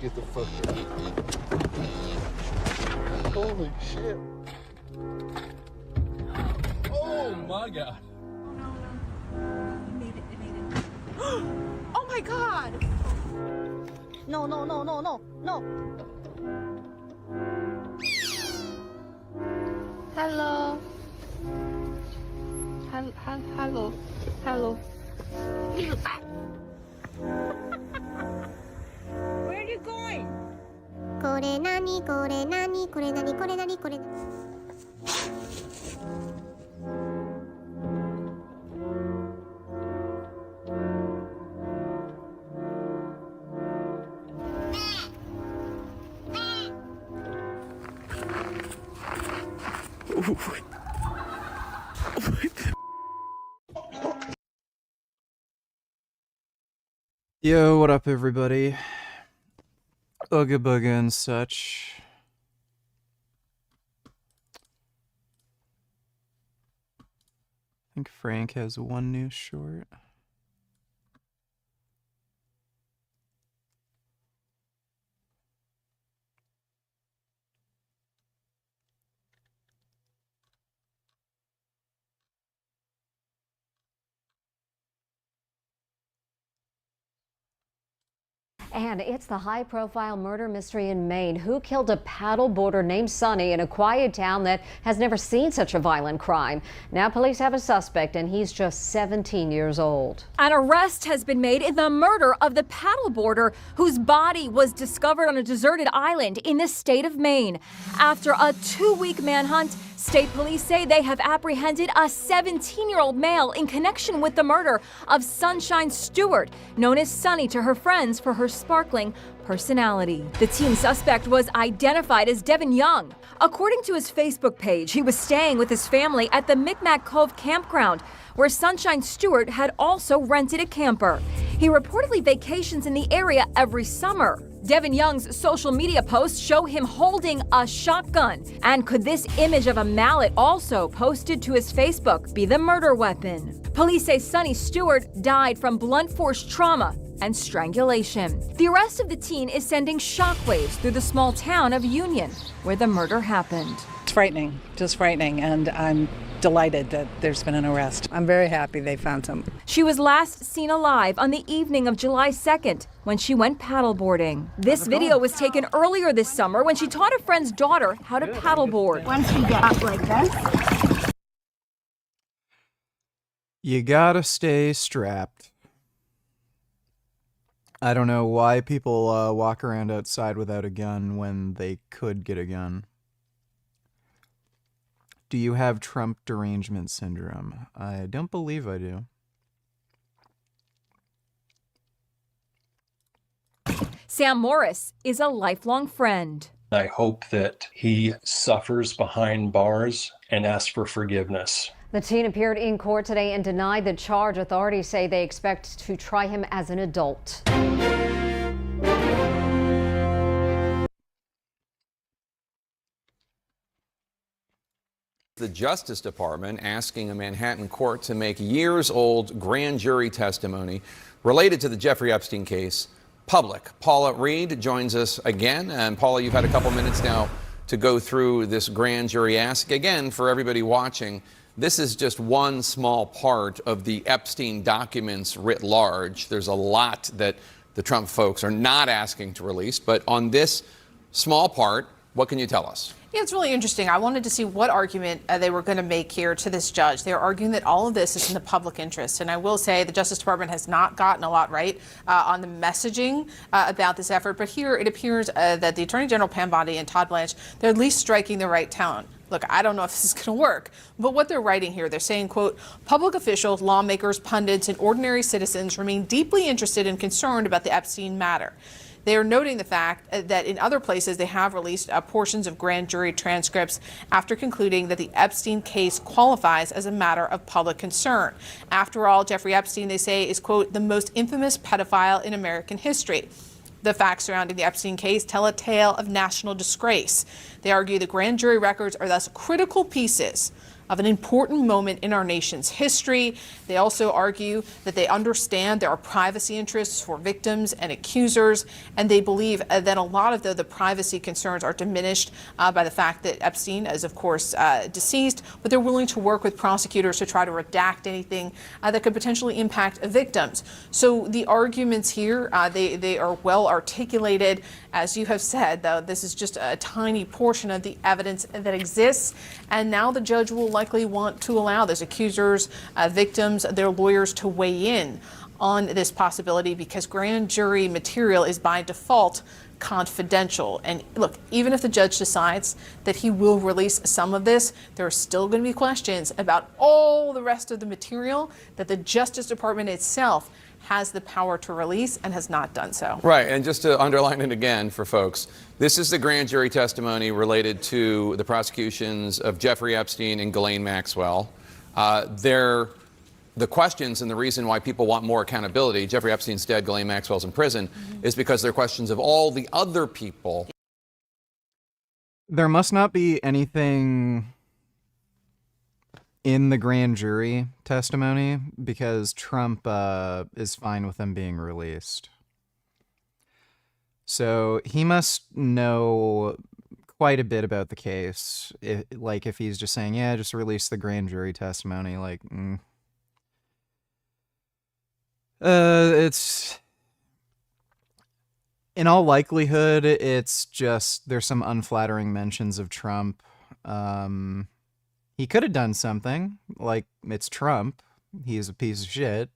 Get the fuck out. Holy shit. Oh my God. You made it, Oh my God. No. Hello. Hello. Where are you going? これ何これ何これ何これ何これ Yo, what up, everybody? Ooga booga and such. I think Frank has one new short. And it's the high-profile murder mystery in Maine. Who killed a paddleboarder named Sonny in a quiet town that has never seen such a violent crime? Now police have a suspect, and he's just 17 years old. An arrest has been made in the murder of the paddleboarder whose body was discovered on a deserted island in the state of Maine. After a 2-week manhunt, state police say they have apprehended a 17-year-old male in connection with the murder of Sunshine Stewart, known as Sunny to her friends for her sparkling personality. The teen suspect was identified as Devin Young. According to his Facebook page, he was staying with his family at the Micmac Cove campground, where Sunshine Stewart had also rented a camper. He reportedly vacations in the area every summer. Devin Young's social media posts show him holding a shotgun. And could this image of a mallet, also posted to his Facebook, be the murder weapon? Police say Sonny Stewart died from blunt force trauma and strangulation. The arrest of the teen is sending shockwaves through the small town of Union, where the murder happened. It's frightening, just frightening, and I'm delighted that there's been an arrest. I'm very happy they found him. She was last seen alive on the evening of July 2nd when she went paddleboarding. This video was taken earlier this summer when she taught a friend's daughter how to paddleboard. Once we get up like this. You gotta stay strapped. I don't know why people walk around outside without a gun when they could get a gun. Do you have Trump derangement syndrome? I don't believe I do. Sam Morris is a lifelong friend. I hope that he suffers behind bars and asks for forgiveness. The teen appeared in court today and denied the charge. Authorities say they expect to try him as an adult. The Justice Department asking a Manhattan court to make years-old grand jury testimony related to the Jeffrey Epstein case public. Paula Reed joins us again. And Paula, you've had a couple minutes now to go through this grand jury ask. Again, for everybody watching, this is just one small part of the Epstein documents writ large. There's a lot that the Trump folks are not asking to release. But on this small part, what can you tell us? Yeah, it's really interesting. I wanted to see what argument they were going to make here to this judge. They're arguing that all of this is in the public interest. And I will say the Justice Department has not gotten a lot right on the messaging about this effort. But here it appears that the Attorney General Pam Bondi and Todd Blanche, they're at least striking the right tone. Look, I don't know if this is going to work, but what they're writing here, they're saying, quote, public officials, lawmakers, pundits, and ordinary citizens remain deeply interested and concerned about the Epstein matter. They are noting the fact that in other places they have released portions of grand jury transcripts after concluding that the Epstein case qualifies as a matter of public concern. After all, Jeffrey Epstein, they say, is, quote, the most infamous pedophile in American history. The facts surrounding the Epstein case tell a tale of national disgrace. They argue the grand jury records are thus critical pieces of an important moment in our nation's history. They also argue that they understand there are privacy interests for victims and accusers, and they believe that a lot of the privacy concerns are diminished by the fact that Epstein is, of course, deceased, but they're willing to work with prosecutors to try to redact anything that could potentially impact victims. So the arguments here, they are well articulated. As you have said, though, this is just a tiny portion of the evidence that exists, and now the judge will likely want to allow those accusers, victims, their lawyers to weigh in on this possibility, because grand jury material is by default confidential. And look, even if the judge decides that he will release some of this, there are still going to be questions about all the rest of the material that the Justice Department itself has the power to release and has not done so. Right, and just to underline it again for folks, this is the grand jury testimony related to the prosecutions of Jeffrey Epstein and Ghislaine Maxwell. The questions and the reason why people want more accountability, Jeffrey Epstein's dead, Ghislaine Maxwell's in prison, is because they're questions of all the other people. There must not be anything in the grand jury testimony because Trump is fine with them being released. So he must know quite a bit about the case. If he's just saying, yeah, just release the grand jury testimony, it's in all likelihood, it's just there's some unflattering mentions of Trump. He could have done something, like it's Trump. He's a piece of shit.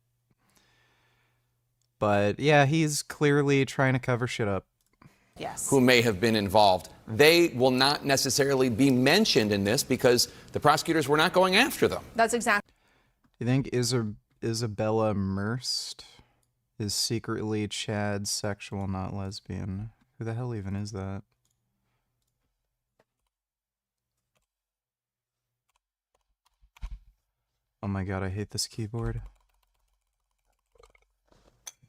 But yeah, he's clearly trying to cover shit up. Yes. Who may have been involved. They will not necessarily be mentioned in this because the prosecutors were not going after them. That's exactly. You think Isabella Merst is secretly Chad's sexual, not lesbian? Who the hell even is that? Oh my god, I hate this keyboard.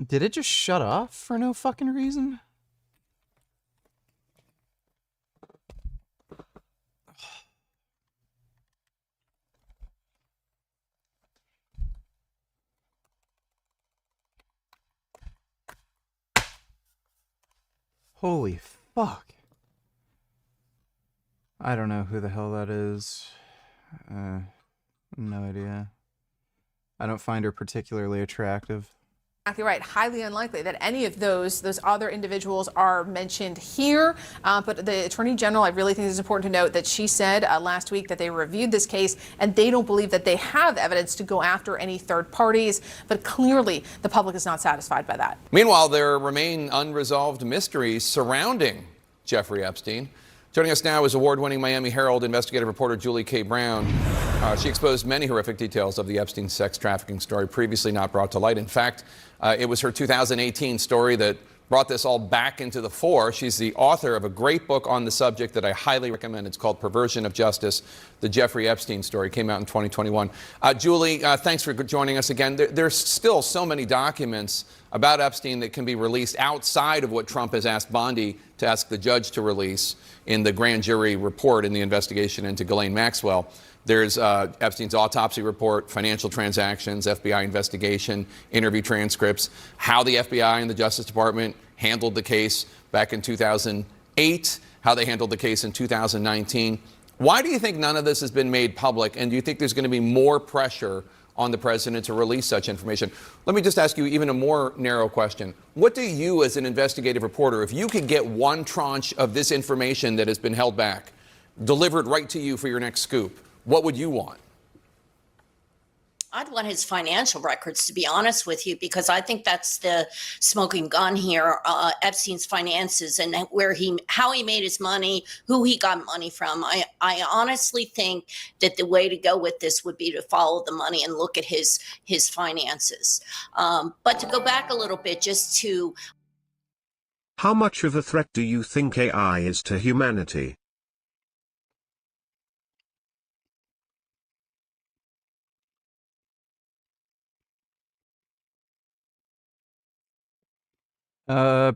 Did it just shut off for no fucking reason? Holy fuck. I don't know who the hell that is. No idea. I don't find her particularly attractive. Exactly right. Highly unlikely that any of those other individuals are mentioned here. But the Attorney General, I really think it's important to note that she said last week that they reviewed this case and they don't believe that they have evidence to go after any third parties. But clearly, the public is not satisfied by that. Meanwhile, there remain unresolved mysteries surrounding Jeffrey Epstein. Joining us now is award-winning Miami Herald investigative reporter Julie K. Brown. She exposed many horrific details of the Epstein sex trafficking story previously not brought to light. In fact, it was her 2018 story that brought this all back into the fore. She's the author of a great book on the subject that I highly recommend. It's called Perversion of Justice, the Jeffrey Epstein story. Came out in 2021. Julie, thanks for joining us again. There's still so many documents about Epstein that can be released outside of what Trump has asked Bondi to ask the judge to release in the grand jury report in the investigation into Ghislaine Maxwell. There's Epstein's autopsy report, financial transactions, FBI investigation, interview transcripts, how the FBI and the Justice Department handled the case back in 2008, how they handled the case in 2019. Why do you think none of this has been made public? And do you think there's going to be more pressure on the president to release such information? Let me just ask you even a more narrow question. What do you, as an investigative reporter, if you could get one tranche of this information that has been held back, delivered right to you for your next scoop, what would you want? I'd want his financial records, to be honest with you, because I think that's the smoking gun here, Epstein's finances and how he made his money, who he got money from. I honestly think that the way to go with this would be to follow the money and look at his finances. But to go back a little bit, just to... How much of a threat do you think AI is to humanity?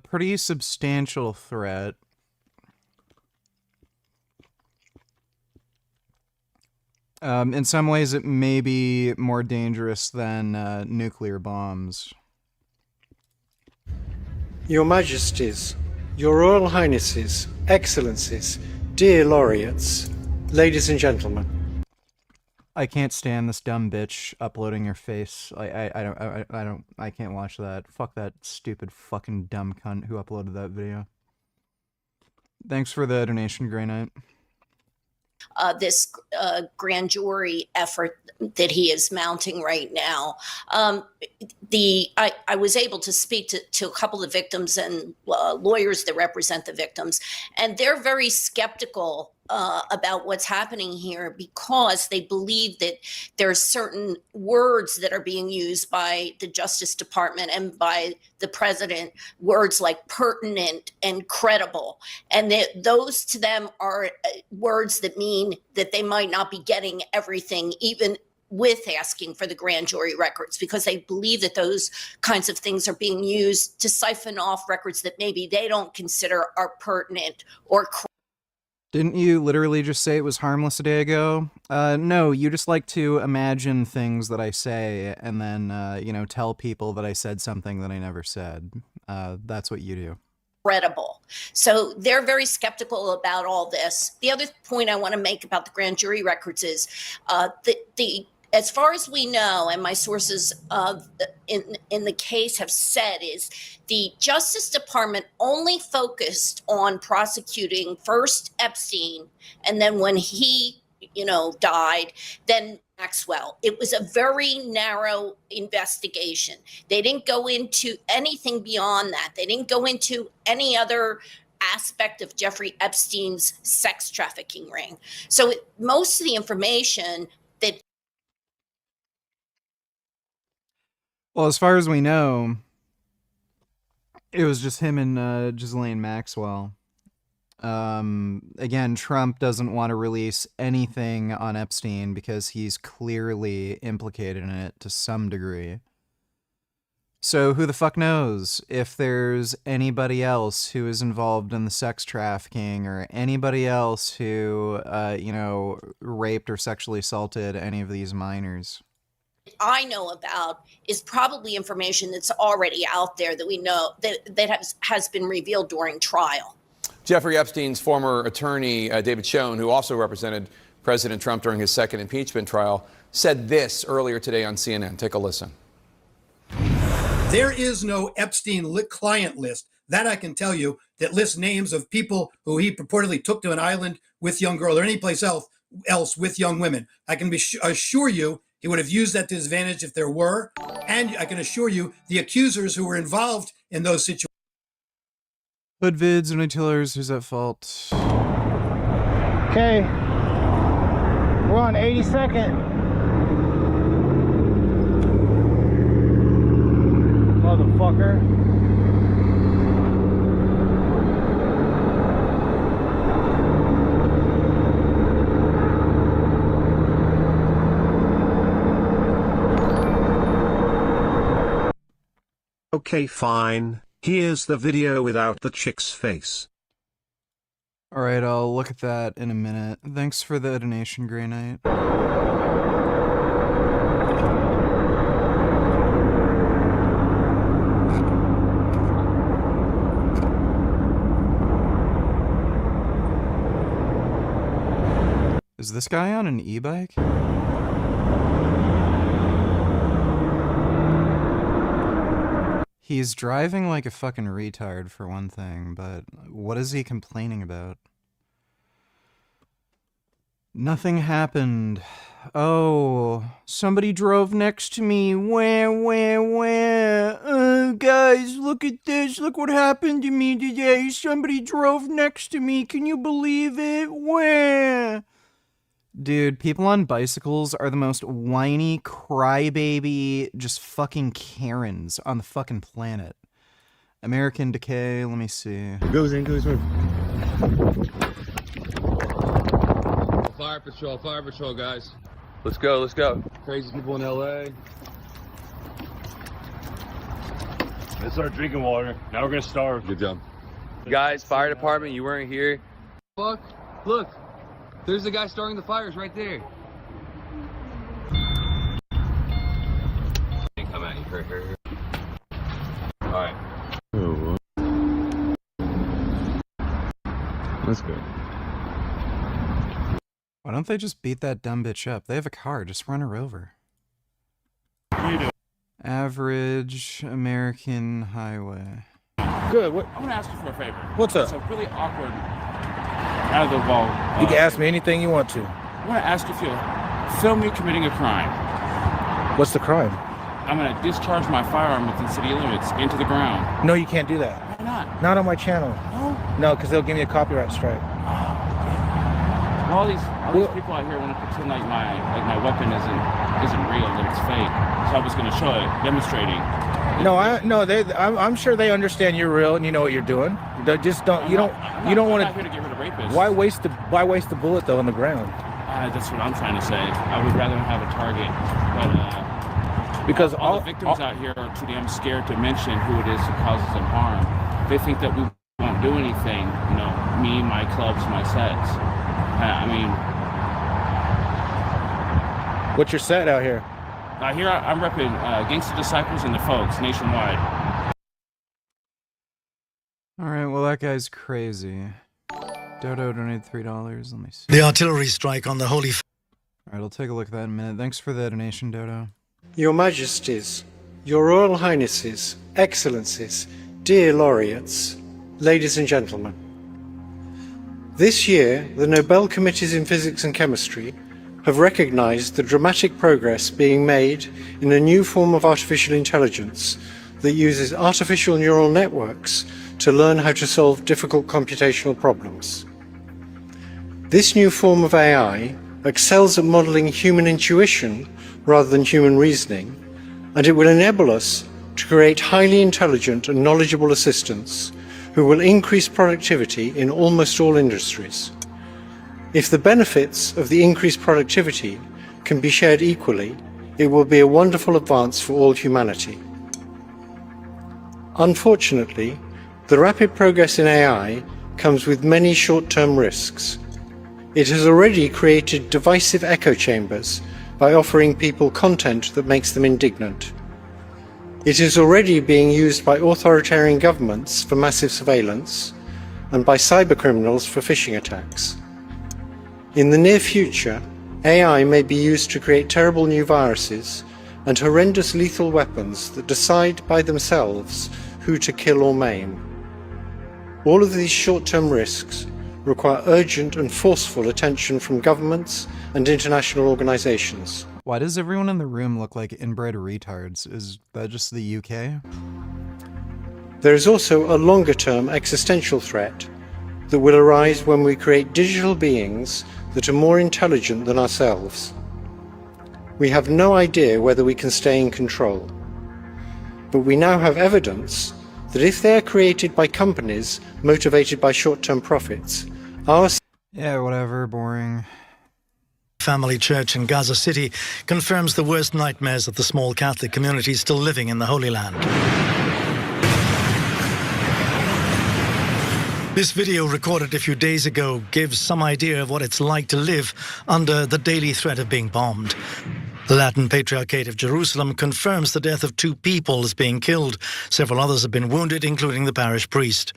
Pretty substantial threat. In some ways, it may be more dangerous than nuclear bombs. Your Majesties, Your Royal Highnesses, Excellencies, dear laureates, ladies and gentlemen. I can't stand this dumb bitch uploading her face. I can't watch that. Fuck that stupid fucking dumb cunt who uploaded that video. Thanks for the donation, Grey Knight. This grand jury effort that he is mounting right now. I was able to speak to a couple of victims and lawyers that represent the victims, and they're very skeptical about what's happening here because they believe that there are certain words that are being used by the Justice Department and by the president, words like pertinent and credible. And those to them are words that mean that they might not be getting everything, even with asking for the grand jury records, because they believe that those kinds of things are being used to siphon off records that maybe they don't consider are pertinent or credible. Didn't you literally just say it was harmless a day ago? No, you just like to imagine things that I say and then, you know, tell people that I said something that I never said. That's what you do. Credible. So they're very skeptical about all this. The other point I want to make about the grand jury records is as far as we know, and my sources in the case have said, is the Justice Department only focused on prosecuting first Epstein, and then when he, died, then Maxwell. It was a very narrow investigation. They didn't go into anything beyond that. They didn't go into any other aspect of Jeffrey Epstein's sex trafficking ring. So most of the information that... Well, as far as we know, it was just him and Ghislaine Maxwell. Again, Trump doesn't want to release anything on Epstein because he's clearly implicated in it to some degree. So who the fuck knows if there's anybody else who is involved in the sex trafficking or anybody else who, raped or sexually assaulted any of these minors. I know about is probably information that's already out there that we know that has been revealed during trial. Jeffrey Epstein's former attorney, David Schoen, who also represented President Trump during his second impeachment trial, said this earlier today on CNN. Take a listen. There is no Epstein client list, that I can tell you, that lists names of people who he purportedly took to an island with young girls or any place else with young women. I can assure you he would have used that to his advantage if there were. And I can assure you the accusers who were involved in those situations. Hood vids and retailers, who's at fault? Okay. We're on 82nd. Motherfucker. Okay, fine. Here's the video without the chick's face. Alright, I'll look at that in a minute. Thanks for the donation, Grey Knight. Is this guy on an e-bike? He's driving like a fucking retard for one thing, but what is he complaining about? Nothing happened. Oh, somebody drove next to me. Wah. Guys, look at this. Look what happened to me today. Somebody drove next to me. Can you believe it? Wah. Dude, people on bicycles are the most whiny, crybaby, just fucking Karens on the fucking planet. American Decay, let me see. Goes in. Fire patrol, guys. Let's go. Crazy people in LA. That's our drinking water. Now we're gonna starve. Good job. Guys, fire department, you weren't here. Fuck, look. There's the guy starting the fires right there. Here. Alright. That's good. Why don't they just beat that dumb bitch up? They have a car, just run her over. How you doing? Average American highway. Good. What? I'm gonna ask you for a favor. What's up? It's a really awkward, out of the ball. You can ask me anything you want to. I want to ask you if you'll film me committing a crime. What's the crime? I'm gonna discharge my firearm within city limits into the ground. No, you can't do that. Why not? Not on my channel. No. No, because they'll give me a copyright strike. All these people out here want to pretend like my weapon isn't real, that it's fake. So I was gonna show it, demonstrating. I'm sure they understand you're real and you know what you're doing. You just don't. You don't want I'm not here to get rid of rapists. Why waste the bullet though on the ground? That's what I'm trying to say. I would rather have a target, but because all the victims out here are too damn scared to mention who it is who causes them harm. They think that we won't do anything. You know, me, my clubs, my sets. I mean, what's your set out here? Here I'm repping Gangsta Disciples and the Folks nationwide. Alright, well that guy's crazy. Dodo donated $3. Let me see. The artillery strike on the Holy... Alright, I'll take a look at that in a minute. Thanks for the donation, Dodo. Your Majesties, Your Royal Highnesses, Excellencies, dear laureates, ladies and gentlemen. This year, the Nobel Committees in Physics and Chemistry have recognized the dramatic progress being made in a new form of artificial intelligence that uses artificial neural networks to learn how to solve difficult computational problems. This new form of AI excels at modeling human intuition rather than human reasoning, and it will enable us to create highly intelligent and knowledgeable assistants who will increase productivity in almost all industries. If the benefits of the increased productivity can be shared equally, it will be a wonderful advance for all humanity. Unfortunately, the rapid progress in AI comes with many short-term risks. It has already created divisive echo chambers by offering people content that makes them indignant. It is already being used by authoritarian governments for massive surveillance and by cybercriminals for phishing attacks. In the near future, AI may be used to create terrible new viruses and horrendous lethal weapons that decide by themselves who to kill or maim. All of these short-term risks require urgent and forceful attention from governments and international organizations. Why does everyone in the room look like inbred retards? Is that just the UK? There is also a longer-term existential threat that will arise when we create digital beings that are more intelligent than ourselves. We have no idea whether we can stay in control. But we now have evidence that if they are created by companies motivated by short-term profits, our... Yeah, whatever, boring. Family Church in Gaza City confirms the worst nightmares of the small Catholic community still living in the Holy Land. This video recorded a few days ago gives some idea of what it's like to live under the daily threat of being bombed. The Latin Patriarchate of Jerusalem confirms the death of 2 people as being killed. Several others have been wounded, including the parish priest.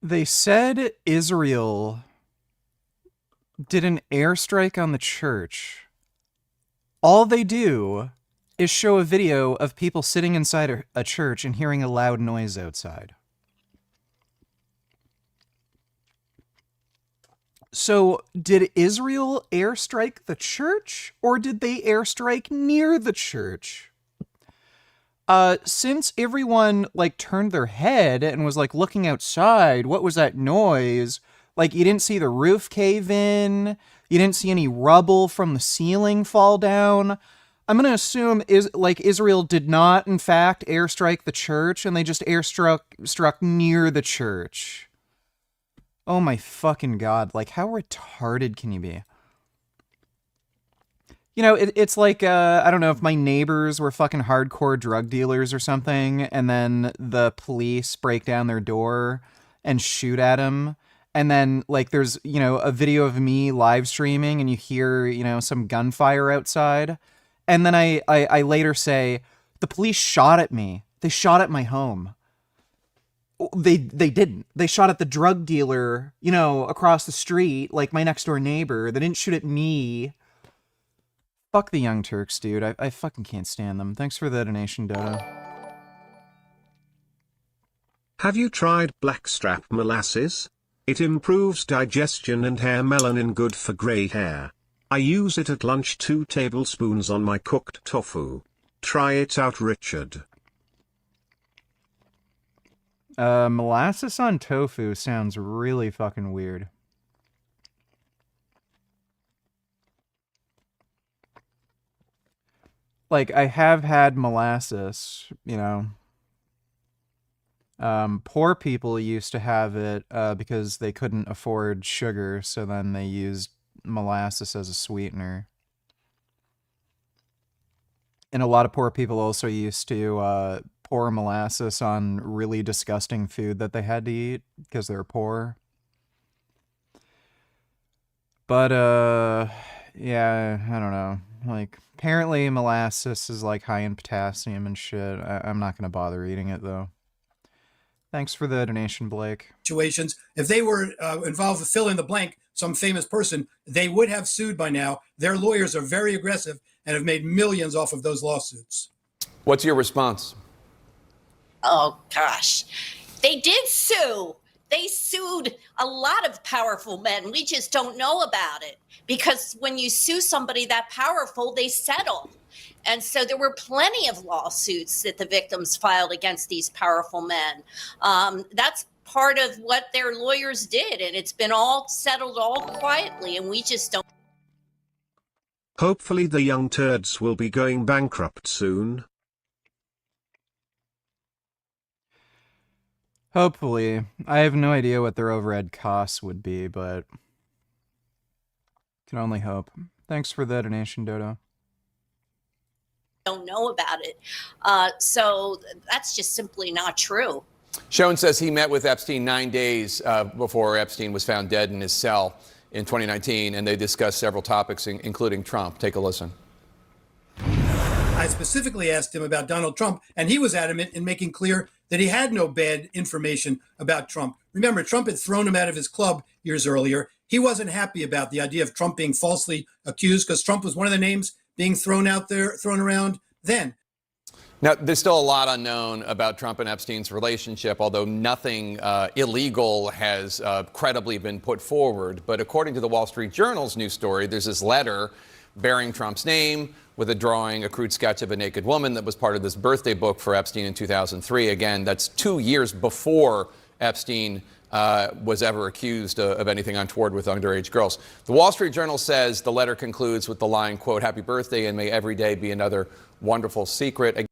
They said Israel did an airstrike on the church. All they do is show a video of people sitting inside a church and hearing a loud noise outside. So, did Israel airstrike the church, or did they airstrike near the church? Since everyone, turned their head and was, looking outside, what was that noise? You didn't see the roof cave in, you didn't see any rubble from the ceiling fall down. I'm gonna assume Israel did not, in fact, airstrike the church, and they just struck near the church. Oh my fucking god, how retarded can you be? You know, it's like, I don't know, if my neighbors were fucking hardcore drug dealers or something, and then the police break down their door and shoot at them, and then, like, there's, you know, a video of me live streaming, and you hear, you know, some gunfire outside, and then I later say, the police shot at me. They shot at my home. They didn't. They shot at the drug dealer, you know, across the street, like my next door neighbor. They didn't shoot at me. Fuck the Young Turks, dude. I fucking can't stand them. Thanks for the donation, Dodo. Have you tried blackstrap molasses? It improves digestion and hair melanin, good for grey hair. I use it at lunch, 2 tablespoons on my cooked tofu. Try it out, Richard. Molasses on tofu sounds really fucking weird. Like, I have had molasses, you know. Poor people used to have it because they couldn't afford sugar, so then they used molasses as a sweetener. And a lot of poor people also used to pour molasses on really disgusting food that they had to eat because they were poor. But, yeah, I don't know. Like, apparently molasses is, like, high in potassium and shit. I'm not going to bother eating it, though. Thanks for the donation, Blake. Situations. If they were involved with fill in the blank, some famous person, they would have sued by now. Their lawyers are very aggressive and have made millions off of those lawsuits. What's your response? Oh, gosh. They did sue. They sued a lot of powerful men. We just don't know about it. Because when you sue somebody that powerful, they settle. And so there were plenty of lawsuits that the victims filed against these powerful men. That's part of what their lawyers did. And it's been all settled all quietly. And we just don't. Hopefully the Young Turds will be going bankrupt soon. Hopefully. I have no idea what their overhead costs would be, but can only hope. Thanks for the donation, Dodo. Don't know about it. So that's just simply not true. Schoen says he met with Epstein 9 days before Epstein was found dead in his cell in 2019, and they discussed several topics, including Trump. Take a listen. I specifically asked him about Donald Trump, and he was adamant in making clear that he had no bad information about Trump. Remember, Trump had thrown him out of his club years earlier. He wasn't happy about the idea of Trump being falsely accused because Trump was one of the names being thrown around then. Now, there's still a lot unknown about Trump and Epstein's relationship, although nothing illegal has credibly been put forward. But according to the Wall Street Journal's new story, there's this letter bearing Trump's name with a drawing, a crude sketch of a naked woman that was part of this birthday book for Epstein in 2003. Again, that's 2 years before Epstein was ever accused of anything untoward with underage girls. The Wall Street Journal says the letter concludes with the line, quote, "Happy birthday, and may every day be another wonderful secret."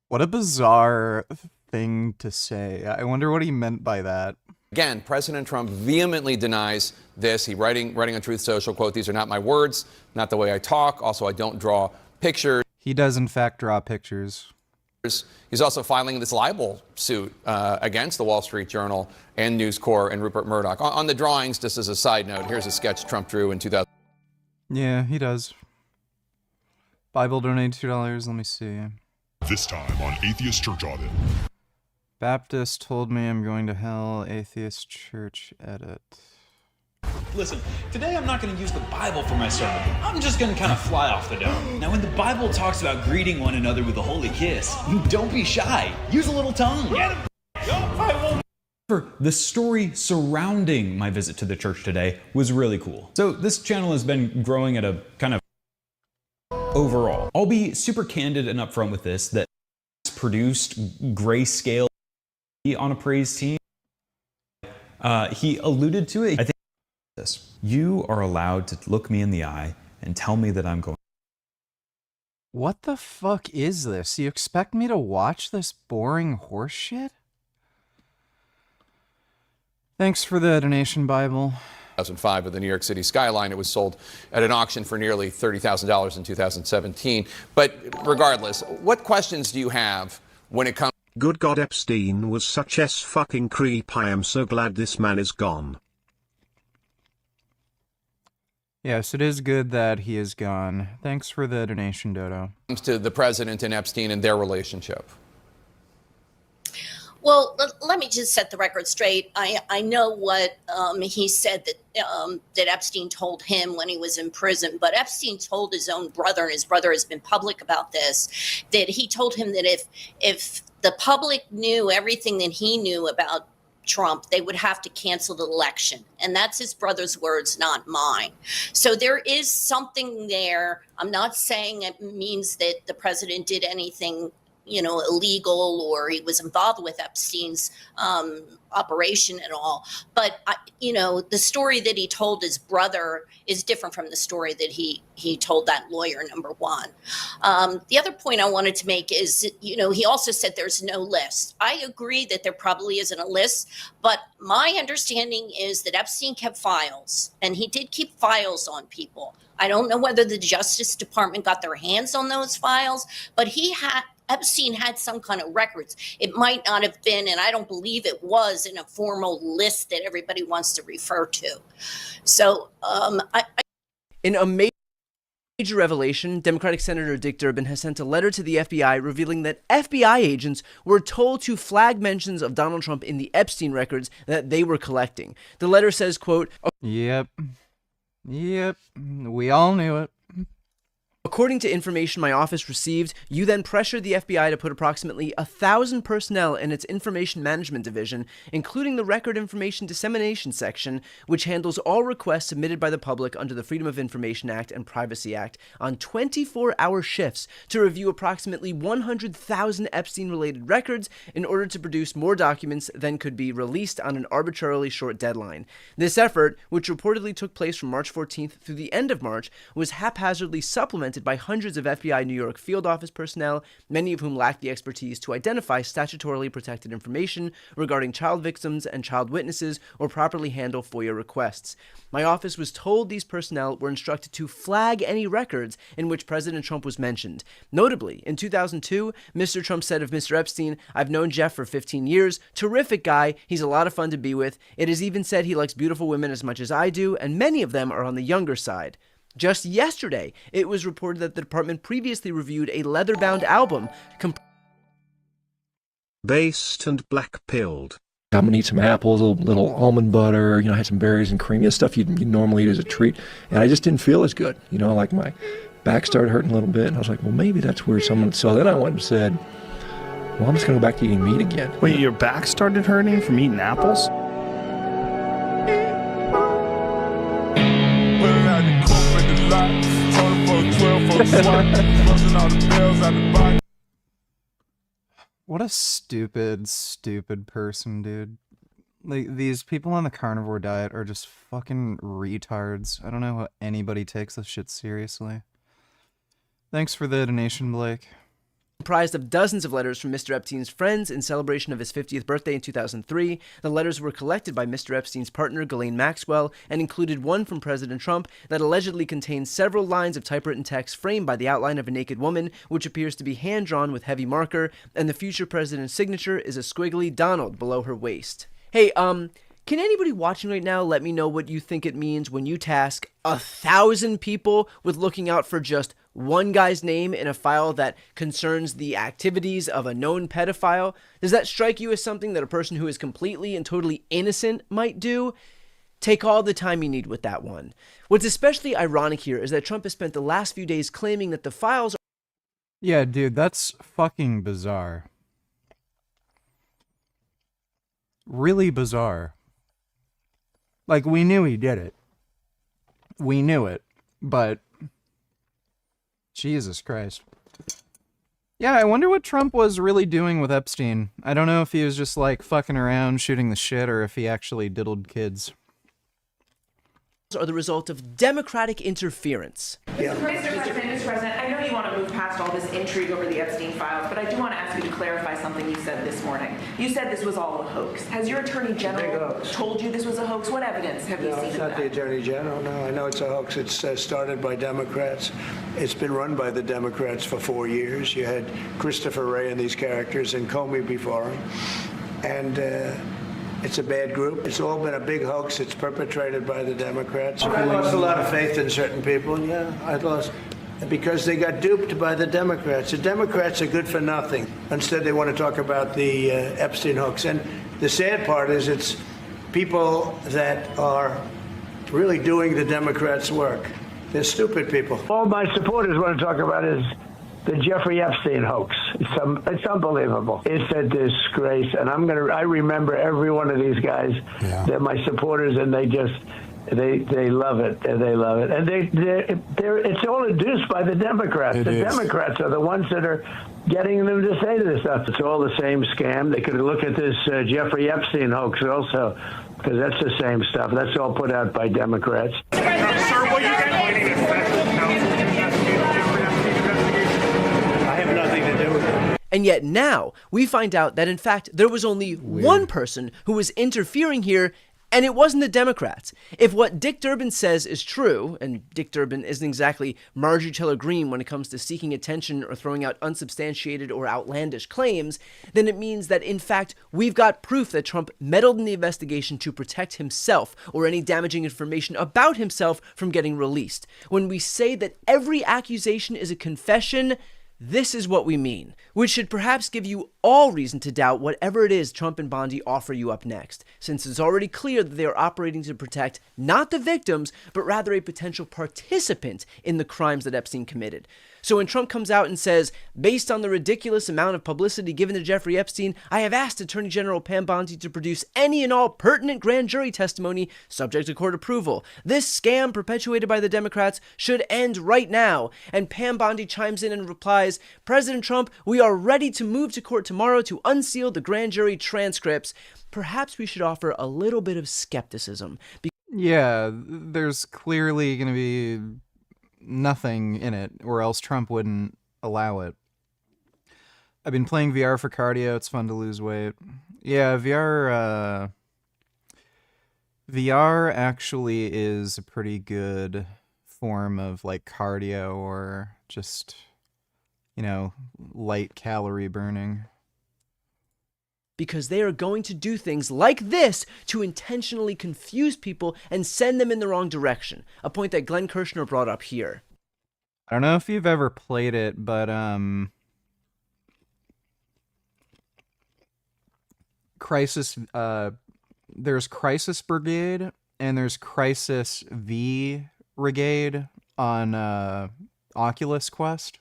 What a bizarre thing to say. I wonder what he meant by that. Again, President Trump vehemently denies this. He writing on Truth Social, quote, "These are not my words, not the way I talk. Also, I don't draw pictures." He does, in fact, draw pictures. He's also filing this libel suit against the Wall Street Journal and News Corp and Rupert Murdoch. On the drawings, just as a side note, here's a sketch Trump drew in 2000. Yeah, he does. Bible donated $2. Let me see. This time on Atheist Church Audit. Baptist told me I'm going to hell. Atheist Church edit. Listen, today I'm not going to use the Bible for my sermon. I'm just going to kind of fly off the dome. Now, when the Bible talks about greeting one another with a holy kiss, don't be shy. Use a little tongue. The story surrounding my visit to the church today was really cool. So this channel has been growing at a kind of overall. I'll be super candid and upfront with this, that produced grayscale on a praise team. He alluded to it. I think this. You are allowed to look me in the eye and tell me that I'm going. What the fuck is this? You expect me to watch this boring horse shit? Thanks for the donation, Bible. 2005 of the New York City skyline. It was sold at an auction for nearly $30,000 in 2017. But regardless, what questions do you have when it comes? Good God, Epstein was such s fucking creep. I am so glad this man is gone. Yes, it is good that he is gone. Thanks for the donation, Dodo. To the president and Epstein and their relationship? Well, let me just set the record straight. I know what he said that Epstein told him when he was in prison, but Epstein told his own brother, and his brother has been public about this, that he told him that if the public knew everything that he knew about Trump, they would have to cancel the election. And that's his brother's words, not mine. So there is something there. I'm not saying it means that the president did anything, illegal, or he was involved with Epstein's operation at all. But, the story that he told his brother is different from the story that he told that lawyer, number one. The other point I wanted to make is, he also said there's no list. I agree that there probably isn't a list, but my understanding is that Epstein kept files, and he did keep files on people. I don't know whether the Justice Department got their hands on those files, but Epstein had some kind of records. It might not have been, and I don't believe it was, in a formal list that everybody wants to refer to. So, In a major revelation, Democratic Senator Dick Durbin has sent a letter to the FBI revealing that FBI agents were told to flag mentions of Donald Trump in the Epstein records that they were collecting. The letter says, quote, Yep, we all knew it. According to information my office received, you then pressured the FBI to put approximately 1,000 personnel in its Information Management Division, including the Record Information Dissemination Section, which handles all requests submitted by the public under the Freedom of Information Act and Privacy Act, on 24-hour shifts to review approximately 100,000 Epstein-related records in order to produce more documents than could be released on an arbitrarily short deadline. This effort, which reportedly took place from March 14th through the end of March, was haphazardly supplemented by hundreds of FBI New York field office personnel, many of whom lacked the expertise to identify statutorily protected information regarding child victims and child witnesses or properly handle FOIA requests. My office was told these personnel were instructed to flag any records in which President Trump was mentioned. Notably, in 2002, Mr. Trump said of Mr. Epstein, "I've known Jeff for 15 years, terrific guy, he's a lot of fun to be with. It is even said he likes beautiful women as much as I do, and many of them are on the younger side." Just yesterday, it was reported that the department previously reviewed a leather-bound album Based and black-pilled. I'm gonna eat some apples, a little almond butter, I had some berries and cream, stuff you normally eat as a treat. And I just didn't feel as good. Like my back started hurting a little bit. And I was like, well, maybe that's where so then I went and said, well, I'm just gonna go back to eating meat again. Wait, your back started hurting from eating apples? What a stupid person, dude. Like, these people on the carnivore diet are just fucking retards. I don't know how anybody takes this shit seriously. Thanks for the donation, Blake. Comprised of dozens of letters from Mr. Epstein's friends in celebration of his 50th birthday in 2003. The letters were collected by Mr. Epstein's partner, Ghislaine Maxwell, and included one from President Trump that allegedly contains several lines of typewritten text framed by the outline of a naked woman, which appears to be hand-drawn with heavy marker, and the future president's signature is a squiggly Donald below her waist. Hey, can anybody watching right now let me know what you think it means when you task 1,000 people with looking out for just one guy's name in a file that concerns the activities of a known pedophile? Does that strike you as something that a person who is completely and totally innocent might do? Take all the time you need with that one. What's especially ironic here is that Trump has spent the last few days claiming that the files are... Yeah, dude, that's fucking bizarre. Really bizarre. Like, we knew he did it. We knew it, but... Jesus Christ. Yeah, I wonder what Trump was really doing with Epstein. I don't know if he was just, like, fucking around, shooting the shit, or if he actually diddled kids. are the result of Democratic interference. Mr. President, I know you want to move past all this intrigue over the Epstein files, but I do want to ask you to clarify something you said this morning. You said this was all a hoax. Has your Attorney General told you this was a hoax? What evidence have you seen It's of not that? the Attorney General, no. I know it's a hoax. It's started by Democrats. It's been run by the Democrats for 4 years. You had Christopher Wray and these characters and Comey before him. And it's a bad group. It's all been a big hoax. It's perpetrated by the Democrats. I lost a lot of faith in certain people. Yeah, I lost because they got duped by the Democrats. The Democrats are good for nothing. Instead, they want to talk about the Epstein hoax. And the sad part is it's people that are really doing the Democrats' work. They're stupid people. All my supporters want to talk about is the Jeffrey Epstein hoax. It's unbelievable. It's a disgrace, and I remember every one of these guys. Yeah. They're my supporters, and they love it. They love it, and it's all induced by the Democrats. Democrats are the ones that are getting them to say this stuff. It's all the same scam. They could look at this Jeffrey Epstein hoax also, because that's the same stuff. That's all put out by Democrats. Sir, will you get And yet now, we find out that in fact, there was only one person who was interfering here, and it wasn't the Democrats. If what Dick Durbin says is true, and Dick Durbin isn't exactly Marjorie Taylor Greene when it comes to seeking attention or throwing out unsubstantiated or outlandish claims, then it means that in fact, we've got proof that Trump meddled in the investigation to protect himself or any damaging information about himself from getting released. When we say that every accusation is a confession, this is what we mean, which should perhaps give you all reason to doubt whatever it is Trump and Bondi offer you up next, since it's already clear that they are operating to protect not the victims, but rather a potential participant in the crimes that Epstein committed. So when Trump comes out and says, based on the ridiculous amount of publicity given to Jeffrey Epstein, I have asked Attorney General Pam Bondi to produce any and all pertinent grand jury testimony subject to court approval. This scam perpetuated by the Democrats should end right now. And Pam Bondi chimes in and replies, President Trump, we are ready to move to court tomorrow to unseal the grand jury transcripts. Perhaps we should offer a little bit of skepticism. Yeah, there's clearly going to be nothing in it, or else Trump wouldn't allow it. I've been playing VR for cardio. It's fun to lose weight. Yeah, VR actually is a pretty good form of like cardio or just, you know, light calorie burning. Because they are going to do things like this to intentionally confuse people and send them in the wrong direction. A point that Glenn Kirshner brought up here. I don't know if you've ever played it, but there's Crisis Brigade and there's Crisis V Brigade on Oculus Quest.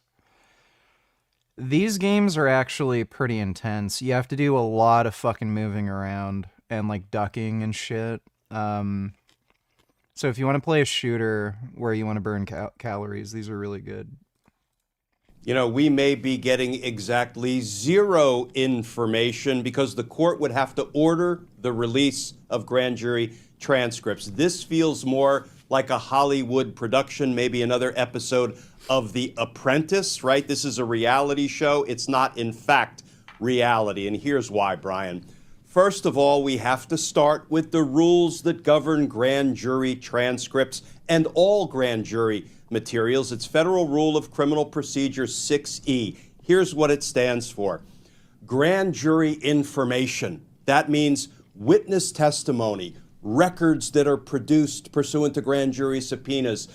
These games are actually pretty intense. You have to do a lot of fucking moving around and like ducking and shit. So if you want to play a shooter where you want to burn calories, these are really good. You know, we may be getting exactly zero information because the court would have to order the release of grand jury transcripts. This feels more like a Hollywood production, maybe another episode of The Apprentice, right? This is a reality show. It's not, in fact, reality. And here's why, Brian. First of all, we have to start with the rules that govern grand jury transcripts and all grand jury materials. It's Federal Rule of Criminal Procedure 6E. Here's what it stands for. Grand jury information. That means witness testimony, records that are produced pursuant to grand jury subpoenas,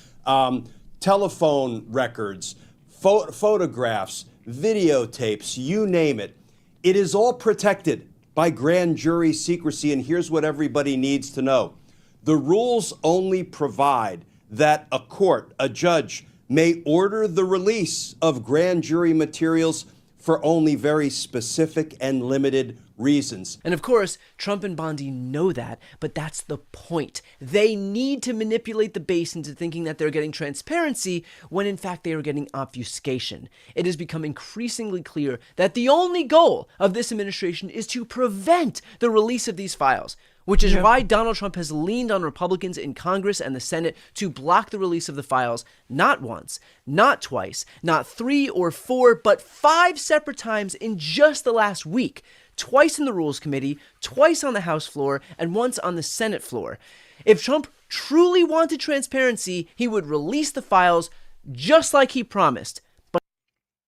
telephone records, photographs, videotapes, you name it. It is all protected by grand jury secrecy, and here's what everybody needs to know. The rules only provide that a court, a judge, may order the release of grand jury materials for only very specific and limited reasons. And of course, Trump and Bondi know that, but that's the point. They need to manipulate the base into thinking that they're getting transparency when in fact they are getting obfuscation. It has become increasingly clear that the only goal of this administration is to prevent the release of these files. which is why Donald Trump has leaned on Republicans in Congress and the Senate to block the release of the files not once, not twice, not 3 or 4, but 5 separate times in just the last week. Twice in the Rules Committee, twice on the House floor, and once on the Senate floor. If Trump truly wanted transparency, he would release the files just like he promised.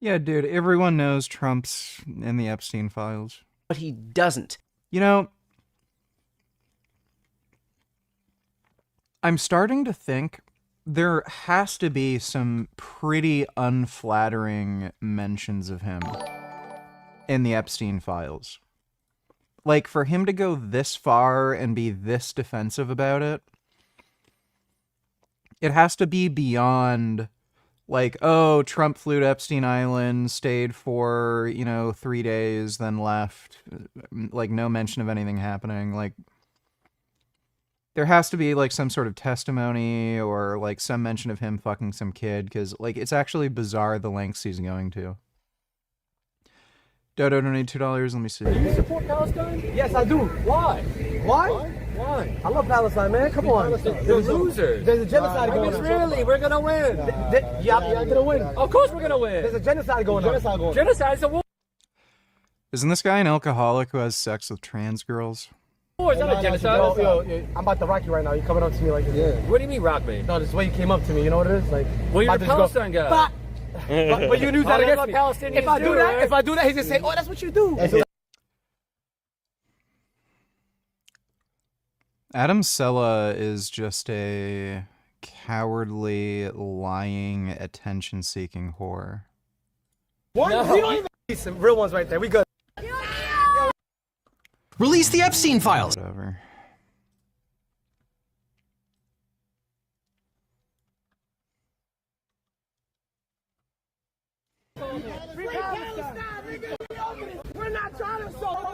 Yeah, dude, everyone knows Trump's in the Epstein files. But he doesn't. You know, I'm starting to think there has to be some pretty unflattering mentions of him in the Epstein files. Like, for him to go this far and be this defensive about it, it has to be beyond, like, oh, Trump flew to Epstein Island, stayed for, 3 days, then left. Like, no mention of anything happening. Like, there has to be, like, some sort of testimony or, like, some mention of him fucking some kid, because, like, it's actually bizarre the lengths he's going to. Dodo donate $2. Let me see. Do you support Palestine? Yes, I do. Why? Why? I love Palestine, man. Come on. You're losers. There's a genocide going on. Really, we're gonna win. Yeah, gonna win. Of course, we're gonna win. There's a genocide going on. Genocide is a war. Isn't this guy an alcoholic who has sex with trans girls? It's not a genocide. Yo, I'm about to rock you right now. You coming up to me like this? Yeah. What do you mean rock me? No, this is the way you came up to me. You know what it is? Like, well, you're a Palestine guy. But you knew that against me. If I do that, he's gonna say, "Oh, that's what you do." Adam Sella is just a cowardly, lying, attention-seeking whore. What? No. We don't even see some real ones right there. We good. Release the Epstein files. Whatever. We're not trying to solve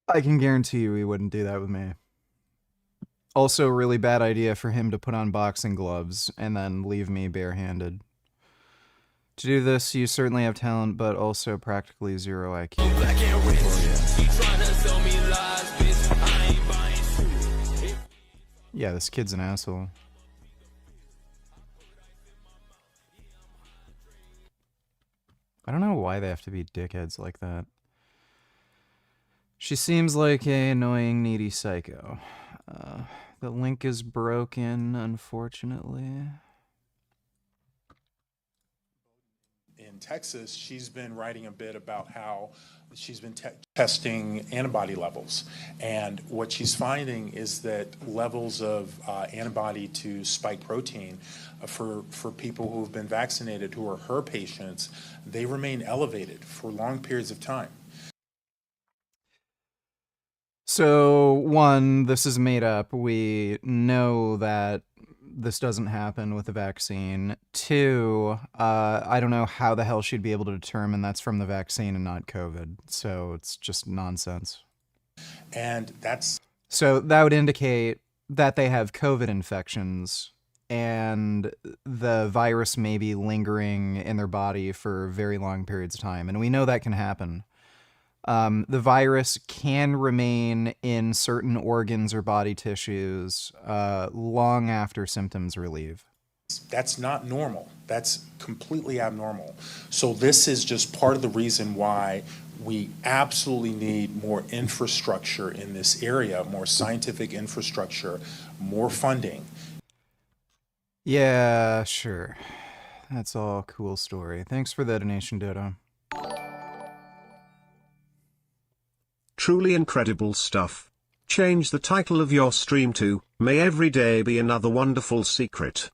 I can guarantee you he wouldn't do that with me. Also, really bad idea for him to put on boxing gloves and then leave me barehanded. To do this, you certainly have talent, but also practically 0 IQ. Yeah, this kid's an asshole. I don't know why they have to be dickheads like that. She seems like a annoying, needy psycho. The link is broken, unfortunately. In Texas, she's been writing a bit about how she's been testing antibody levels. And what she's finding is that levels of antibody to spike protein for people who have been vaccinated, who are her patients, they remain elevated for long periods of time. So, one, this is made up. We know that this doesn't happen with the vaccine. 2, I don't know how the hell she'd be able to determine that's from the vaccine and not COVID. So it's just nonsense. And so that would indicate that they have COVID infections and the virus may be lingering in their body for very long periods of time. And we know that can happen. The virus can remain in certain organs or body tissues long after symptoms relieve. That's not normal. That's completely abnormal. So this is just part of the reason why we absolutely need more infrastructure in this area, more scientific infrastructure, more funding. Yeah, sure. That's all cool story. Thanks for the donation, Dodo. Truly incredible stuff. Change the title of your stream to, "May Every Day Be Another Wonderful Secret."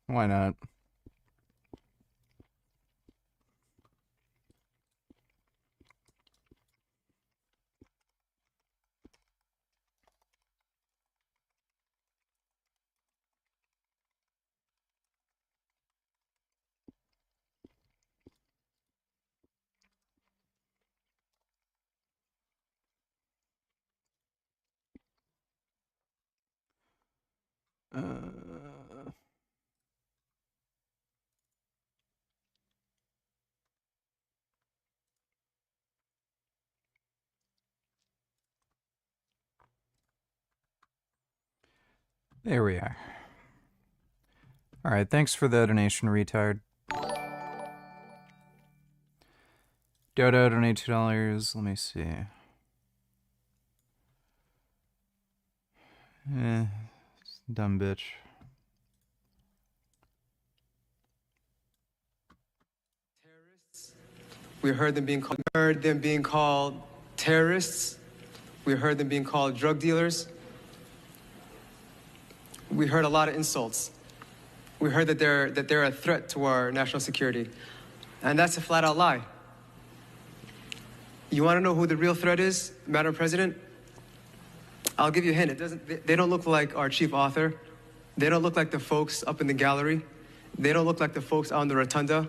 Why not? There we are. Alright, thanks for the donation, retard. Dodo, donate $2. Let me see. Dumb bitch. We heard them being called terrorists. We heard them being called drug dealers. We heard a lot of insults. We heard that they're a threat to our national security. And that's a flat-out lie. You want to know who the real threat is, Madam President? I'll give you a hint. They don't look like our chief author. They don't look like the folks up in the gallery. They don't look like the folks out in the rotunda.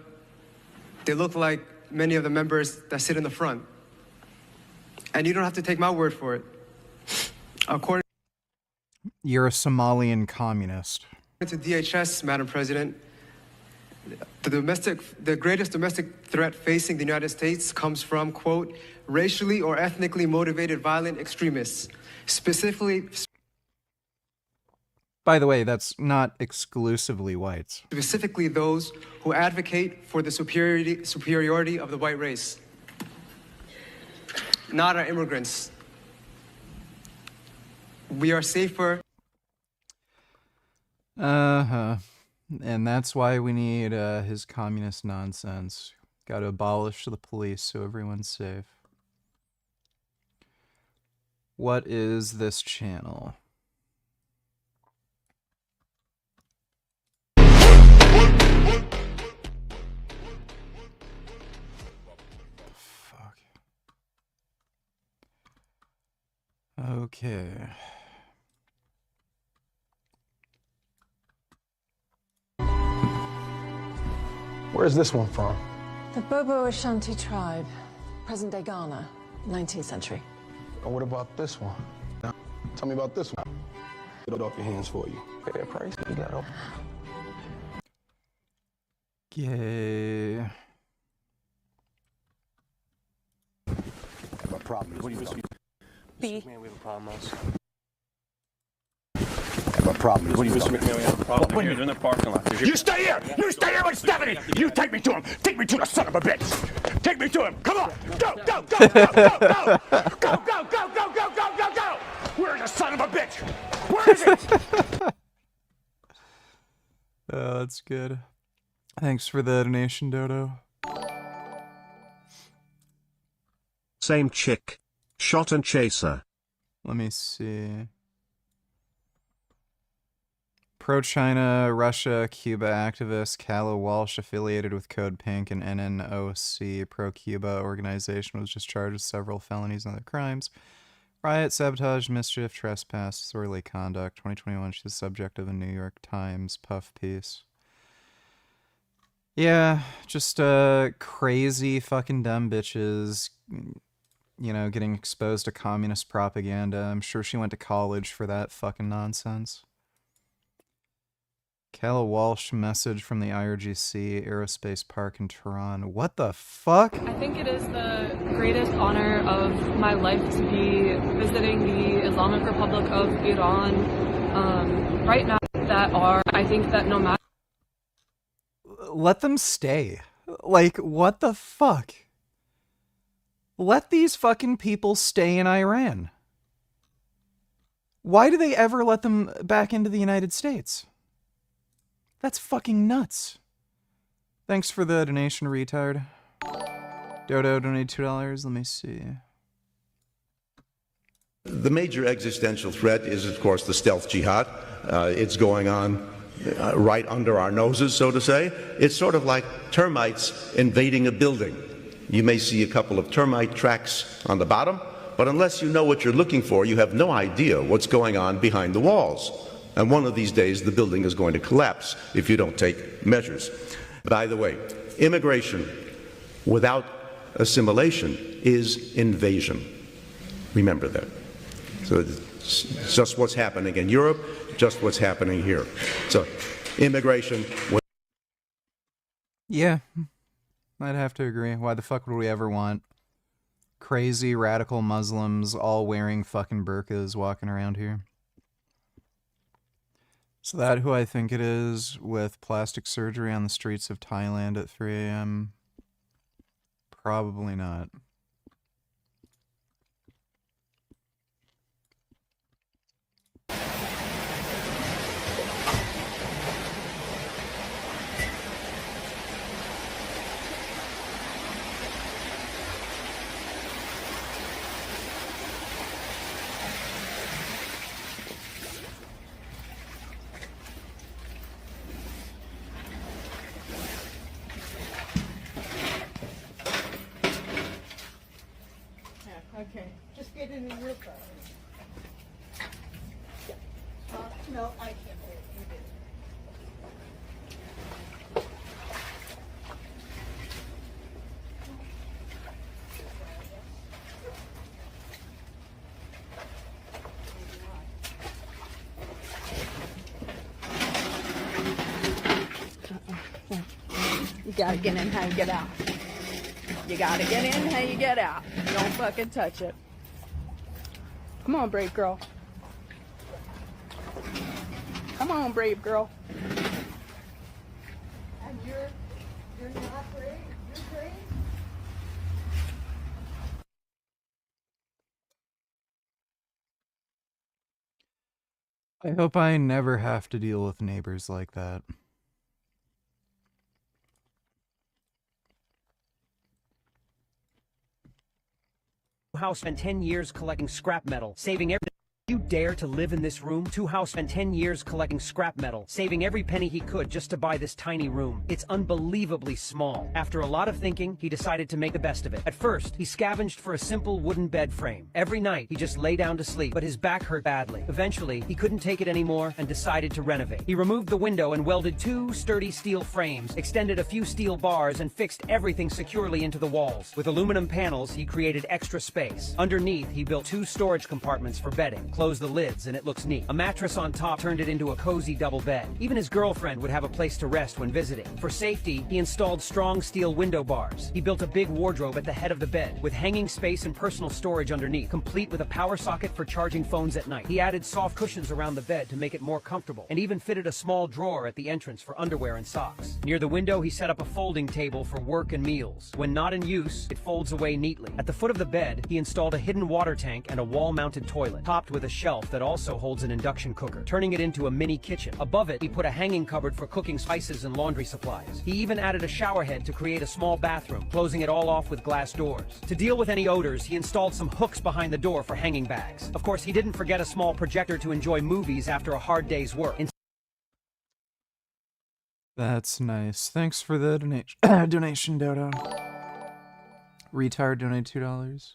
They look like many of the members that sit in the front. And you don't have to take my word for it. According You're a Somalian communist. to DHS, Madam President, the greatest domestic threat facing the United States comes from, quote, racially or ethnically motivated violent extremists, specifically By the way, that's not exclusively whites. those who advocate for the superiority of the white race, not our immigrants. We are safer. And that's why we need his communist nonsense. Got to abolish the police so everyone's safe. What is this channel? Fuck. Okay. Where's this one from? The Bobo Ashanti tribe, present-day Ghana, 19th century. And what about this one? Tell me about this one. Get it off your hands for you. Fair price, you got it. Yay. My problem is, what do you B. Man, we have a problem, Mouse. My problem is, what do you Mr. McMahon, we have a problem. What are you doing in the parking lot? You stay here! You stay here with Stephanie! You take me to him! Take me to the son of a bitch! Take me to him! Come on! Go, go, go, go, go, go! Go, go, go, go, go, go, go, go! Where's the son of a bitch? Where is it? Oh, that's good. Thanks for the donation, Dodo. Same chick. Shot and chaser. Let me see. Pro-China, Russia, Cuba activist Calla Walsh, affiliated with Code Pink and NNOC, pro-Cuba organization, was just charged with several felonies and other crimes. Riot, sabotage, mischief, trespass, disorderly conduct. 2021, she's the subject of a New York Times puff piece. Yeah, just crazy fucking dumb bitches, you know, getting exposed to communist propaganda. I'm sure she went to college for that fucking nonsense. Calla Walsh message from the IRGC Aerospace Park in Tehran. What the fuck? I think it is the greatest honor of my life to be visiting the Islamic Republic of Iran right now I think that no matter... Let them stay. Like, what the fuck? Let these fucking people stay in Iran. Why do they ever let them back into the United States? That's fucking nuts. Thanks for the donation, retard. Dodo donated $2. Let me see. The major existential threat is, of course, the stealth jihad. It's going on right under our noses, so to say. It's sort of like termites invading a building. You may see a couple of termite tracks on the bottom, but unless you know what you're looking for, you have no idea what's going on behind the walls. And one of these days, the building is going to collapse if you don't take measures. By the way, immigration without assimilation is invasion. Remember that. So it's just what's happening in Europe, just what's happening here. So immigration. Yeah, I'd have to agree. Why the fuck would we ever want crazy radical Muslims all wearing fucking burqas walking around here? Is that who I think it is with plastic surgery on the streets of Thailand at 3 a.m.? Probably not. Okay, just get in real fast. No, I can't do it. You did. You gotta get in how you get out. You gotta get in how you get out. Don't fucking touch it. Come on, brave girl. Come on, brave girl. And you're not brave. You're brave. I hope I never have to deal with neighbors like that. House spent 10 years collecting scrap metal, saving every... You dare to live in this room? Two House spent 10 years collecting scrap metal, saving every penny he could just to buy this tiny room. It's unbelievably small. After a lot of thinking, he decided to make the best of it. At first, he scavenged for a simple wooden bed frame. Every night, he just lay down to sleep, but his back hurt badly. Eventually, he couldn't take it anymore and decided to renovate. He removed the window and welded 2 sturdy steel frames, extended a few steel bars, and fixed everything securely into the walls. With aluminum panels, he created extra space. Underneath, he built 2 storage compartments for bedding. Close the lids and it looks neat. A mattress on top turned it into a cozy double bed. Even his girlfriend would have a place to rest when visiting. For safety, he installed strong steel window bars. He built a big wardrobe at the head of the bed, with hanging space and personal storage underneath, complete with a power socket for charging phones at night. He added soft cushions around the bed to make it more comfortable, and even fitted a small drawer at the entrance for underwear and socks. Near the window, he set up a folding table for work and meals. When not in use, it folds away neatly. At the foot of the bed, he installed a hidden water tank and a wall-mounted toilet, topped with a shelf that also holds an induction cooker, turning it into a mini kitchen. Above it, he put a hanging cupboard for cooking spices and laundry supplies. He even added a shower head to create a small bathroom, closing it all off with glass doors. To deal with any odors, he installed some hooks behind the door for hanging bags. Of course, he didn't forget a small projector to enjoy movies after a hard day's work. That's nice. Thanks for the donation, Dodo. Retard donate $2.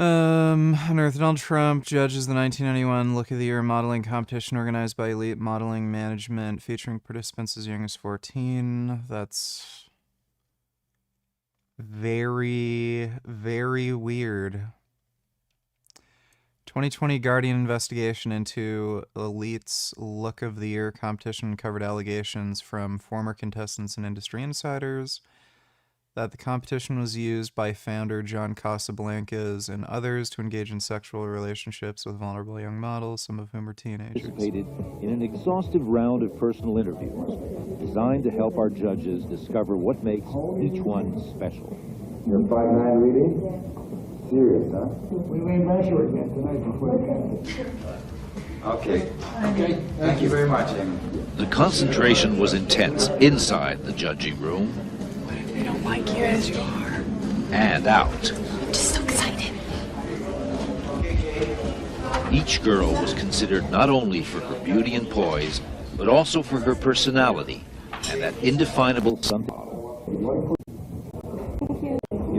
Unearthed Donald Trump judges the 1991 Look of the Year modeling competition organized by Elite Modeling Management, featuring participants as young as 14. That's very, very weird. 2020 Guardian investigation into Elite's Look of the Year competition covered allegations from former contestants and industry insiders that the competition was used by founder John Casablancas and others to engage in sexual relationships with vulnerable young models, some of whom are teenagers. Participated in an exhaustive round of personal interviews designed to help our judges discover what makes each one special. Your 5'9" reading? Serious, huh? We may measure again tonight before Okay. Okay. Thank you very much, Amy. The concentration was intense inside the judging room. I don't like you as you are. And out. I'm just so excited. Each girl was considered not only for her beauty and poise, but also for her personality and that indefinable something.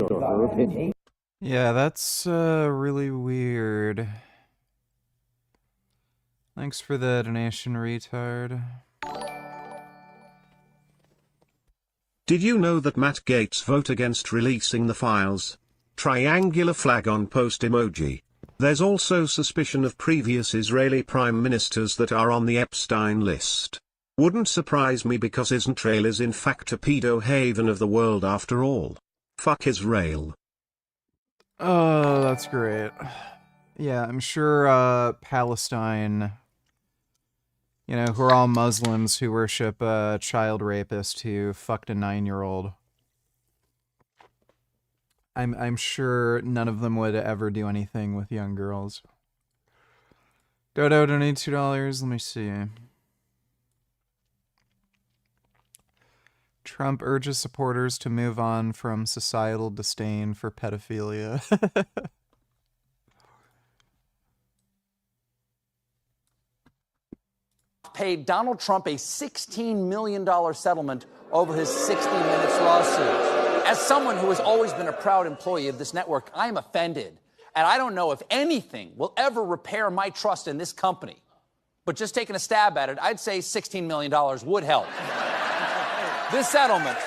Her opinion. Yeah, that's really weird. Thanks for the donation, retard. Did you know that Matt Gaetz vote against releasing the files? Triangular flag on post emoji. There's also suspicion of previous Israeli prime ministers that are on the Epstein list. Wouldn't surprise me because Israel is in fact a pedo haven of the world after all. Fuck Israel. Oh, that's great. Yeah, I'm sure Palestine, you know, who are all Muslims who worship a child rapist who fucked a 9-year-old. I'm sure none of them would ever do anything with young girls. Dodo donated $2. Let me see. Trump urges supporters to move on from societal disdain for pedophilia. Paid Donald Trump a $16 million settlement over his 60 Minutes lawsuit. As someone who has always been a proud employee of this network, I am offended. And I don't know if anything will ever repair my trust in this company. But just taking a stab at it, I'd say $16 million would help. This settlement.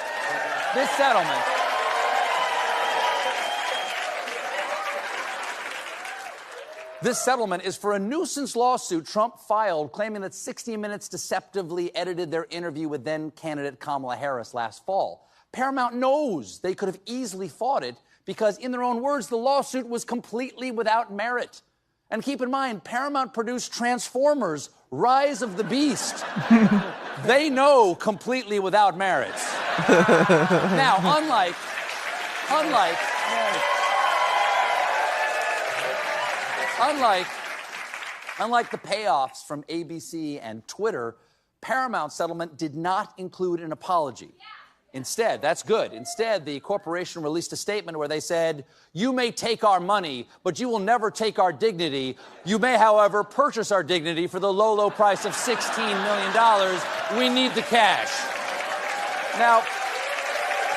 This settlement is for a nuisance lawsuit Trump filed claiming that 60 Minutes deceptively edited their interview with then-candidate Kamala Harris last fall. Paramount knows they could have easily fought it because, in their own words, the lawsuit was completely without merit. And keep in mind, Paramount produced Transformers: Rise of the Beast. They know completely without merit. Now, unlike the payoffs from ABC and Twitter, Paramount's settlement did not include an apology. Instead, that's good. Instead, the corporation released a statement where they said, "You may take our money, but you will never take our dignity. You may, however, purchase our dignity for the low, low price of $16 million. We need the cash." Now,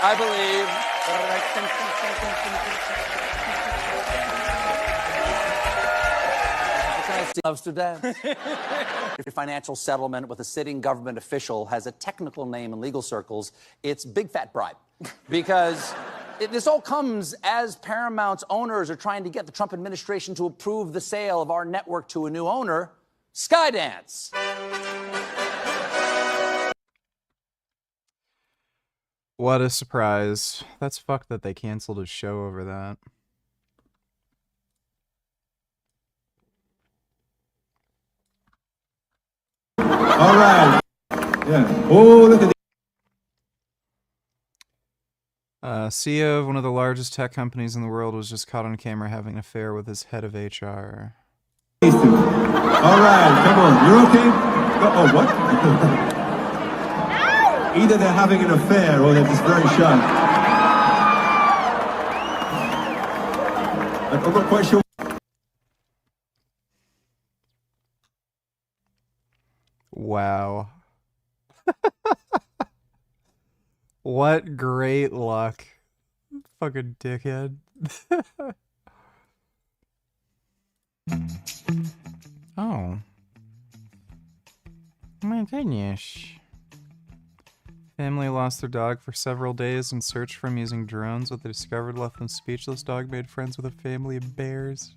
I believe... loves to dance. A financial settlement with a sitting government official has a technical name in legal circles. It's big fat bribe. Because this all comes as Paramount's owners are trying to get the Trump administration to approve the sale of our network to a new owner, Skydance. What a surprise. That's fucked that they canceled his show over that. All right. Yeah. Oh, look at CEO of one of the largest tech companies in the world was just caught on camera having an affair with his head of HR. these two. All right, come on. You're okay? Oh, what? Either they're having an affair or they're just very shy. I'm not quite sure. Wow. What great luck. Fucking dickhead. Oh. My goodness. Family lost their dog for several days and searched for him using drones. What they discovered left them speechless. Dog made friends with a family of bears.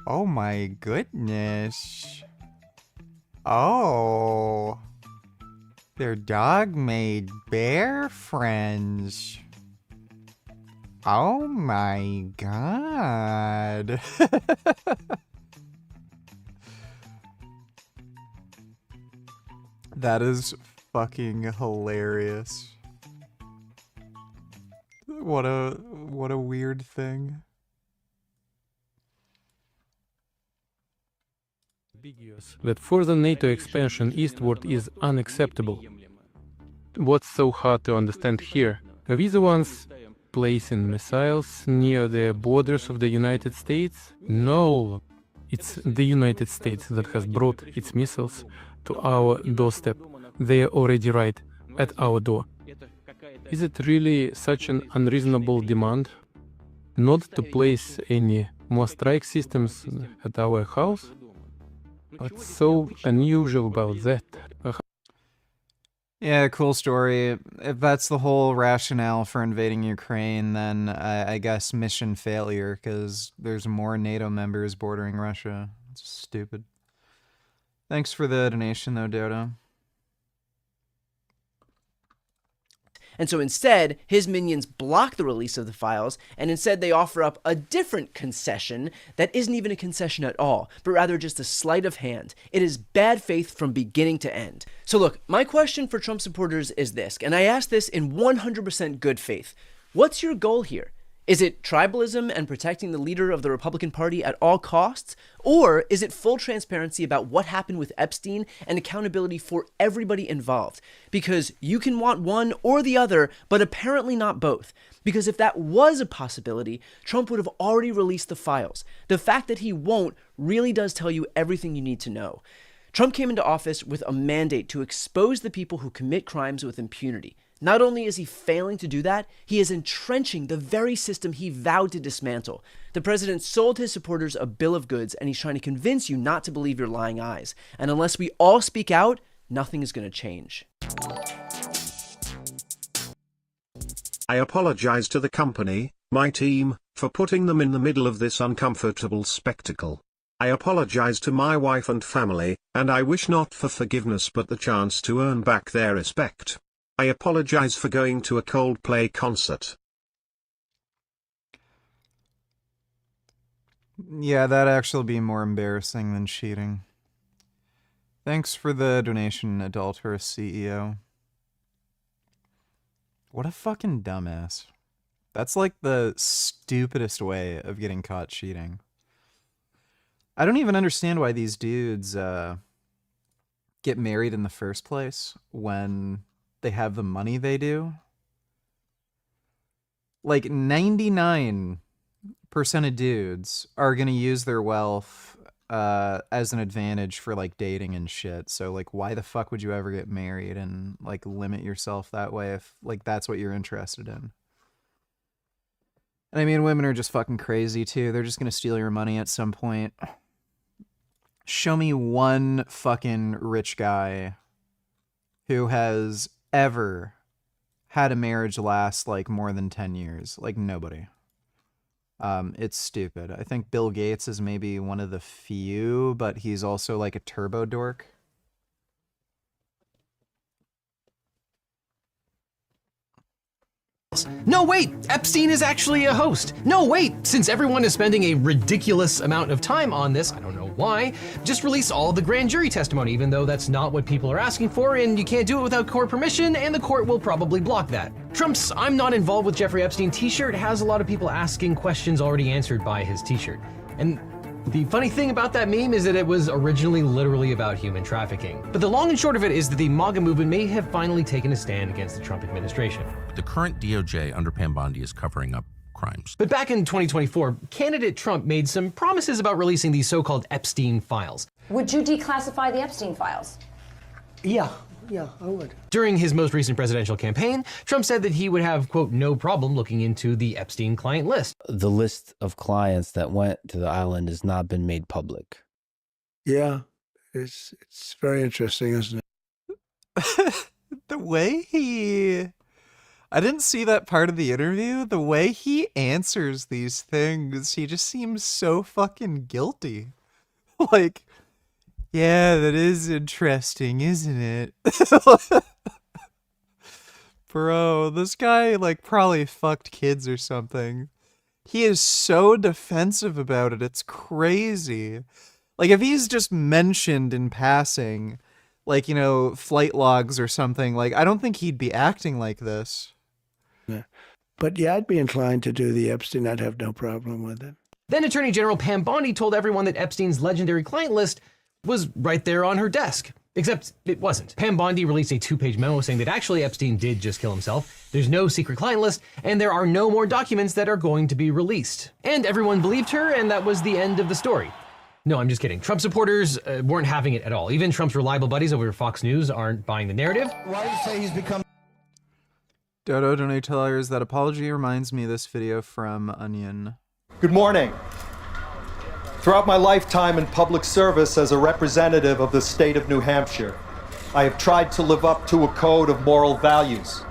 Oh my goodness. Oh. Their dog made bear friends. Oh my god. That is fucking hilarious. What a weird thing. That further NATO expansion eastward is unacceptable. What's so hard to understand here? Are we the ones placing missiles near the borders of the United States? No. It's the United States that has brought its missiles to our doorstep. They are already right at our door. Is it really such an unreasonable demand not to place any more strike systems at our house? What's so unusual about that? Yeah, cool story. If that's the whole rationale for invading Ukraine, then I guess mission failure, because there's more NATO members bordering Russia. It's stupid. Thanks for the donation, though, Dodo. And so instead, his minions block the release of the files, and instead they offer up a different concession that isn't even a concession at all, but rather just a sleight of hand. It is bad faith from beginning to end. So look, my question for Trump supporters is this, and I ask this in 100% good faith. What's your goal here? Is it tribalism and protecting the leader of the Republican Party at all costs? Or is it full transparency about what happened with Epstein and accountability for everybody involved? Because you can want one or the other, but apparently not both. Because if that was a possibility, Trump would have already released the files. The fact that he won't really does tell you everything you need to know. Trump came into office with a mandate to expose the people who commit crimes with impunity. Not only is he failing to do that, he is entrenching the very system he vowed to dismantle. The president sold his supporters a bill of goods, and he's trying to convince you not to believe your lying eyes. And unless we all speak out, nothing is going to change. I apologize to the company, my team, for putting them in the middle of this uncomfortable spectacle. I apologize to my wife and family, and I wish not for forgiveness but the chance to earn back their respect. I apologize for going to a Coldplay concert. Yeah, that'd actually be more embarrassing than cheating. Thanks for the donation, Adulterous CEO. What a fucking dumbass. That's like the stupidest way of getting caught cheating. I don't even understand why these dudes get married in the first place when they have the money they do. Like 99% of dudes are gonna use their wealth as an advantage for like dating and shit. So like, why the fuck would you ever get married and like limit yourself that way if like that's what you're interested in? And I mean, women are just fucking crazy too. They're just gonna steal your money at some point. Show me one fucking rich guy who has ever had a marriage last like more than 10 years. Like nobody. It's stupid. I think Bill Gates is maybe one of the few, but he's also like a turbo dork. No, wait! Epstein is actually a host. No, wait! Since everyone is spending a ridiculous amount of time on this, I don't know why, just release all of the grand jury testimony, even though that's not what people are asking for, and you can't do it without court permission, and the court will probably block that. Trump's "I'm not involved with Jeffrey Epstein" t-shirt has a lot of people asking questions already answered by his t-shirt. And the funny thing about that meme is that it was originally literally about human trafficking. But the long and short of it is that the MAGA movement may have finally taken a stand against the Trump administration. The current DOJ under Pam Bondi is covering up crimes. But back in 2024, candidate Trump made some promises about releasing these so-called Epstein files. Would you declassify the Epstein files? Yeah, I would. During his most recent presidential campaign, Trump said that he would have, quote, no problem looking into the Epstein client list. The list of clients that went to the island has not been made public. Yeah, it's very interesting, isn't it? The way he... I didn't see that part of the interview. The way he answers these things, he just seems so fucking guilty. Like... yeah, that is interesting, isn't it? Bro, this guy, like, probably fucked kids or something. He is so defensive about it, it's crazy. Like, if he's just mentioned in passing, like, you know, flight logs or something, like, I don't think he'd be acting like this. Yeah. But yeah, I'd be inclined to do the Epstein. I'd have no problem with it. Then Attorney General Pam Bondi told everyone that Epstein's legendary client list was right there on her desk. Except it wasn't. Pam Bondi released a 2-page memo saying that actually Epstein did just kill himself, there's no secret client list, and there are no more documents that are going to be released. And everyone believed her, and that was the end of the story. No, I'm just kidding. Trump supporters weren't having it at all. Even Trump's reliable buddies over at Fox News aren't buying the narrative. Why do you say he's become... Dodo Donatellers, that apology reminds me of this video from Onion. Good morning. Throughout my lifetime in public service as a representative of the state of New Hampshire, I have tried to live up to a code of moral values.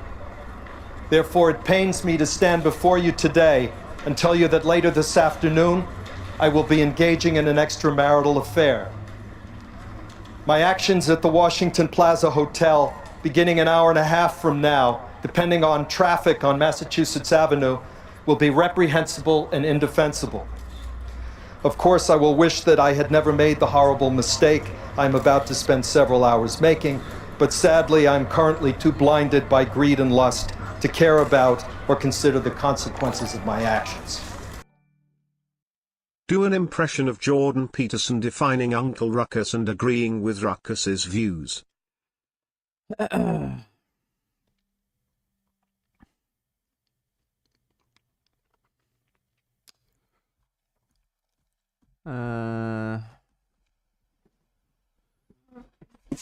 Therefore, it pains me to stand before you today and tell you that later this afternoon, I will be engaging in an extramarital affair. My actions at the Washington Plaza Hotel, beginning an hour and a half from now, depending on traffic on Massachusetts Avenue, will be reprehensible and indefensible. Of course, I will wish that I had never made the horrible mistake I'm about to spend several hours making, but sadly, I'm currently too blinded by greed and lust to care about or consider the consequences of my actions. Do an impression of Jordan Peterson defining Uncle Ruckus and agreeing with Ruckus's views.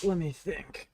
Let me think.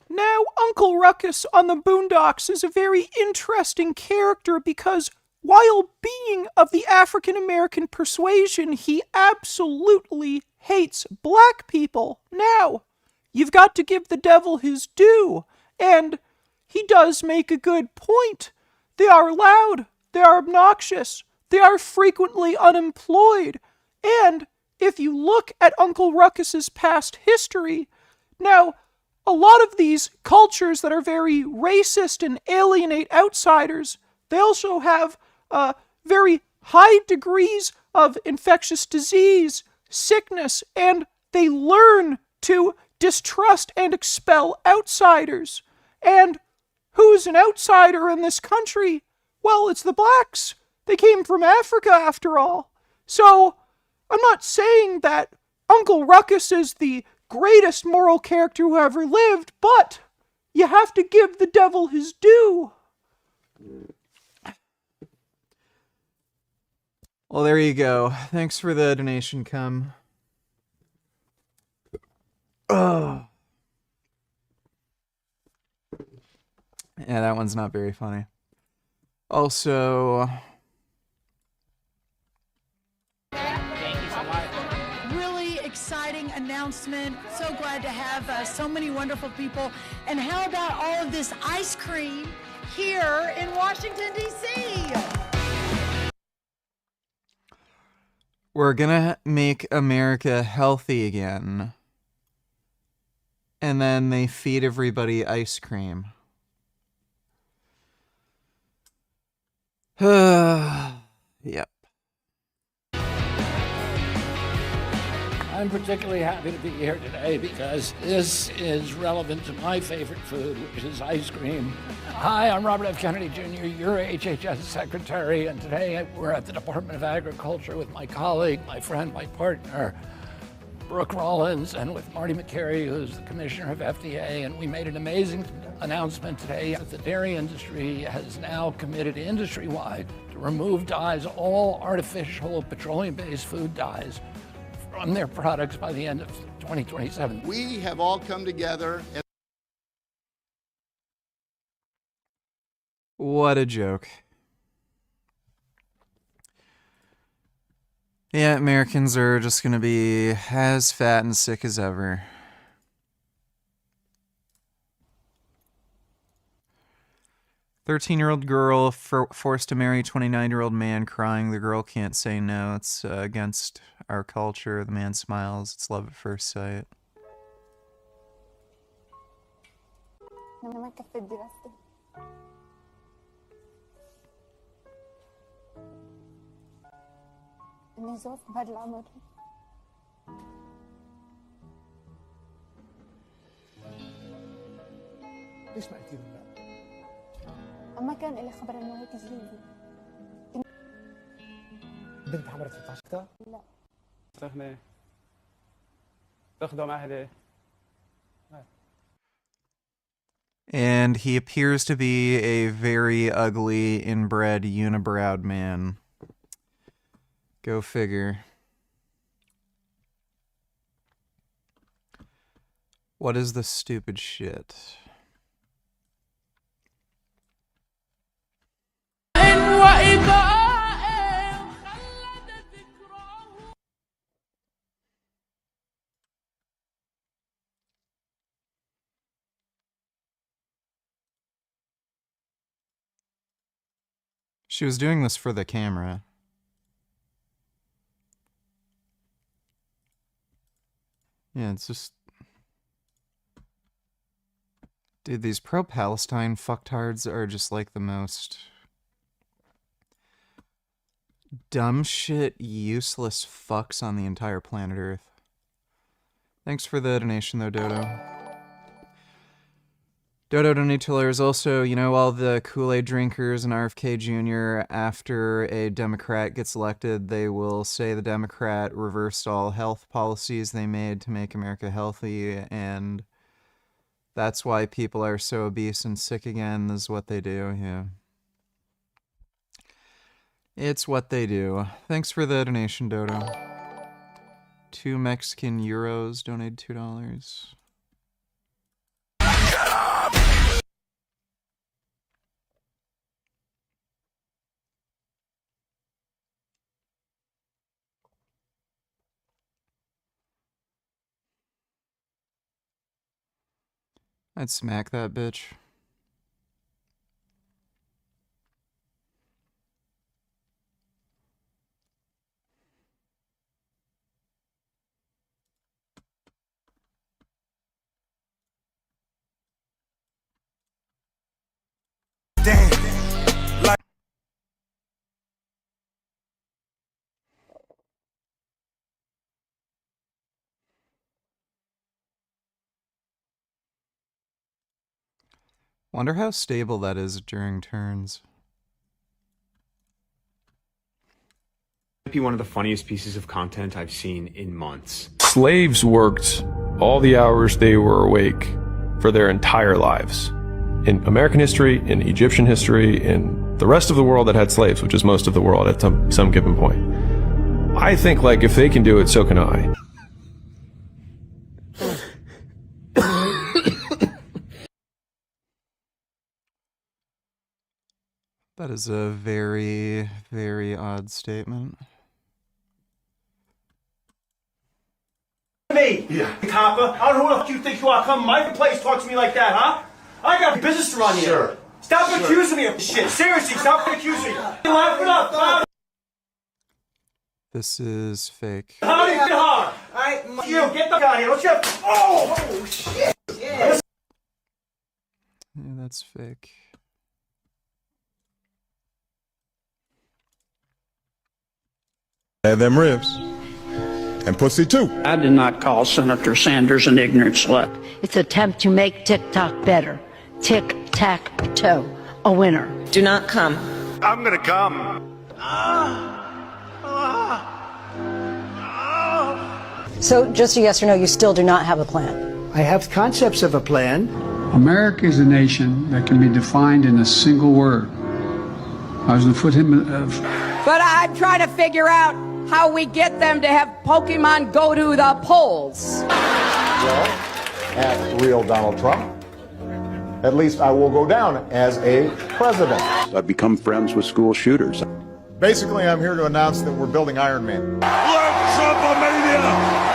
Now, Uncle Ruckus on the Boondocks is a very interesting character because while being of the African American persuasion, he absolutely hates black people. Now, you've got to give the devil his due, and he does make a good point. They are loud, they are obnoxious, they are frequently unemployed, and if you look at Uncle Ruckus's past history, now, a lot of these cultures that are very racist and alienate outsiders, they also have very high degrees of infectious disease, sickness, and they learn to distrust and expel outsiders. And who's an outsider in this country? Well, it's the blacks. They came from Africa, after all. So, I'm not saying that Uncle Ruckus is the greatest moral character who ever lived, but you have to give the devil his due. Well, there you go. Thanks for the donation, Cum. Oh. Yeah, that one's not very funny. Also, really exciting announcement. So glad to have so many wonderful people. And how about all of this ice cream here in Washington, D.C.? we're gonna make America healthy again. And then they feed everybody ice cream. Yep. I'm particularly happy to be here today because this is relevant to my favorite food, which is ice cream. Hi, I'm Robert F. Kennedy Jr., your HHS Secretary, and today we're at the Department of Agriculture with my colleague, my friend, my partner, Brooke Rollins, and with Marty McCary, who's the Commissioner of FDA, and we made an amazing announcement today that the dairy industry has now committed industry-wide to remove dyes, all artificial petroleum-based food dyes, from their products by the end of 2027. We have all come together. What a joke. Yeah, Americans are just gonna be as fat and sick as ever. "13-year-old girl forced to marry 29-year-old man crying. The girl can't say no. It's against our culture. The man smiles. It's love at first sight." ليش ما قلتي له لا؟ ما كان لي خبر انه هيك جديد. بنت عمرها 13 شفتها؟ لا. رخمة. تاخده مع اهلي. And he appears to be a very ugly, inbred, unibrowed man. Go figure. What is this stupid shit? She was doing this for the camera. Yeah, it's just... Dude, these pro-Palestine fucktards are just like the most... dumb shit, useless fucks on the entire planet Earth. Thanks for the donation though, Dodo. Dodo Donatillers also, you know, all the Kool-Aid drinkers and RFK Jr., after a Democrat gets elected, they will say the Democrat reversed all health policies they made to make America healthy, and that's why people are so obese and sick again, is what they do, yeah. It's what they do. Thanks for the donation, Dodo. 2 Mexican euros, donated $2. I'd smack that bitch. Wonder how stable that is during turns. Might be one of the funniest pieces of content I've seen in months. Slaves worked all the hours they were awake for their entire lives. In American history, in Egyptian history, in the rest of the world that had slaves, which is most of the world at some given point. I think, like, if they can do it, so can I. That is a very, very odd statement. Me, copper. I don't know who the fuck you think you are. Come to my place, talk to me like that, huh? I got business to run here. Sure. Stop accusing me of shit. Seriously, stop accusing me. Laugh it up. This is fake. How do you get hard? You get the fuck out of here. Don't you have... Oh shit. Yeah, that's fake. Have them ribs. And pussy too. I did not call Senator Sanders an ignorant slut. It's an attempt to make TikTok better. Tic-tac-toe. A winner. Do not come. I'm gonna come. So, just a yes or no, you still do not have a plan? I have concepts of a plan. America is a nation that can be defined in a single word. I was the foot him of... But I'm trying to figure out how we get them to have Pokemon go to the polls. Well, at real Donald Trump, at least I will go down as a president. I've become friends with school shooters. Basically, I'm here to announce that we're building Iron Man. Let Trumpomania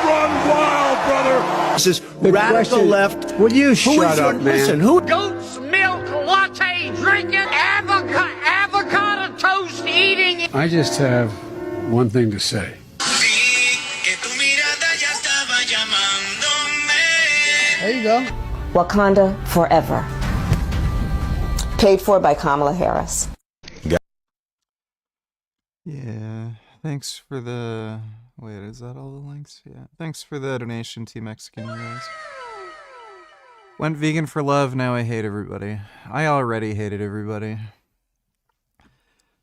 run wild, brother. This is the radical left. Will you shut up, man? Listen, who? Goat's milk latte drinking, avocado toast eating. I just have one thing to say. There you go. Wakanda forever. Paid for by Kamala Harris. Yeah, thanks for the... Wait, is that all the links? Yeah. Thanks for the donation, T Mexican Euros. Went vegan for love, now I hate everybody. I already hated everybody.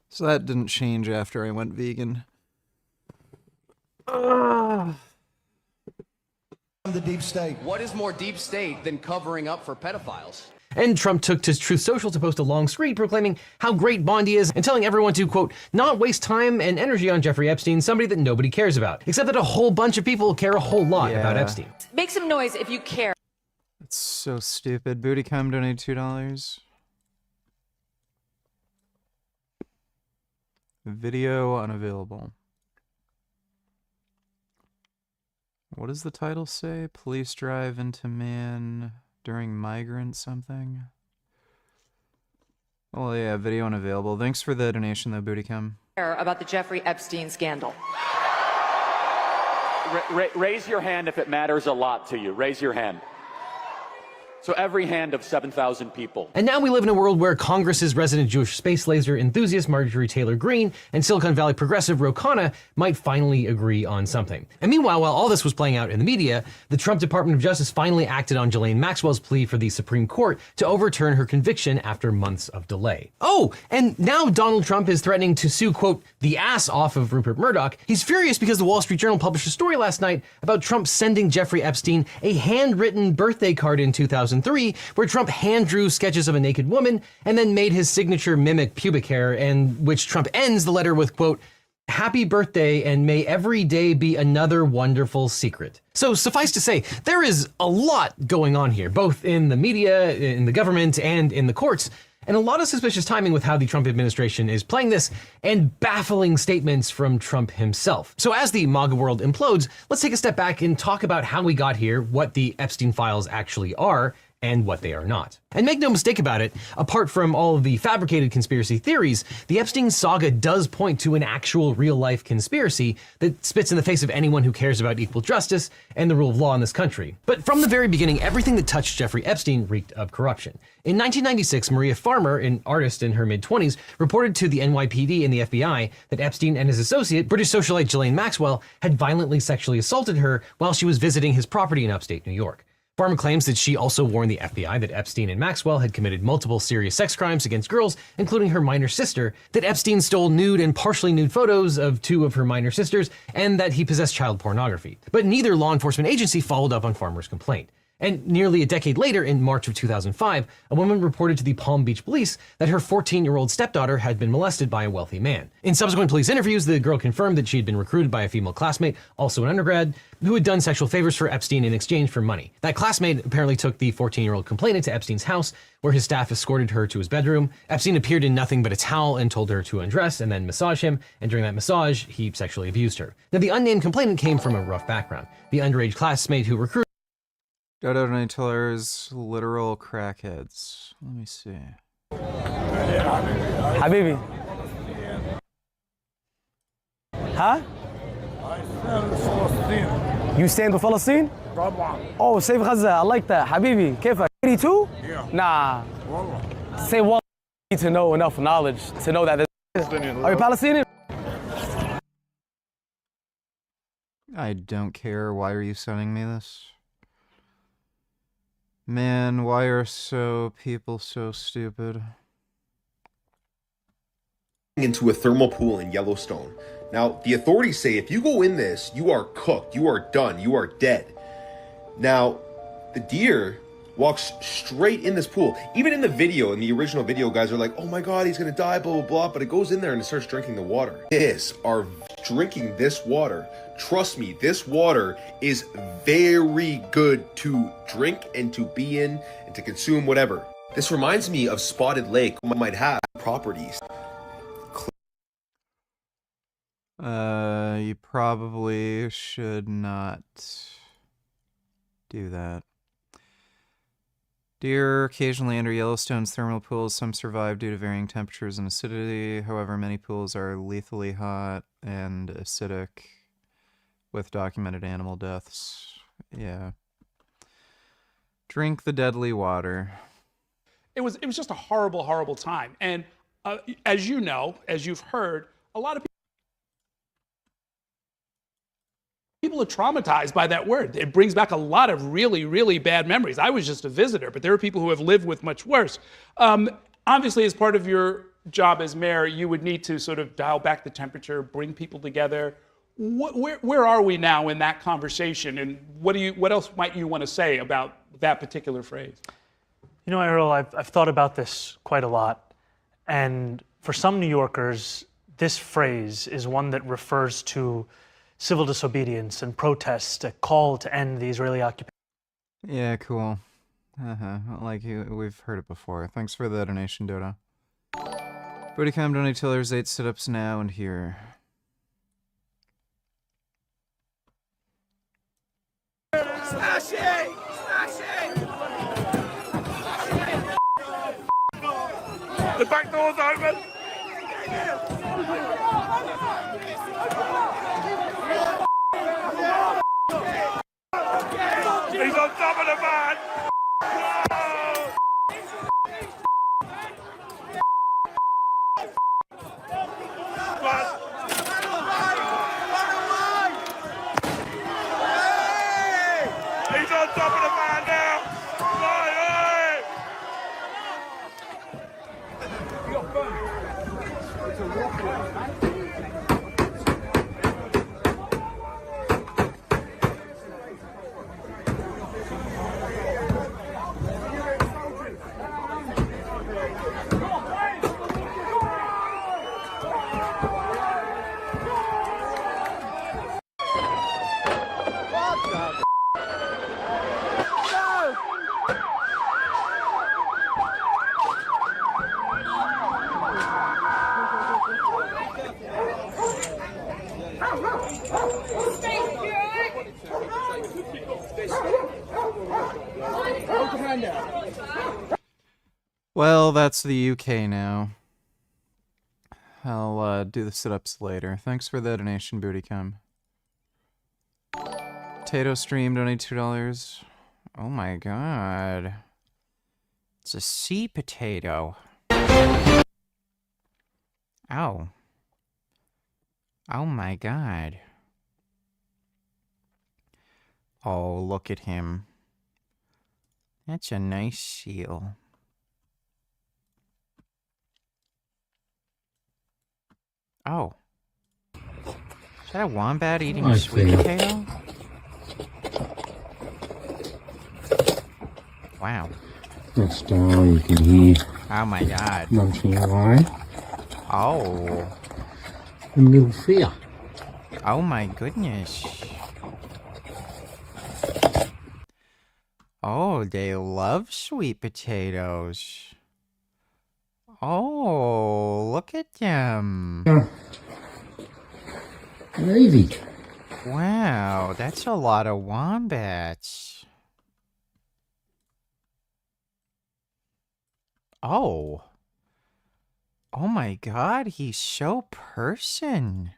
So that didn't change after I went vegan. The deep state. What is more deep state than covering up for pedophiles? And Trump took to Truth Social to post a long screed proclaiming how great Bondi is and telling everyone to, quote, not waste time and energy on Jeffrey Epstein, somebody that nobody cares about. Except that a whole bunch of people care a whole lot about Epstein. Make some noise if you care. It's so stupid. Bootycom donated $2. Video unavailable. What does the title say? Police drive into man during migrant something? Oh yeah, video unavailable. Thanks for the donation though, Bootycom. About the Jeffrey Epstein scandal. Raise your hand if it matters a lot to you. Raise your hand. So every hand of 7,000 people. And now we live in a world where Congress's resident Jewish space laser enthusiast Marjorie Taylor Greene and Silicon Valley progressive Ro Khanna might finally agree on something. And meanwhile, while all this was playing out in the media, the Trump Department of Justice finally acted on Ghislaine Maxwell's plea for the Supreme Court to overturn her conviction after months of delay. Oh, and now Donald Trump is threatening to sue, quote, the ass off of Rupert Murdoch. He's furious because the Wall Street Journal published a story last night about Trump sending Jeffrey Epstein a handwritten birthday card in 2003, where Trump hand drew sketches of a naked woman and then made his signature mimic pubic hair, and which Trump ends the letter with, quote, happy birthday and may every day be another wonderful secret. So suffice to say, there is a lot going on here, both in the media, in the government, and in the courts. And a lot of suspicious timing with how the Trump administration is playing this, and baffling statements from Trump himself. So as the MAGA world implodes, let's take a step back and talk about how we got here, what the Epstein files actually are, and what they are not. And make no mistake about it, apart from all of the fabricated conspiracy theories, the Epstein saga does point to an actual real-life conspiracy that spits in the face of anyone who cares about equal justice and the rule of law in this country. But from the very beginning, everything that touched Jeffrey Epstein reeked of corruption. In 1996, Maria Farmer, an artist in her mid-20s, reported to the NYPD and the FBI that Epstein and his associate, British socialite Ghislaine Maxwell, had violently sexually assaulted her while she was visiting his property in upstate New York. Farmer claims that she also warned the FBI that Epstein and Maxwell had committed multiple serious sex crimes against girls, including her minor sister, that Epstein stole nude and partially nude photos of 2 of her minor sisters, and that he possessed child pornography. But neither law enforcement agency followed up on Farmer's complaint. And nearly a decade later, in March of 2005, a woman reported to the Palm Beach police that her 14-year-old stepdaughter had been molested by a wealthy man. In subsequent police interviews, the girl confirmed that she had been recruited by a female classmate, also an undergrad, who had done sexual favors for Epstein in exchange for money. That classmate apparently took the 14-year-old complainant to Epstein's house, where his staff escorted her to his bedroom. Epstein appeared in nothing but a towel and told her to undress and then massage him, and during that massage, he sexually abused her. Now, the unnamed complainant came from a rough background. The underage classmate who recruited Dodo Donatellers, literal crackheads. Let me see. Habibi. Huh? You stand with Palestine? Oh, save Gaza. I like that. Habibi, كيفك? 82? Yeah. Nah. Say one. Need to know enough knowledge to know that. Are you Palestinian? I don't care. Why are you sending me this? Man, why are people so stupid? Into a thermal pool in Yellowstone. Now, the authorities say if you go in this, you are cooked, you are done, you are dead. Now, the deer walks straight in this pool. Even in the video, in the original video, guys are like, oh my God, he's gonna die, blah, blah, blah. But it goes in there and it starts drinking the water. Drinking this water. Trust me, this water is very good to drink and to be in and to consume, whatever. This reminds me of Spotted Lake, who might have properties. You probably should not do that. Deer occasionally enter Yellowstone's thermal pools. Some survive due to varying temperatures and acidity. However, many pools are lethally hot and acidic, with documented animal deaths. Yeah. Drink the deadly water. It was just a horrible, horrible time. And as you know, as you've heard, a lot of people are traumatized by that word. It brings back a lot of really, really bad memories. I was just a visitor, but there are people who have lived with much worse. Obviously, as part of your job as mayor, you would need to sort of dial back the temperature, bring people together. Where are we now in that conversation, and what else might you want to say about that particular phrase? You know, Errol, I've thought about this quite a lot. And for some New Yorkers, this phrase is one that refers to civil disobedience and protests, a call to end the Israeli occupation. Yeah, cool. Like we've heard it before. Thanks for the donation, Dota. Bootycam donate tillers 8 sit-ups now and here. Smash it! Smash it! The back door's open! He's on top of the van! He's on top of the van now! Well, that's the UK now. I'll do the sit-ups later. Thanks for the donation, Bootycam. Potato Stream, donate $2. Oh my god. It's a sea potato. Ow. Oh my god. Oh, look at him. That's a nice seal. Oh. Is that a wombat eating a sweet potato? Wow. Next door you can hear Oh my god. munching away. Oh. A little fear. Oh my goodness. Oh, they love sweet potatoes. Oh, look at them. Navy. Wow, that's a lot of wombats. Oh. Oh my god, he's so person.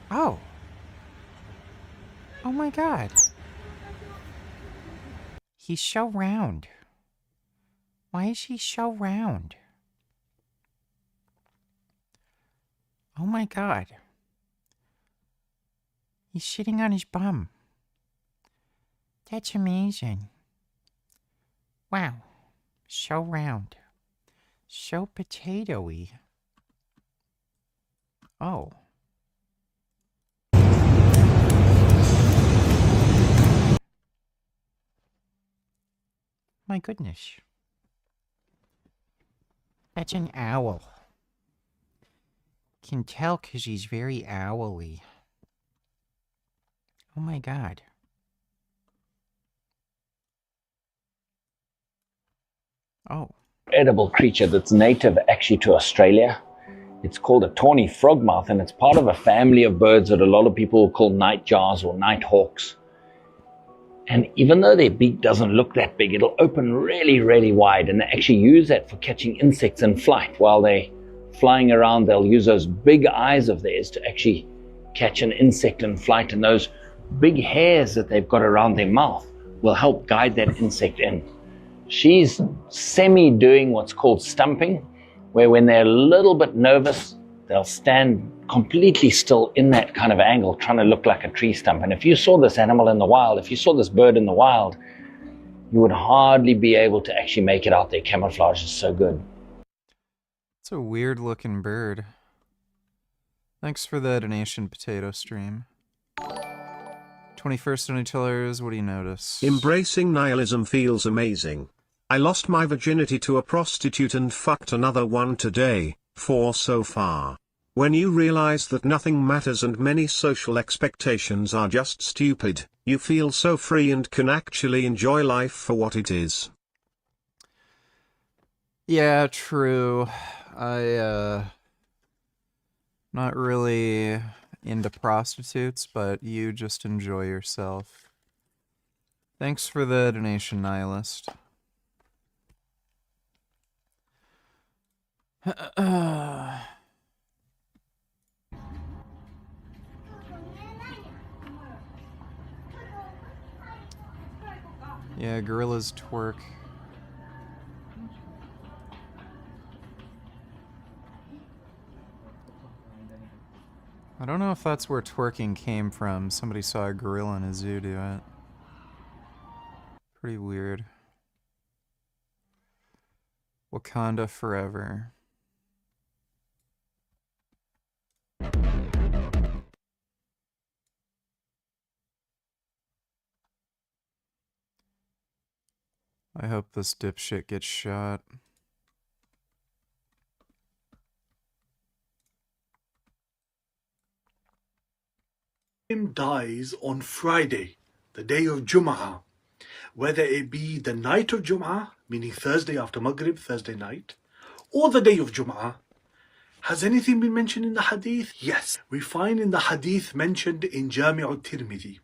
Oh. Oh my god. He's so round. Why is he so round? Oh my god. He's sitting on his bum. That's amazing. Wow. So round. So potatoey. Oh. My goodness. That's an owl. Can tell because he's very owly. Oh my god. Oh. Edible creature that's native actually to Australia. It's called a tawny frogmouth, and it's part of a family of birds that a lot of people call nightjars or nighthawks. And even though their beak doesn't look that big, it'll open really, really wide, and they actually use that for catching insects in flight. While they're flying around, they'll use those big eyes of theirs to actually catch an insect in flight, and those big hairs that they've got around their mouth will help guide that insect in. She's semi-doing what's called stumping, where when they're a little bit nervous, they'll stand completely still in that kind of angle, trying to look like a tree stump. And if you saw this animal in the wild, if you saw this bird in the wild, you would hardly be able to actually make it out. Their camouflage is so good. It's a weird looking bird. Thanks for the donation, Potato Stream. 21st Unitillers, what do you notice? Embracing nihilism feels amazing. I lost my virginity to a prostitute and fucked another one today, 4 so far. When you realize that nothing matters and many social expectations are just stupid, you feel so free and can actually enjoy life for what it is. Yeah, true. Not really into prostitutes, but you just enjoy yourself. Thanks for the donation, Nihilist. Yeah, gorillas twerk. I don't know if that's where twerking came from. Somebody saw a gorilla in a zoo do it. Pretty weird. Wakanda forever. I hope this dipshit gets shot. Dies on Friday, the day of Jum'ah, whether it be the night of Jum'ah, meaning Thursday after Maghrib, Thursday night, or the day of Jum'ah. Has anything been mentioned in the hadith? Yes, we find in the hadith mentioned in Jami' al-Tirmidhi.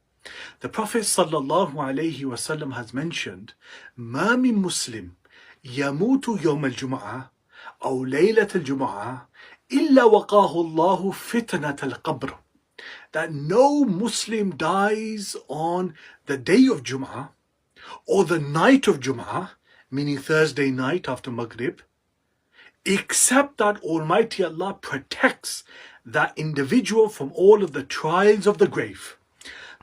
The Prophet sallallahu alayhi wasallam has mentioned, "Ma min Muslim yamutu yawm al-Jum'ah aw laylat al-Jum'ah illa waqahu Allahu fitnat al-qabr." That no Muslim dies on the day of Jum'ah or the night of Jum'ah, meaning Thursday night after Maghrib, except that Almighty Allah protects that individual from all of the trials of the grave.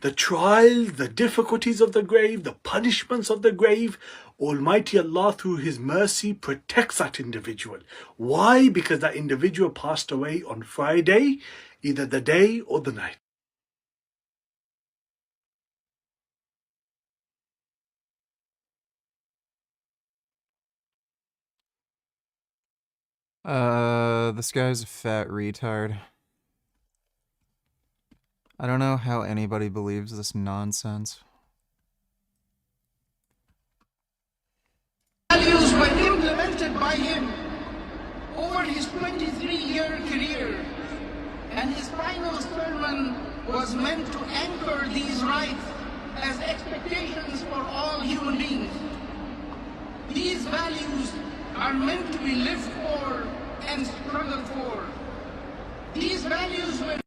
The trials, the difficulties of the grave, the punishments of the grave, Almighty Allah through His mercy protects that individual. Why? Because that individual passed away on Friday, either the day or the night. This guy's a fat retard. I don't know how anybody believes this nonsense. Values were implemented by him over his 23-year career, and his final sermon was meant to anchor these rights as expectations for all human beings. These values are meant to be lived for and struggled for. These values were...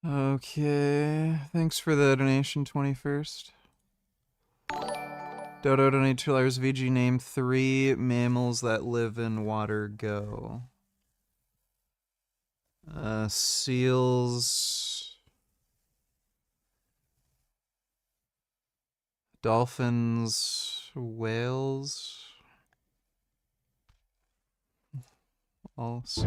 Okay, thanks for the donation, 21st. Dodo donate $2. VG, name 3 mammals that live in water. Go. Seals. Dolphins. Whales. Also.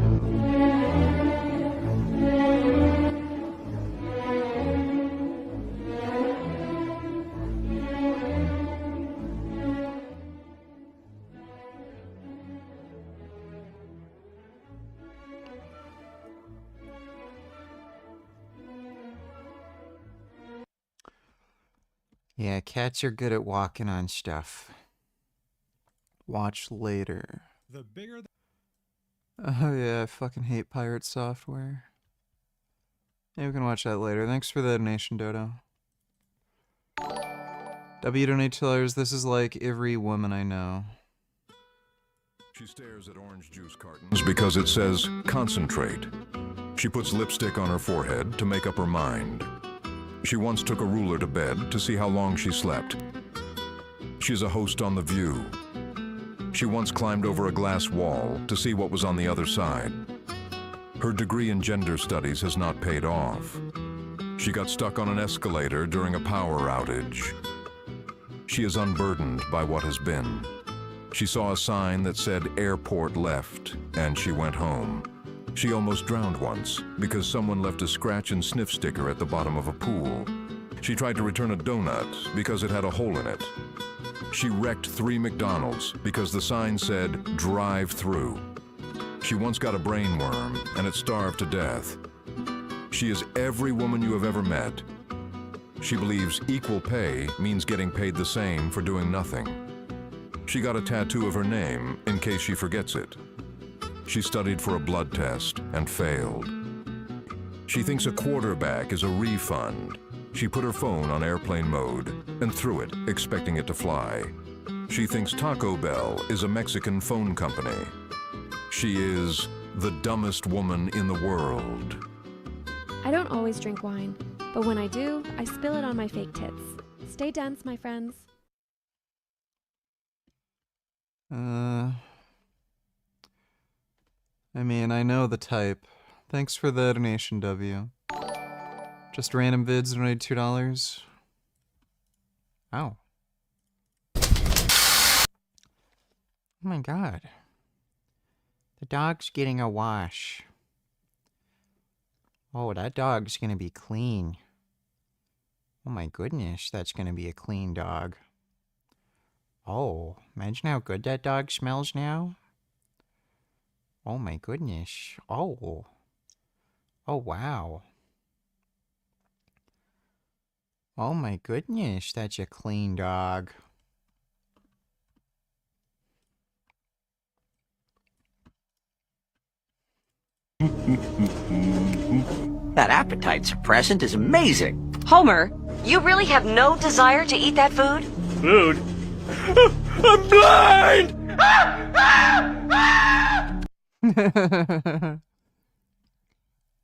Yeah, cats are good at walking on stuff. Watch later. The bigger the... Oh yeah, I fucking hate pirate software. Yeah, we can watch that later. Thanks for the donation, Dodo. W donate $2. This is like every woman I know. She stares at orange juice cartons because it says concentrate. She puts lipstick on her forehead to make up her mind. She once took a ruler to bed to see how long she slept. She's a host on The View. She once climbed over a glass wall to see what was on the other side. Her degree in gender studies has not paid off. She got stuck on an escalator during a power outage. She is unburdened by what has been. She saw a sign that said airport left, and she went home. She almost drowned once because someone left a scratch and sniff sticker at the bottom of a pool. She tried to return a donut because it had a hole in it. She wrecked 3 McDonald's because the sign said, drive through. She once got a brain worm and it starved to death. She is every woman you have ever met. She believes equal pay means getting paid the same for doing nothing. She got a tattoo of her name in case she forgets it. She studied for a blood test and failed. She thinks a quarterback is a refund. She put her phone on airplane mode and threw it, expecting it to fly. She thinks Taco Bell is a Mexican phone company. She is the dumbest woman in the world. I don't always drink wine, but when I do, I spill it on my fake tits. Stay dense, my friends. I mean, I know the type. Thanks for the donation, W. Just random vids donated $2. Ow. Oh my god. The dog's getting a wash. Oh, that dog's gonna be clean. Oh my goodness, that's gonna be a clean dog. Oh, imagine how good that dog smells now. Oh my goodness. Oh. Oh wow. Oh my goodness, that's a clean dog. That appetite suppressant is amazing. Homer, you really have no desire to eat that food? Food? I'm blind!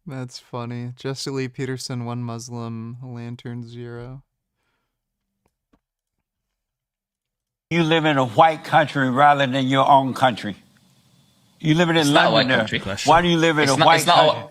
That's funny. Jesse Lee Peterson, 1 Muslim, Lantern 0. You live in a white country rather than your own country. You live in London there. Why do you live in a white country?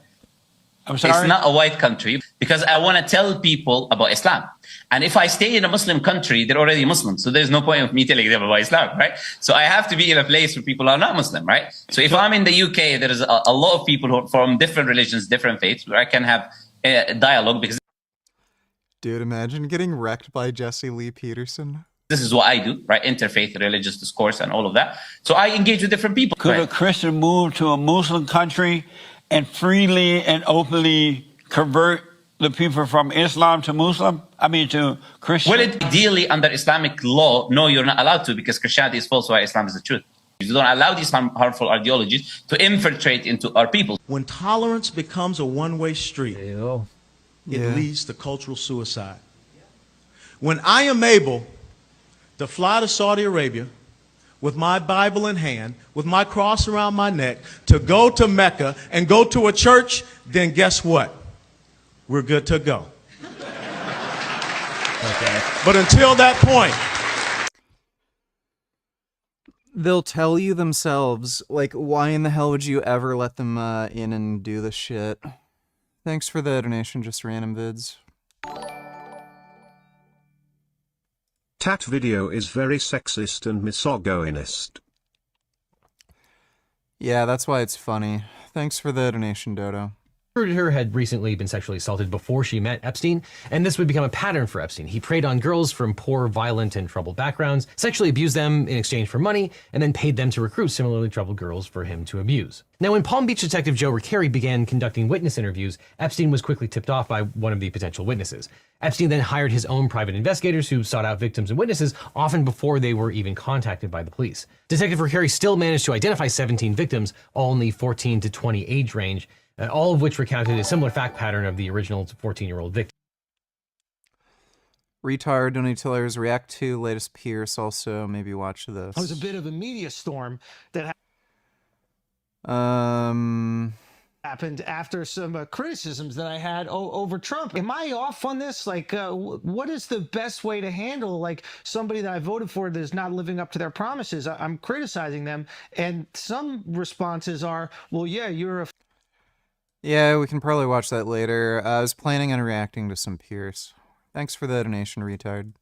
I'm sorry? It's not a white country because I want to tell people about Islam. And if I stay in a Muslim country, they're already Muslim. So there's no point of me telling them about Islam, right? So I have to be in a place where people are not Muslim, right? So if I'm in the UK, there's a lot of people who are from different religions, different faiths, where I can have a dialogue because... Dude, imagine getting wrecked by Jesse Lee Peterson. This is what I do, right? Interfaith, religious discourse, and all of that. So I engage with different people. Could a Christian move to a Muslim country and freely and openly convert the people from Islam to Muslim? I mean, to Christian? Well, ideally, under Islamic law, no, you're not allowed to because Christianity is false while Islam is the truth. You don't allow these harmful ideologies to infiltrate into our people. When tolerance becomes a one-way street, it leads to cultural suicide. When I am able to fly to Saudi Arabia with my Bible in hand, with my cross around my neck, to go to Mecca and go to a church, then guess what? We're good to go. Okay. But until that point, they'll tell you themselves, like, why in the hell would you ever let them in and do this shit? Thanks for the donation, just random vids. Tat video is very sexist and misogynist. Yeah, that's why it's funny. Thanks for the donation, Dodo. Her had recently been sexually assaulted before she met Epstein, and this would become a pattern for Epstein. He preyed on girls from poor, violent, and troubled backgrounds, sexually abused them in exchange for money, and then paid them to recruit similarly troubled girls for him to abuse. Now, when Palm Beach detective Joe Ricari began conducting witness interviews, Epstein was quickly tipped off by one of the potential witnesses. Epstein then hired his own private investigators who sought out victims and witnesses often before they were even contacted by the police. Detective Ricari still managed to identify 17 victims, all in the 14 to 20 age range, all of which recounted a similar fact pattern of the original 14-year-old victim. Retard donators react to latest Pierce. Also, maybe watch this. It was a bit of a media storm that happened after some criticisms that I had over Trump. Am I off on this? Like, what is the best way to handle like somebody that I voted for that is not living up to their promises? I'm criticizing them, and some responses are, "Well, yeah, you're a." Yeah, we can probably watch that later. I was planning on reacting to some Pierce. Thanks for the donation, retard.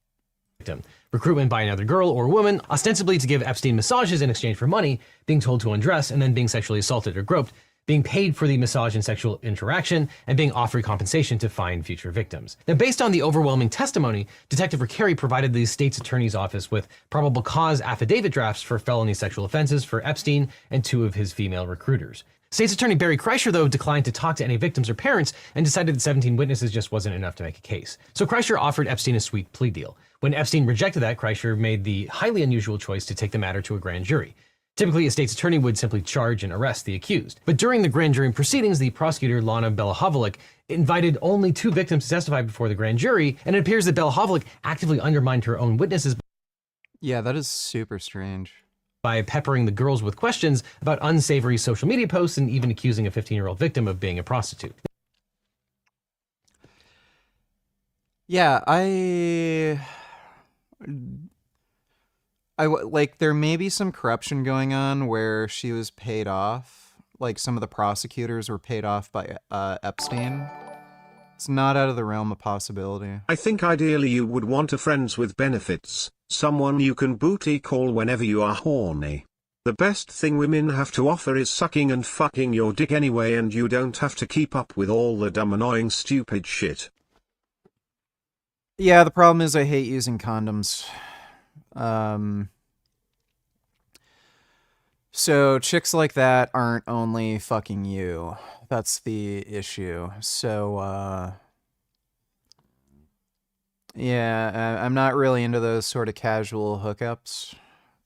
Recruitment by another girl or woman, ostensibly to give Epstein massages in exchange for money, being told to undress, and then being sexually assaulted or groped. being paid for the massage and sexual interaction, and being offered compensation to find future victims. Now, based on the overwhelming testimony, Detective Ricari provided the state's attorney's office with probable cause affidavit drafts for felony sexual offenses for Epstein and 2 of his female recruiters. State's Attorney Barry Kreischer, though, declined to talk to any victims or parents and decided that 17 witnesses just wasn't enough to make a case. So Kreischer offered Epstein a sweet plea deal. When Epstein rejected that, Kreischer made the highly unusual choice to take the matter to a grand jury. Typically, a state's attorney would simply charge and arrest the accused. But during the grand jury proceedings, the prosecutor, Lana Belahovic, invited only 2 victims to testify before the grand jury, and it appears that Belahovic actively undermined her own witnesses. Yeah, that is super strange. By peppering the girls with questions about unsavory social media posts and even accusing a 15-year-old victim of being a prostitute. Yeah, like, there may be some corruption going on where she was paid off. Like, some of the prosecutors were paid off by Epstein. It's not out of the realm of possibility. I think ideally you would want a friends with benefits, someone you can booty call whenever you are horny. The best thing women have to offer is sucking and fucking your dick anyway, and you don't have to keep up with all the dumb annoying stupid shit. Yeah, the problem is I hate using condoms. So chicks like that aren't only fucking you. That's the issue. So, yeah, I'm not really into those sort of casual hookups,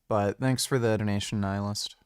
but thanks for the donation, Nihilist.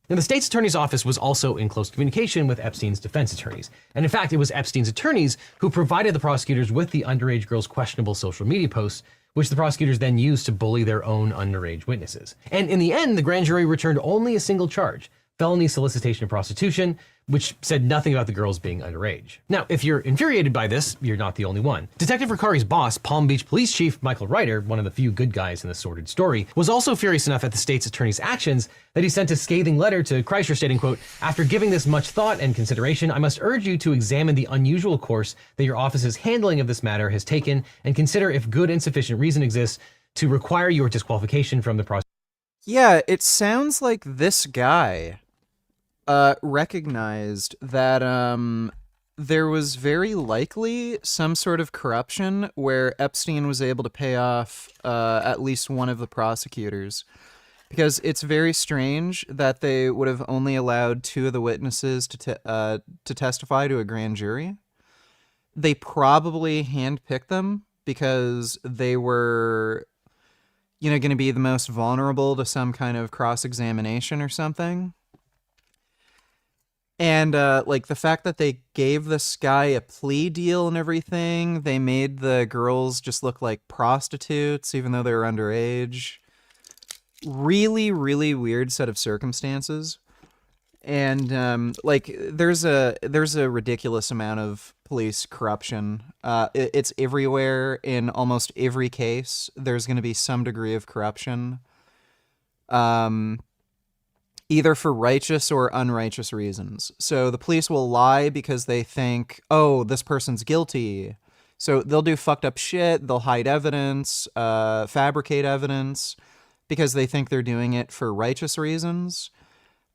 Now, the state's attorney's office was also in close communication with Epstein's defense attorneys. And in fact, it was Epstein's attorneys who provided the prosecutors with the underage girl's questionable social media posts, which the prosecutors then used to bully their own underage witnesses. And in the end, the grand jury returned only a single charge: felony solicitation of prostitution, which said nothing about the girls being underage. Now, if you're infuriated by this, you're not the only one. Detective Ricari's boss, Palm Beach Police Chief Michael Reiter, one of the few good guys in this sordid story, was also furious enough at the state's attorney's actions that he sent a scathing letter to Kreischer stating, quote, "After giving this much thought and consideration, I must urge you to examine the unusual course that your office's handling of this matter has taken and consider if good and sufficient reason exists to require your disqualification from the prosecution." Yeah, it sounds like this guy recognized that there was very likely some sort of corruption where Epstein was able to pay off at least one of the prosecutors. Because it's very strange that they would have only allowed 2 of the witnesses to testify to a grand jury. They probably handpicked them because they were, you know, going to be the most vulnerable to some kind of cross-examination or something. And, like, the fact that they gave this guy a plea deal and everything, they made the girls just look like prostitutes, even though they were underage. Really, really weird set of circumstances. And, like, there's a ridiculous amount of police corruption. It's everywhere. In almost every case, there's going to be some degree of corruption. Either for righteous or unrighteous reasons. So the police will lie because they think, oh, this person's guilty. So they'll do fucked up shit, they'll hide evidence, fabricate evidence, because they think they're doing it for righteous reasons.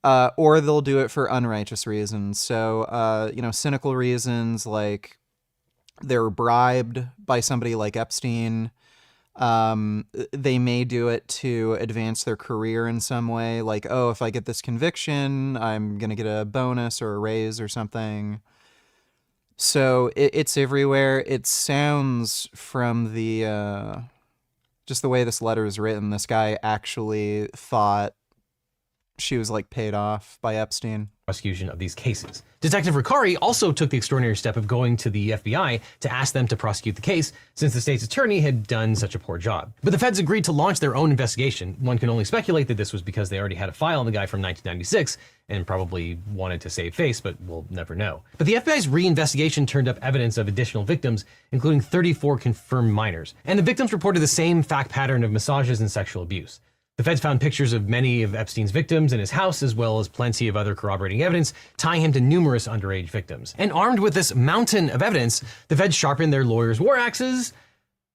Or they'll do it for unrighteous reasons. So, you know, cynical reasons, like they're bribed by somebody like Epstein. They may do it to advance their career in some way, like, oh, if I get this conviction, I'm gonna get a bonus or a raise or something. So it's everywhere. It sounds from the just the way this letter is written, this guy actually thought she was, like, paid off by Epstein. Prosecution of these cases. Detective Ricari also took the extraordinary step of going to the FBI to ask them to prosecute the case, since the state's attorney had done such a poor job. But the feds agreed to launch their own investigation. One can only speculate that this was because they already had a file on the guy from 1996 and probably wanted to save face, but we'll never know. But the FBI's reinvestigation turned up evidence of additional victims, including 34 confirmed minors. And the victims reported the same fact pattern of massages and sexual abuse. The feds found pictures of many of Epstein's victims in his house, as well as plenty of other corroborating evidence tying him to numerous underage victims. And armed with this mountain of evidence, the feds sharpened their lawyers' war axes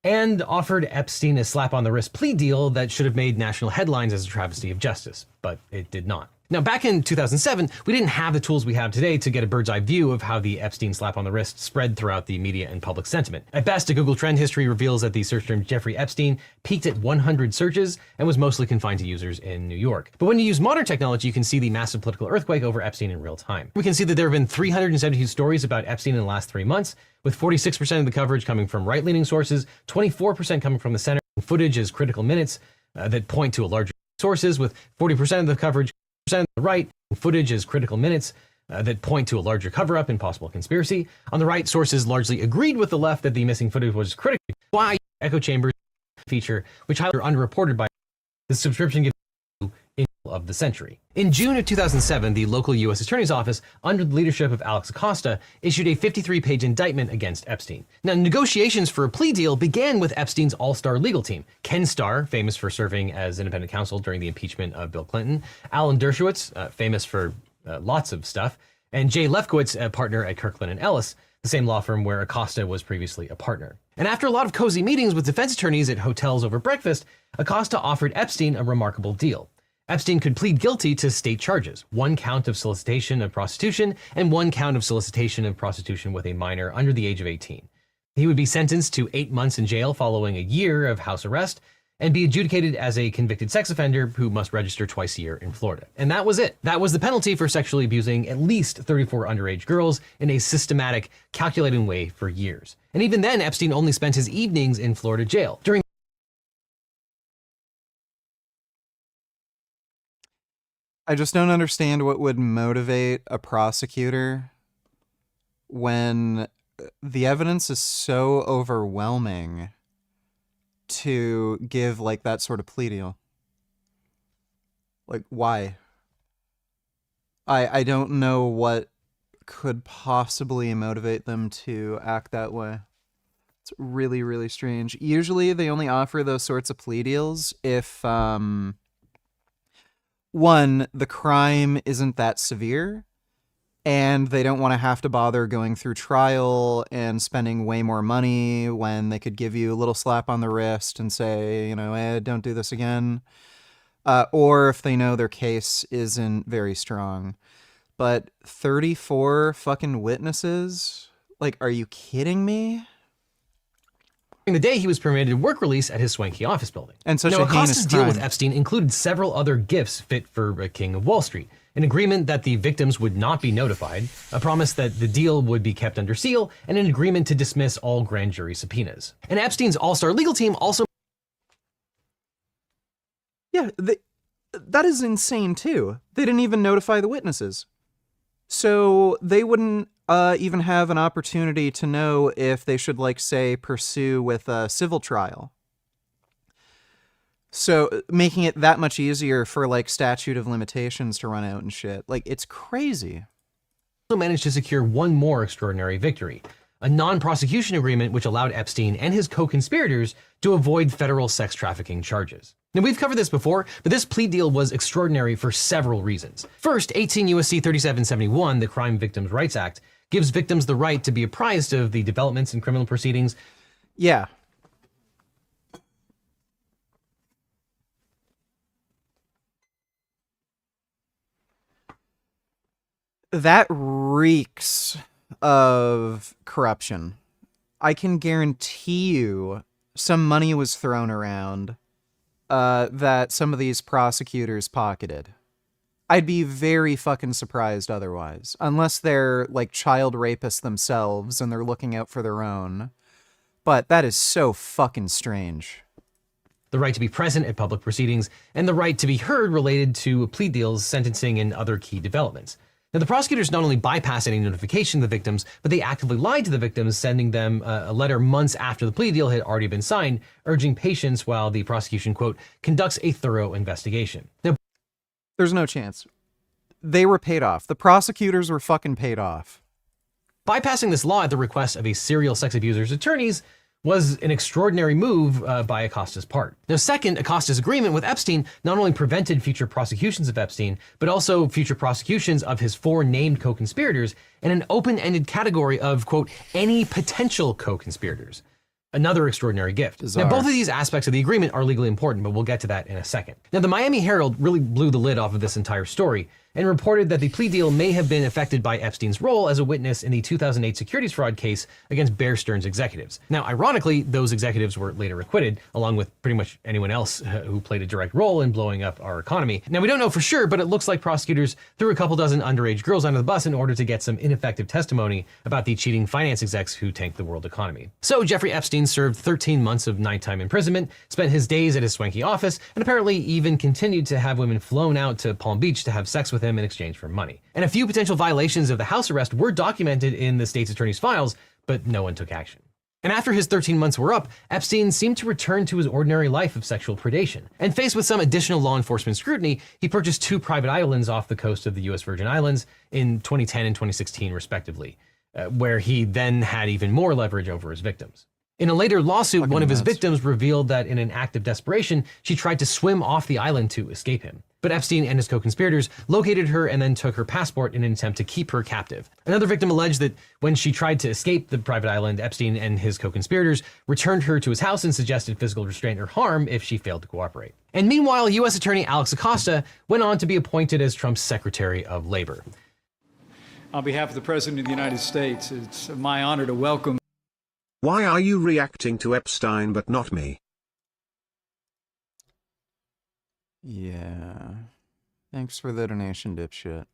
and offered Epstein a slap-on-the-wrist plea deal that should have made national headlines as a travesty of justice, but it did not. Now, back in 2007, we didn't have the tools we have today to get a bird's eye view of how the Epstein slap on the wrist spread throughout the media and public sentiment. At best, a Google trend history reveals that the search term Jeffrey Epstein peaked at 100 searches and was mostly confined to users in New York. But when you use modern technology, you can see the massive political earthquake over Epstein in real time. We can see that there have been 372 stories about Epstein in the last 3 months, with 46% of the coverage coming from right-leaning sources, 24% coming from the center. Footage is critical minutes that point to a larger sources, with 40% of the coverage on the right. Footage is critical minutes that point to a larger cover-up and possible conspiracy. On the right, sources largely agreed with the left that the missing footage was critical. Why echo chambers feature, which highlights are underreported by the subscription given in of the century. In June of 2007, the local U.S. Attorney's Office, under the leadership of Alex Acosta, issued a 53-page indictment against Epstein. Now, negotiations for a plea deal began with Epstein's all-star legal team. Ken Starr, famous for serving as independent counsel during the impeachment of Bill Clinton, Alan Dershowitz, famous for lots of stuff, and Jay Lefkowitz, a partner at Kirkland & Ellis, the same law firm where Acosta was previously a partner. And after a lot of cozy meetings with defense attorneys at hotels over breakfast, Acosta offered Epstein a remarkable deal. Epstein could plead guilty to state charges, 1 count of solicitation of prostitution and 1 count of solicitation of prostitution with a minor under the age of 18. He would be sentenced to 8 months in jail following a year of house arrest and be adjudicated as a convicted sex offender who must register twice a year in Florida. And that was it. That was the penalty for sexually abusing at least 34 underage girls in a systematic, calculating way for years. And even then, Epstein only spent his evenings in Florida jail. During I just don't understand what would motivate a prosecutor when the evidence is so overwhelming to give like that sort of plea deal. Like, why? I don't know what could possibly motivate them to act that way. It's really, really strange. Usually they only offer those sorts of plea deals if, one, the crime isn't that severe, and they don't want to have to bother going through trial and spending way more money when they could give you a little slap on the wrist and say, you know, don't do this again. Or if they know their case isn't very strong. But 34 fucking witnesses? Like, are you kidding me? During the day, he was permitted work release at his swanky office building. And such now, a heinous Acosta's deal with crime. Epstein included several other gifts fit for a king of Wall Street. An agreement that the victims would not be notified, a promise that the deal would be kept under seal, and an agreement to dismiss all grand jury subpoenas. And Epstein's all-star legal team also... Yeah, that is insane too. They didn't even notify the witnesses. So they wouldn't even have an opportunity to know if they should, like, say, pursue with a civil trial. So making it that much easier for, like, statute of limitations to run out and shit. Like, it's crazy. Also managed to secure one more extraordinary victory, a non-prosecution agreement which allowed Epstein and his co-conspirators to avoid federal sex trafficking charges. Now, we've covered this before, but this plea deal was extraordinary for several reasons. First, 18 U.S.C. 3771, the Crime Victims' Rights Act, gives victims the right to be apprised of the developments in criminal proceedings. Yeah. That reeks of corruption. I can guarantee you some money was thrown around that some of these prosecutors pocketed. I'd be very fucking surprised otherwise. Unless they're, like, child rapists themselves and they're looking out for their own. But that is so fucking strange. The right to be present at public proceedings, and the right to be heard related to plea deals, sentencing, and other key developments. Now, the prosecutors not only bypassed any notification of the victims, but they actively lied to the victims, sending them a letter months after the plea deal had already been signed, urging patience while the prosecution, quote, conducts a thorough investigation. Now, there's no chance. They were paid off. The prosecutors were fucking paid off. Bypassing this law at the request of a serial sex abuser's attorneys was an extraordinary move by Acosta's part. Now, second, Acosta's agreement with Epstein not only prevented future prosecutions of Epstein, but also future prosecutions of his 4 named co-conspirators in an open-ended category of, quote, any potential co-conspirators. Another extraordinary gift. Bizarre. Now, both of these aspects of the agreement are legally important, but we'll get to that in a second. Now, the Miami Herald really blew the lid off of this entire story and reported that the plea deal may have been affected by Epstein's role as a witness in the 2008 securities fraud case against Bear Stearns executives. Now, ironically, those executives were later acquitted, along with pretty much anyone else who played a direct role in blowing up our economy. Now, we don't know for sure, but it looks like prosecutors threw a couple dozen underage girls under the bus in order to get some ineffective testimony about the cheating finance execs who tanked the world economy. So Jeffrey Epstein served 13 months of nighttime imprisonment, spent his days at his swanky office, and apparently even continued to have women flown out to Palm Beach to have sex with him in exchange for money. And a few potential violations of the house arrest were documented in the state's attorney's files, but no one took action. And after his 13 months were up, Epstein seemed to return to his ordinary life of sexual predation. And faced with some additional law enforcement scrutiny, he purchased 2 private islands off the coast of the US Virgin Islands in 2010 and 2016 respectively, where he then had even more leverage over his victims. In a later lawsuit, one of his victims revealed that in an act of desperation, she tried to swim off the island to escape him. But Epstein and his co-conspirators located her and then took her passport in an attempt to keep her captive. Another victim alleged that when she tried to escape the private island, Epstein and his co-conspirators returned her to his house and suggested physical restraint or harm if she failed to cooperate. And meanwhile, U.S. Attorney Alex Acosta went on to be appointed as Trump's Secretary of Labor. On behalf of the President of the United States, it's my honor to welcome. Why are you reacting to Epstein but not me? Yeah. Thanks for the donation, dipshit.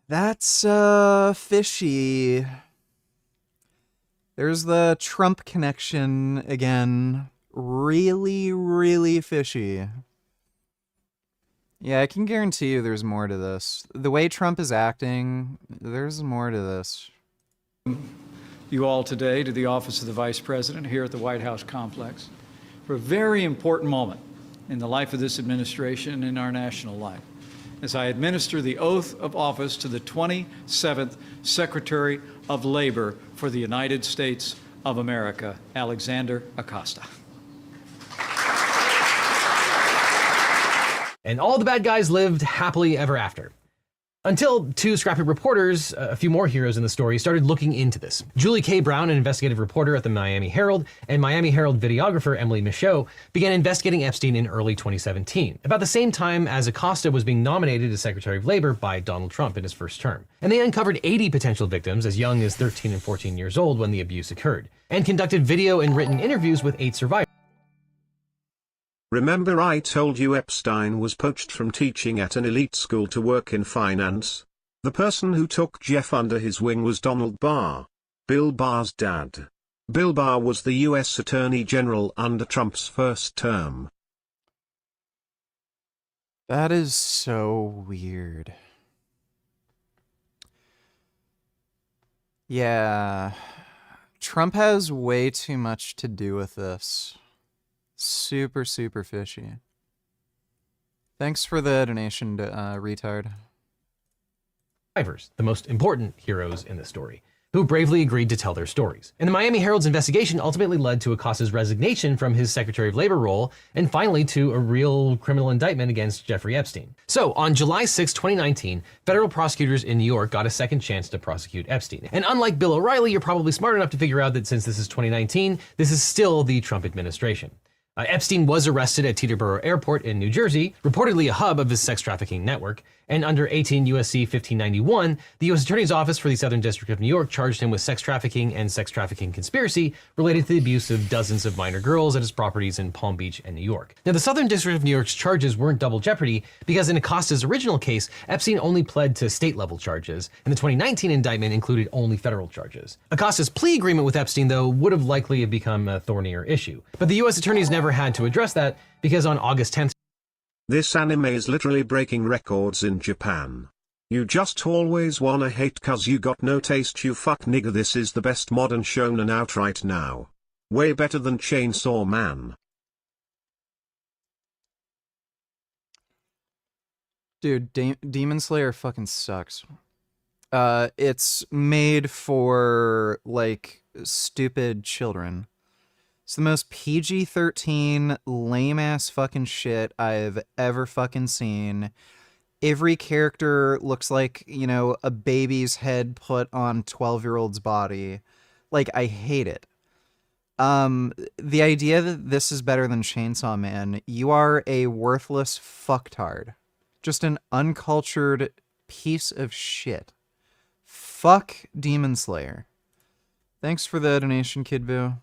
That's, fishy. There's the Trump connection again. Really, really fishy. Yeah, I can guarantee you there's more to this. The way Trump is acting, there's more to this. You all today to the office of the Vice President here at the White House complex for a very important moment in the life of this administration and in our national life as I administer the oath of office to the 27th Secretary of Labor for the United States of America, Alexander Acosta. And all the bad guys lived happily ever after. Until 2 scrappy reporters, a few more heroes in the story, started looking into this. Julie K. Brown, an investigative reporter at the Miami Herald, and Miami Herald videographer Emily Michaud began investigating Epstein in early 2017, about the same time as Acosta was being nominated as Secretary of Labor by Donald Trump in his first term. And they uncovered 80 potential victims as young as 13 and 14 years old when the abuse occurred, and conducted video and written interviews with 8 survivors. Remember I told you Epstein was poached from teaching at an elite school to work in finance? The person who took Jeff under his wing was Donald Barr, Bill Barr's dad. Bill Barr was the U.S. Attorney General under Trump's first term. That is so weird. Yeah. Trump has way too much to do with this. Super, super fishy. Thanks for the donation, retard. The most important heroes in the story, who bravely agreed to tell their stories. And the Miami Herald's investigation ultimately led to Acosta's resignation from his Secretary of Labor role, and finally to a real criminal indictment against Jeffrey Epstein. So on July 6, 2019, federal prosecutors in New York got a second chance to prosecute Epstein. And unlike Bill O'Reilly, you're probably smart enough to figure out that since this is 2019, this is still the Trump administration. Epstein was arrested at Teterboro Airport in New Jersey, reportedly a hub of his sex trafficking network, and under 18 U.S.C. 1591, the U.S. Attorney's Office for the Southern District of New York charged him with sex trafficking and sex trafficking conspiracy related to the abuse of dozens of minor girls at his properties in Palm Beach and New York. Now, the Southern District of New York's charges weren't double jeopardy because in Acosta's original case, Epstein only pled to state-level charges, and the 2019 indictment included only federal charges. Acosta's plea agreement with Epstein, though, would have likely have become a thornier issue. But the U.S. attorneys never had to address that because on August 10th, this anime is literally breaking records in Japan. You just always wanna hate cause you got no taste, you fuck nigga. This is the best modern shonen out right now. Way better than Chainsaw Man. Dude, Demon Slayer fucking sucks. It's made for, like, stupid children. It's the most PG-13, lame-ass fucking shit I've ever fucking seen. Every character looks like, you know, a baby's head put on 12-year-old's body. Like, I hate it. The idea that this is better than Chainsaw Man, you are a worthless fucktard. Just an uncultured piece of shit. Fuck Demon Slayer. Thanks for the donation, Kid Boo.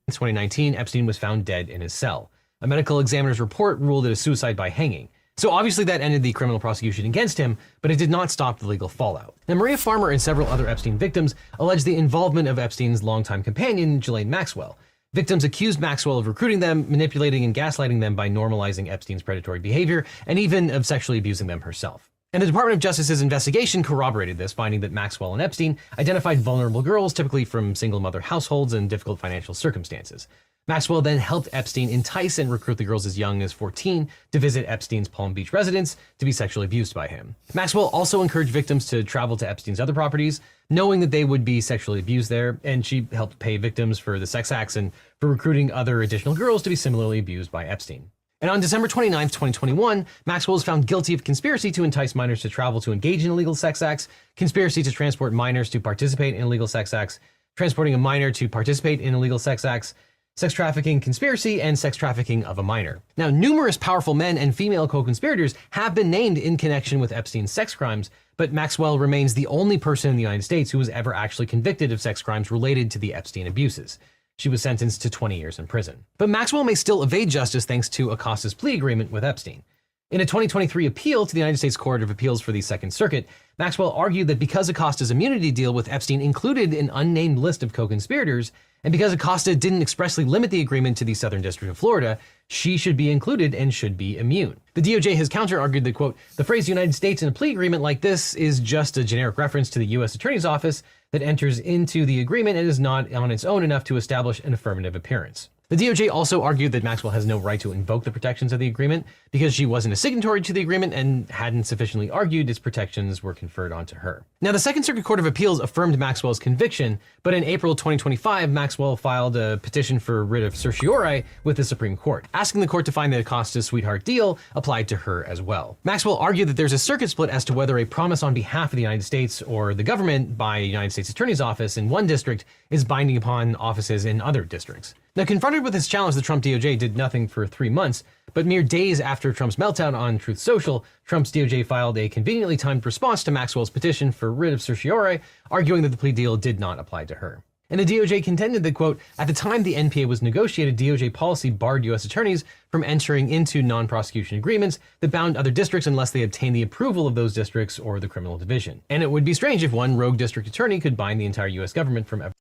In 2019, Epstein was found dead in his cell. A medical examiner's report ruled it a suicide by hanging. So obviously that ended the criminal prosecution against him, but it did not stop the legal fallout. Now, Maria Farmer and several other Epstein victims alleged the involvement of Epstein's longtime companion, Ghislaine Maxwell. Victims accused Maxwell of recruiting them, manipulating and gaslighting them by normalizing Epstein's predatory behavior, and even of sexually abusing them herself. And the Department of Justice's investigation corroborated this, finding that Maxwell and Epstein identified vulnerable girls, typically from single-mother households and difficult financial circumstances. Maxwell then helped Epstein entice and recruit the girls as young as 14 to visit Epstein's Palm Beach residence to be sexually abused by him. Maxwell also encouraged victims to travel to Epstein's other properties, knowing that they would be sexually abused there, and she helped pay victims for the sex acts and for recruiting other additional girls to be similarly abused by Epstein. And on December 29, 2021, Maxwell was found guilty of conspiracy to entice minors to travel to engage in illegal sex acts, conspiracy to transport minors to participate in illegal sex acts, transporting a minor to participate in illegal sex acts, sex trafficking conspiracy, and sex trafficking of a minor. Now, numerous powerful men and female co-conspirators have been named in connection with Epstein's sex crimes, but Maxwell remains the only person in the United States who was ever actually convicted of sex crimes related to the Epstein abuses. She was sentenced to 20 years in prison. But Maxwell may still evade justice thanks to Acosta's plea agreement with Epstein. In a 2023 appeal to the United States Court of Appeals for the Second Circuit, Maxwell argued that because Acosta's immunity deal with Epstein included an unnamed list of co-conspirators, and because Acosta didn't expressly limit the agreement to the Southern District of Florida, she should be included and should be immune. The DOJ has counter-argued that, quote, the phrase United States in a plea agreement like this is just a generic reference to the U.S. Attorney's Office that enters into the agreement and is not on its own enough to establish an affirmative appearance. The DOJ also argued that Maxwell has no right to invoke the protections of the agreement because she wasn't a signatory to the agreement and hadn't sufficiently argued its protections were conferred onto her. Now, the Second Circuit Court of Appeals affirmed Maxwell's conviction, but in April 2025, Maxwell filed a petition for writ of certiorari with the Supreme Court, asking the court to find that Acosta's sweetheart deal applied to her as well. Maxwell argued that there's a circuit split as to whether a promise on behalf of the United States or the government by a United States Attorney's Office in one district is binding upon offices in other districts. Now, confronted with this challenge, the Trump DOJ did nothing for 3 months, but mere days after Trump's meltdown on Truth Social, Trump's DOJ filed a conveniently timed response to Maxwell's petition for writ of certiorari, arguing that the plea deal did not apply to her. And the DOJ contended that, quote, at the time the NPA was negotiated, DOJ policy barred U.S. attorneys from entering into non-prosecution agreements that bound other districts unless they obtained the approval of those districts or the criminal division. And it would be strange if one rogue district attorney could bind the entire U.S. government from ever.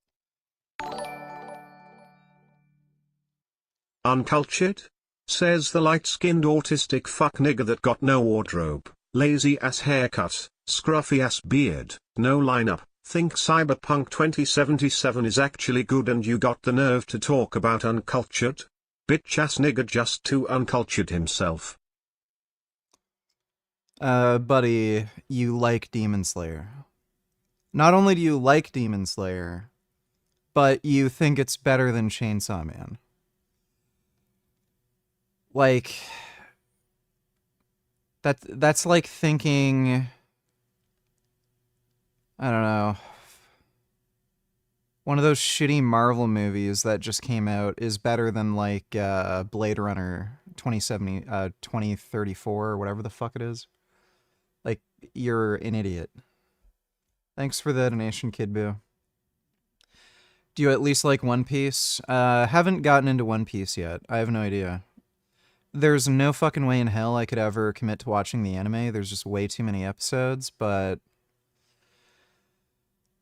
Uncultured? Says the light-skinned autistic fuck nigger that got no wardrobe, lazy-ass haircut, scruffy-ass beard, no lineup. Think Cyberpunk 2077 is actually good and you got the nerve to talk about uncultured? Bitch-ass nigger just too uncultured himself. Buddy, you like Demon Slayer. Not only do you like Demon Slayer, but you think it's better than Chainsaw Man. Like, that's like thinking, I don't know, one of those shitty Marvel movies that just came out is better than like Blade Runner 2034 or whatever the fuck it is. Like, you're an idiot. Thanks for the donation, Kid Boo. Do you at least like One Piece? Haven't gotten into One Piece yet. I have no idea. There's no fucking way in hell I could ever commit to watching the anime. There's just way too many episodes, but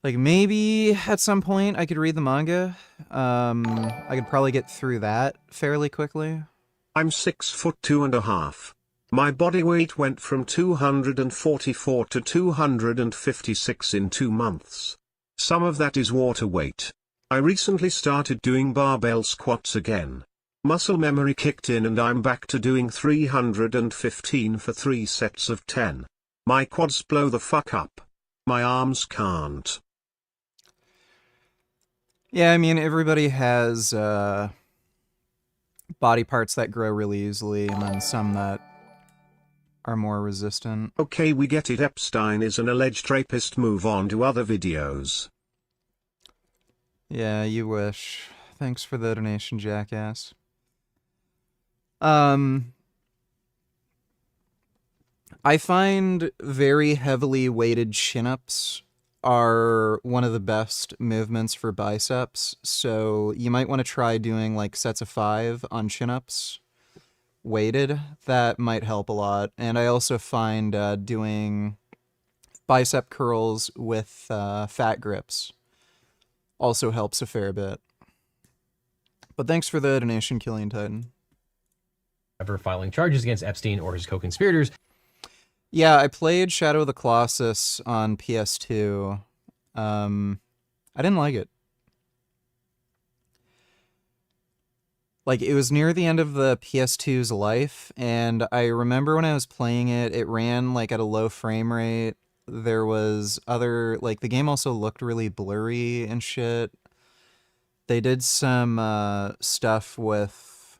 like maybe at some point I could read the manga. I could probably get through that fairly quickly. I'm 6'2.5". My body weight went from 244 to 256 in 2 months. Some of that is water weight. I recently started doing barbell squats again. Muscle memory kicked in and I'm back to doing 315 for 3 sets of 10. My quads blow the fuck up. My arms can't. Yeah, I mean, everybody has body parts that grow really easily and then some that are more resistant. Okay, we get it. Epstein is an alleged rapist. Move on to other videos. Yeah, you wish. Thanks for the donation, jackass. I find very heavily weighted chin-ups are one of the best movements for biceps, so you might want to try doing like sets of 5 on chin-ups weighted. That might help a lot. And I also find doing bicep curls with fat grips also helps a fair bit. But thanks for the donation, Killian Titan. Ever filing charges against Epstein or his co-conspirators. Yeah, I played Shadow of the Colossus on PS2. I didn't like it. Like, it was near the end of the PS2's life, and I remember when I was playing it, it ran, like, at a low frame rate. There was other, like, the game also looked really blurry and shit. They did some stuff with,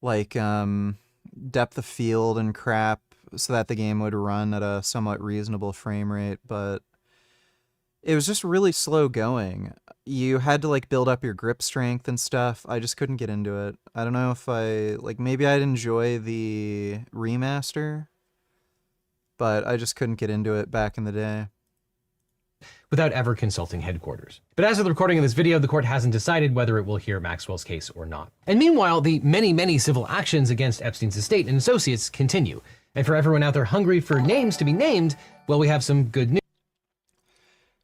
like, depth of field and crap so that the game would run at a somewhat reasonable frame rate, but it was just really slow going. You had to, like, build up your grip strength and stuff. I just couldn't get into it. I don't know if maybe I'd enjoy the remaster, but I just couldn't get into it back in the day. Without ever consulting headquarters. But as of the recording of this video, the court hasn't decided whether it will hear Maxwell's case or not. And meanwhile, the many civil actions against Epstein's estate and associates continue. And for everyone out there hungry for names to be named, well, we have some good news.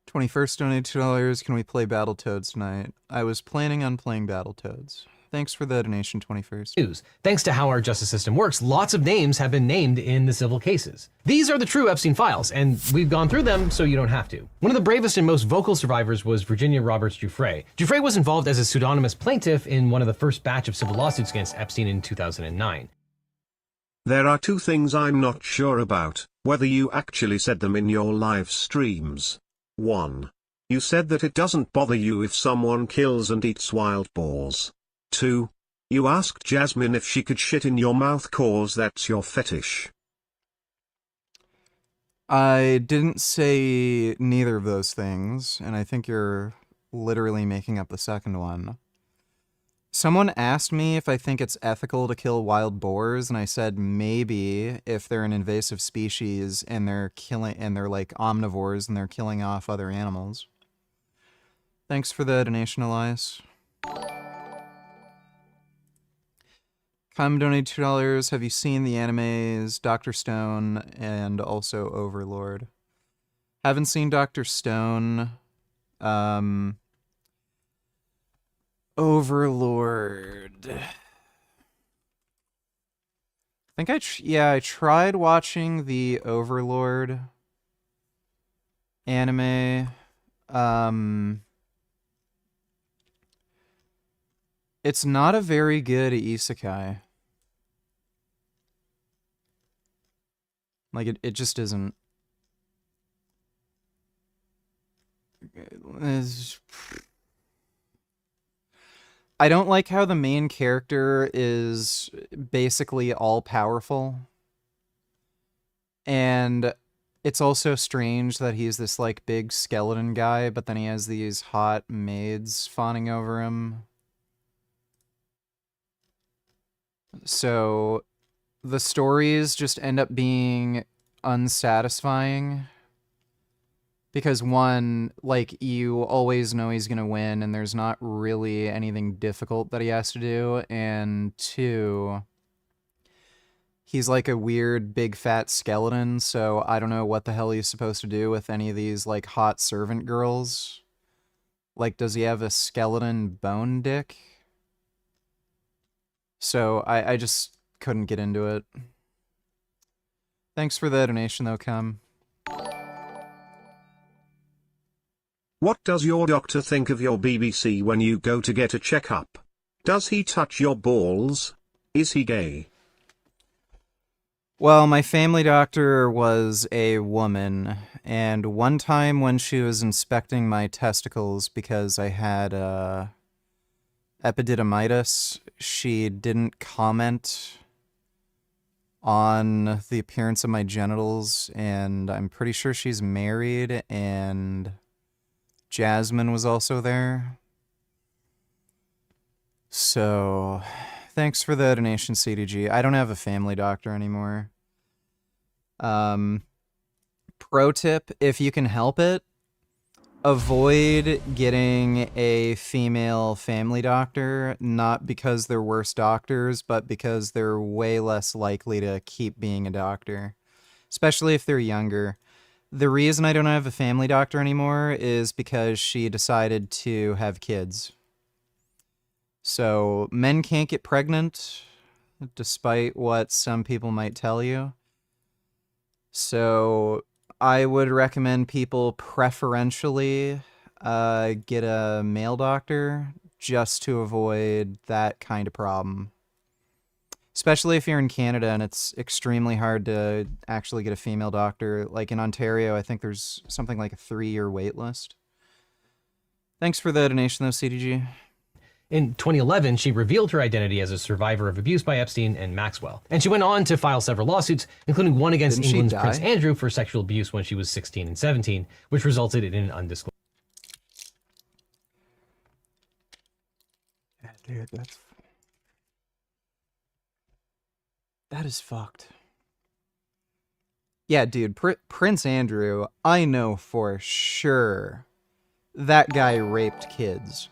21st donated $2. Can we play Battletoads tonight? I was planning on playing Battletoads. Thanks for the donation, 21st. Thanks to how our justice system works, lots of names have been named in the civil cases. These are the true Epstein files, and we've gone through them so you don't have to. One of the bravest and most vocal survivors was Virginia Roberts Giuffre. Giuffre was involved as a pseudonymous plaintiff in one of the first batch of civil lawsuits against Epstein in 2009. There are two things I'm not sure about, whether you actually said them in your live streams. 1. You said that it doesn't bother you if someone kills and eats wild boars. 2. You asked Jasmine if she could shit in your mouth cause that's your fetish. I didn't say neither of those things, and I think you're literally making up the second one. Someone asked me if I think it's ethical to kill wild boars, and I said maybe if they're an invasive species and they're like omnivores and they're killing off other animals. Thanks for the donation, Elias. Donated $2. Have you seen the animes Dr. Stone and also Overlord? Haven't seen Dr. Stone. Overlord. I think I tried watching the Overlord anime. It's not a very good isekai. Like, it just isn't. I don't like how the main character is basically all-powerful. And it's also strange that he's this, like, big skeleton guy, but then he has these hot maids fawning over him. So the stories just end up being unsatisfying. Because one, like, you always know he's gonna win, and there's not really anything difficult that he has to do. And two, he's like a weird big fat skeleton, so I don't know what the hell he's supposed to do with any of these, like, hot servant girls. Like, does he have a skeleton bone dick? So I just couldn't get into it. Thanks for the donation, though, Cum. What does your doctor think of your BBC when you go to get a checkup? Does he touch your balls? Is he gay? Well, my family doctor was a woman, and one time when she was inspecting my testicles because I had epididymitis, she didn't comment on the appearance of my genitals, and I'm pretty sure she's married and Jasmine was also there. So, thanks for the donation, CDG. I don't have a family doctor anymore. Pro tip, if you can help it, avoid getting a female family doctor, not because they're worse doctors, but because they're way less likely to keep being a doctor, especially if they're younger. The reason I don't have a family doctor anymore is because she decided to have kids. So, men can't get pregnant, despite what some people might tell you. So, I would recommend people preferentially get a male doctor just to avoid that kind of problem. Especially if you're in Canada and it's extremely hard to actually get a female doctor. Like in Ontario, I think there's something like a 3-year wait list. Thanks for the donation though, CDG. In 2011, she revealed her identity as a survivor of abuse by Epstein and Maxwell. And she went on to file several lawsuits, including one against Didn't she England's die? Prince Andrew for sexual abuse when she was 16 and 17, which resulted in an undisclosed. Yeah, dude, that is fucked. Yeah, dude, Prince Andrew, I know for sure that guy raped kids.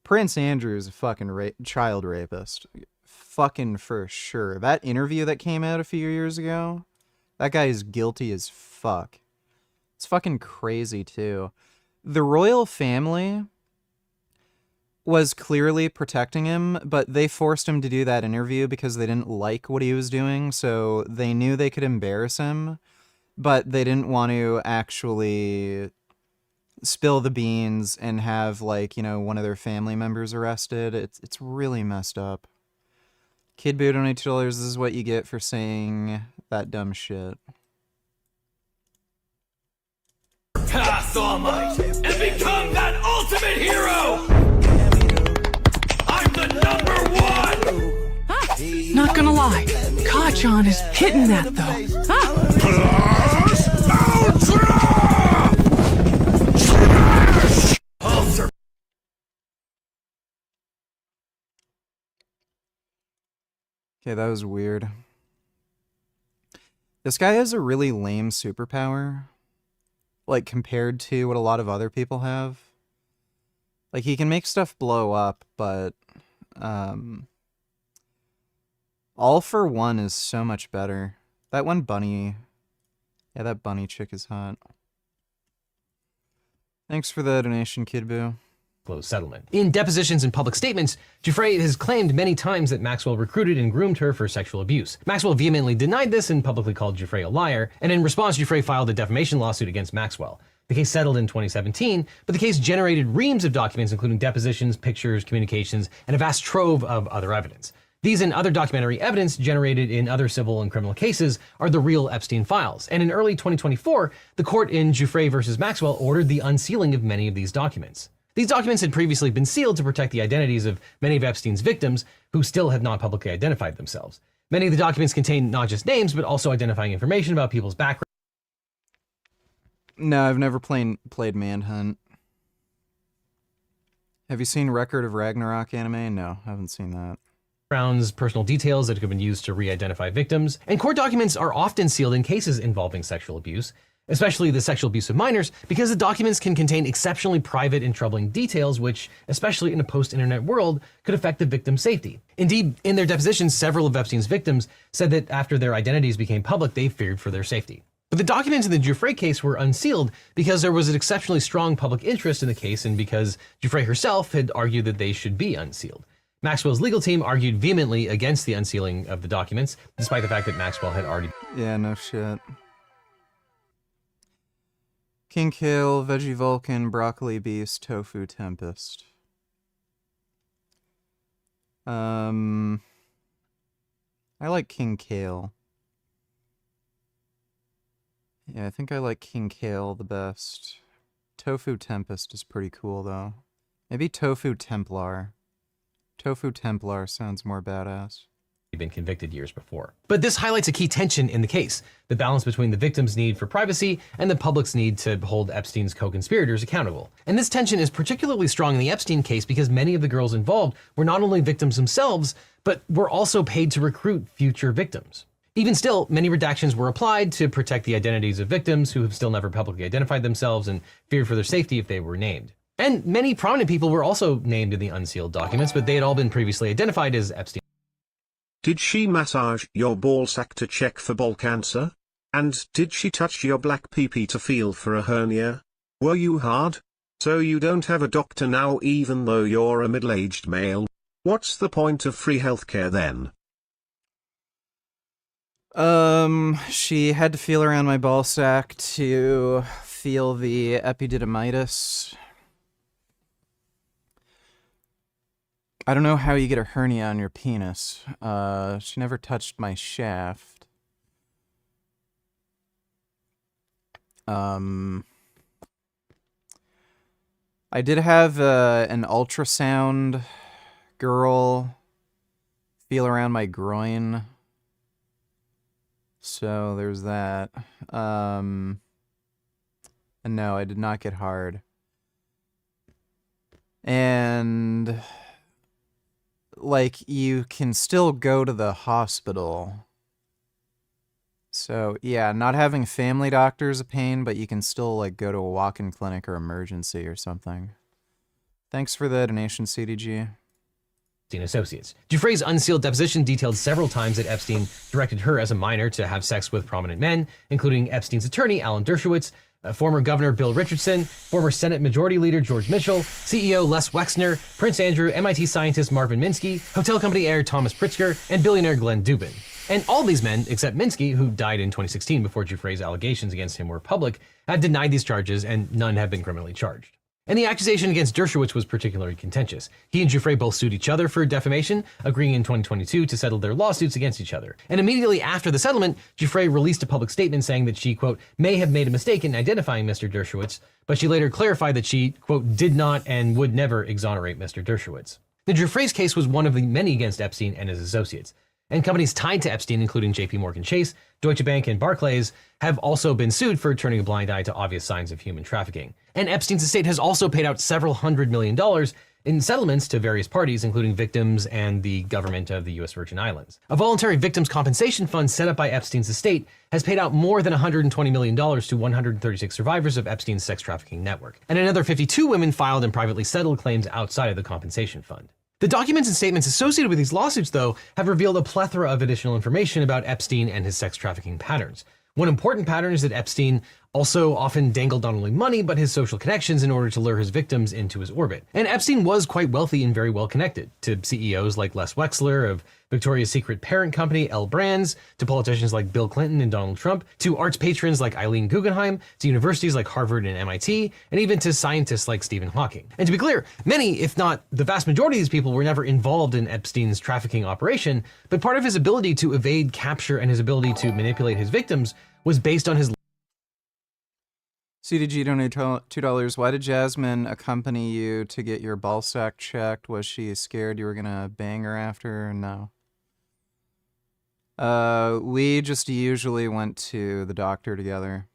Prince Andrew is a fucking child rapist. Fucking for sure. That interview that came out a few years ago, that guy is guilty as fuck. It's fucking crazy, too. The royal family was clearly protecting him, but they forced him to do that interview because they didn't like what he was doing, so they knew they could embarrass him, but they didn't want to actually spill the beans and have, like, you know, one of their family members arrested. It's really messed up. Kid Boo donated $2. This is what you get for saying that dumb shit. Pass, All Might, and become that ultimate hero! I'm the #1! Not gonna lie, Kachan is hitting that though. Okay, that was weird. This guy has a really lame superpower, like, compared to what a lot of other people have. Like, he can make stuff blow up, but, All for One is so much better. That one bunny, yeah, that bunny chick is hot. Thanks for the donation, Kid Boo. Closed settlement. In depositions and public statements, Giuffre has claimed many times that Maxwell recruited and groomed her for sexual abuse. Maxwell vehemently denied this and publicly called Giuffre a liar, and in response, Giuffre filed a defamation lawsuit against Maxwell. The case settled in 2017, but the case generated reams of documents, including depositions, pictures, communications, and a vast trove of other evidence. These and other documentary evidence generated in other civil and criminal cases are the real Epstein files. And in early 2024, the court in Giuffre versus Maxwell ordered the unsealing of many of these documents. These documents had previously been sealed to protect the identities of many of Epstein's victims who still had not publicly identified themselves. Many of the documents contain not just names, but also identifying information about people's background. No, I've never played Manhunt. Have you seen Record of Ragnarok anime? No, haven't seen that. Personal details that could have been used to re-identify victims, and court documents are often sealed in cases involving sexual abuse, especially the sexual abuse of minors, because the documents can contain exceptionally private and troubling details which, especially in a post-internet world, could affect the victim's safety. Indeed, in their depositions, several of Epstein's victims said that after their identities became public, they feared for their safety. But the documents in the Giuffre case were unsealed because there was an exceptionally strong public interest in the case and because Giuffre herself had argued that they should be unsealed. Maxwell's legal team argued vehemently against the unsealing of the documents, despite the fact that Maxwell had already... Yeah, no shit. King Kale, Veggie Vulcan, Broccoli Beast, Tofu Tempest. I like King Kale. Yeah, I think I like King Kale the best. Tofu Tempest is pretty cool, though. Maybe Tofu Templar. Tofu Templar sounds more badass. been convicted years before. But this highlights a key tension in the case, the balance between the victim's need for privacy and the public's need to hold Epstein's co-conspirators accountable. And this tension is particularly strong in the Epstein case because many of the girls involved were not only victims themselves, but were also paid to recruit future victims. Even still, many redactions were applied to protect the identities of victims who have still never publicly identified themselves and feared for their safety if they were named. And many prominent people were also named in the unsealed documents, but they had all been previously identified as Epstein. Did she massage your ballsack to check for ball cancer? And did she touch your black pee-pee to feel for a hernia? Were you hard? So you don't have a doctor now even though you're a middle-aged male? What's the point of free healthcare then? She had to feel around my ballsack to feel the epididymitis. I don't know how you get a hernia on your penis. She never touched my shaft. I did have an ultrasound girl feel around my groin. So there's that. And no, I did not get hard. And like, you can still go to the hospital. So, yeah, not having family doctor is a pain, but you can still, like, go to a walk-in clinic or emergency or something. Thanks for the donation, CDG. Associates. Giuffre's unsealed deposition detailed several times that Epstein directed her as a minor to have sex with prominent men, including Epstein's attorney, Alan Dershowitz, former Governor Bill Richardson, former Senate Majority Leader George Mitchell, CEO Les Wexner, Prince Andrew, MIT scientist Marvin Minsky, hotel company heir Thomas Pritzker, and billionaire Glenn Dubin. And all these men, except Minsky, who died in 2016 before Giuffre's allegations against him were public, have denied these charges and none have been criminally charged. And the accusation against Dershowitz was particularly contentious. He and Giuffre both sued each other for defamation, agreeing in 2022 to settle their lawsuits against each other. And immediately after the settlement, Giuffre released a public statement saying that she, quote, may have made a mistake in identifying Mr. Dershowitz, but she later clarified that she, quote, did not and would never exonerate Mr. Dershowitz. The Giuffre's case was one of the many against Epstein and his associates. And companies tied to Epstein, including JP Morgan Chase, Deutsche Bank, and Barclays, have also been sued for turning a blind eye to obvious signs of human trafficking. And Epstein's estate has also paid out several $100 million in settlements to various parties, including victims and the government of the U.S. Virgin Islands. A voluntary victims compensation fund set up by Epstein's estate has paid out more than $120 million to 136 survivors of Epstein's sex trafficking network. And another 52 women filed and privately settled claims outside of the compensation fund. The documents and statements associated with these lawsuits, though, have revealed a plethora of additional information about Epstein and his sex trafficking patterns. One important pattern is that Epstein also often dangled not only money, but his social connections in order to lure his victims into his orbit. And Epstein was quite wealthy and very well connected to CEOs like Les Wexner of Victoria's Secret parent company L Brands, to politicians like Bill Clinton and Donald Trump, to arts patrons like Eileen Guggenheim, to universities like Harvard and MIT, and even to scientists like Stephen Hawking. And to be clear, many, if not the vast majority of these people, were never involved in Epstein's trafficking operation, but part of his ability to evade capture and his ability to manipulate his victims was based on his CDG donated $2. Why did Jasmine accompany you to get your ballsack checked? Was she scared you were gonna bang her after? No. We just usually went to the doctor together.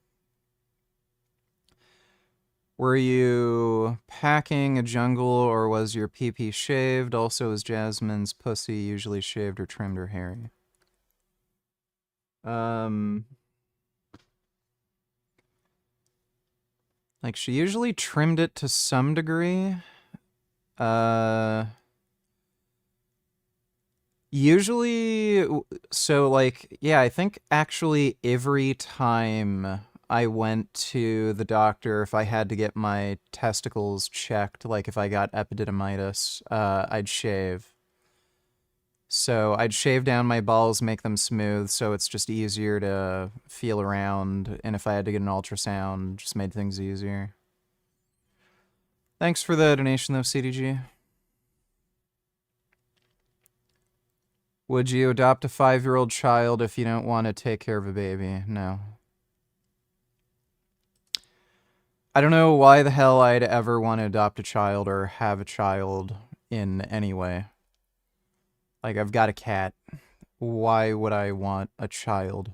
Were you packing a jungle or was your pee-pee shaved? Also, is Jasmine's pussy usually shaved or trimmed or hairy? Like, she usually trimmed it to some degree. Usually, so, like, yeah, I think actually every time I went to the doctor, if I had to get my testicles checked, like if I got epididymitis, I'd shave. So I'd shave down my balls, make them smooth, so it's just easier to feel around. And if I had to get an ultrasound, just made things easier. Thanks for the donation, though, CDG. Would you adopt a 5-year-old child if you don't want to take care of a baby? No. I don't know why the hell I'd ever want to adopt a child or have a child in any way. Like, I've got a cat. Why would I want a child?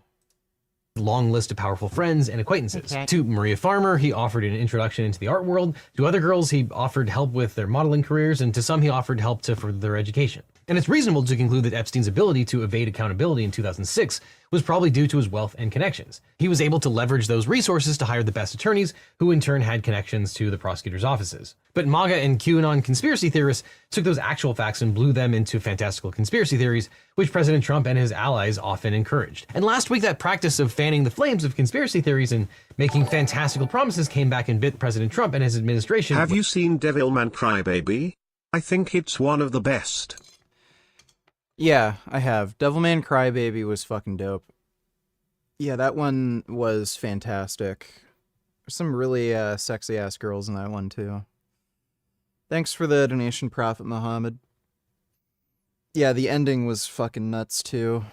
Long list of powerful friends and acquaintances. Okay. To Maria Farmer, he offered an introduction into the art world. To other girls, he offered help with their modeling careers, and to some, he offered help to further their education. And it's reasonable to conclude that Epstein's ability to evade accountability in 2006 was probably due to his wealth and connections. He was able to leverage those resources to hire the best attorneys, who in turn had connections to the prosecutor's offices. But MAGA and QAnon conspiracy theorists took those actual facts and blew them into fantastical conspiracy theories, which President Trump and his allies often encouraged. And last week, that practice of fanning the flames of conspiracy theories and making fantastical promises came back and bit President Trump and his administration. Have you seen Devilman Crybaby? I think it's one of the best. Yeah, I have. Devilman Crybaby was fucking dope. Yeah, that one was fantastic. There's some really sexy ass girls in that one too. Thanks for the donation, Prophet Muhammad. Yeah, the ending was fucking nuts too.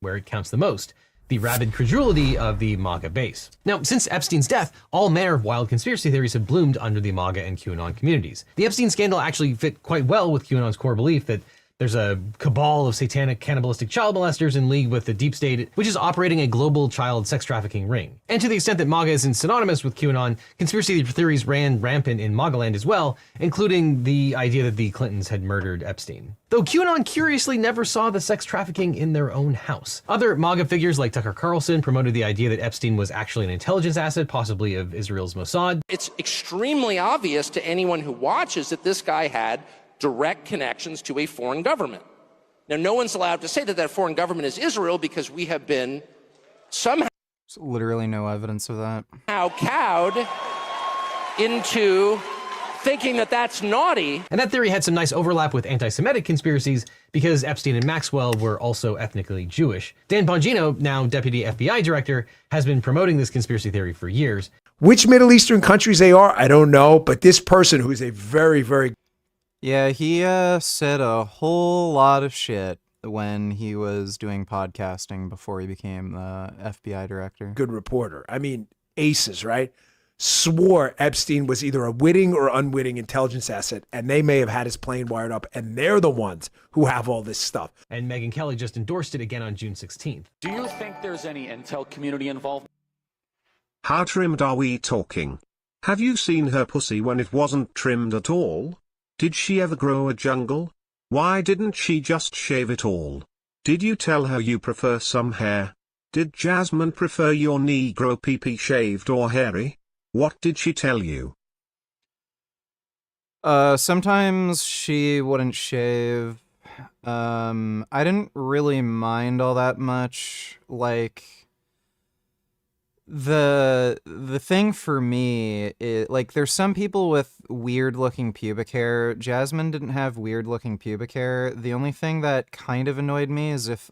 Where it counts the most, the rabid credulity of the MAGA base. Now, since Epstein's death, all manner of wild conspiracy theories have bloomed under the MAGA and QAnon communities. The Epstein scandal actually fit quite well with QAnon's core belief that there's a cabal of satanic cannibalistic child molesters in league with the deep state, which is operating a global child sex trafficking ring. And to the extent that MAGA isn't synonymous with QAnon, conspiracy theories ran rampant in MAGA land as well, including the idea that the Clintons had murdered Epstein. Though QAnon curiously never saw the sex trafficking in their own house. Other MAGA figures like Tucker Carlson promoted the idea that Epstein was actually an intelligence asset, possibly of Israel's Mossad. It's extremely obvious to anyone who watches that this guy had direct connections to a foreign government. Now, no one's allowed to say that that foreign government is Israel because we have been somehow There's literally no evidence of that. cowed into thinking that that's naughty. And that theory had some nice overlap with anti-Semitic conspiracies because Epstein and Maxwell were also ethnically Jewish. Dan Bongino, now deputy FBI director, has been promoting this conspiracy theory for years. Which Middle Eastern countries they are, I don't know, but this person who's a very, very... Yeah, he said a whole lot of shit when he was doing podcasting before he became the FBI director. Good reporter. I mean, aces, right? Swore Epstein was either a witting or unwitting intelligence asset, and they may have had his plane wired up, and they're the ones who have all this stuff. And Megyn Kelly just endorsed it again on June 16th. Do you think there's any intel community involved? How trimmed are we talking? Have you seen her pussy when it wasn't trimmed at all? Did she ever grow a jungle? Why didn't she just shave it all? Did you tell her you prefer some hair? Did Jasmine prefer your Negro pee-pee shaved or hairy? What did she tell you? Sometimes she wouldn't shave. I didn't really mind all that much. Like, the thing for me is, like, there's some people with weird looking pubic hair. Jasmine didn't have weird looking pubic hair. The only thing that kind of annoyed me is if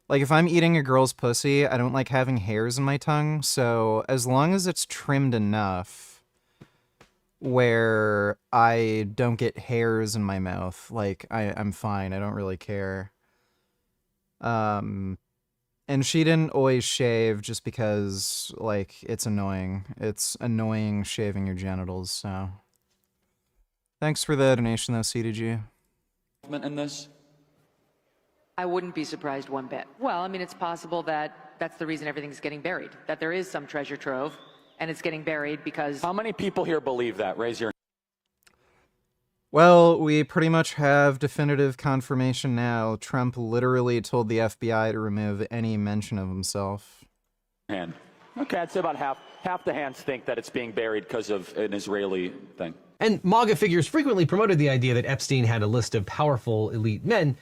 I'm eating a girl's pussy, I don't like having hairs in my tongue. So as long as it's trimmed enough where I don't get hairs in my mouth, like, I'm fine. I don't really care. And she didn't always shave just because, like, it's annoying. It's annoying shaving your genitals, so. Thanks for the donation, though, CDG. In this? I wouldn't be surprised one bit. Well, I mean, it's possible that that's the reason everything's getting buried, that there is some treasure trove, and it's getting buried because... How many people here believe that? Raise your... Well, we pretty much have definitive confirmation now. Trump literally told the FBI to remove any mention of himself. hand. Okay, I'd say about half the hands think that it's being buried because of an Israeli thing. And MAGA figures frequently promoted the idea that Epstein had a list of powerful elite men,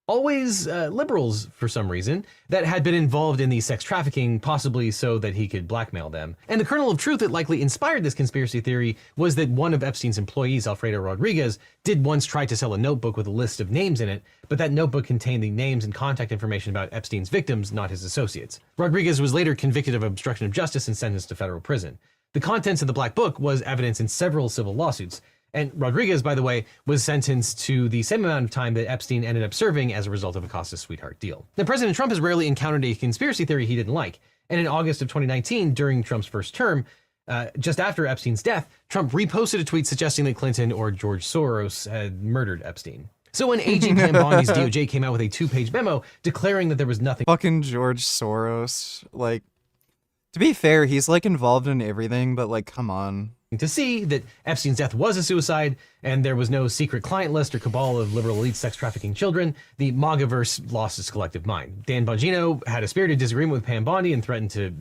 always liberals for some reason, that had been involved in the sex trafficking, possibly so that he could blackmail them. And the kernel of truth that likely inspired this conspiracy theory was that one of Epstein's employees, Alfredo Rodriguez, did once try to sell a notebook with a list of names in it, but that notebook contained the names and contact information about Epstein's victims, not his associates. Rodriguez was later convicted of obstruction of justice and sentenced to federal prison. The contents of the black book was evidence in several civil lawsuits. And Rodriguez, by the way, was sentenced to the same amount of time that Epstein ended up serving as a result of a Costa's sweetheart deal. Now, President Trump has rarely encountered a conspiracy theory he didn't like. And in August of 2019, during Trump's first term, just after Epstein's death, Trump reposted a tweet suggesting that Clinton or George Soros had murdered Epstein. So when AG Pam Bondi's DOJ came out with a 2-page memo declaring that there was nothing. Fucking George Soros. Like, to be fair, he's like involved in everything, but like, come on. To see that Epstein's death was a suicide and there was no secret client list or cabal of liberal elite sex trafficking children, the MAGAverse lost its collective mind. Dan Bongino had a spirited disagreement with Pam Bondi and threatened to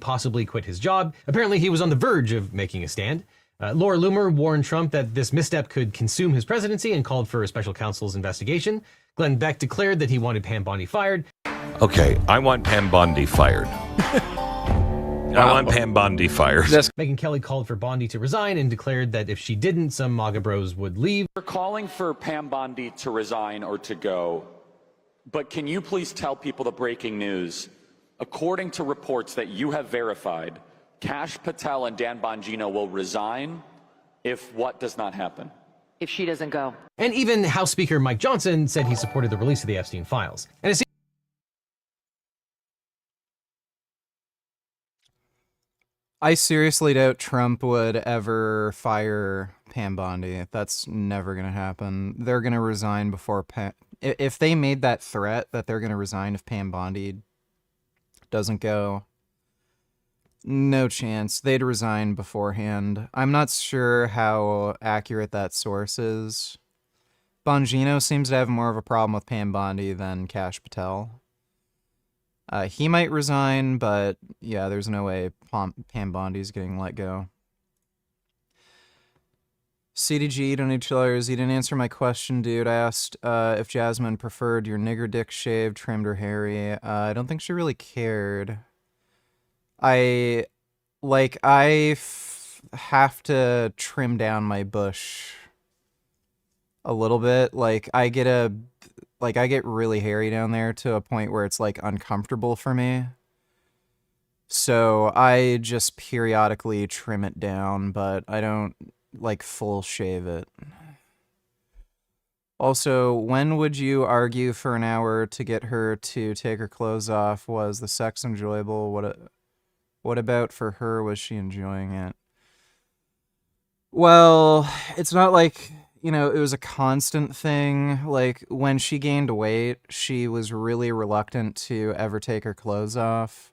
possibly quit his job. Apparently he was on the verge of making a stand. Laura Loomer warned Trump that this misstep could consume his presidency and called for a special counsel's investigation. Glenn Beck declared that he wanted Pam Bondi fired. Okay, I want Pam Bondi fired. I want Pam Bondi fired. Megyn Kelly called for Bondi to resign and declared that if she didn't, some MAGA bros would leave. We're calling for Pam Bondi to resign or to go, but can you please tell people the breaking news? According to reports that you have verified, Kash Patel and Dan Bongino will resign if what does not happen? If she doesn't go. And even House Speaker Mike Johnson said he supported the release of the Epstein files. And it I seriously doubt Trump would ever fire Pam Bondi. That's never going to happen. They're going to resign before if they made that threat that they're going to resign if Pam Bondi doesn't go, no chance. They'd resign beforehand. I'm not sure how accurate that source is. Bongino seems to have more of a problem with Pam Bondi than Kash Patel. He might resign, but yeah, there's no way Pam Bondi's getting let go. CDG, you don't need $2. You didn't answer my question, dude. I asked if Jasmine preferred your nigger dick shaved, trimmed, or hairy. I don't think she really cared. I have to trim down my bush a little bit. Like, I get really hairy down there to a point where it's like uncomfortable for me. So I just periodically trim it down, but I don't like full shave it. Also, when would you argue for an hour to get her to take her clothes off? Was the sex enjoyable? What about for her? Was she enjoying it? Well, it's not like, you know, it was a constant thing. Like, when she gained weight, she was really reluctant to ever take her clothes off.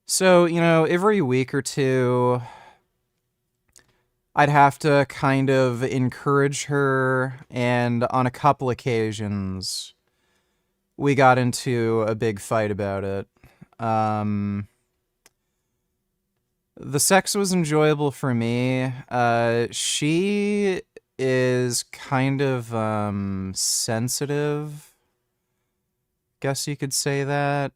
So, you know, every week or two, I'd have to kind of encourage her, and on a couple occasions, we got into a big fight about it. The sex was enjoyable for me. She is kind of sensitive, guess you could say that.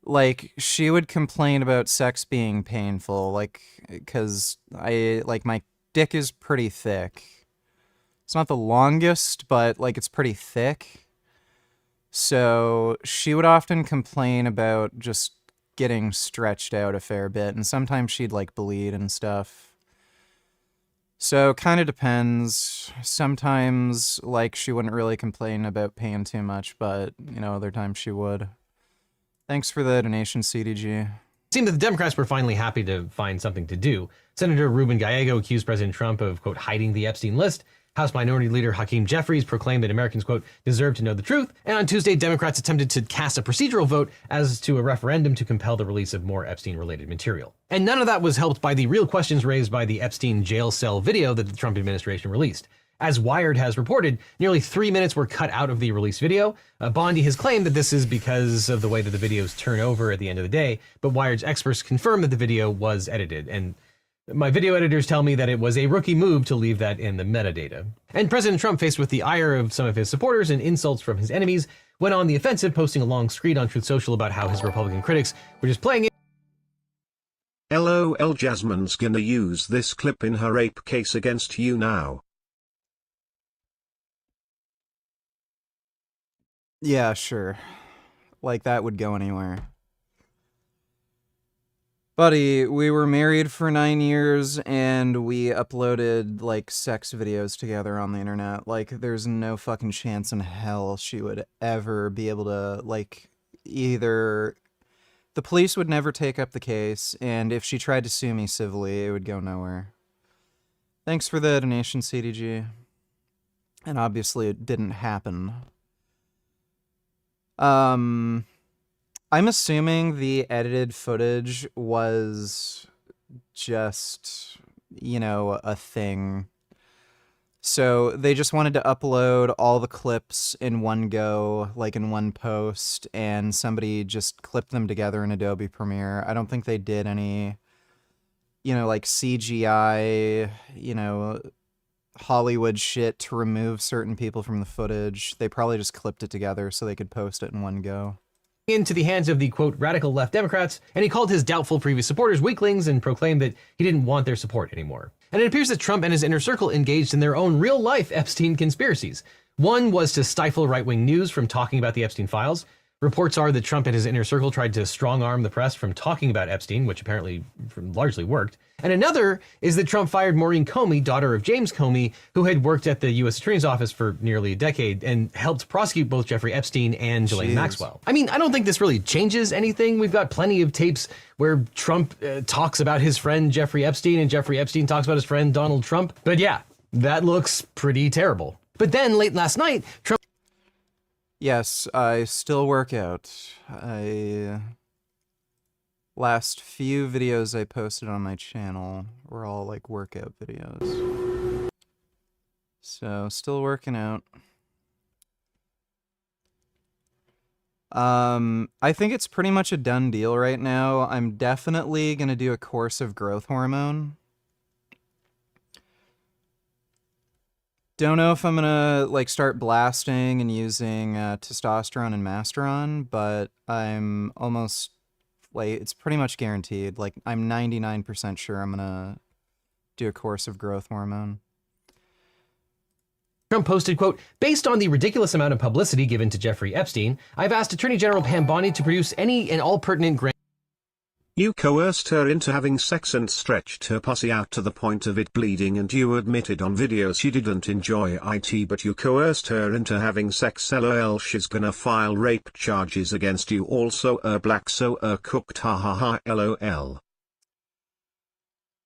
Like, she would complain about sex being painful, like, because my dick is pretty thick. It's not the longest, but like, it's pretty thick. So she would often complain about just getting stretched out a fair bit, and sometimes she'd like bleed and stuff. So kind of depends. Sometimes like she wouldn't really complain about pain too much, but you know, other times she would. Thanks for the donation, CDG. It seemed that the Democrats were finally happy to find something to do. Senator Ruben Gallego accused President Trump of, quote, hiding the Epstein list. House Minority Leader Hakeem Jeffries proclaimed that Americans, quote, deserve to know the truth. And on Tuesday, Democrats attempted to cast a procedural vote as to a referendum to compel the release of more Epstein-related material. And none of that was helped by the real questions raised by the Epstein jail cell video that the Trump administration released. As Wired has reported, nearly 3 minutes were cut out of the released video. Bondi has claimed that this is because of the way that the videos turn over at the end of the day, but Wired's experts confirmed that the video was edited, and my video editors tell me that it was a rookie move to leave that in the metadata. And President Trump, faced with the ire of some of his supporters and insults from his enemies, went on the offensive, posting a long screed on Truth Social about how his Republican critics were just playing it. LOL, Jasmine's gonna use this clip in her rape case against you now. Yeah, sure. Like, that would go anywhere. Buddy, we were married for 9 years, and we uploaded, like, sex videos together on the internet. Like, there's no fucking chance in hell she would ever be able to, like, either... The police would never take up the case, and if she tried to sue me civilly, it would go nowhere. Thanks for the donation, CDG. And obviously it didn't happen. I'm assuming the edited footage was just, you know, a thing. So they just wanted to upload all the clips in one go, like in one post, and somebody just clipped them together in Adobe Premiere. I don't think they did any, you know, like CGI, you know, Hollywood shit to remove certain people from the footage. They probably just clipped it together so they could post it in one go. Into the hands of the, quote, radical left Democrats, and he called his doubtful previous supporters weaklings and proclaimed that he didn't want their support anymore. And it appears that Trump and his inner circle engaged in their own real-life Epstein conspiracies. One was to stifle right-wing news from talking about the Epstein files. Reports are that Trump and his inner circle tried to strong-arm the press from talking about Epstein, which apparently largely worked. And another is that Trump fired Maureen Comey, daughter of James Comey, who had worked at the U.S. Attorney's Office for nearly a decade and helped prosecute both Jeffrey Epstein and Ghislaine Maxwell. I mean, I don't think this really changes anything. We've got plenty of tapes where Trump talks about his friend Jeffrey Epstein and Jeffrey Epstein talks about his friend Donald Trump. But yeah, that looks pretty terrible. But then late last night, Trump... Yes, I still work out. Last few videos I posted on my channel were all like workout videos. So, still working out. I think it's pretty much a done deal right now. I'm definitely gonna do a course of growth hormone. Don't know if I'm gonna like start blasting and using testosterone and masteron, but I'm almost like it's pretty much guaranteed. Like I'm 99% sure I'm gonna do a course of growth hormone. Trump posted, quote, based on the ridiculous amount of publicity given to Jeffrey Epstein, I've asked Attorney General Pam Bondi to produce any and all pertinent grand... You coerced her into having sex and stretched her pussy out to the point of it bleeding, and you admitted on video she didn't enjoy it, but you coerced her into having sex. LOL, she's gonna file rape charges against you also, black so cooked, hahaha, LOL.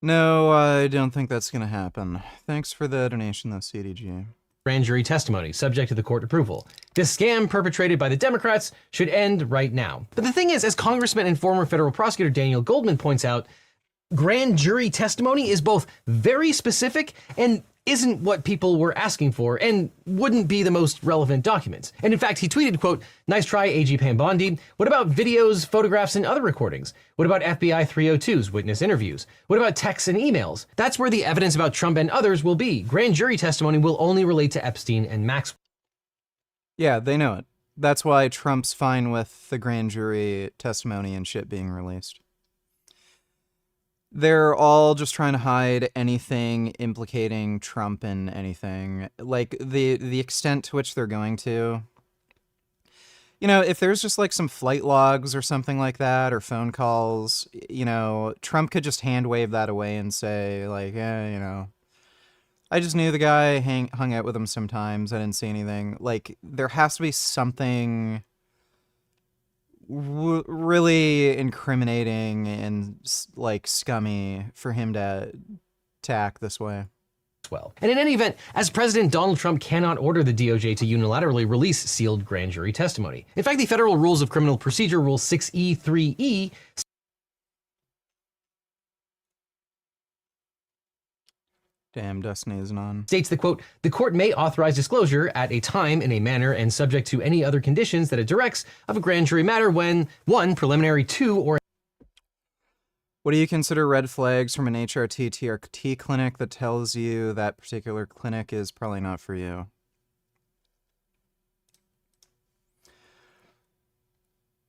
No, I don't think that's gonna happen. Thanks for the donation though, CDG. Grand jury testimony, subject to the court approval. This scam perpetrated by the Democrats should end right now. But the thing is, as Congressman and former federal prosecutor Daniel Goldman points out, grand jury testimony is both very specific and isn't what people were asking for and wouldn't be the most relevant documents. And in fact, he tweeted, quote, nice try, AG Pam Bondi. What about videos, photographs, and other recordings? What about FBI 302's witness interviews? What about texts and emails? That's where the evidence about Trump and others will be. Grand jury testimony will only relate to Epstein and Maxwell. Yeah, they know it. That's why Trump's fine with the grand jury testimony and shit being released. They're all just trying to hide anything implicating Trump in anything. Like, the extent to which they're going to. You know, if there's just like some flight logs or something like that, or phone calls, you know, Trump could just hand wave that away and say, like, yeah, you know, I just knew the guy, hung out with him sometimes, I didn't see anything. Like, there has to be something really incriminating and like scummy for him to act this way. Well, and in any event, as president, Donald Trump cannot order the DOJ to unilaterally release sealed grand jury testimony. In fact, the Federal Rules of Criminal Procedure, Rule 6E3E, Damn, Destiny isn't on. States that, quote, the court may authorize disclosure at a time, in a manner, and subject to any other conditions that it directs of a grand jury matter when, 1, preliminary to, or... What do you consider red flags from an HRT TRT clinic that tells you that particular clinic is probably not for you?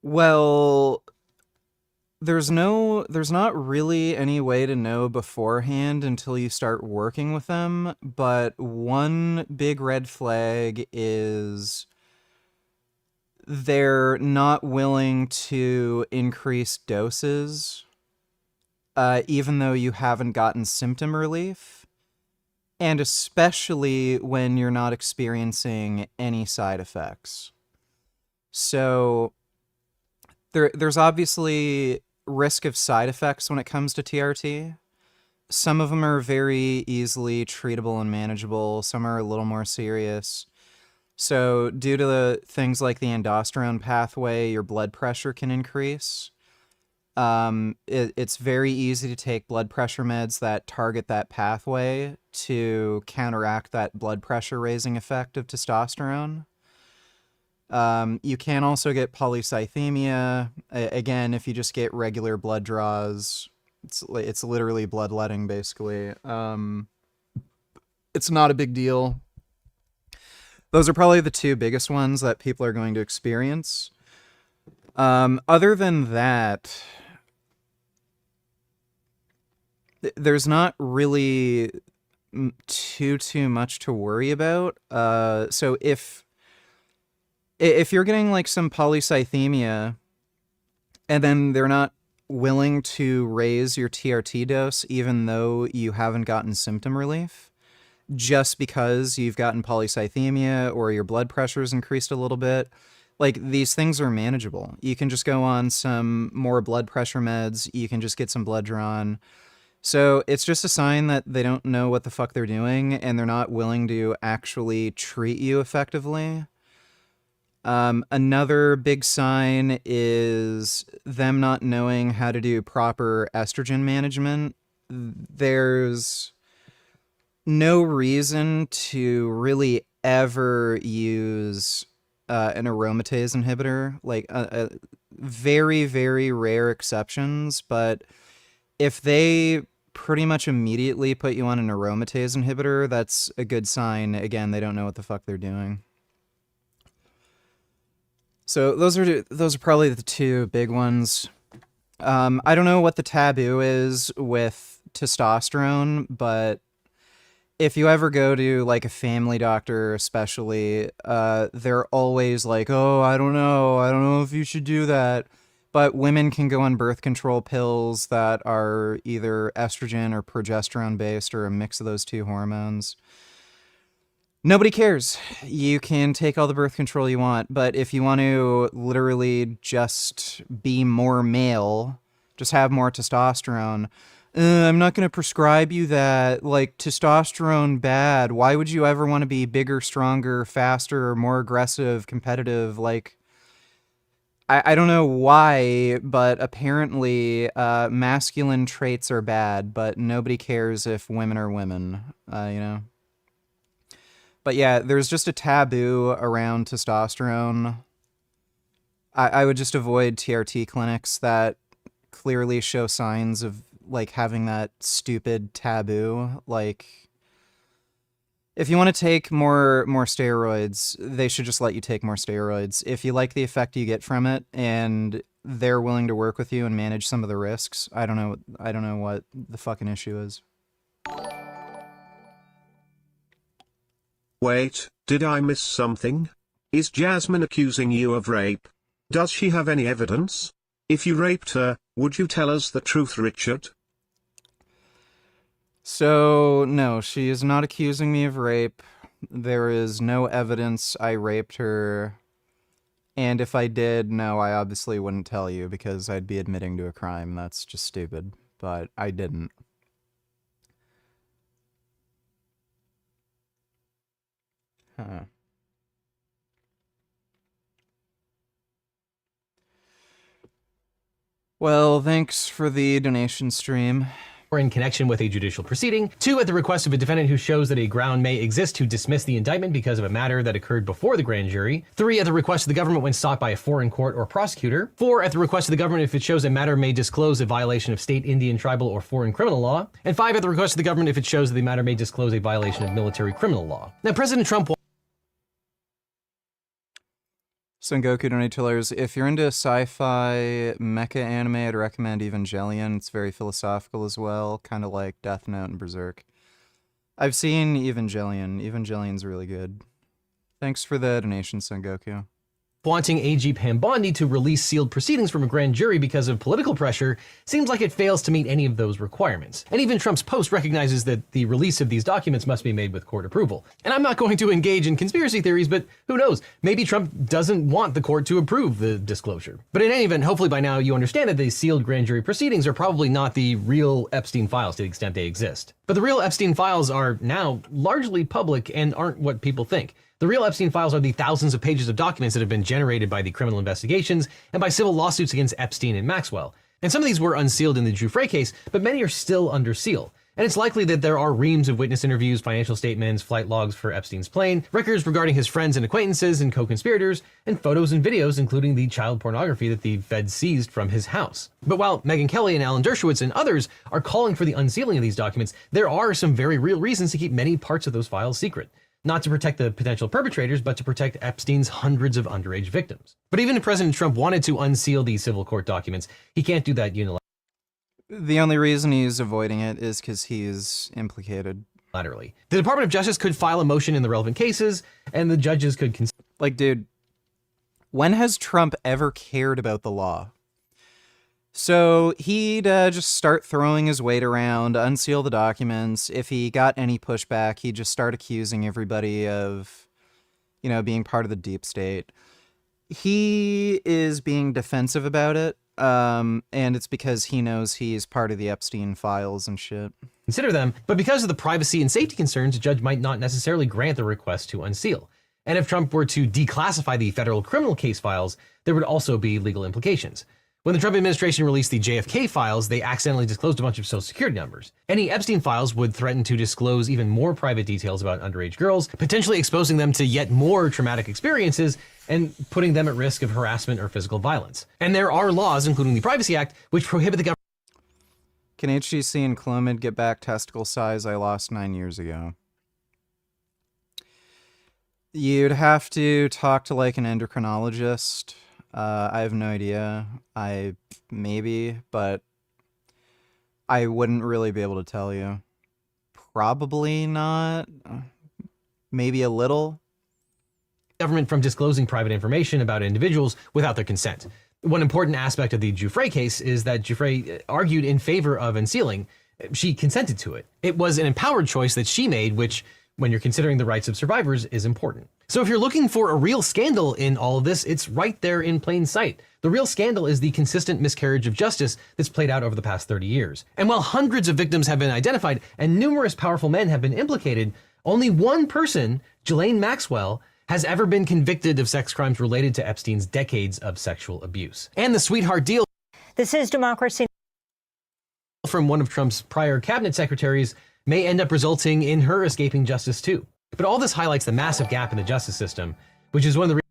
Well, there's not really any way to know beforehand until you start working with them, but one big red flag is they're not willing to increase doses, even though you haven't gotten symptom relief, and especially when you're not experiencing any side effects. So there's obviously risk of side effects when it comes to TRT, Some of them are very easily treatable and manageable. Some are a little more serious. So due to the things like the aldosterone pathway, your blood pressure can increase. It's very easy to take blood pressure meds that target that pathway to counteract that blood pressure raising effect of testosterone. You can also get polycythemia. Again, if you just get regular blood draws, it's literally bloodletting, basically. It's not a big deal. Those are probably the two biggest ones that people are going to experience. Other than that, there's not really too much to worry about. So if you're getting like some polycythemia and then they're not willing to raise your TRT dose even though you haven't gotten symptom relief, just because you've gotten polycythemia or your blood pressure's increased a little bit, like, these things are manageable. You can just go on some more blood pressure meds. You can just get some blood drawn. So it's just a sign that they don't know what the fuck they're doing and they're not willing to actually treat you effectively. Another big sign is them not knowing how to do proper estrogen management. There's no reason to really ever use an aromatase inhibitor. Like, very, very rare exceptions, but if they pretty much immediately put you on an aromatase inhibitor, that's a good sign. Again, they don't know what the fuck they're doing. So those are probably the two big ones. I don't know what the taboo is with testosterone, but if you ever go to like a family doctor, especially, they're always like, "Oh, I don't know if you should do that." But women can go on birth control pills that are either estrogen or progesterone based or a mix of those two hormones. Nobody cares. You can take all the birth control you want, but if you want to literally just be more male, just have more testosterone, I'm not going to prescribe you that. Like, testosterone bad. Why would you ever want to be bigger, stronger, faster, more aggressive, competitive? Like, I don't know why, but apparently masculine traits are bad, but nobody cares if women are women, you know? But yeah, there's just a taboo around testosterone. I would just avoid TRT clinics that clearly show signs of, like, having that stupid taboo. Like, if you want to take more steroids, they should just let you take more steroids. If you like the effect you get from it and they're willing to work with you and manage some of the risks, I don't know what the fucking issue is. Wait, did I miss something? Is Jasmine accusing you of rape? Does she have any evidence? If you raped her, would you tell us the truth, Richard? So, no, she is not accusing me of rape. There is no evidence I raped her. And if I did, no, I obviously wouldn't tell you because I'd be admitting to a crime. That's just stupid. But I didn't. Huh. Well, thanks for the donation stream. Or in connection with a judicial proceeding. 2, at the request of a defendant who shows that a ground may exist to dismiss the indictment because of a matter that occurred before the grand jury. 3, at the request of the government when sought by a foreign court or prosecutor. 4, at the request of the government if it shows a matter may disclose a violation of state, Indian, tribal, or foreign criminal law. And 5, at the request of the government if it shows that the matter may disclose a violation of military criminal law. Now, President Trump... Sengoku Donatillers, if you're into sci-fi mecha anime, I'd recommend Evangelion. It's very philosophical as well, kind of like Death Note and Berserk. I've seen Evangelion. Evangelion's really good. Thanks for the donation, Sengoku. Wanting AG Pam Bondi to release sealed proceedings from a grand jury because of political pressure seems like it fails to meet any of those requirements. And even Trump's post recognizes that the release of these documents must be made with court approval. And I'm not going to engage in conspiracy theories, but who knows? Maybe Trump doesn't want the court to approve the disclosure. But in any event, hopefully by now you understand that the sealed grand jury proceedings are probably not the real Epstein files to the extent they exist. But the real Epstein files are now largely public and aren't what people think. The real Epstein files are the thousands of pages of documents that have been generated by the criminal investigations and by civil lawsuits against Epstein and Maxwell. And some of these were unsealed in the Giuffre case, but many are still under seal. And it's likely that there are reams of witness interviews, financial statements, flight logs for Epstein's plane, records regarding his friends and acquaintances and co-conspirators, and photos and videos, including the child pornography that the Fed seized from his house. But while Megyn Kelly and Alan Dershowitz and others are calling for the unsealing of these documents, there are some very real reasons to keep many parts of those files secret. Not to protect the potential perpetrators, but to protect Epstein's hundreds of underage victims. But even if President Trump wanted to unseal these civil court documents, he can't do that unilaterally. The only reason he's avoiding it is because he's implicated. The Department of Justice could file a motion in the relevant cases, and the judges could like, dude, when has Trump ever cared about the law? So he'd just start throwing his weight around, unseal the documents. If he got any pushback, he'd just start accusing everybody of, you know, being part of the deep state. He is being defensive about it, and it's because he knows he's part of the Epstein files and shit. Consider them, but because of the privacy and safety concerns, a judge might not necessarily grant the request to unseal. And if Trump were to declassify the federal criminal case files, there would also be legal implications. When the Trump administration released the JFK files, they accidentally disclosed a bunch of social security numbers. Any Epstein files would threaten to disclose even more private details about underage girls, potentially exposing them to yet more traumatic experiences and putting them at risk of harassment or physical violence. And there are laws, including the Privacy Act, which prohibit the government. Can HGC and Clomid get back testicle size I lost 9 years ago? You'd have to talk to like an endocrinologist. I have no idea. Maybe, but I wouldn't really be able to tell you. Probably not. Maybe a little. Government from disclosing private information about individuals without their consent. One important aspect of the Giuffre case is that Giuffre argued in favor of unsealing. She consented to it. It was an empowered choice that she made, which, when you're considering the rights of survivors, is important. So if you're looking for a real scandal in all of this, it's right there in plain sight. The real scandal is the consistent miscarriage of justice that's played out over the past 30 years. And while hundreds of victims have been identified and numerous powerful men have been implicated, only one person, Ghislaine Maxwell, has ever been convicted of sex crimes related to Epstein's decades of sexual abuse. And the sweetheart deal. This is Democracy From one of Trump's prior cabinet secretaries may end up resulting in her escaping justice too. But all this highlights the massive gap in the justice system, which is one of the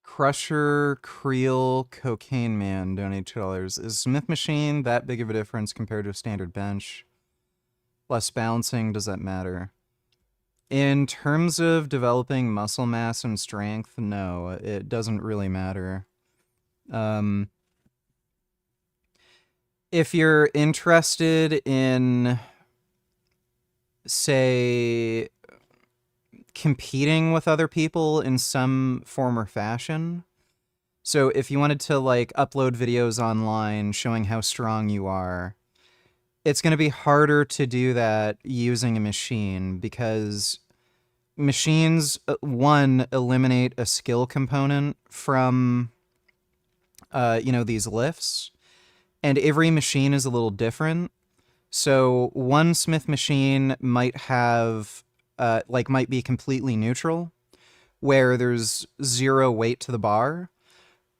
Crusher Creel Cocaine Man donate $2. Is Smith Machine that big of a difference compared to a standard bench? Less balancing, does that matter? In terms of developing muscle mass and strength, no, it doesn't really matter. If you're interested in, say, competing with other people in some form or fashion, so if you wanted to like upload videos online showing how strong you are, it's going to be harder to do that using a machine because machines, one, eliminate a skill component from, these lifts. And every machine is a little different. So one Smith machine might have, might be completely neutral, where there's zero weight to the bar.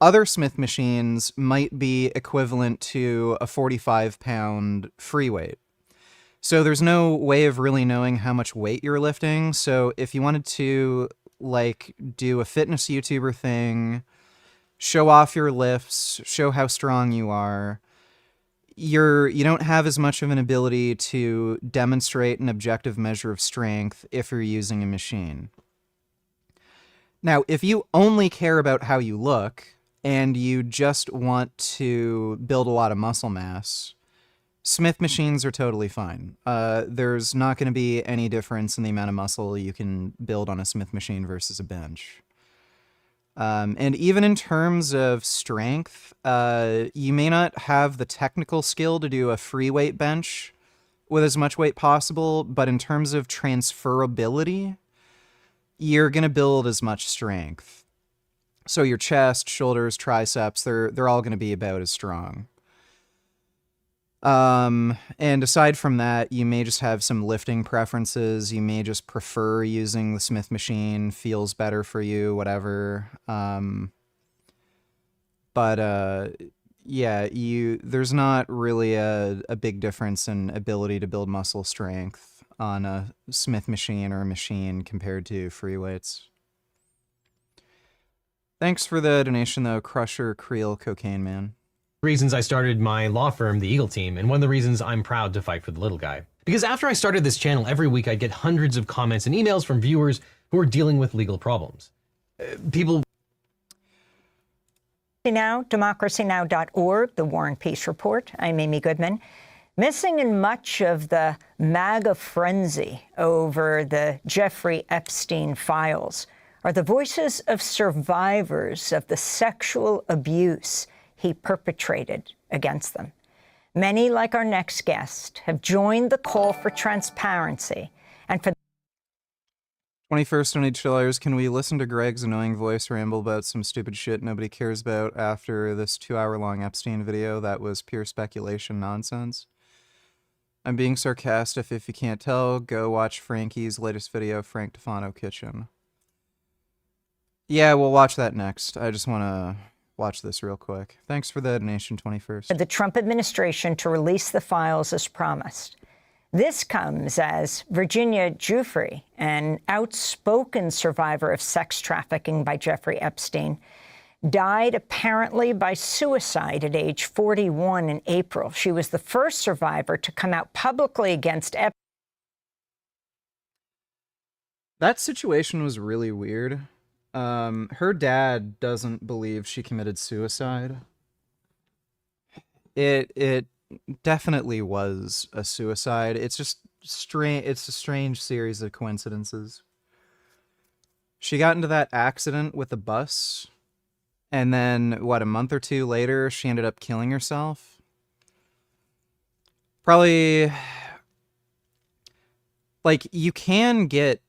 Other Smith machines might be equivalent to a 45-pound free weight. So there's no way of really knowing how much weight you're lifting. So if you wanted to, do a fitness YouTuber thing, show off your lifts, show how strong you are, you don't have as much of an ability to demonstrate an objective measure of strength if you're using a machine. Now, if you only care about how you look and you just want to build a lot of muscle mass, Smith machines are totally fine. There's not going to be any difference in the amount of muscle you can build on a Smith machine versus a bench. And even in terms of strength, you may not have the technical skill to do a free weight bench with as much weight possible, but in terms of transferability, you're going to build as much strength. So your chest, shoulders, triceps, they're all going to be about as strong. And aside from that, you may just have some lifting preferences. You may just prefer using the Smith machine, feels better for you, whatever. Yeah, there's not really a big difference in ability to build muscle strength on a Smith machine or a machine compared to free weights. Thanks for the donation, though, Crusher Creel Cocaine Man. Reasons I started my law firm, the Eagle Team, and one of the reasons I'm proud to fight for the little guy. Because after I started this channel, every week I'd get hundreds of comments and emails from viewers who are dealing with legal problems. People... Now, democracynow.org, the War and Peace Report. I'm Amy Goodman. Missing in much of the MAGA frenzy over the Jeffrey Epstein files are the voices of survivors of the sexual abuse he perpetrated against them. Many, like our next guest, have joined the call for transparency and for 21st on $8, can we listen to Greg's annoying voice ramble about some stupid shit nobody cares about after this 2-hour-long Epstein video that was pure speculation nonsense? I'm being sarcastic. If you can't tell, go watch Frankie's latest video, Frank Tufano Kitchen. Yeah, we'll watch that next. I just want to watch this real quick. Thanks for the donation, 21st. The Trump administration to release the files as promised. This comes as Virginia Giuffre, an outspoken survivor of sex trafficking by Jeffrey Epstein, died apparently by suicide at age 41 in April. She was the first survivor to come out publicly against Epstein. That situation was really weird. Her dad doesn't believe she committed suicide. It definitely was a suicide. It's just strange. It's a strange series of coincidences. She got into that accident with the bus, and then, what, a month or two later, she ended up killing herself. Probably, like, you can get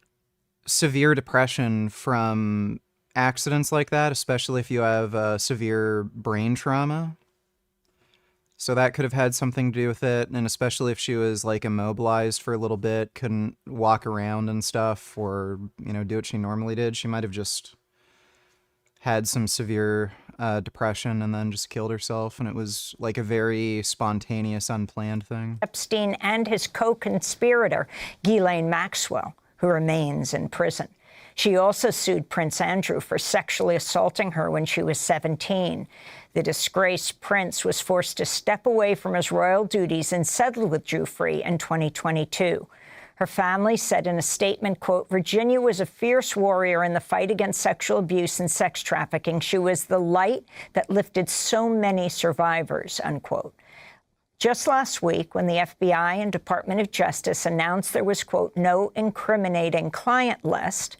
severe depression from accidents like that, especially if you have severe brain trauma. So that could have had something to do with it, and especially if she was, like, immobilized for a little bit, couldn't walk around and stuff, or, you know, do what she normally did. She might have just had some severe depression and then just killed herself, and it was, like, a very spontaneous, unplanned thing. Epstein and his co-conspirator, Ghislaine Maxwell, who remains in prison. She also sued Prince Andrew for sexually assaulting her when she was 17. The disgraced prince was forced to step away from his royal duties and settled with Giuffre in 2022. Her family said in a statement, quote, Virginia was a fierce warrior in the fight against sexual abuse and sex trafficking. She was the light that lifted so many survivors, unquote. Just last week, when the FBI and Department of Justice announced there was, quote, no incriminating client list,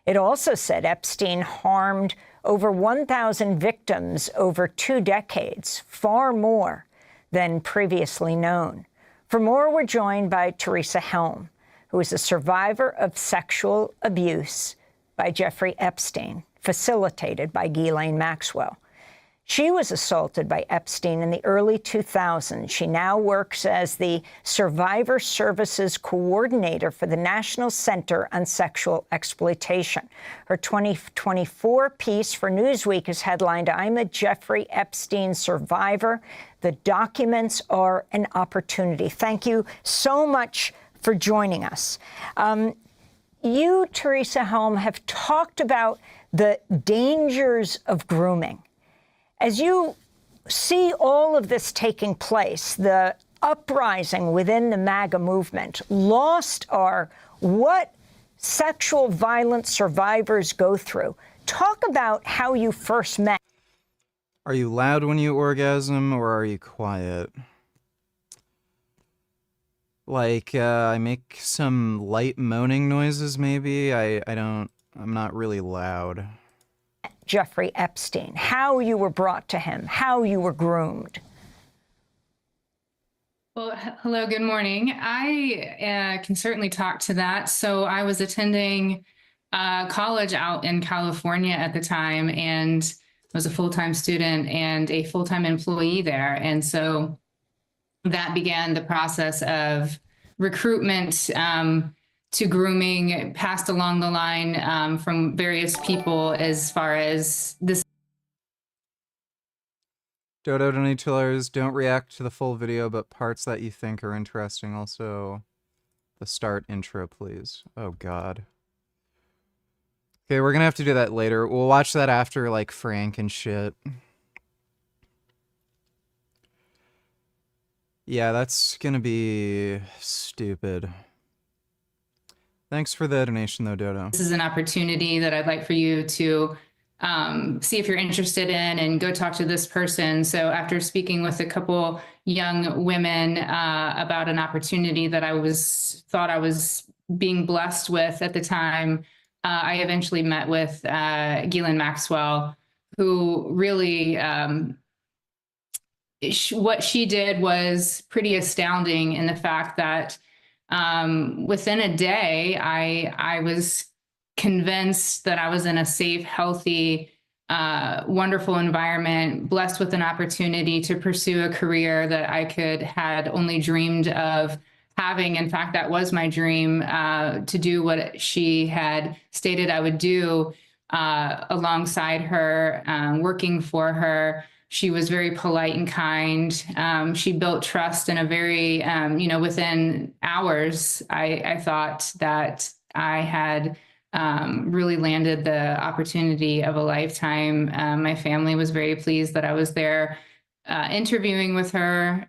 it also said Epstein harmed over 1,000 victims over 2 decades, far more than previously known. For more, we're joined by Teresa Helm, who is a survivor of sexual abuse by Jeffrey Epstein, facilitated by Ghislaine Maxwell. She was assaulted by Epstein in the early 2000s. She now works as the Survivor Services Coordinator for the National Center on Sexual Exploitation. Her 2024 piece for Newsweek is headlined, I'm a Jeffrey Epstein survivor. The documents are an opportunity. Thank you so much for joining us. You, Teresa Helm, have talked about the dangers of grooming. As you see all of this taking place, the uprising within the MAGA movement, lost are what sexual violence survivors go through. Talk about how you first met. Are you loud when you orgasm, or are you quiet? Like, I make some light moaning noises, maybe? I'm not really loud. Jeffrey Epstein, how you were brought to him, how you were groomed. Well, hello, good morning. I can certainly talk to that. So I was attending college out in California at the time and was a full-time student and a full-time employee there. And so that began the process of recruitment to grooming, passed along the line from various people as far as this. Dodo Donatillers, don't react to the full video, but parts that you think are interesting. Also, the start intro, please. Oh, God. Okay, we're gonna have to do that later. We'll watch that after, like, Frank and shit. Yeah, that's gonna be stupid. Thanks for the donation, though, Dodo. This is an opportunity that I'd like for you to see if you're interested in and go talk to this person. So after speaking with a couple young women about an opportunity that I thought I was being blessed with at the time, I eventually met with Ghislaine Maxwell, who really, what she did was pretty astounding in the fact that within a day, I was convinced that I was in a safe, healthy, wonderful environment, blessed with an opportunity to pursue a career that I had only dreamed of having. In fact, that was my dream, to do what she had stated I would do alongside her, working for her. She was very polite and kind. She built trust in a very, within hours, I thought that I had really landed the opportunity of a lifetime. My family was very pleased that I was there interviewing with her,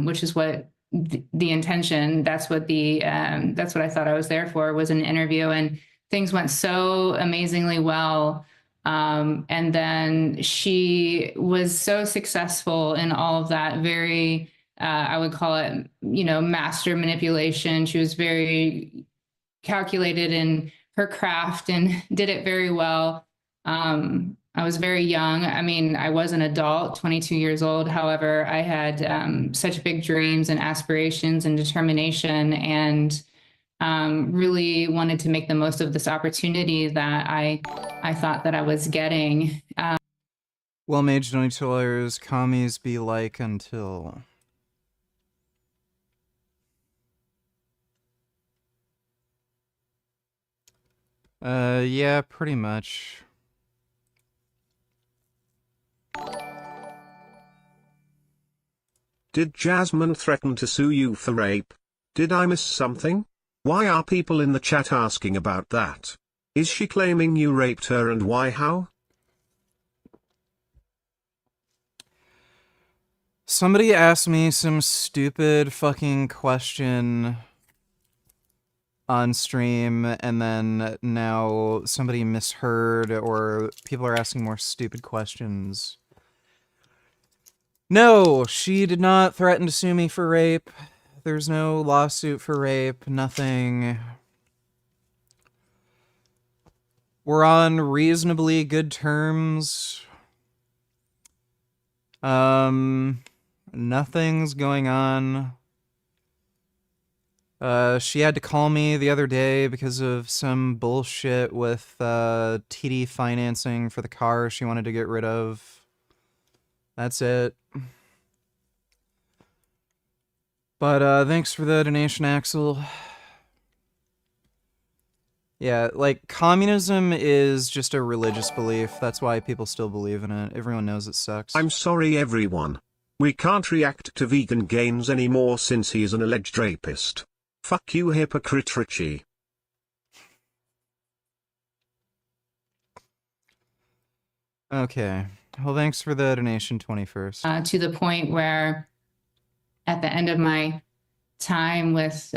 which is what the intention, that's what I thought I was there for, was an interview, and things went so amazingly well. And then she was so successful in all of that very, I would call it, master manipulation. She was very calculated in her craft and did it very well. I was very young. I mean, I was an adult, 22 years old. However, I had such big dreams and aspirations and determination, and really wanted to make the most of this opportunity that I thought that I was getting. Well, Mage Donatillers, commies be like until... yeah, pretty much. Did Jasmine threaten to sue you for rape? Did I miss something? Why are people in the chat asking about that? Is she claiming you raped her, and why, how? Somebody asked me some stupid fucking question on stream, and then now somebody misheard, or people are asking more stupid questions. No, she did not threaten to sue me for rape. There's no lawsuit for rape, nothing. We're on reasonably good terms. Nothing's going on. She had to call me the other day because of some bullshit with TD financing for the car she wanted to get rid of. That's it. But thanks for the donation, Axel. Yeah, like, communism is just a religious belief. That's why people still believe in it. Everyone knows it sucks. I'm sorry, everyone. We can't react to Vegan Gains anymore since he is an alleged rapist. Fuck you, hypocrite Richie. Okay. Well, thanks for the donation, 21st. To the point where at the end of my time with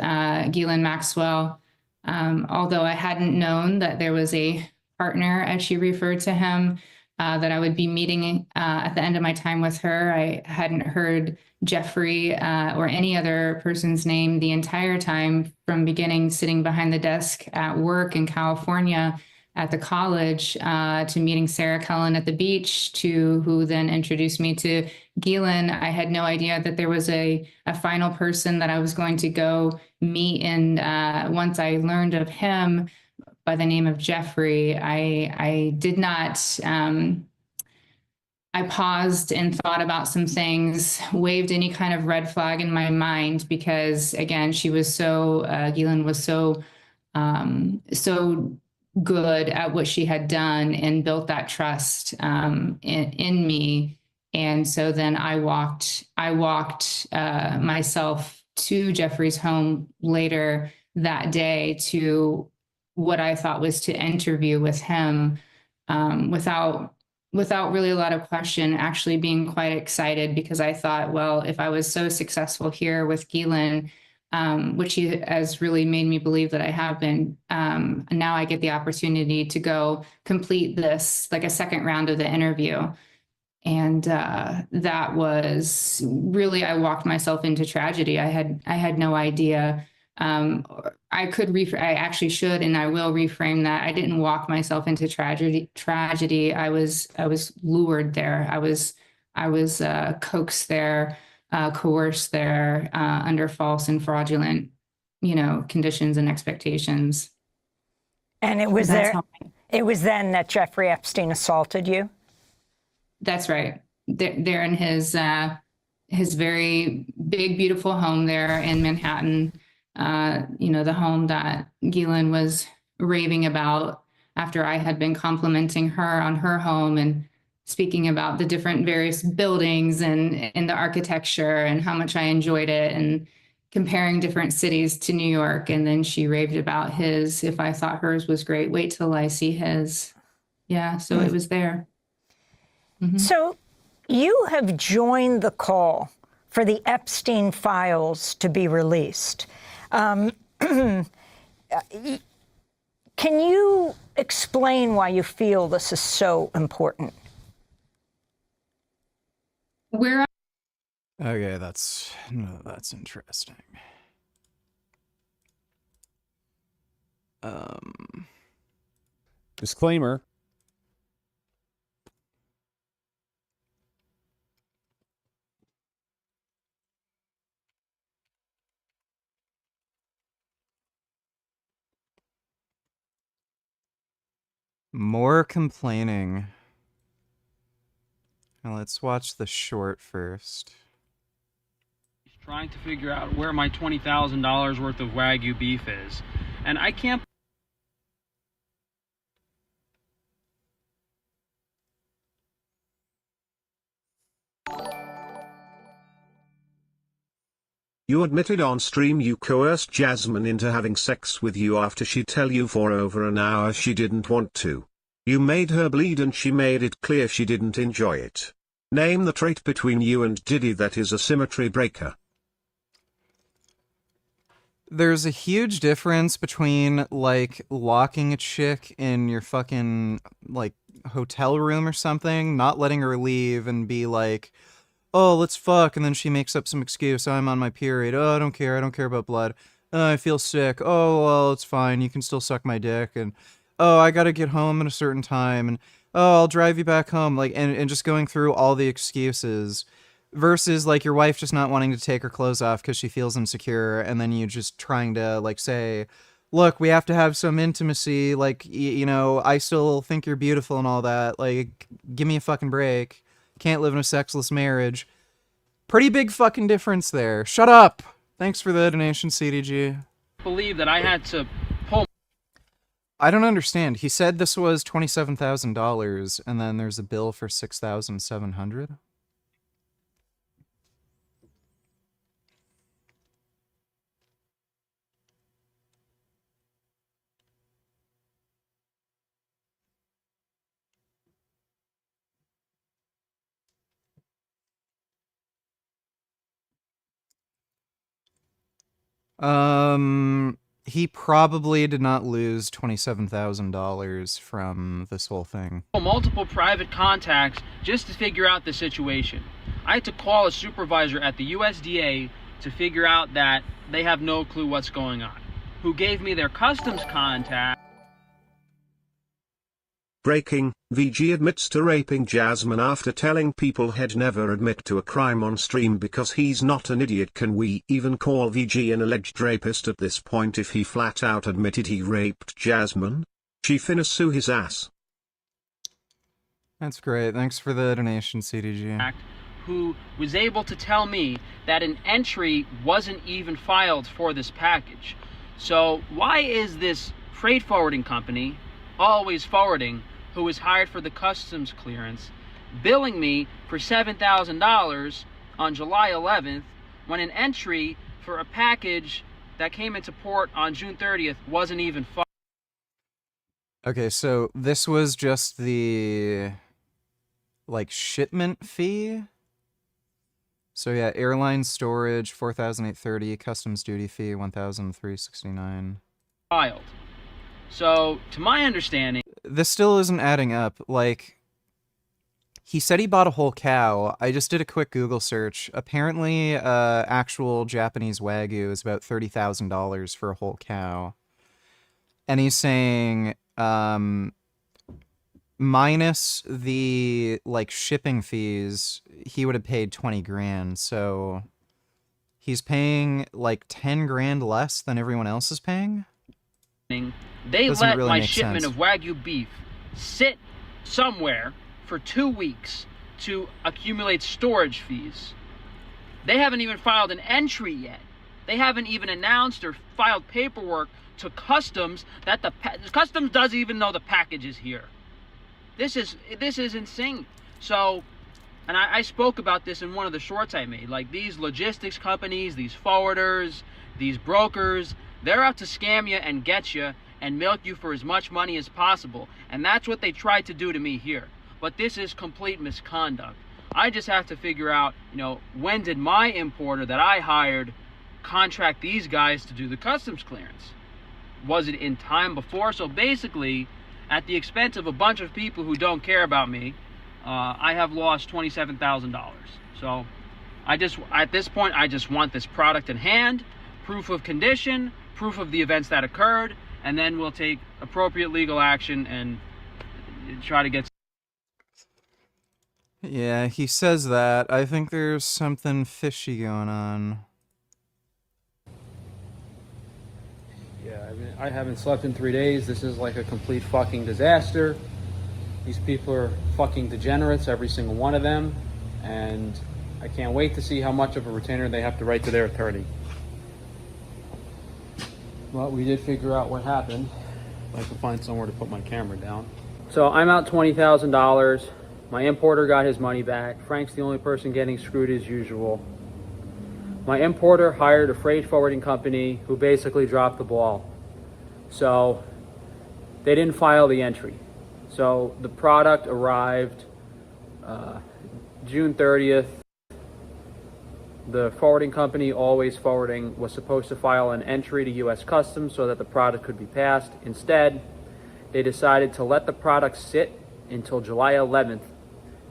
Ghislaine Maxwell, although I hadn't known that there was a partner, as she referred to him, that I would be meeting at the end of my time with her, I hadn't heard Jeffrey or any other person's name the entire time from beginning sitting behind the desk at work in California at the college, to meeting Sarah Cullen at the beach, to who then introduced me to Ghislaine. I had no idea that there was a final person that I was going to go meet. And once I learned of him by the name of Jeffrey, I did not, I paused and thought about some things, waved any kind of red flag in my mind, because again, she was so, Ghislaine was so, so good at what she had done and built that trust in me. And so then I walked myself to Jeffrey's home later that day to what I thought was to interview with him, without really a lot of question, actually being quite excited, because I thought, well, if I was so successful here with Ghislaine, which he has really made me believe that I have been, now I get the opportunity to go complete this, like a second round of the interview. And that was really, I walked myself into tragedy. I had no idea. I actually should, and I will reframe that. I didn't walk myself into tragedy. I was lured there. I was coaxed there, coerced there, under false and fraudulent, conditions and expectations. And it was it was then that Jeffrey Epstein assaulted you? That's right. There in his very big, beautiful home there in Manhattan. The home that Ghislaine was raving about after I had been complimenting her on her home and speaking about the different various buildings and the architecture and how much I enjoyed it, and comparing different cities to New York. And then she raved about his. If I thought hers was great, wait till I see his. Yeah, so it was there. Mm-hmm. So you have joined the call for the Epstein files to be released. Can you explain why you feel this is so important? Okay, that's interesting. Disclaimer. More complaining. Now let's watch the short first. Trying to figure out where my $20,000 worth of Wagyu beef is. And I can't. You admitted on stream you coerced Jasmine into having sex with you after she tell you for over an hour she didn't want to. You made her bleed and she made it clear she didn't enjoy it. Name the trait between you and Diddy that is a symmetry breaker. There's a huge difference between, like, locking a chick in your fucking, like, hotel room or something, not letting her leave and be like, oh, let's fuck, and then she makes up some excuse, oh, I'm on my period, oh, I don't care about blood, oh, I feel sick, oh, well, it's fine, you can still suck my dick, and, oh, I gotta get home at a certain time, and, oh, I'll drive you back home, like, and just going through all the excuses, versus, like, your wife just not wanting to take her clothes off because she feels insecure, and then you just trying to, like, say, look, we have to have some intimacy, like, I still think you're beautiful and all that, like, give me a fucking break. Can't live in a sexless marriage. Pretty big fucking difference there. Shut up! Thanks for the donation, CDG. Believe that I had to pull. I don't understand. He said this was $27,000, and then there's a bill for $6,700? He probably did not lose $27,000 from this whole thing. Multiple private contacts just to figure out the situation. I had to call a supervisor at the USDA to figure out that they have no clue what's going on, who gave me their customs contact. Breaking, VG admits to raping Jasmine after telling people he'd never admit to a crime on stream because he's not an idiot. Can we even call VG an alleged rapist at this point if he flat out admitted he raped Jasmine? She finna sue his ass. That's great. Thanks for the donation, CDG. Who was able to tell me that an entry wasn't even filed for this package. So why is this freight forwarding company, Always Forwarding, who was hired for the customs clearance, billing me for $7,000 on July 11th when an entry for a package that came into port on June 30th wasn't even filed? Okay, so this was just the, like, shipment fee? So yeah, airline storage, $4,830, customs duty fee, $1,369. Filed. So, to my understanding... This still isn't adding up. Like, he said he bought a whole cow. I just did a quick Google search. Apparently, actual Japanese Wagyu is about $30,000 for a whole cow. And he's saying, minus the, like, shipping fees, he would have paid 20 grand. So he's paying, like, 10 grand less than everyone else is paying? They Doesn't let really my make shipment sense. of Wagyu beef sit somewhere for 2 weeks to accumulate storage fees. They haven't even filed an entry yet. They haven't even announced or filed paperwork to customs that customs doesn't even know the package is here. This is insane. So, and I spoke about this in one of the shorts I made. Like, these logistics companies, these forwarders, these brokers, they're out to scam you and get you and milk you for as much money as possible. And that's what they tried to do to me here. But this is complete misconduct. I just have to figure out, when did my importer that I hired contract these guys to do the customs clearance? Was it in time before? So basically, at the expense of a bunch of people who don't care about me, I have lost $27,000. So at this point, I just want this product in hand, proof of condition, proof of the events that occurred, and then we'll take appropriate legal action and try to get... Yeah, he says that. I think there's something fishy going on. Yeah, I mean, I haven't slept in 3 days. This is like a complete fucking disaster. These people are fucking degenerates, every single one of them, and I can't wait to see how much of a retainer they have to write to their attorney. Well, we did figure out what happened. If I can find somewhere to put my camera down. So I'm out $20,000. My importer got his money back. Frank's the only person getting screwed as usual. My importer hired a freight forwarding company who basically dropped the ball. So they didn't file the entry. So the product arrived June 30th. The forwarding company, Always Forwarding, was supposed to file an entry to U.S. Customs so that the product could be passed. Instead, they decided to let the product sit until July 11th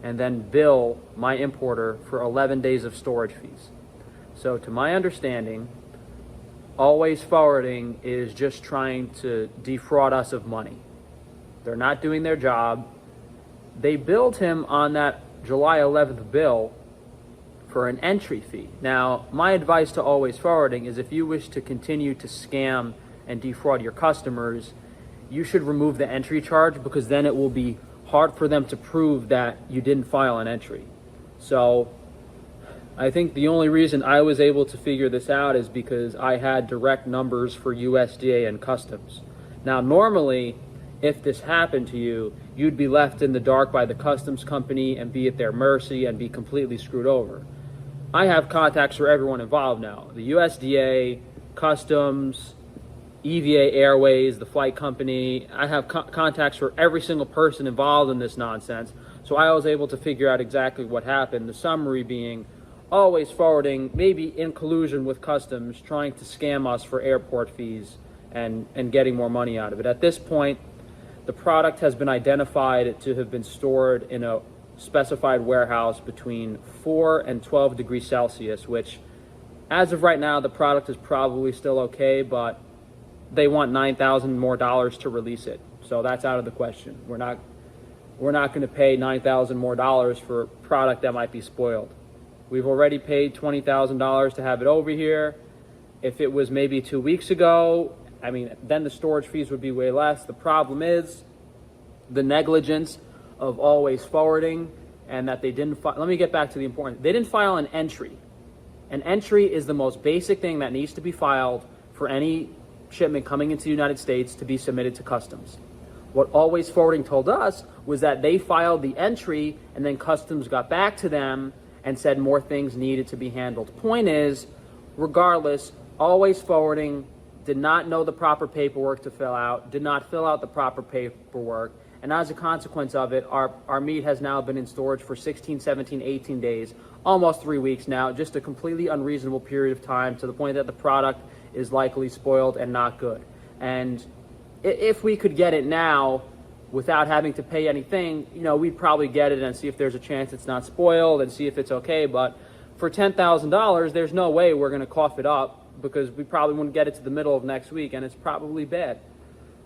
and then bill my importer for 11 days of storage fees. So to my understanding, Always Forwarding is just trying to defraud us of money. They're not doing their job. They billed him on that July 11th bill for an entry fee. Now, my advice to Always Forwarding is if you wish to continue to scam and defraud your customers, you should remove the entry charge, because then it will be hard for them to prove that you didn't file an entry. So I think the only reason I was able to figure this out is because I had direct numbers for USDA and customs. Now, normally, if this happened to you, you'd be left in the dark by the customs company and be at their mercy and be completely screwed over. I have contacts for everyone involved now. The USDA, customs, EVA Airways, the flight company. I have contacts for every single person involved in this nonsense. So I was able to figure out exactly what happened. The summary being Always Forwarding, maybe in collusion with customs, trying to scam us for airport fees and getting more money out of it. At this point, the product has been identified to have been stored in a specified warehouse between 4 and 12 degrees Celsius, which as of right now, the product is probably still okay, but they want $9,000 more to release it. So that's out of the question. We're not we're not going to pay $9,000 more for a product that might be spoiled. We've already paid $20,000 to have it over here. If it was maybe 2 weeks ago, I mean, then the storage fees would be way less. The problem is the negligence of always forwarding, and that they didn't let me get back to the important. They didn't file an entry. An entry is the most basic thing that needs to be filed for any shipment coming into the United States to be submitted to customs. What Always Forwarding told us was that they filed the entry and then customs got back to them and said more things needed to be handled. Point is, regardless, Always Forwarding did not know the proper paperwork to fill out, did not fill out the proper paperwork, and as a consequence of it, our meat has now been in storage for 16, 17, 18 days, almost 3 weeks now, just a completely unreasonable period of time to the point that the product is likely spoiled and not good. And if we could get it now without having to pay anything, you know, we'd probably get it and see if there's a chance it's not spoiled and see if it's okay. But for $10,000, there's no way we're going to cough it up, because we probably wouldn't get it to the middle of next week, and it's probably bad.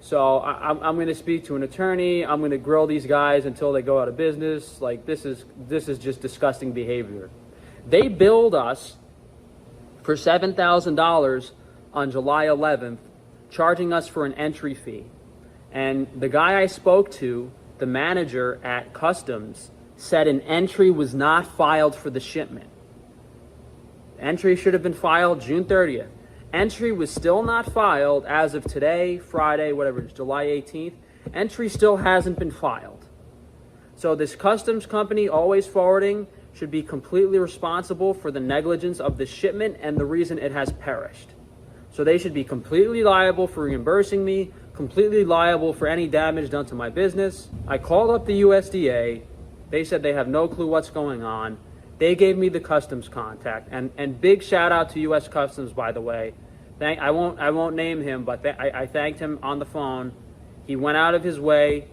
So I'm going to speak to an attorney. I'm going to grill these guys until they go out of business. Like, this is just disgusting behavior. They billed us for $7,000 on July 11th, charging us for an entry fee. And the guy I spoke to, the manager at Customs, said an entry was not filed for the shipment. Entry should have been filed June 30th. Entry was still not filed as of today, Friday, whatever it is, July 18th. Entry still hasn't been filed. So this customs company, Always Forwarding, should be completely responsible for the negligence of the shipment and the reason it has perished. So they should be completely liable for reimbursing me, completely liable for any damage done to my business. I called up the USDA. They said they have no clue what's going on. They gave me the customs contact, and big shout out to U.S. Customs, by the way. I won't name him, but I thanked him on the phone. He went out of his way.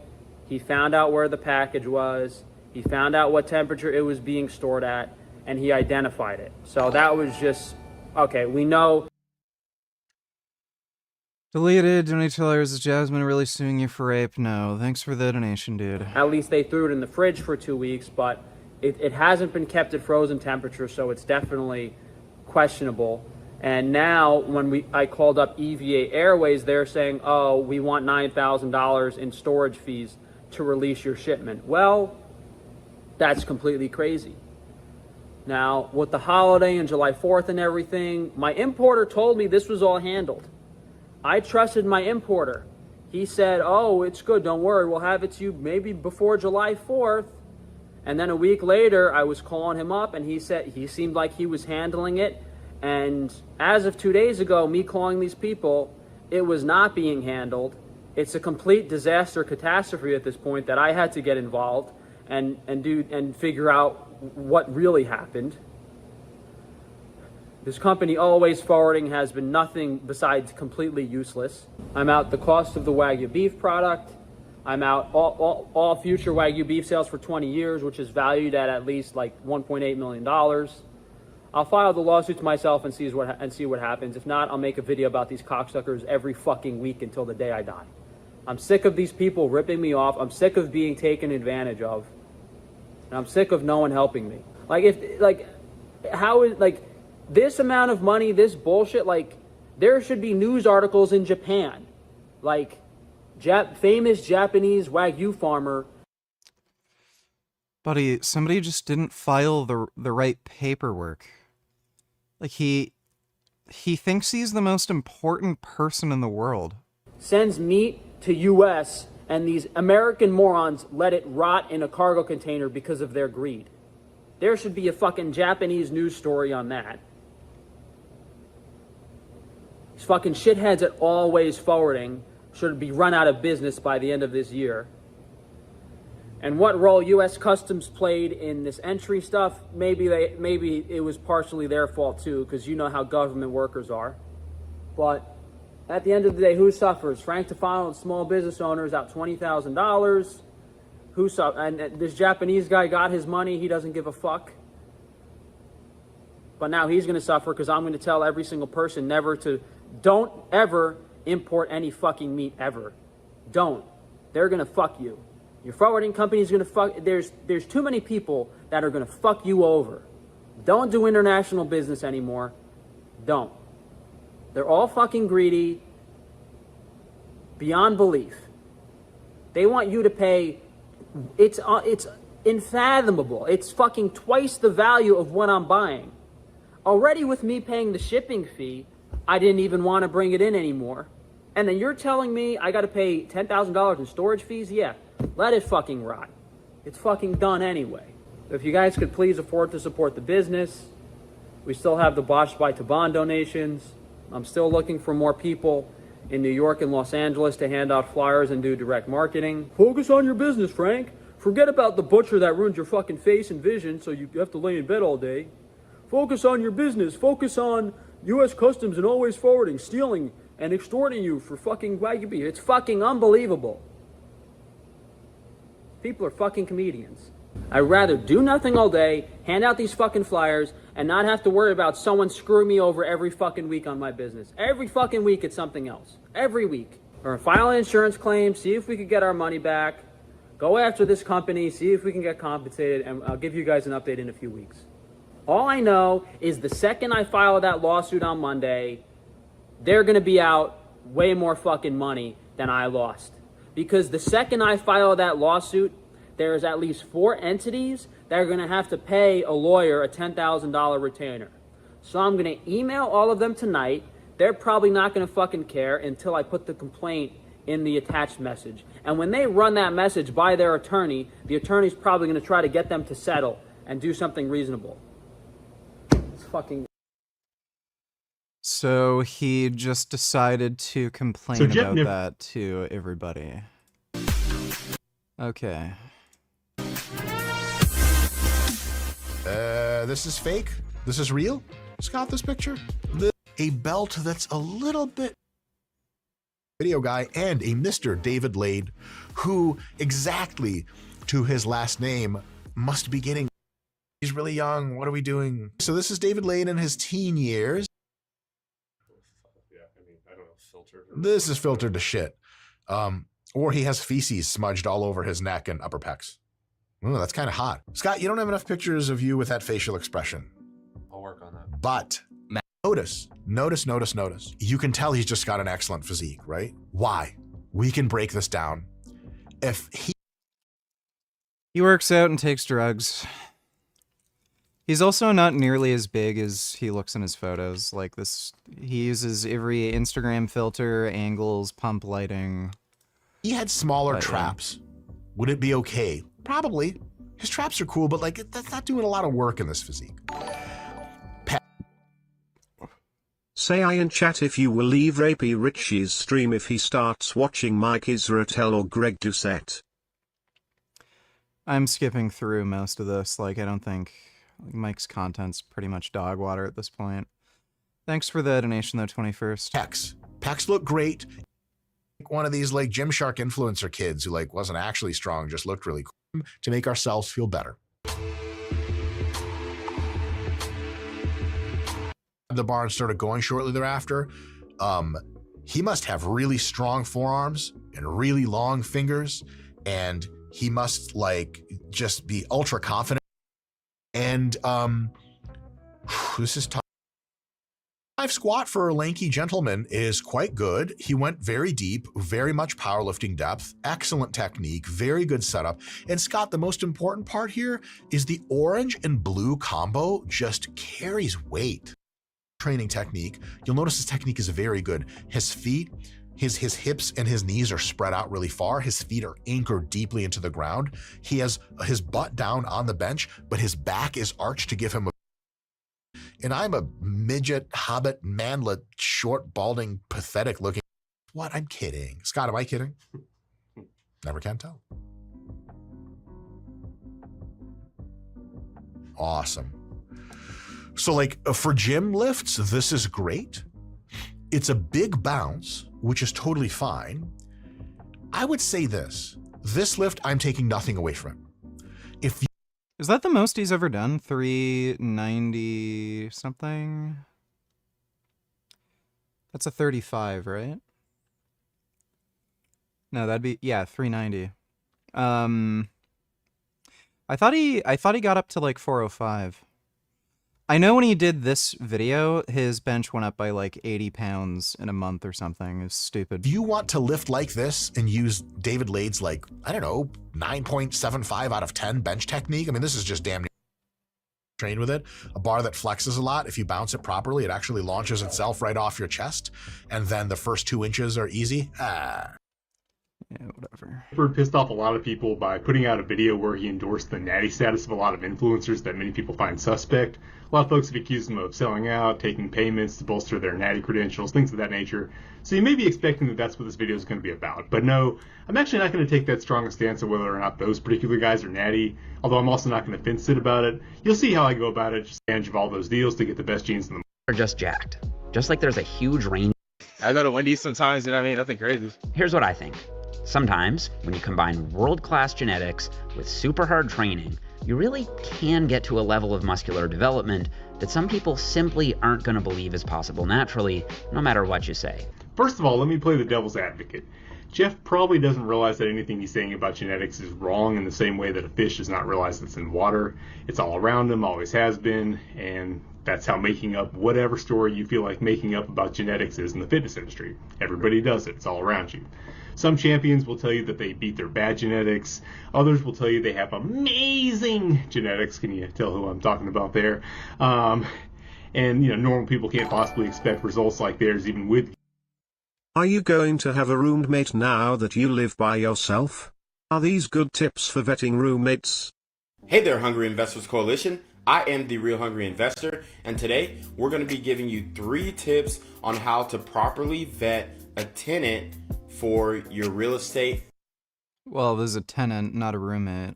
He found out where the package was. He found out what temperature it was being stored at, and he identified it. So that was just, okay, we know. Deleted. Donate $2. Is Jasmine really suing you for rape? No. Thanks for the donation, dude. At least they threw it in the fridge for 2 weeks, but it hasn't been kept at frozen temperature, so it's definitely questionable. And now when I called up EVA Airways, they're saying, oh, we want $9,000 in storage fees to release your shipment. Well, that's completely crazy. Now, with the holiday and July 4th and everything, my importer told me this was all handled. I trusted my importer. He said, oh, it's good, don't worry, we'll have it to you maybe before July 4th. And then a week later, I was calling him up, and he said he seemed like he was handling it. And as of 2 days ago, me calling these people, it was not being handled. It's a complete disaster catastrophe at this point that I had to get involved and figure out what really happened. This company, Always Forwarding, has been nothing besides completely useless. I'm out the cost of the Wagyu beef product. I'm out all future Wagyu beef sales for 20 years, which is valued at least like $1.8 million. I'll file the lawsuits myself and see what happens. If not, I'll make a video about these cocksuckers every fucking week until the day I die. I'm sick of these people ripping me off. I'm sick of being taken advantage of. And I'm sick of no one helping me. How is this amount of money, this bullshit, there should be news articles in Japan. Famous Japanese Wagyu farmer. Buddy, somebody just didn't file the right paperwork. He thinks he's the most important person in the world. Sends meat to U.S. and these American morons let it rot in a cargo container because of their greed. There should be a fucking Japanese news story on that. These fucking shitheads at Always Forwarding should be run out of business by the end of this year. And what role U.S. Customs played in this entry stuff, maybe it was partially their fault too, because you know how government workers are. But at the end of the day, who suffers? Frank Tufano and small business owners out $20,000. Who suffers? And this Japanese guy got his money. He doesn't give a fuck. But now he's going to suffer because I'm going to tell every single person don't ever import any fucking meat ever. Don't. They're going to fuck you. Your forwarding company is going to fuck. There's too many people that are going to fuck you over. Don't do international business anymore. Don't. They're all fucking greedy beyond belief. They want you to pay. It's unfathomable. It's fucking twice the value of what I'm buying. Already with me paying the shipping fee, I didn't even want to bring it in anymore. And then you're telling me I got to pay $10,000 in storage fees? Yeah, let it fucking rot. It's fucking done anyway. If you guys could please afford to support the business, we still have the Botched by Taban donations. I'm still looking for more people in New York and Los Angeles to hand out flyers and do direct marketing. Focus on your business, Frank. Forget about the butcher that ruins your fucking face and vision so you have to lay in bed all day. Focus on your business. Focus on U.S. Customs and always forwarding, stealing and extorting you for fucking Wagyu beef. It's fucking unbelievable. People are fucking comedians. I'd rather do nothing all day, hand out these fucking flyers, and not have to worry about someone screwing me over every fucking week on my business. Every fucking week it's something else. Every week. Or file an insurance claim, see if we could get our money back, go after this company, see if we can get compensated, and I'll give you guys an update in a few weeks. All I know is the second I file that lawsuit on Monday, they're going to be out way more fucking money than I lost. Because the second I file that lawsuit, there's at least 4 entities that are going to have to pay a lawyer a $10,000 retainer. So I'm going to email all of them tonight. They're probably not going to fucking care until I put the complaint in the attached message. And when they run that message by their attorney, the attorney's probably going to try to get them to settle and do something reasonable. It's fucking... So he just decided to complain about that to everybody. Okay. This is fake? This is real? Scott, this picture? A belt that's a little bit... Video guy and a Mr. David Lade, who exactly to his last name must be getting... He's really young. What are we doing? So this is David Lade in his teen years. This is filtered to shit. Or he has feces smudged all over his neck and upper pecs. Ooh, that's kind of hot. Scott, you don't have enough pictures of you with that facial expression. I'll work on that. But notice. You can tell he's just got an excellent physique, right? Why? We can break this down. If he works out and takes drugs. He's also not nearly as big as he looks in his photos. Like this, he uses every Instagram filter, angles, pump lighting. He had smaller traps. Would it be okay? Probably. His traps are cool, but like that's not doing a lot of work in this physique. Say I in chat if you will leave Rapey Richie's stream if he starts watching Mike Israetel or Greg Doucette. I'm skipping through most of this. Like, I don't think Mike's content's pretty much dog water at this point. Thanks for the donation, though, 21st. Pecs look great. One of these like Gymshark influencer kids who like wasn't actually strong, just looked really cool to make ourselves feel better. The barn started going shortly thereafter. He must have really strong forearms and really long fingers, and he must like just be ultra confident. And this is tough. 5 squat for a lanky gentleman is quite good. He went very deep, very much powerlifting depth, excellent technique, very good setup. And Scott, the most important part here is the orange and blue combo just carries weight. Training technique, you'll notice his technique is very good. His feet, his hips and his knees are spread out really far. His feet are anchored deeply into the ground. He has his butt down on the bench, but his back is arched to give him a... And I'm a midget, hobbit, manlet, short, balding, pathetic looking... What? I'm kidding. Scott, am I kidding? Never can tell. Awesome. So like for gym lifts, this is great. It's a big bounce, which is totally fine. I would say this lift, I'm taking nothing away from it. Is that the most he's ever done? 390 something? That's a 35, right? No, that'd be, yeah, 390. I thought he got up to like 405. I know when he did this video, his bench went up by like 80 pounds in a month or something. It's stupid. If you want to lift like this and use David Lade's, like, I don't know, 9.75 out of 10 bench technique, I mean, this is just damn near trained with it. A bar that flexes a lot, if you bounce it properly, it actually launches itself right off your chest, and then the first 2 inches are easy. Yeah, whatever. Clifford pissed off a lot of people by putting out a video where he endorsed the natty status of a lot of influencers that many people find suspect. A lot of folks have accused him of selling out, taking payments to bolster their natty credentials, things of that nature. So you may be expecting that that's what this video is going to be about. But no, I'm actually not going to take that strong a stance on whether or not those particular guys are natty, although I'm also not going to fence sit about it. You'll see how I go about it, just advantage of all those deals to get the best jeans in the Are just jacked. Just like there's a huge range. I go to Wendy's sometimes, you know what I mean? Nothing crazy. Here's what I think. Sometimes, when you combine world-class genetics with super hard training, you really can get to a level of muscular development that some people simply aren't going to believe is possible naturally, no matter what you say. First of all, let me play the devil's advocate. Jeff probably doesn't realize that anything he's saying about genetics is wrong in the same way that a fish does not realize it's in water. It's all around him, always has been, and that's how making up whatever story you feel like making up about genetics is in the fitness industry. Everybody does it. It's all around you. Some champions will tell you that they beat their bad genetics. Others will tell you they have amazing genetics. Can you tell who I'm talking about there? And, you know, normal people can't possibly expect results like theirs even with. Are you going to have a roommate now that you live by yourself? Are these good tips for vetting roommates? Hey there, Hungry Investors Coalition. I am the Real Hungry Investor, and today we're going to be giving you 3 tips on how to properly vet a tenant for your real estate. Well, this is a tenant, not a roommate.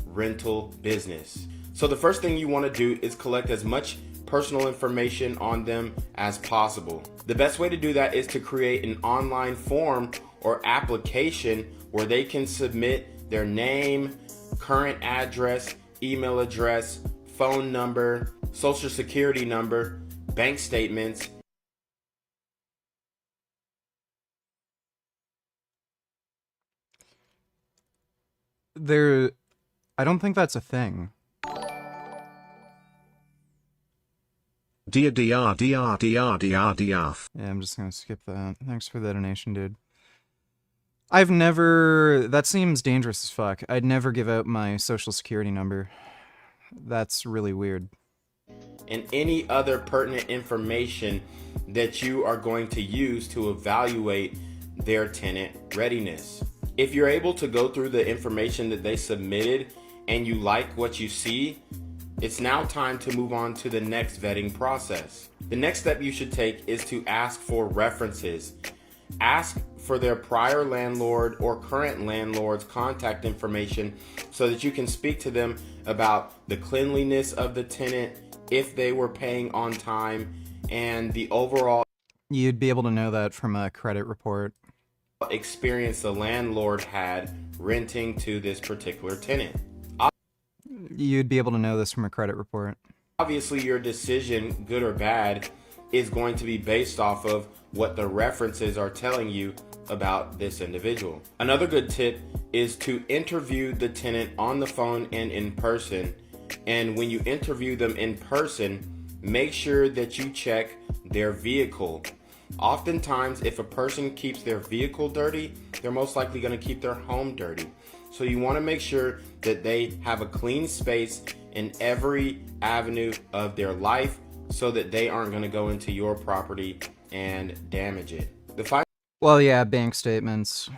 Rental business. So the first thing you want to do is collect as much personal information on them as possible. The best way to do that is to create an online form or application where they can submit their name, current address, email address, phone number, social security number, bank statements. I don't think that's a thing. DR. Yeah, I'm just gonna skip that. Thanks for the donation, dude. That seems dangerous as fuck. I'd never give out my social security number. That's really weird. And any other pertinent information that you are going to use to evaluate their tenant readiness. If you're able to go through the information that they submitted and you like what you see, it's now time to move on to the next vetting process. The next step you should take is to ask for references. Ask for their prior landlord or current landlord's contact information so that you can speak to them about the cleanliness of the tenant, if they were paying on time, and the overall You'd be able to know that from a credit report. Experience the landlord had renting to this particular tenant. You'd be able to know this from a credit report. Obviously, your decision, good or bad, is going to be based off of what the references are telling you about this individual. Another good tip is to interview the tenant on the phone and in person. And when you interview them in person, make sure that you check their vehicle. Oftentimes, if a person keeps their vehicle dirty, they're most likely going to keep their home dirty. So you want to make sure that they have a clean space in every avenue of their life so that they aren't going to go into your property and damage it. Well, yeah, bank statements.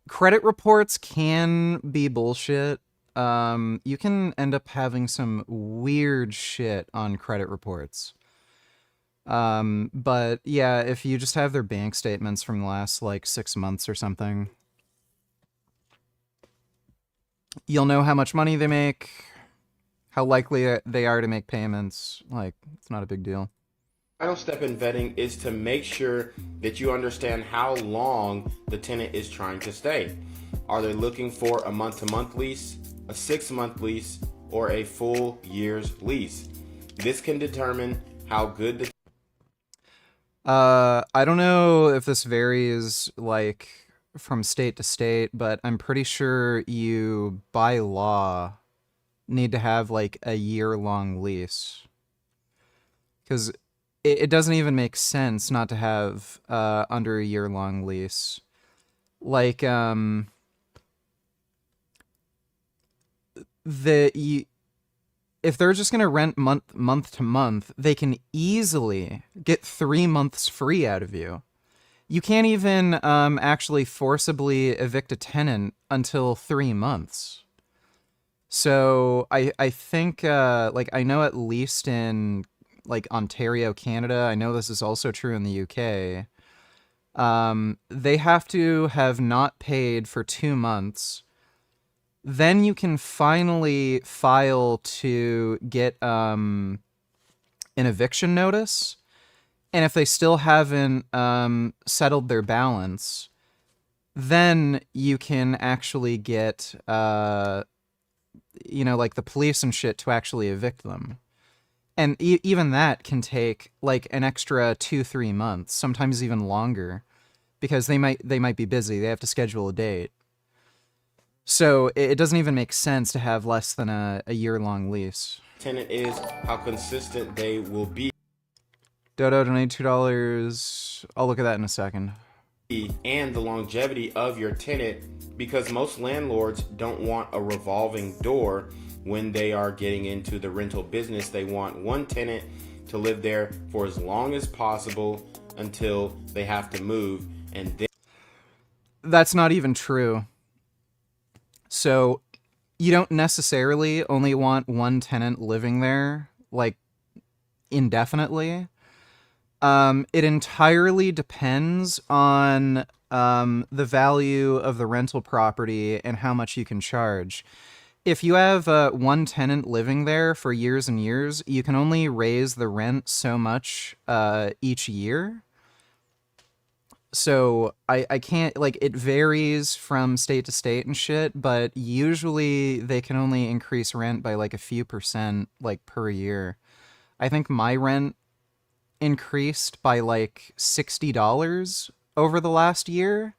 Credit reports can be bullshit. You can end up having some weird shit on credit reports. But yeah, if you just have their bank statements from the last like 6 months or something, you'll know how much money they make, how likely they are to make payments. Like, it's not a big deal. Final step in vetting is to make sure that you understand how long the tenant is trying to stay. Are they looking for a month-to-month lease, a 6-month lease, or a full year's lease? This can determine how good the I don't know if this varies, like, from state to state, but I'm pretty sure you, by law, need to have like a year-long lease. Because it doesn't even make sense not to have under a year-long lease. Like, if they're just going to rent month to month, they can easily get 3 months free out of you. You can't even actually forcibly evict a tenant until 3 months. So I think, like, I know at least in, like, Ontario, Canada, I know this is also true in the UK, they have to have not paid for 2 months. Then you can finally file to get an eviction notice. And if they still haven't settled their balance, then you can actually get, you know, like the police and shit to actually evict them. And even that can take like an extra 2-3 months, sometimes even longer, because they might be busy. They have to schedule a date. So it doesn't even make sense to have less than a year-long lease. Tenant is, how consistent they will be. Dodo, donate $2. I'll look at that in a second. And the longevity of your tenant, because most landlords don't want a revolving door when they are getting into the rental business. They want one tenant to live there for as long as possible until they have to move, and then... That's not even true. So you don't necessarily only want one tenant living there, like, indefinitely. It entirely depends on the value of the rental property and how much you can charge. If you have one tenant living there for years and years, you can only raise the rent so much each year. So I can't, like, it varies from state to state and shit, but usually they can only increase rent by like a few percent, like, per year. I think my rent increased by like $60 over the last year,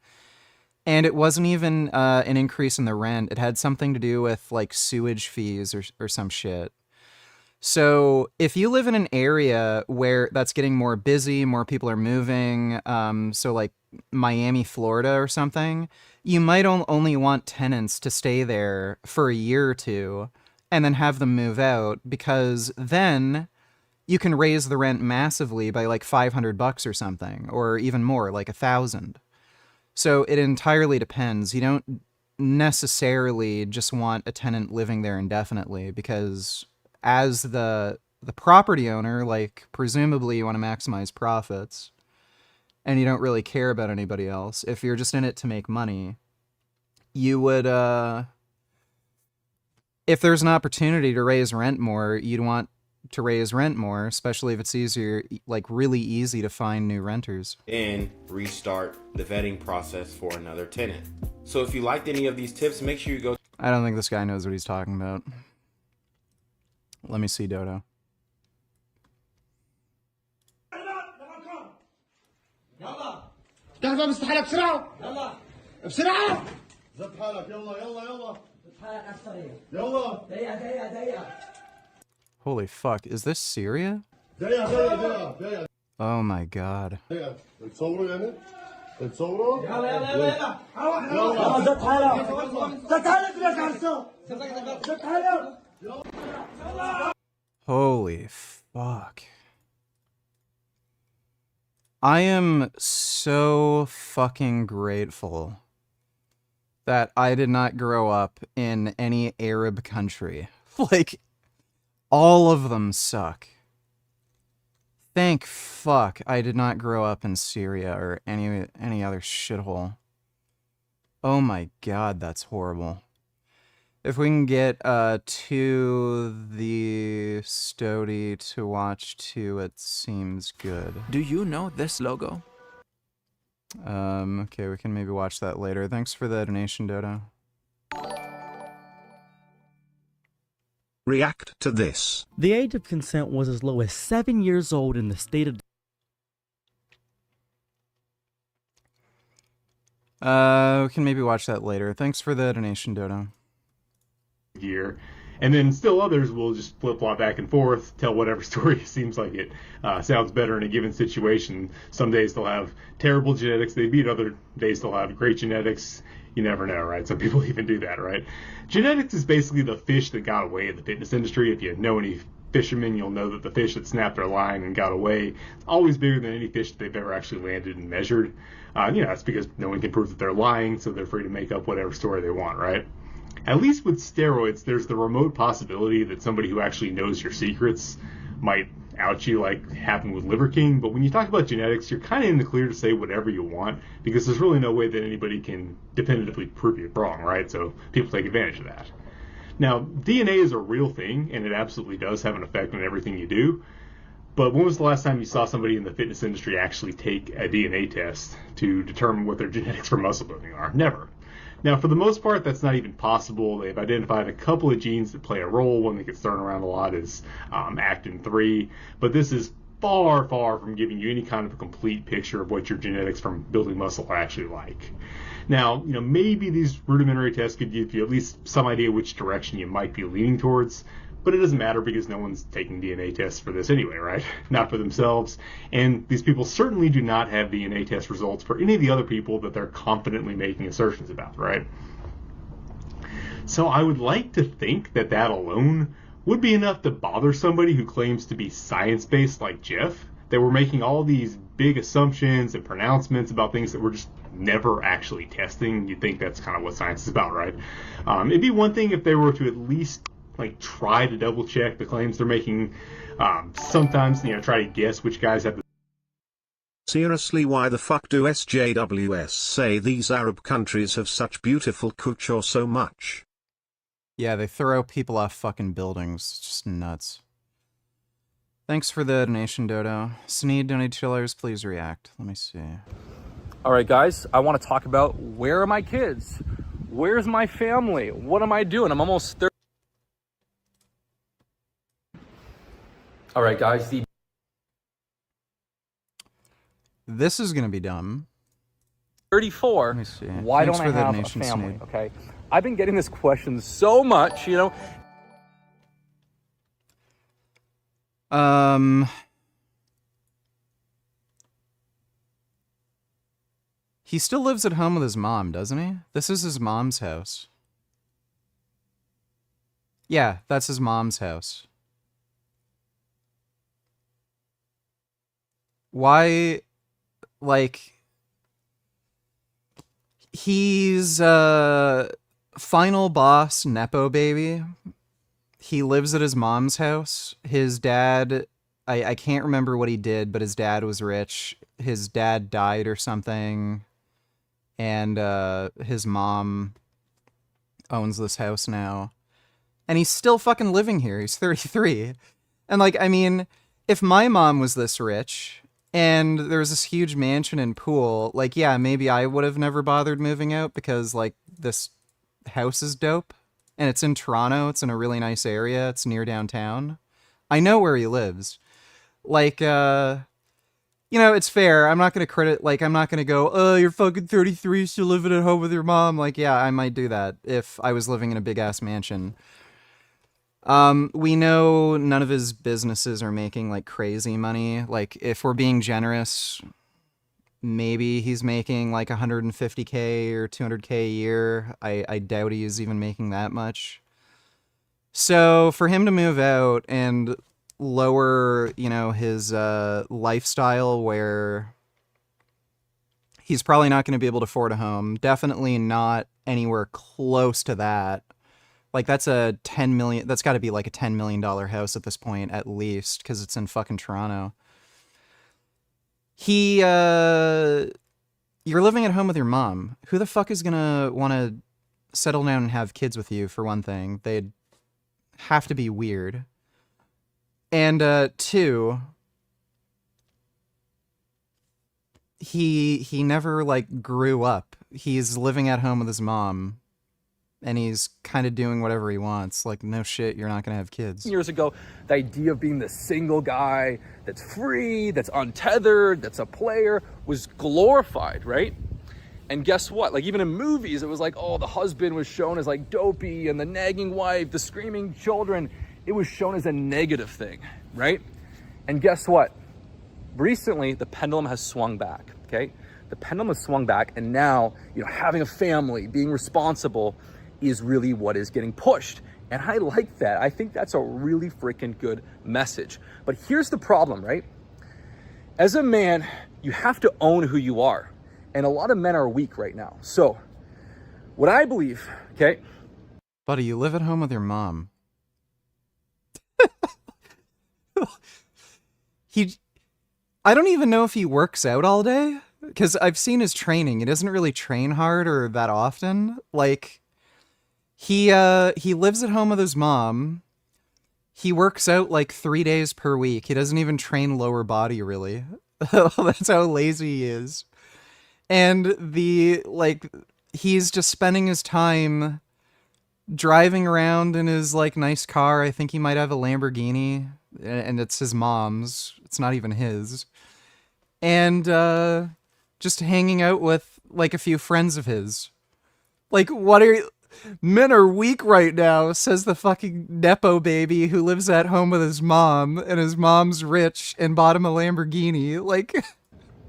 and it wasn't even an increase in the rent. It had something to do with like sewage fees or some shit. So if you live in an area where that's getting more busy, more people are moving, so like Miami, Florida or something, you might only want tenants to stay there for a year or two and then have them move out, because then you can raise the rent massively by like $500 or something, or even more, like $1,000. So it entirely depends. You don't necessarily just want a tenant living there indefinitely, because as the property owner, like, presumably you want to maximize profits and you don't really care about anybody else. If you're just in it to make money, you would, if there's an opportunity to raise rent more, you'd want to raise rent more, especially if it's easier, like really easy to find new renters. And restart the vetting process for another tenant. So if you liked any of these tips, make sure you go... I don't think this guy knows what he's talking about. Let me see, Dodo. يلا مست حالك بسرعة يلا بسرعة زت حالك يلا يلا يلا زت حالك على السريع يلا دقيقة Holy fuck, is this Syria? دقيقة Oh my god. تصوروا يعني تصوروا يلا يلا يلا يلا زت حالك زت حالك لك عرسة زت حالك Holy fuck. I am so fucking grateful that I did not grow up in any Arab country. Like, all of them suck. Thank fuck I did not grow up in Syria or any other shithole. Oh my god, that's horrible. If we can get to the Stody to watch too, it seems good. Do you know this logo? Okay, we can maybe watch that later. Thanks for the donation, Dodo. React to this. The age of consent was as low as 7 years old in the state of... We can maybe watch that later. Thanks for the donation, Dodo. Year. And then still others will just flip-flop back and forth, tell whatever story seems like it sounds better in a given situation. Some days they'll have terrible genetics they beat, other days they'll have great genetics. You never know, right? Some people even do that, right? Genetics is basically the fish that got away in the fitness industry. If you know any fishermen, you'll know that the fish that snapped their line and got away is always bigger than any fish that they've ever actually landed and measured. That's because no one can prove that they're lying, so they're free to make up whatever story they want, right? At least with steroids, there's the remote possibility that somebody who actually knows your secrets might out you, like happened with Liver King. But when you talk about genetics, you're kind of in the clear to say whatever you want, because there's really no way that anybody can definitively prove you wrong, right? So people take advantage of that. Now, DNA is a real thing, and it absolutely does have an effect on everything you do. But when was the last time you saw somebody in the fitness industry actually take a DNA test to determine what their genetics for muscle building are? Never. Now, for the most part, that's not even possible. They've identified a couple of genes that play a role. One that gets thrown around a lot is actin 3. But this is far, far from giving you any kind of a complete picture of what your genetics from building muscle are actually like. Now, maybe these rudimentary tests could give you at least some idea which direction you might be leaning towards. But it doesn't matter because no one's taking DNA tests for this anyway, right? Not for themselves. And these people certainly do not have DNA test results for any of the other people that they're confidently making assertions about, right? So I would like to think that that alone would be enough to bother somebody who claims to be science-based like Jeff, that we're making all these big assumptions and pronouncements about things that we're just never actually testing. You'd think that's kind of what science is about, right? It'd be one thing if they were to at least try to double check the claims they're making. Sometimes, try to guess which guys have the... Seriously, why the fuck do SJWs say these Arab countries have such beautiful culture so much? Yeah, they throw people off fucking buildings. It's just nuts. Thanks for the donation, Dodo. Sneed, donate $2, please react. Let me see. All right, guys, I want to talk about where are my kids? Where's my family? What am I doing? I'm almost 30. All right, guys. This is gonna be dumb. 34. Let me see. Why Thanks don't I for the have a donation, family? Sneed. Okay, I've been getting this question so much. He still lives at home with his mom, doesn't he? This is his mom's house. Yeah, that's his mom's house. Why, he's final boss Nepo baby. He lives at his mom's house. His dad, I can't remember what he did, but his dad was rich. His dad died or something. And his mom owns this house now. And he's still fucking living here. He's 33. And if my mom was this rich and there was this huge mansion and pool, yeah, maybe I would have never bothered moving out because, this house is dope. And it's in Toronto. It's in a really nice area. It's near downtown. I know where he lives. It's fair. I'm not going to I'm not going to go, oh, you're fucking 33, still living at home with your mom. Yeah, I might do that if I was living in a big-ass mansion. We know none of his businesses are making, crazy money. If we're being generous, maybe he's making, 150K or 200K a year. I doubt he is even making that much. So, for him to move out and lower, his lifestyle where he's probably not going to be able to afford a home. Definitely not anywhere close to that. That's a 10 million, that's got to be a $10 million house at this point, at least, because it's in fucking Toronto. You're living at home with your mom. Who the fuck is going to want to settle down and have kids with you, for one thing? They'd have to be weird. And, 2, he never, grew up. He's living at home with his mom, and he's kind of doing whatever he wants. No shit, you're not gonna have kids. Years ago, the idea of being the single guy that's free, that's untethered, that's a player, was glorified, right? And guess what? Like, even in movies, it was like, oh, the husband was shown as like dopey, and the nagging wife, the screaming children, it was shown as a negative thing, right? And guess what? Recently, the pendulum has swung back, okay? The pendulum has swung back, and now, you know, having a family, being responsible is really what is getting pushed. And I like that. I think that's a really freaking good message. But here's the problem, right? As a man, you have to own who you are. And a lot of men are weak right now. So, what I believe, okay? Buddy, you live at home with your mom. I don't even know if he works out all day, because I've seen his training. He doesn't really train hard or that often. Like, he lives at home with his mom. He works out like 3 days per week. He doesn't even train lower body, really. That's how lazy he is. And he's just spending his time driving around in his like nice car. I think he might have a Lamborghini, and it's his mom's. It's not even his. And just hanging out with like a few friends of his. Like, what are you? Men are weak right now, says the fucking Nepo baby who lives at home with his mom, and his mom's rich and bought him a Lamborghini. Like,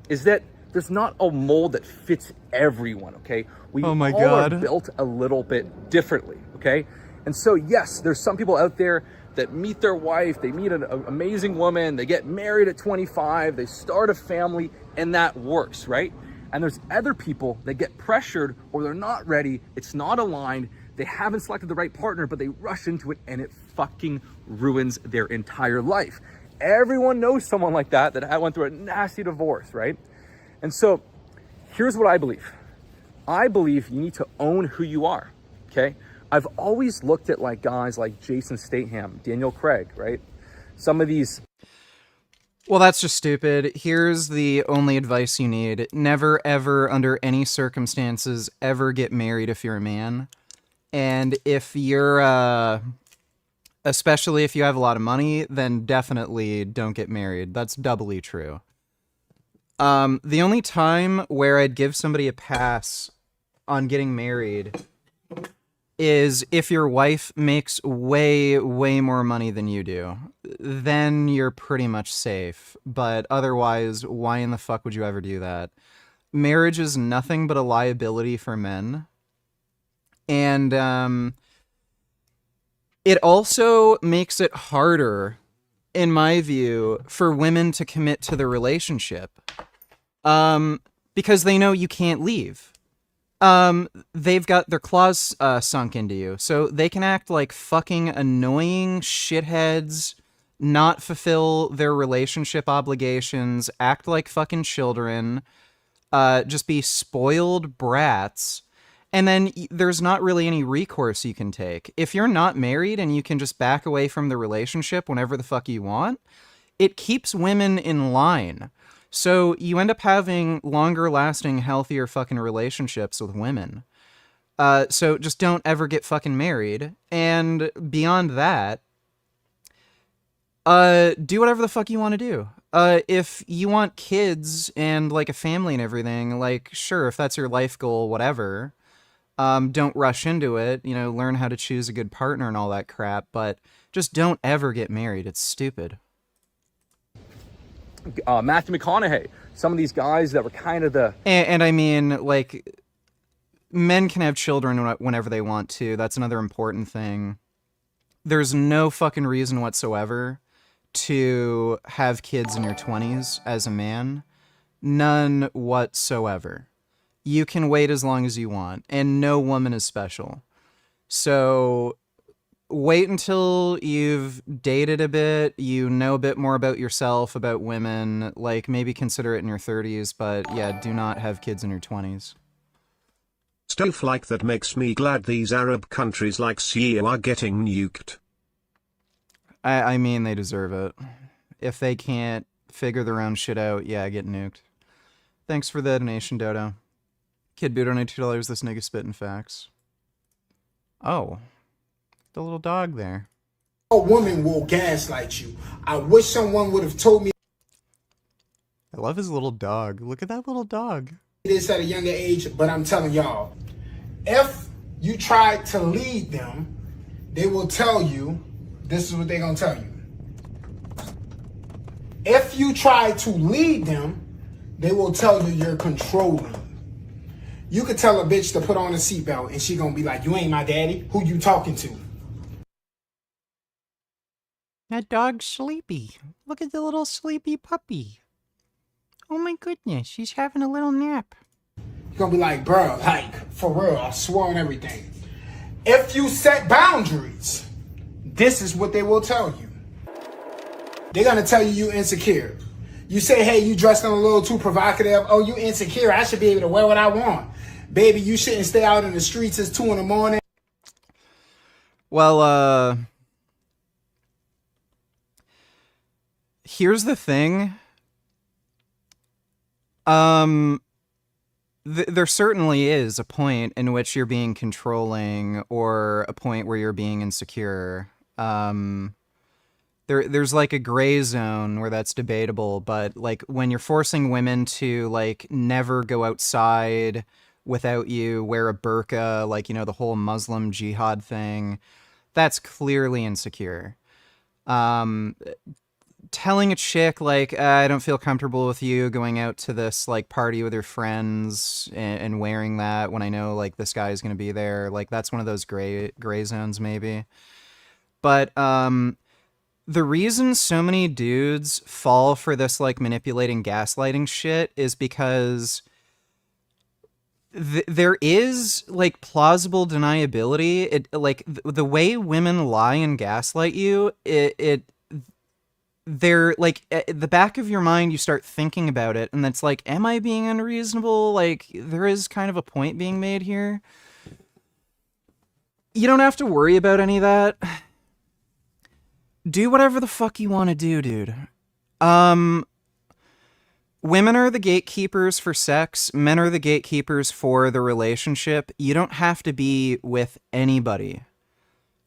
is that there's not a mold that fits everyone, okay? We Oh my all God. are built a little bit differently, okay? And so, yes, there's some people out there that meet their wife, they meet an amazing woman, they get married at 25, they start a family, and that works, right? And there's other people that get pressured, or they're not ready, it's not aligned, they haven't selected the right partner, but they rush into it, and it fucking ruins their entire life. Everyone knows someone like that went through a nasty divorce, right? And so, here's what I believe. I believe you need to own who you are, okay? I've always looked at like guys like Jason Statham, Daniel Craig, right? Some of these. well, that's just stupid. Here's the only advice you need. Never, ever, under any circumstances, ever get married if you're a man. And if you're, especially if you have a lot of money, then definitely don't get married. That's doubly true. The only time where I'd give somebody a pass on getting married is if your wife makes way, way more money than you do. Then you're pretty much safe. But otherwise, why in the fuck would you ever do that? Marriage is nothing but a liability for men. And it also makes it harder, in my view, for women to commit to the relationship. Because they know you can't leave. They've got their claws sunk into you, so they can act like fucking annoying shitheads, not fulfill their relationship obligations, act like fucking children, just be spoiled brats, and then there's not really any recourse you can take. If you're not married and you can just back away from the relationship whenever the fuck you want, it keeps women in line. So you end up having longer lasting, healthier fucking relationships with women. So just don't ever get fucking married. And beyond that, do whatever the fuck you want to do. If you want kids and like a family and everything, like, sure, if that's your life goal, whatever. Don't rush into it, you know, learn how to choose a good partner and all that crap, but just don't ever get married. It's stupid. Matthew McConaughey, some of these guys that were kind of the... And I mean, like, men can have children whenever they want to. That's another important thing. There's no fucking reason whatsoever to have kids in your 20s as a man. None whatsoever. You can wait as long as you want, and no woman is special. So wait until you've dated a bit, you know a bit more about yourself, about women, like maybe consider it in your 30s, but yeah, do not have kids in your 20s. Stuff like that makes me glad these Arab countries like Syria are getting nuked. I mean, they deserve it. If they can't figure their own shit out, yeah, get nuked. Thanks for the donation, Dodo. Kid Boo donated $2, this nigga spitting facts. Oh. The little dog there. A woman will gaslight you. I wish someone would have told me. I love his little dog. Look at that little dog. this at a younger age, but I'm telling y'all, if you try to lead them, they will tell you, this is what they're gonna tell you. If you try to lead them, they will tell you you're controlling. You could tell a bitch to put on a seatbelt and she gonna be like, you ain't my daddy, who you talking to? That dog's sleepy. Look at the little sleepy puppy. Oh my goodness, she's having a little nap. You're gonna be like, bro, like, for real, I swear on everything. If you set boundaries, this is what they will tell you. They're gonna tell you you insecure. You say, hey, you dressed a little too provocative. Oh, you insecure, I should be able to wear what I want. Baby, you shouldn't stay out in the streets. It's 2 a.m. Well, here's the thing. There certainly is a point in which you're being controlling or a point where you're being insecure. There's like a gray zone where that's debatable, but like when you're forcing women to like never go outside without you, wear a burqa, like, you know, the whole Muslim jihad thing, that's clearly insecure. Telling a chick like, I don't feel comfortable with you going out to this like party with your friends and wearing that when I know like this guy is going to be there, like that's one of those gray zones maybe. But the reason so many dudes fall for this like manipulating, gaslighting shit is because there is like plausible deniability. It like the way women lie and gaslight you, they're like at the back of your mind, you start thinking about it, and it's like, am I being unreasonable? Like, there is kind of a point being made here. You don't have to worry about any of that. Do whatever the fuck you want to do, dude. Women are the gatekeepers for sex. Men are the gatekeepers for the relationship. You don't have to be with anybody.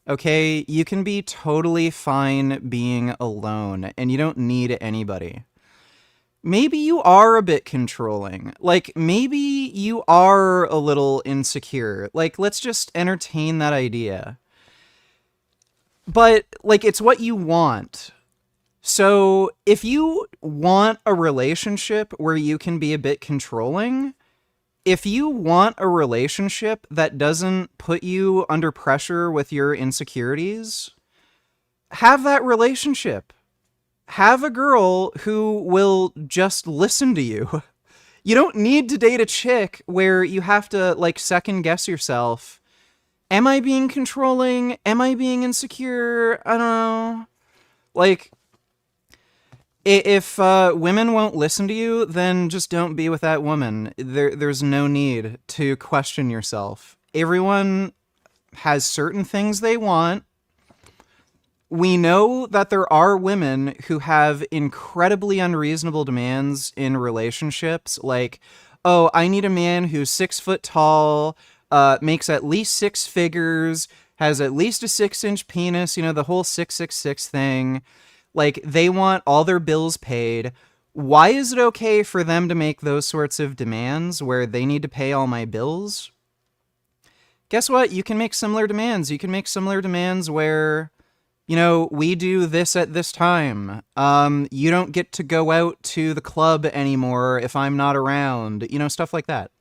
Okay? You can be totally fine being alone, and you don't need anybody. Maybe you are a bit controlling. Like, maybe you are a little insecure. Like, let's just entertain that idea. But, like, it's what you want. So, if you want a relationship where you can be a bit controlling, if you want a relationship that doesn't put you under pressure with your insecurities, have that relationship. Have a girl who will just listen to you. You don't need to date a chick where you have to, like, second guess yourself. Am I being controlling? Am I being insecure? I don't know. Like, if women won't listen to you, then just don't be with that woman. There's no need to question yourself. Everyone has certain things they want. We know that there are women who have incredibly unreasonable demands in relationships. Like, oh, I need a man who's 6 foot tall, makes at least 6 figures, has at least a 6-inch penis, you know, the whole 666 thing. Like, they want all their bills paid. Why is it okay for them to make those sorts of demands where they need to pay all my bills? Guess what? You can make similar demands. You can make similar demands where, you know, we do this at this time. You don't get to go out to the club anymore if I'm not around. You know, stuff like that.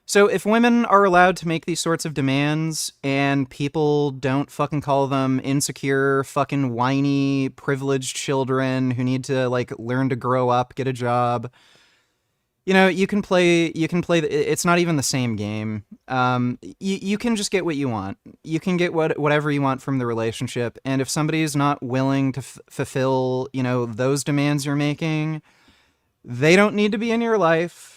So if women are allowed to make these sorts of demands and people don't fucking call them insecure, fucking whiny, privileged children who need to, like, learn to grow up, get a job, you know, you can play, it's not even the same game. You can just get what you want. You can get whatever you want from the relationship. And if somebody is not willing to fulfill, you know, those demands you're making, they don't need to be in your life.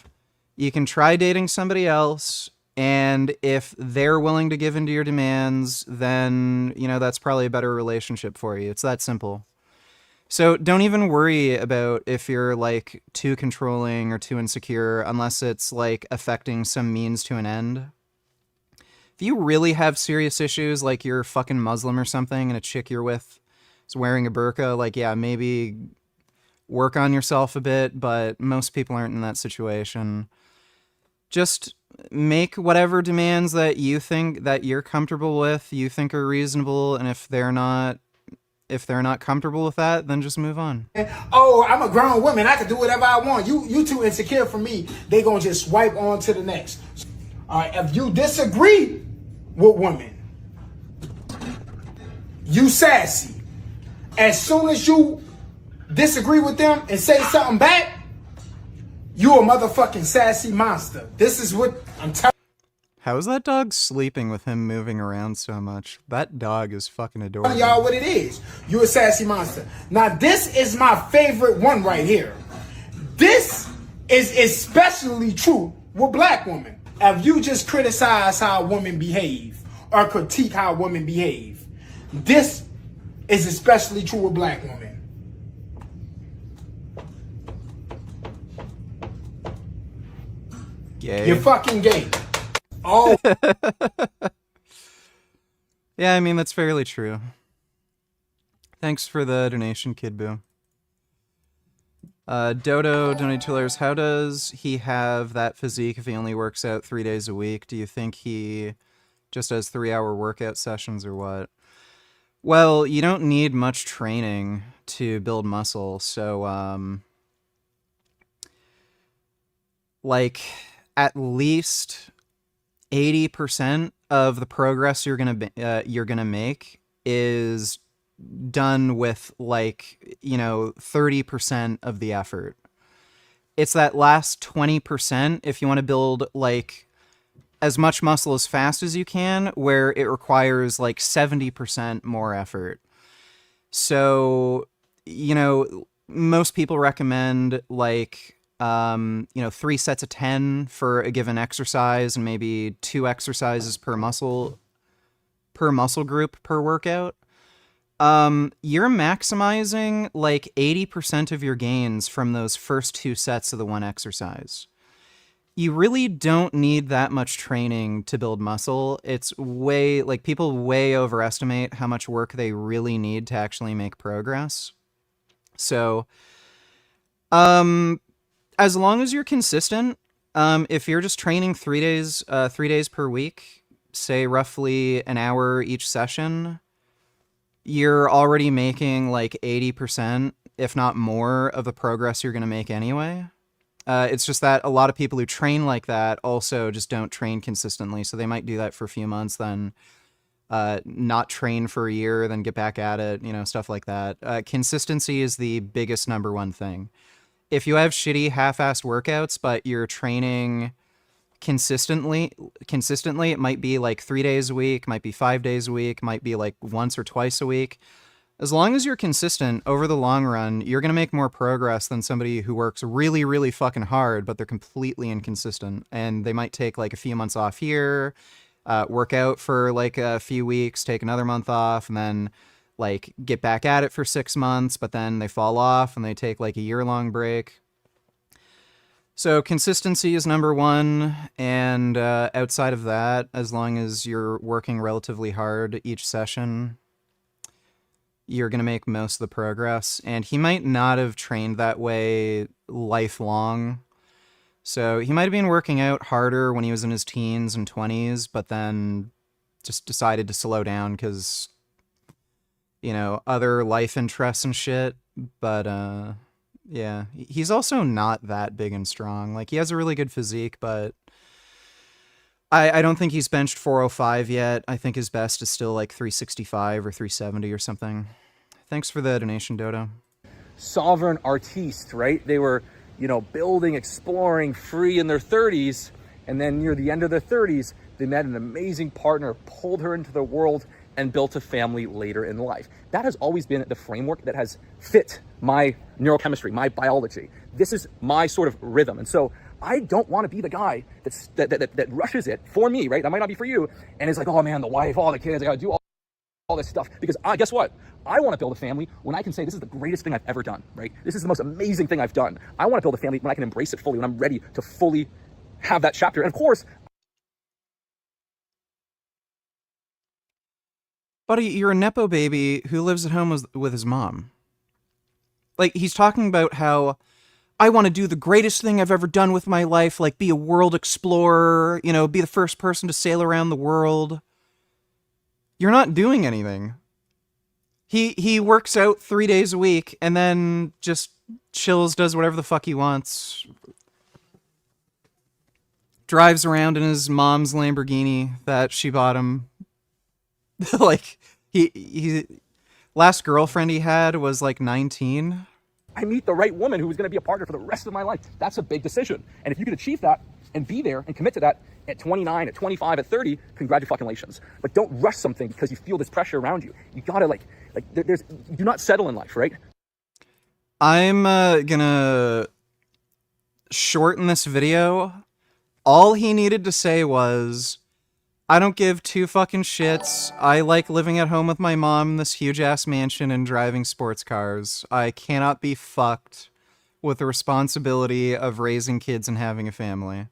You can try dating somebody else, and if they're willing to give into your demands, then, you know, that's probably a better relationship for you. It's that simple. So don't even worry about if you're, like, too controlling or too insecure, unless it's, like, affecting some means to an end. If you really have serious issues, like you're fucking Muslim or something, and a chick you're with is wearing a burqa, like, yeah, maybe work on yourself a bit, but most people aren't in that situation. Just make whatever demands that you think that you're comfortable with, you think are reasonable, and if they're not comfortable with that, then just move on. Oh, I'm a grown woman. I can do whatever I want. You too insecure for me. They gonna just swipe on to the next. All right, if you disagree with women, you sassy. As soon as you disagree with them and say something back, you a motherfucking sassy monster. This is what I'm telling. How is that dog sleeping with him moving around so much? That dog is fucking adorable. Y'all what it is. You a sassy monster. Now this is my favorite one right here. This is especially true with black women. If you just criticize how women behave or critique how women behave, this is especially true with black women. Gay. You're fucking gay. Oh. Yeah, I mean, that's fairly true. Thanks for the donation, Kid Boo. Dodo donated $2. How does he have that physique if he only works out 3 days a week? Do you think he just does 3-hour workout sessions or what? Well, you don't need much training to build muscle, so, like, at least 80% of the progress you're gonna make is done with, like, 30% of the effort. It's that last 20% if you want to build, like, as much muscle as fast as you can, where it requires, like, 70% more effort. So, most people recommend, like, 3 sets of 10 for a given exercise and maybe 2 exercises per muscle group per workout. You're maximizing like 80% of your gains from those first 2 sets of the one exercise. You really don't need that much training to build muscle. It's people way overestimate how much work they really need to actually make progress. So, as long as you're consistent, if you're just training 3 days per week, say roughly an hour each session, you're already making like 80%, if not more, of the progress you're going to make anyway. It's just that a lot of people who train like that also just don't train consistently. So they might do that for a few months, then not train for a year, then get back at it, stuff like that. Consistency is the biggest number one thing. If you have shitty half-assed workouts, but you're training consistently, it might be like 3 days a week, might be 5 days a week, might be like once or twice a week. As long as you're consistent over the long run, you're going to make more progress than somebody who works really, really fucking hard, but they're completely inconsistent. And they might take like a few months off here, work out for like a few weeks, take another month off, and then like get back at it for 6 months, but then they fall off and they take like a year-long break. So consistency is number one, and outside of that, as long as you're working relatively hard each session, you're going to make most of the progress. And he might not have trained that way lifelong. So he might have been working out harder when he was in his teens and 20s, but then just decided to slow down because, other life interests and shit. But, yeah, he's also not that big and strong. Like, he has a really good physique, but I don't think he's benched 405 yet. I think his best is still like 365 or 370 or something. Thanks for the donation, Dodo. Sovereign artistes, right? They were, building, exploring, free in their 30s, and then near the end of their 30s, they met an amazing partner, pulled her into the world, and built a family later in life. That has always been the framework that has fit my neurochemistry, my biology. This is my sort of rhythm. And so I don't want to be the guy that rushes it for me, right? That might not be for you. And is like, oh man, the wife, all the kids, I got to do all this stuff. Because guess what? I want to build a family when I can say this is the greatest thing I've ever done, right? This is the most amazing thing I've done. I want to build a family when I can embrace it fully, when I'm ready to fully have that chapter. And of course, buddy, you're a Nepo baby who lives at home with his mom. Like, he's talking about how I want to do the greatest thing I've ever done with my life, like be a world explorer, you know, be the first person to sail around the world. You're not doing anything. He works out 3 days a week and then just chills, does whatever the fuck he wants. Drives around in his mom's Lamborghini that she bought him. Like, he last girlfriend he had was like 19. I meet the right woman who is going to be a partner for the rest of my life. That's a big decision. And if you can achieve that and be there and commit to that at 29, at 25, at 30, congratulations. But don't rush something because you feel this pressure around you. You gotta do not settle in life, right? I'm gonna shorten this video. All he needed to say was, I don't give two fucking shits. I like living at home with my mom in this huge-ass mansion and driving sports cars. I cannot be fucked with the responsibility of raising kids and having a family.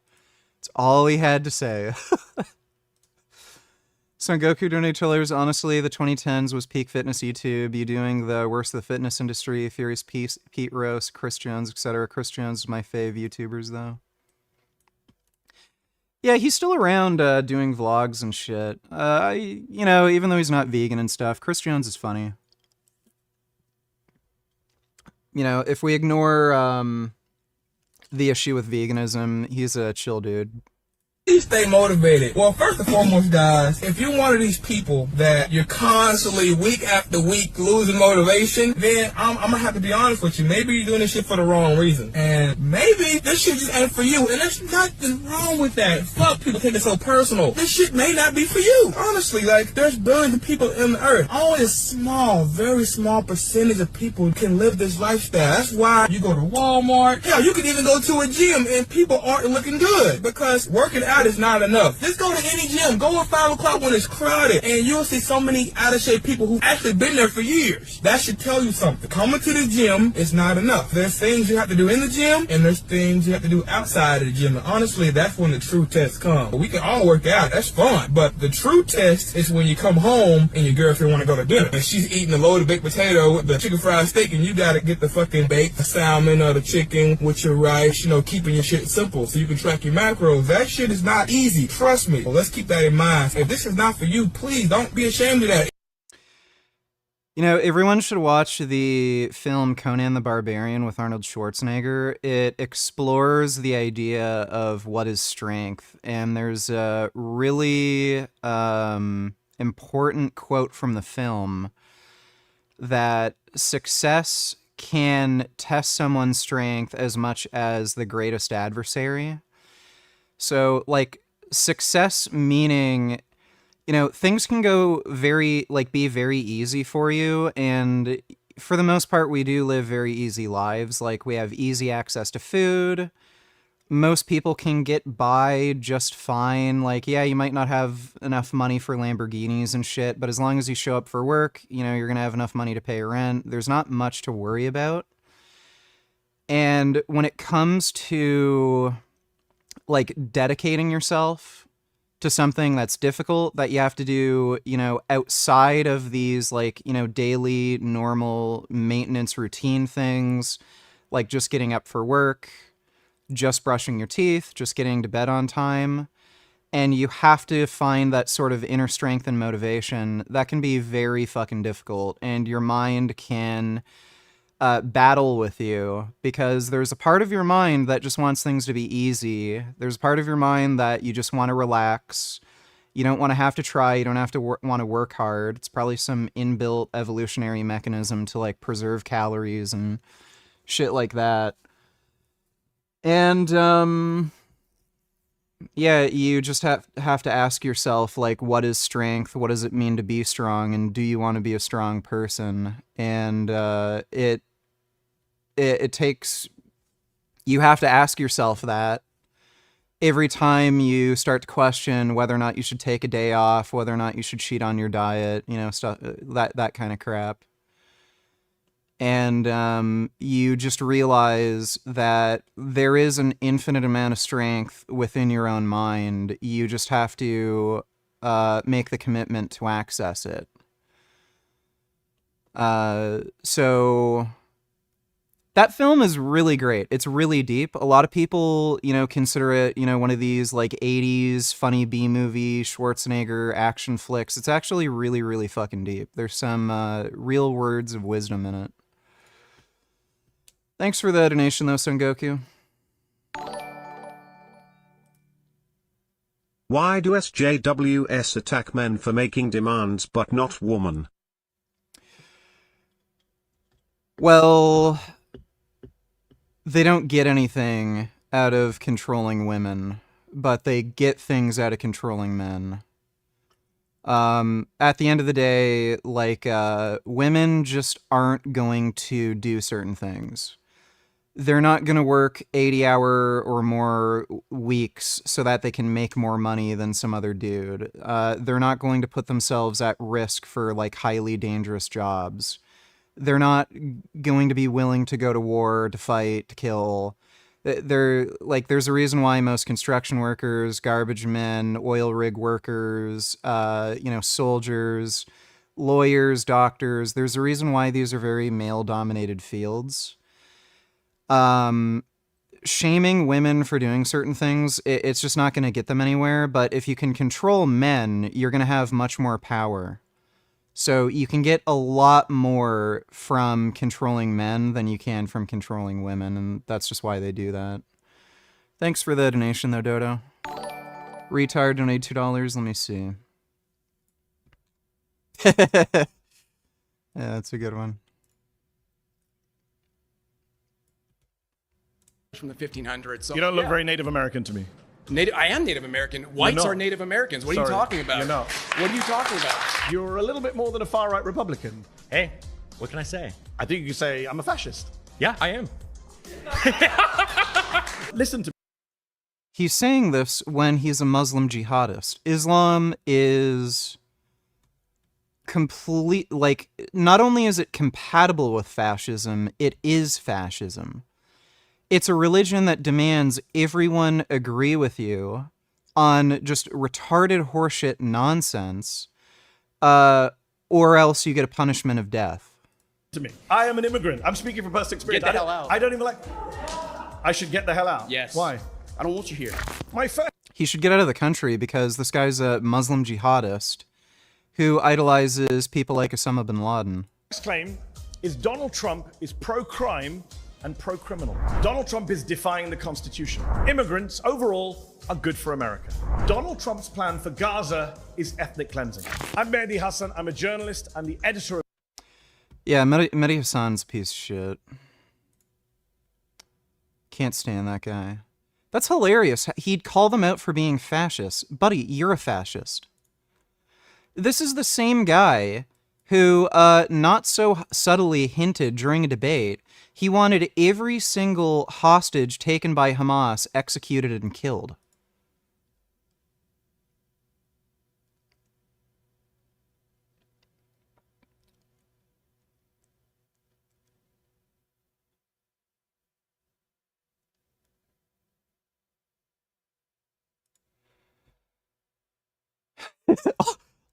That's all he had to say. Son Goku donated $2. Honestly, the 2010s was peak fitness YouTube. You doing the worst of the fitness industry. Furious Pete Roast, Chris Jones, etc. Chris Jones is my fave YouTubers, though. Yeah, he's still around doing vlogs and shit. You know, even though he's not vegan and stuff, Chris Jones is funny. You know, if we ignore the issue with veganism, he's a chill dude. You stay motivated. Well, first and foremost, guys, if you're one of these people that you're constantly, week after week, losing motivation, then I'm gonna have to be honest with you. Maybe you're doing this shit for the wrong reason. And maybe this shit just ain't for you. And there's nothing wrong with that. Fuck people take it so personal. This shit may not be for you. Honestly, like, there's billions of people in the earth. Only a small, very small percentage of people can live this lifestyle. That's why you go to Walmart. Hell, you can even go to a gym and people aren't looking good because working out is not enough. Just go to any gym. Go at 5 o'clock when it's crowded, and you'll see so many out of shape people who've actually been there for years. That should tell you something. Coming to the gym is not enough. There's things you have to do in the gym, and there's things you have to do outside of the gym. And honestly, that's when the true test comes. We can all work out. That's fun. But the true test is when you come home and your girlfriend want to go to dinner, and she's eating a loaded baked potato with the chicken fried steak, and you got to get the fucking baked salmon or the chicken with your rice, you know, keeping your shit simple so you can track your macros. That shit is not easy. Trust me. Well, let's keep that in mind. If this is not for you, please don't be ashamed of that. You know, everyone should watch the film Conan the Barbarian with Arnold Schwarzenegger. It explores the idea of what is strength, and there's a really important quote from the film that success can test someone's strength as much as the greatest adversary. So, like, success meaning, you know, things can go be very easy for you, and for the most part, we do live very easy lives. Like, we have easy access to food. Most people can get by just fine. Like, yeah, you might not have enough money for Lamborghinis and shit, but as long as you show up for work, you know, you're gonna have enough money to pay rent. There's not much to worry about. And when it comes to, like, dedicating yourself to something that's difficult, that you have to do, you know, outside of these, like, you know, daily, normal maintenance routine things, like just getting up for work, just brushing your teeth, just getting to bed on time, and you have to find that sort of inner strength and motivation, that can be very fucking difficult, and your mind can battle with you, because there's a part of your mind that just wants things to be easy. There's a part of your mind that you just want to relax. You don't want to have to try. You don't have to want to work hard. It's probably some inbuilt evolutionary mechanism to, like, preserve calories and shit like that. And yeah, you just have to ask yourself, like, what is strength? What does it mean to be strong? And do you want to be a strong person? And it takes, you have to ask yourself that every time you start to question whether or not you should take a day off, whether or not you should cheat on your diet, you know, stuff, that kind of crap. And you just realize that there is an infinite amount of strength within your own mind. You just have to make the commitment to access it. So That film is really great. It's really deep. A lot of people, consider it, one of these like 80s funny B-movie Schwarzenegger action flicks. It's actually really, really fucking deep. There's some real words of wisdom in it. Thanks for the donation though, Son Goku. Why do SJWs attack men for making demands but not women? Well, they don't get anything out of controlling women, but they get things out of controlling men. At the end of the day, like, women just aren't going to do certain things. They're not going to work 80-hour or more weeks so that they can make more money than some other dude. They're not going to put themselves at risk for, like, highly dangerous jobs. They're not going to be willing to go to war, to fight, to kill. There's a reason why most construction workers, garbage men, oil rig workers, soldiers, lawyers, doctors, there's a reason why these are very male-dominated fields. Shaming women for doing certain things, it's just not going to get them anywhere, but if you can control men, you're going to have much more power. So you can get a lot more from controlling men than you can from controlling women, and that's just why they do that. Thanks for the donation, though, Dodo. Retard donated $2. Let me see. Yeah, that's a good one. From the 1500s. So, you don't look very Native American to me. I am Native American. Whites are Native Americans. What are you talking about? You're not. What are you talking about? You're a little bit more than a far-right Republican. Hey, what can I say? I think you could say I'm a fascist. Yeah, I am. Listen to me. He's saying this when he's a Muslim jihadist. Islam is complete, like, not only is it compatible with fascism, it is fascism. It's a religion that demands everyone agree with you on just retarded horseshit nonsense, or else you get a punishment of death. To me, I am an immigrant. I'm speaking from personal experience. Get the hell out. I don't even like. I should get the hell out. Yes. Why? I don't want you here. My first. He should get out of the country because this guy's a Muslim jihadist who idolizes people like Osama bin Laden. Next claim is Donald Trump is pro-crime and pro-criminal. Donald Trump is defying the Constitution. Immigrants, overall, are good for America. Donald Trump's plan for Gaza is ethnic cleansing. I'm Mehdi Hassan. I'm a journalist and the editor of... Yeah, Mehdi Hassan's a piece of shit. Can't stand that guy. That's hilarious. He'd call them out for being fascists. Buddy, you're a fascist. This is the same guy who, not so subtly hinted during a debate, he wanted every single hostage taken by Hamas executed and killed.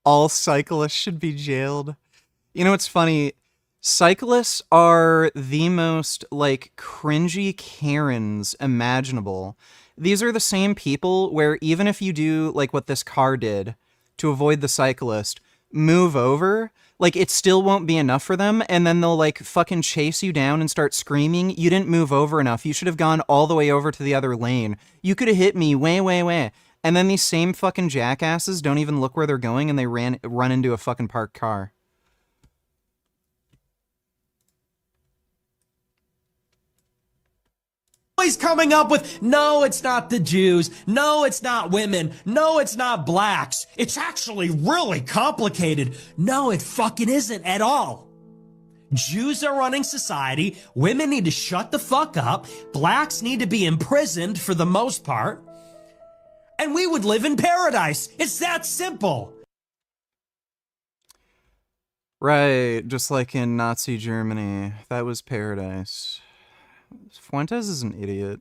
All cyclists should be jailed. You know what's funny? Cyclists are the most, like, cringy Karens imaginable. These are the same people where even if you do, like, what this car did to avoid the cyclist, move over, like, it still won't be enough for them, and then they'll, like, fucking chase you down and start screaming, you didn't move over enough, you should have gone all the way over to the other lane. You could have hit me way. And then these same fucking jackasses don't even look where they're going and they run into a fucking parked car. Always coming up with, no, it's not the Jews. No, it's not women. No, it's not blacks. It's actually really complicated. No, it fucking isn't at all. Jews are running society. Women need to shut the fuck up. Blacks need to be imprisoned for the most part. And we would live in paradise. It's that simple. Right, just like in Nazi Germany. That was paradise. Fuentes is an idiot.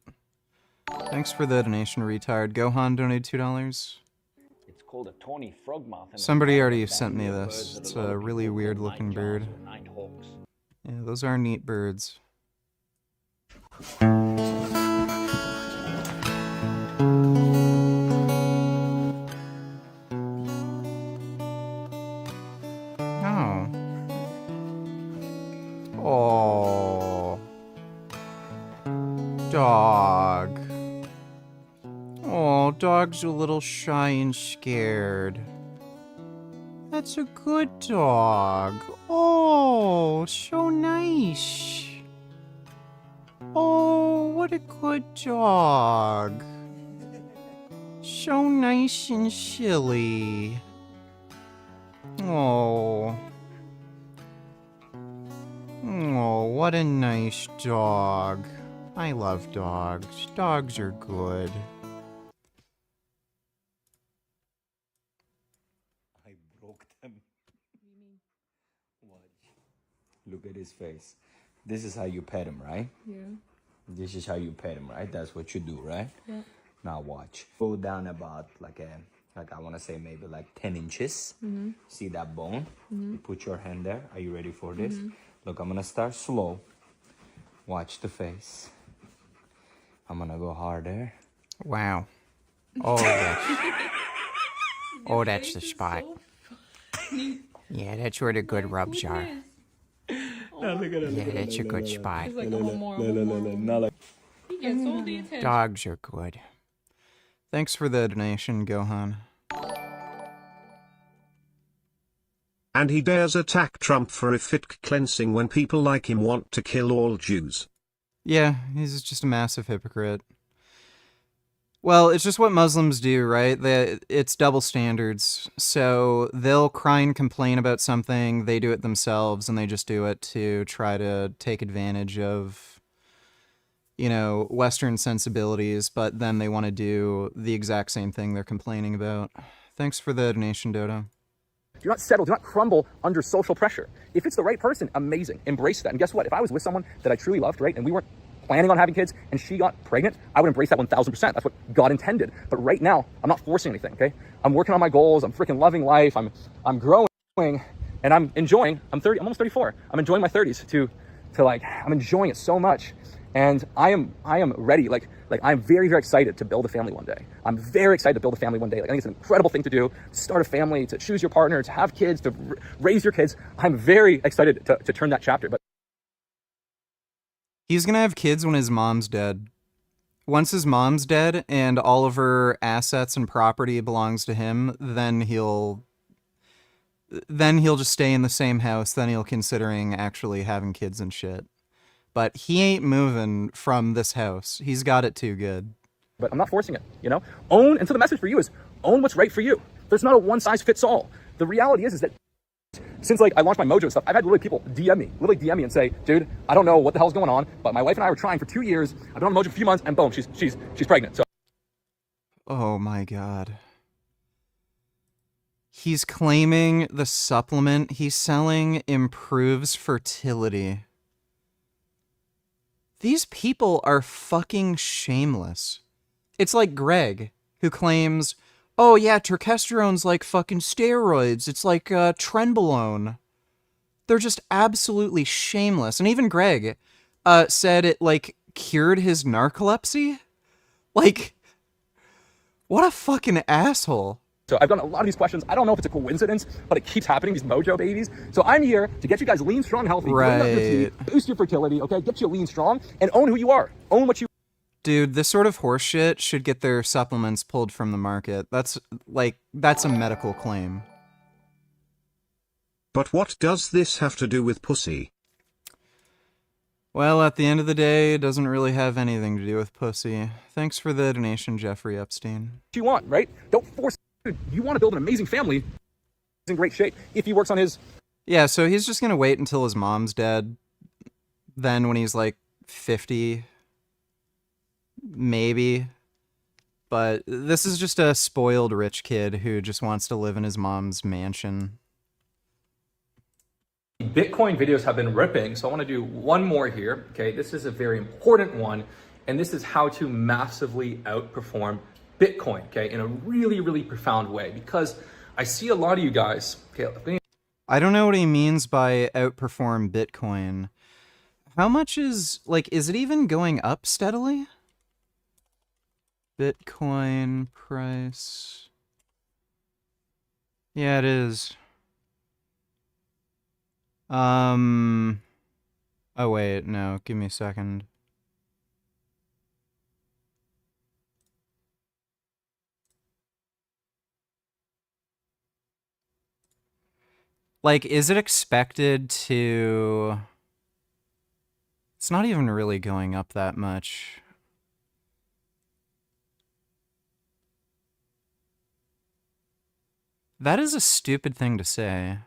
Thanks for the donation, retard. Gohan donated $2. It's called a tawny frogmouth. Somebody already sent me this. It's a really weird looking bird. Yeah, those are neat birds. Oh. Dog. Oh, dog's a little shy and scared. That's a good dog. Oh, so nice. Oh, what a good dog. So nice and silly. Oh. Oh, what a nice dog. I love dogs. Dogs are good. I broke them. Watch. Look at his face. This is how you pet him, right? Yeah. This is how you pet him, right? That's what you do, right? Yeah. Now watch. Go down about like I want to say maybe like 10 inches. Mhm. See that bone? Mhm. You put your hand there. Are you ready for this? Mhm. Look, I'm gonna start slow. Watch the face. I'm gonna go harder. Wow. Oh, oh, that's the spot. Yeah, that's where the good rubs are. No, look at it. Yeah, that's a good spot. He's like, one more. He gets all the attention. Dogs are good. Thanks for the donation, Gohan. And he dares attack Trump for ethnic cleansing when people like him want to kill all Jews. Yeah, he's just a massive hypocrite. Well, it's just what Muslims do, right? It's double standards. So they'll cry and complain about something, they do it themselves, and they just do it to try to take advantage of, you know, Western sensibilities, but then they want to do the exact same thing they're complaining about. Thanks for the donation, Dodo. Do not settle, do not crumble under social pressure. If it's the right person, amazing, embrace that. And guess what? If I was with someone that I truly loved, right, and we weren't planning on having kids and she got pregnant, I would embrace that 1000%. That's what God intended. But right now, I'm not forcing anything, okay? I'm working on my goals, I'm freaking loving life, I'm growing, and I'm enjoying, I'm almost 34. I'm enjoying my 30s to like, I'm enjoying it so much. And I am ready, like I'm very, very excited to build a family one day. I'm very excited to build a family one day. Like, I think it's an incredible thing to do, to start a family, to choose your partner, to have kids, to raise your kids. I'm very excited to turn that chapter. But he's gonna have kids when his mom's dead. Once his mom's dead and all of her assets and property belongs to him, then he'll just stay in the same house. Then he'll considering actually having kids and shit. But he ain't moving from this house. He's got it too good. But I'm not forcing it, you know? Own, and so the message for you is own what's right for you. There's not a one size fits all. The reality is that since like I launched my Mojo and stuff, I've had literally people DM me and say, dude, I don't know what the hell's going on, but my wife and I were trying for 2 years. I've been on Mojo for a few months and boom, she's pregnant. So Oh my God. He's claiming the supplement he's selling improves fertility. These people are fucking shameless. It's like Greg, who claims, oh yeah, testosterone's like fucking steroids. It's like trenbolone. They're just absolutely shameless. And even Greg said it like cured his narcolepsy. Like, what a fucking asshole. So I've done a lot of these questions. I don't know if it's a coincidence, but it keeps happening, these Mojo babies. So I'm here to get you guys lean, strong, healthy, clean up your teeth, boost your fertility, okay? Get you lean, strong, and own who you are. Own what you... Dude, this sort of horseshit should get their supplements pulled from the market. That's a medical claim. But what does this have to do with pussy? Well, at the end of the day, it doesn't really have anything to do with pussy. Thanks for the donation, Jeffrey Epstein. You want, right? Don't force... Dude, you want to build an amazing family. He's in great shape. If he works on his... Yeah, so he's just gonna wait until his mom's dead. Then when he's like 50... maybe. But this is just a spoiled rich kid who just wants to live in his mom's mansion. Bitcoin videos have been ripping, so I want to do one more here. Okay, this is a very important one, and this is how to massively outperform Bitcoin, okay, in a really, really profound way, because I see a lot of you guys, okay, I don't know what he means by outperform Bitcoin. How much is, like, is it even going up steadily? Bitcoin price. Yeah, it is. Oh wait, no, give me a second. Like, is it expected to... It's not even really going up that much. That is a stupid thing to say.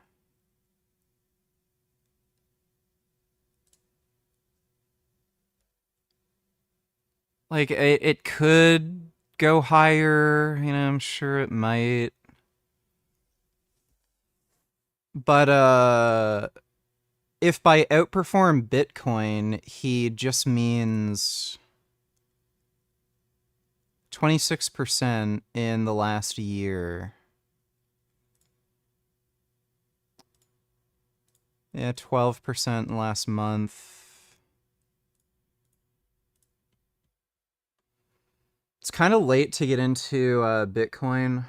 Like, it could go higher, you know, I'm sure it might. But, if by outperform Bitcoin, he just means 26% in the last year. Yeah, 12% last month. It's kind of late to get into Bitcoin.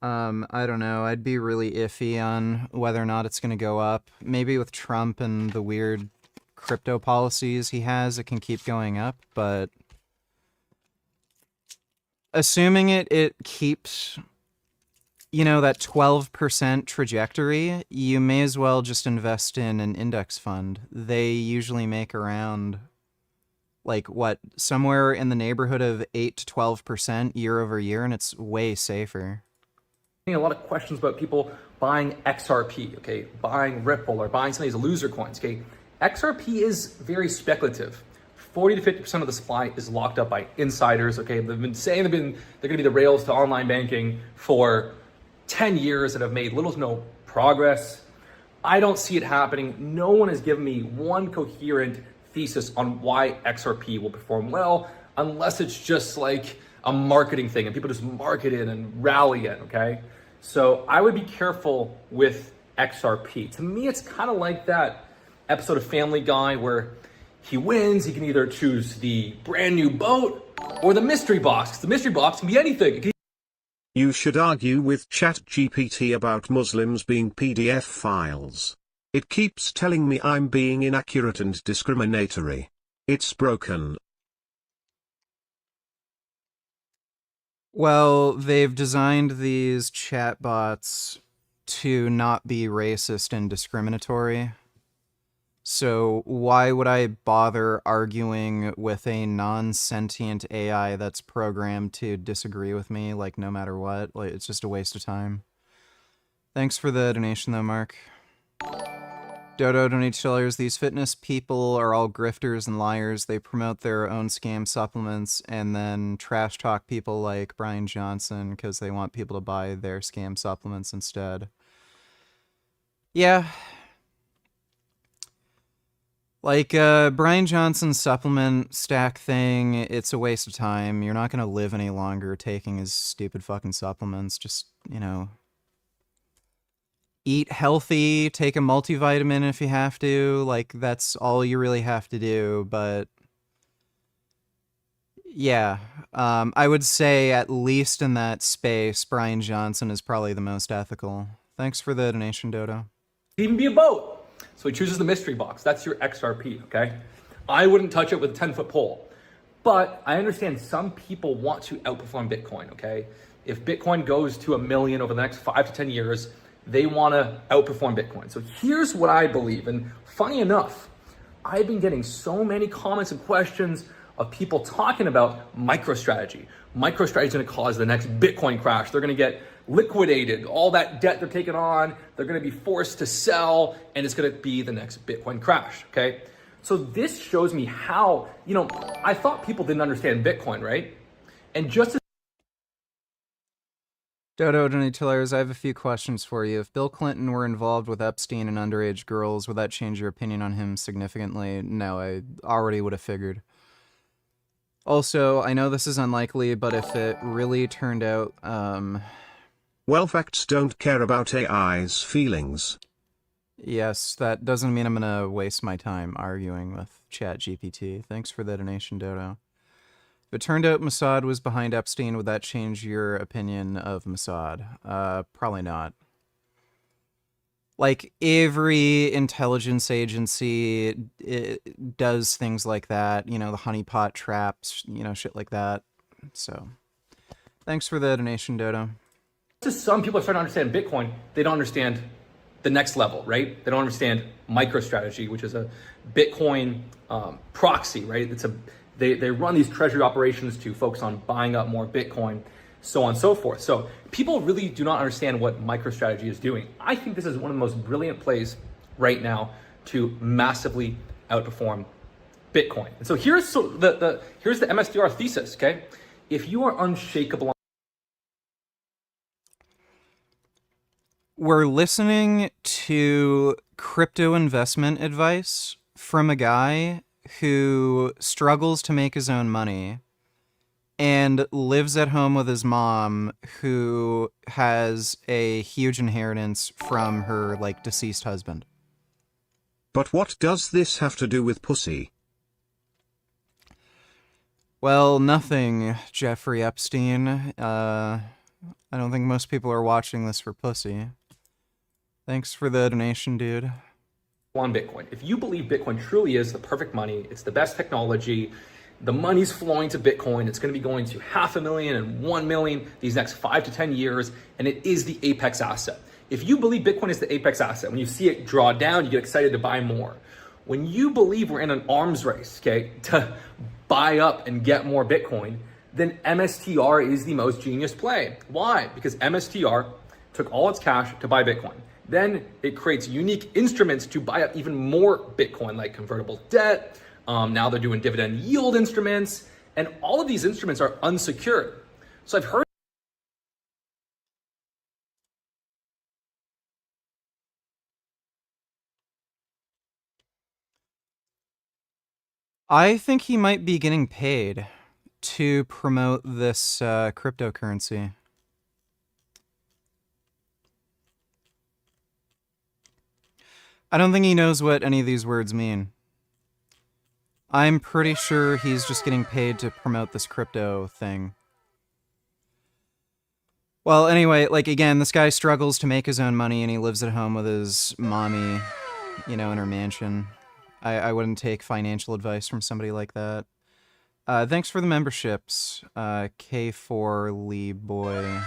I don't know. I'd be really iffy on whether or not it's going to go up. Maybe with Trump and the weird crypto policies he has, it can keep going up, but assuming it keeps, you know, that 12% trajectory, you may as well just invest in an index fund. They usually make around, like, what, somewhere in the neighborhood of 8 to 12% year over year, and it's way safer. A lot of questions about people buying XRP, okay, buying Ripple or buying some of these loser coins, okay. XRP is very speculative. 40 to 50% of the supply is locked up by insiders, okay. They've been saying they're going to be the rails to online banking for 10 years and have made little to no progress. I don't see it happening. No one has given me one coherent thesis on why XRP will perform well, unless it's just like a marketing thing and people just market it and rally it, okay? So I would be careful with XRP. To me, it's kind of like that episode of Family Guy where he wins, he can either choose the brand new boat or the mystery box. The mystery box can be anything. You should argue with ChatGPT about Muslims being PDF files. It keeps telling me I'm being inaccurate and discriminatory. It's broken. Well, they've designed these chatbots to not be racist and discriminatory. So why would I bother arguing with a non-sentient AI that's programmed to disagree with me, like, no matter what? Like, it's just a waste of time. Thanks for the donation, though, Mark. Dodo donates $2. These fitness people are all grifters and liars. They promote their own scam supplements and then trash talk people like Brian Johnson because they want people to buy their scam supplements instead. Yeah. Like, Brian Johnson's supplement stack thing, it's a waste of time. You're not going to live any longer taking his stupid fucking supplements. Just, you know, eat healthy, take a multivitamin if you have to. Like, that's all you really have to do. But yeah, I would say at least in that space, Brian Johnson is probably the most ethical. Thanks for the donation, Dodo. Even be a boat. So he chooses the mystery box. That's your XRP, okay? I wouldn't touch it with a 10-foot pole. But I understand some people want to outperform Bitcoin, okay? If Bitcoin goes to 1 million over the next 5 to 10 years, they want to outperform Bitcoin. So here's what I believe. And funny enough, I've been getting so many comments and questions of people talking about MicroStrategy. MicroStrategy is going to cause the next Bitcoin crash. They're going to get liquidated. All that debt they're taking on, they're going to be forced to sell, and it's going to be the next Bitcoin crash, okay? So this shows me how, you know, I thought people didn't understand Bitcoin, right? And just as Dodo Donatillers, I have a few questions for you. If Bill Clinton were involved with Epstein and underage girls, would that change your opinion on him significantly? No, I already would have figured. Also, I know this is unlikely, but if it really turned out, Well, facts don't care about AI's feelings. Yes, that doesn't mean I'm gonna waste my time arguing with ChatGPT. Thanks for the donation, Dodo. If it turned out Mossad was behind Epstein, would that change your opinion of Mossad? Probably not. Like, every intelligence agency does things like that, you know, the honeypot traps, you know, shit like that. So, thanks for the donation, Dodo. To some people are starting to understand Bitcoin, they don't understand the next level, right? They don't understand MicroStrategy, which is a Bitcoin proxy, right? They run these treasury operations to focus on buying up more Bitcoin, so on and so forth. So people really do not understand what MicroStrategy is doing. I think this is one of the most brilliant plays right now to massively outperform Bitcoin. And so here's the MSTR thesis, okay? If you are unshakable, we're listening to crypto investment advice from a guy who struggles to make his own money and lives at home with his mom, who has a huge inheritance from her, like, deceased husband. But what does this have to do with pussy? Well, nothing, Jeffrey Epstein. I don't think most people are watching this for pussy. Thanks for the donation, dude. on Bitcoin. If you believe Bitcoin truly is the perfect money, it's the best technology, the money's flowing to Bitcoin, it's going to be going to 500,000 and 1 million these next 5 to 10 years, and it is the apex asset. If you believe Bitcoin is the apex asset, when you see it draw down, you get excited to buy more. When you believe we're in an arms race, okay, to buy up and get more Bitcoin, then MSTR is the most genius play. Why? Because MSTR took all its cash to buy Bitcoin. Then it creates unique instruments to buy up even more Bitcoin, like convertible debt. Now they're doing dividend yield instruments, and all of these instruments are unsecured. So I've heard I think he might be getting paid to promote this cryptocurrency. I don't think he knows what any of these words mean. I'm pretty sure he's just getting paid to promote this crypto thing. Well, anyway, like, again, this guy struggles to make his own money, and he lives at home with his mommy, you know, in her mansion. I wouldn't take financial advice from somebody like that. Thanks for the memberships, K4 Lee Boy.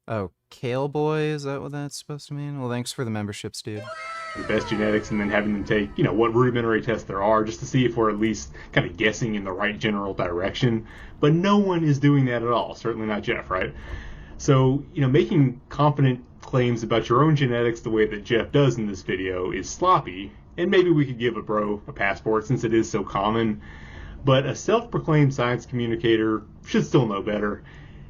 Oh, Kale Boy, is that what that's supposed to mean? Well, thanks for the memberships, dude. The best genetics, and then having them take, you know, what rudimentary tests there are, just to see if we're at least kind of guessing in the right general direction. But no one is doing that at all. Certainly not Jeff, right? So, you know, making confident claims about your own genetics the way that Jeff does in this video is sloppy, and maybe we could give a bro a passport since it is so common. But a self-proclaimed science communicator should still know better.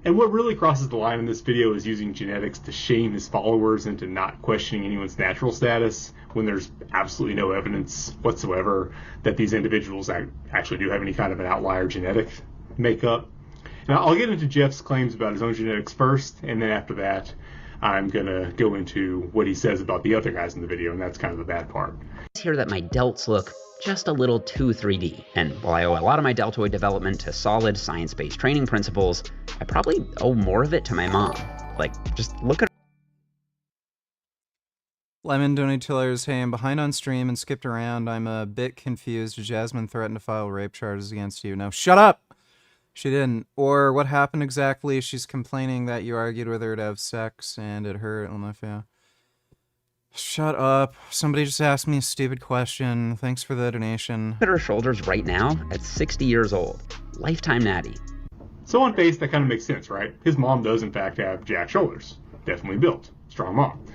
And what really crosses the line in this video is using genetics to shame his followers into not questioning anyone's natural status when there's absolutely no evidence whatsoever that these individuals actually do have any kind of an outlier genetic makeup. Now, I'll get into Jeff's claims about his own genetics first, and then after that, I'm going to go into what he says about the other guys in the video, and that's kind of the bad part. Here that my delts look just a little too 3D, and while I owe a lot of my deltoid development to solid science-based training principles, I probably owe more of it to my mom. Like, just look at Lemon $22, hey, I'm behind on stream and skipped around. I'm a bit confused. Jasmine threatened to file rape charges against you. No, shut up! She didn't. Or what happened exactly? She's complaining that you argued with her to have sex and it hurt. LMFAO. Shut up. Somebody just asked me a stupid question. Thanks for the donation. her shoulders right now at 60 years old. Lifetime natty. So on face, that kind of makes sense, right? His mom does in fact have jack shoulders. Definitely built. Strong mom.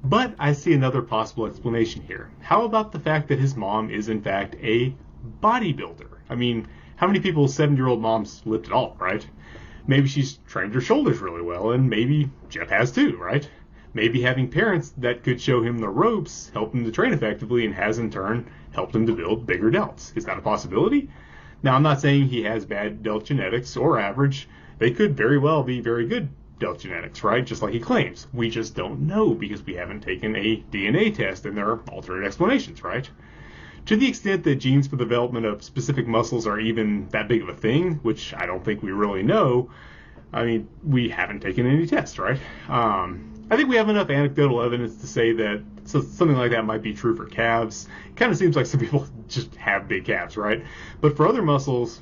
But I see another possible explanation here. How about the fact that his mom is in fact a bodybuilder? I mean, how many people's 70-year-old moms lift at all, right? Maybe she's trained her shoulders really well, and maybe Jeff has too, right? Maybe having parents that could show him the ropes helped him to train effectively and has in turn helped him to build bigger delts. Is that a possibility? Now, I'm not saying he has bad delt genetics or average. They could very well be very good Delta genetics, right? Just like he claims. We just don't know because we haven't taken a DNA test, and there are alternate explanations, right? To the extent that genes for the development of specific muscles are even that big of a thing, which I don't think we really know, I mean, we haven't taken any tests, right? I think we have enough anecdotal evidence to say that something like that might be true for calves. It kind of seems like some people just have big calves, right? But for other muscles,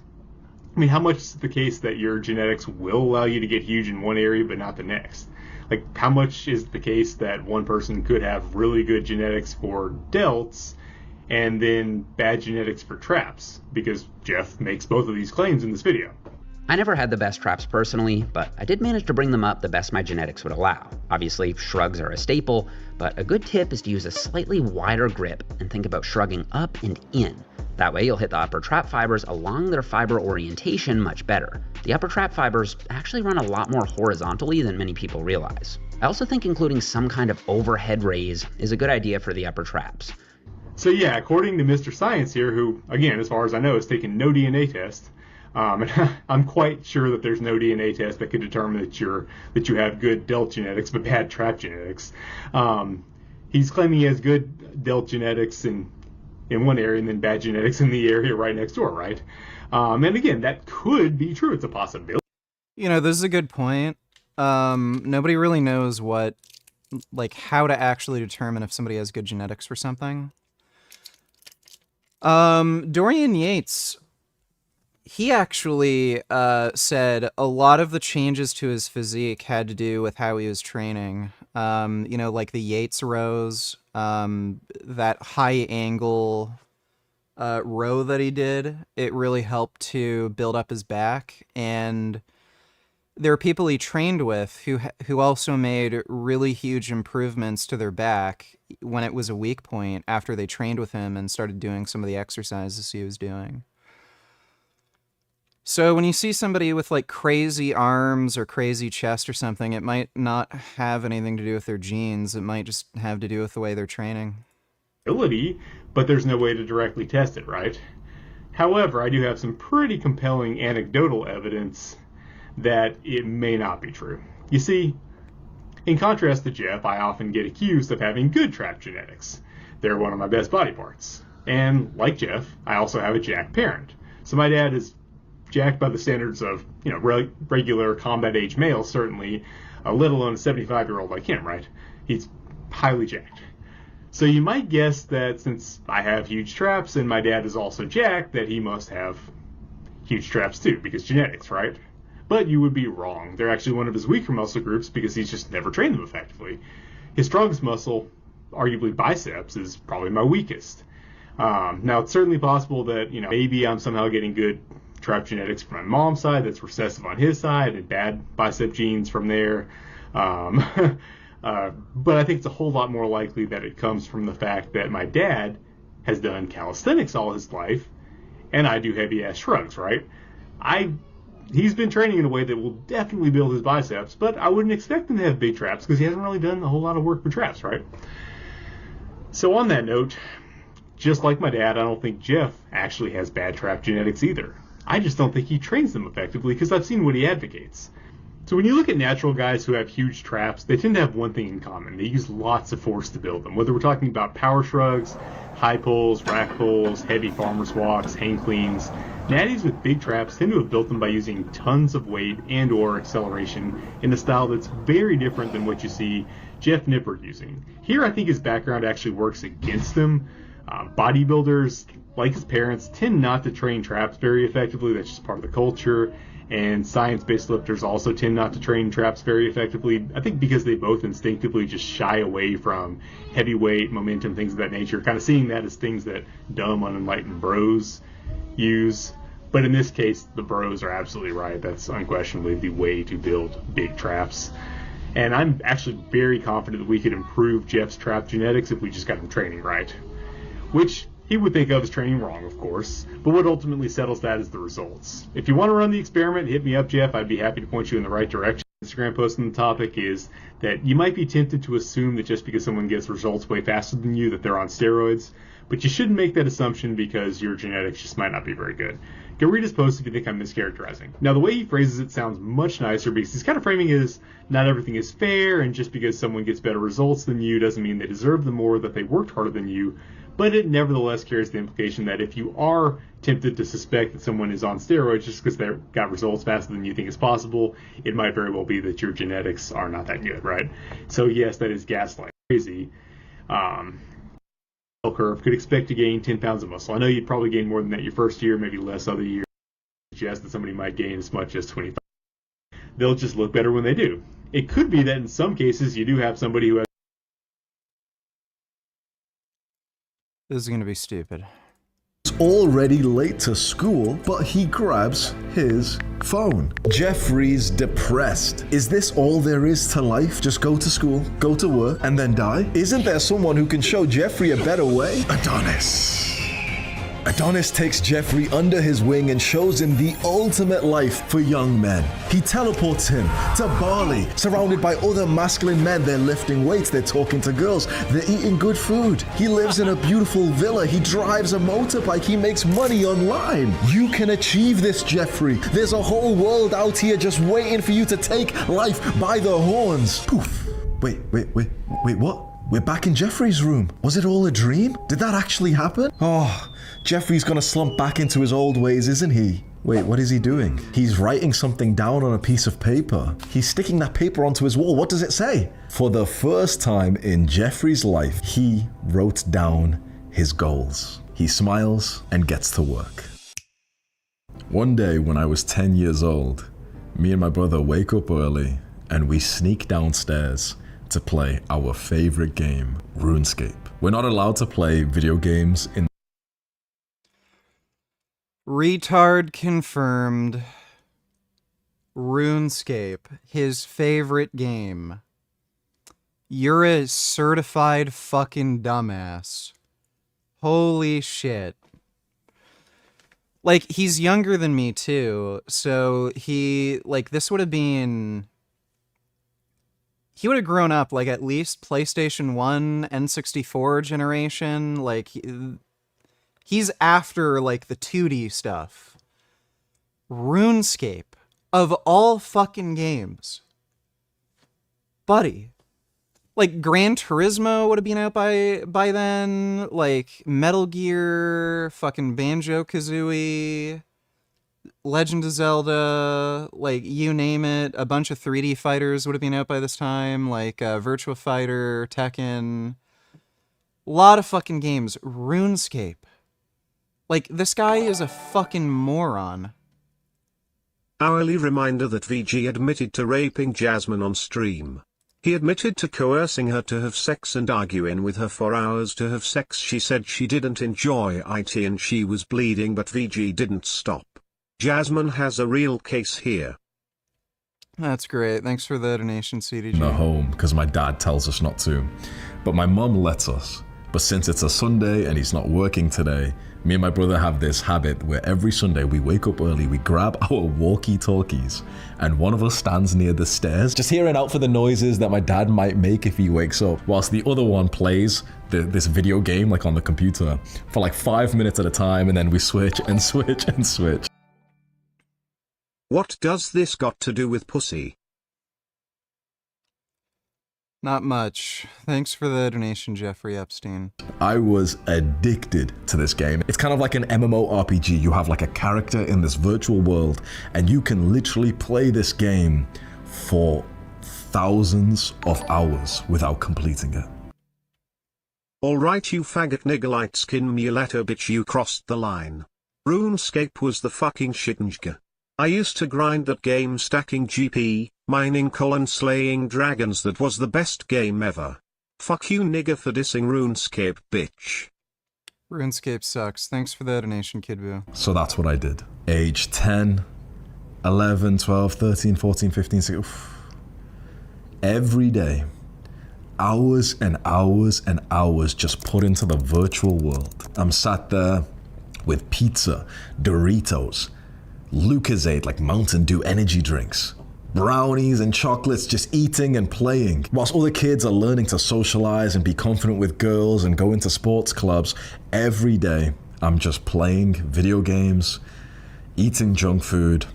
I mean, how much is the case that your genetics will allow you to get huge in one area but not the next? Like, how much is the case that one person could have really good genetics for delts and then bad genetics for traps? Because Jeff makes both of these claims in this video. I never had the best traps personally, but I did manage to bring them up the best my genetics would allow. Obviously, shrugs are a staple, but a good tip is to use a slightly wider grip and think about shrugging up and in. That way you'll hit the upper trap fibers along their fiber orientation much better. The upper trap fibers actually run a lot more horizontally than many people realize. I also think including some kind of overhead raise is a good idea for the upper traps. So yeah, according to Mr. Science here, who, again, as far as I know, has taken no DNA test, and I'm quite sure that there's no DNA test that could determine that you have good delt genetics but bad trap genetics. He's claiming he has good delt genetics in one area and then bad genetics in the area right next door, right? And again, that could be true. It's a possibility. You know, this is a good point. Nobody really knows how to actually determine if somebody has good genetics for something. Dorian Yates, he actually said a lot of the changes to his physique had to do with how he was training. You know, like the Yates rows, that high angle row that he did, it really helped to build up his back. And there are people he trained with who also made really huge improvements to their back when it was a weak point after they trained with him and started doing some of the exercises he was doing. So when you see somebody with like crazy arms or crazy chest or something, it might not have anything to do with their genes. It might just have to do with the way they're training. But there's no way to directly test it, right? However, I do have some pretty compelling anecdotal evidence that it may not be true. You see, in contrast to Jeff, I often get accused of having good trap genetics. They're one of my best body parts. And like Jeff, I also have a jacked parent. So my dad is jacked by the standards of, you know, regular combat age males, certainly, let alone a 75-year-old like him, right? He's highly jacked. So you might guess that since I have huge traps and my dad is also jacked, that he must have huge traps too, because genetics, right? But you would be wrong. They're actually one of his weaker muscle groups because he's just never trained them effectively. His strongest muscle, arguably biceps, is probably my weakest. Now, it's certainly possible that, you know, maybe I'm somehow getting good trap genetics from my mom's side that's recessive on his side and bad bicep genes from there. But I think it's a whole lot more likely that it comes from the fact that my dad has done calisthenics all his life and I do heavy ass shrugs, right? He's been training in a way that will definitely build his biceps, but I wouldn't expect him to have big traps because he hasn't really done a whole lot of work for traps, right? So on that note, just like my dad, I don't think Jeff actually has bad trap genetics either. I just don't think he trains them effectively because I've seen what he advocates. So when you look at natural guys who have huge traps, they tend to have one thing in common. They use lots of force to build them. Whether we're talking about power shrugs, high pulls, rack pulls, heavy farmer's walks, hang cleans, natties with big traps tend to have built them by using tons of weight and or acceleration in a style that's very different than what you see Jeff Nippert using. Here I think his background actually works against him. Bodybuilders, like his parents, tend not to train traps very effectively. That's just part of the culture. And science-based lifters also tend not to train traps very effectively. I think because they both instinctively just shy away from heavy weight, momentum, things of that nature, kind of seeing that as things that dumb, unenlightened bros use. But in this case, the bros are absolutely right. That's unquestionably the way to build big traps. And I'm actually very confident that we could improve Jeff's trap genetics if we just got him training right. Which he would think of as training wrong, of course, but what ultimately settles that is the results. If you want to run the experiment, hit me up, Jeff. I'd be happy to point you in the right direction. Instagram post on the topic is that you might be tempted to assume that just because someone gets results way faster than you, that they're on steroids. But you shouldn't make that assumption because your genetics just might not be very good. Go read his post if you think I'm mischaracterizing. Now, the way he phrases it sounds much nicer because he's kind of framing it as not everything is fair, and just because someone gets better results than you doesn't mean they deserve them more, that they worked harder than you. But it nevertheless carries the implication that if you are tempted to suspect that someone is on steroids just because they got results faster than you think is possible, it might very well be that your genetics are not that good, right? So yes, that is gaslight. Crazy. Curve could expect to gain 10 pounds of muscle. I know you'd probably gain more than that your first year, maybe less other years. Suggest that somebody might gain as much as 25. They'll just look better when they do. It could be that in some cases you do have somebody who has. This is going to be stupid. Already late to school, but he grabs his phone. Jeffrey's depressed. Is this all there is to life? Just go to school, go to work, and then die? Isn't there someone who can show Jeffrey a better way? Adonis. Adonis takes Jeffrey under his wing and shows him the ultimate life for young men. He teleports him to Bali, surrounded by other masculine men. They're lifting weights, they're talking to girls, they're eating good food. He lives in a beautiful villa, he drives a motorbike, he makes money online. You can achieve this, Jeffrey. There's a whole world out here just waiting for you to take life by the horns. Poof. Wait, what? We're back in Jeffrey's room. Was it all a dream? Did that actually happen? Oh, Jeffrey's gonna slump back into his old ways, isn't he? Wait, what is he doing? He's writing something down on a piece of paper. He's sticking that paper onto his wall. What does it say? For the first time in Jeffrey's life, he wrote down his goals. He smiles and gets to work. One day when I was 10 years old, me and my brother wake up early and we sneak downstairs to play our favorite game, RuneScape. We're not allowed to play video games in... Retard confirmed. RuneScape, his favorite game. You're a certified fucking dumbass. Holy shit. Like, he's younger than me too, so he, like, this would have been... He would have grown up, like, at least PlayStation 1, N64 generation. Like, he's after, like, the 2D stuff. RuneScape, of all fucking games. Buddy. Like, Gran Turismo would have been out by then. Like, Metal Gear, fucking Banjo-Kazooie, Legend of Zelda, like, you name it. A bunch of 3D fighters would have been out by this time, like Virtua Fighter, Tekken. A lot of fucking games. RuneScape. Like, this guy is a fucking moron. Hourly reminder that VG admitted to raping Jasmine on stream. He admitted to coercing her to have sex and arguing with her for hours to have sex. She said she didn't enjoy it and she was bleeding, but VG didn't stop. Jasmine has a real case here. That's great. Thanks for the donation, CDG. In the home, because my dad tells us not to. But my mum lets us. But since it's a Sunday and he's not working today, me and my brother have this habit where every Sunday we wake up early, we grab our walkie-talkies, and one of us stands near the stairs, just hearing out for the noises that my dad might make if he wakes up, whilst the other one plays this video game, like on the computer, for like 5 minutes at a time, and then we switch and switch and switch. What does this got to do with pussy? Not much. Thanks for the donation, Jeffrey Epstein. I was addicted to this game. It's kind of like an MMORPG. You have like a character in this virtual world, and you can literally play this game for thousands of hours without completing it. Alright, you faggot nigger light skin mulatto bitch, you crossed the line. RuneScape was the fucking shitnjga. I used to grind that game, stacking GP, mining coal and slaying dragons. That was the best game ever. Fuck you nigger for dissing RuneScape, bitch. RuneScape sucks. Thanks for the donation, Kid Boo. So that's what I did. Age 10, 11, 12, 13, 14, 15, 16. Oof. Every day, hours and hours and hours just put into the virtual world. I'm sat there with pizza, Doritos, Lucozade, like Mountain Dew energy drinks, brownies and chocolates, just eating and playing. Whilst other kids are learning to socialize and be confident with girls and go into sports clubs, every day I'm just playing video games, eating junk food,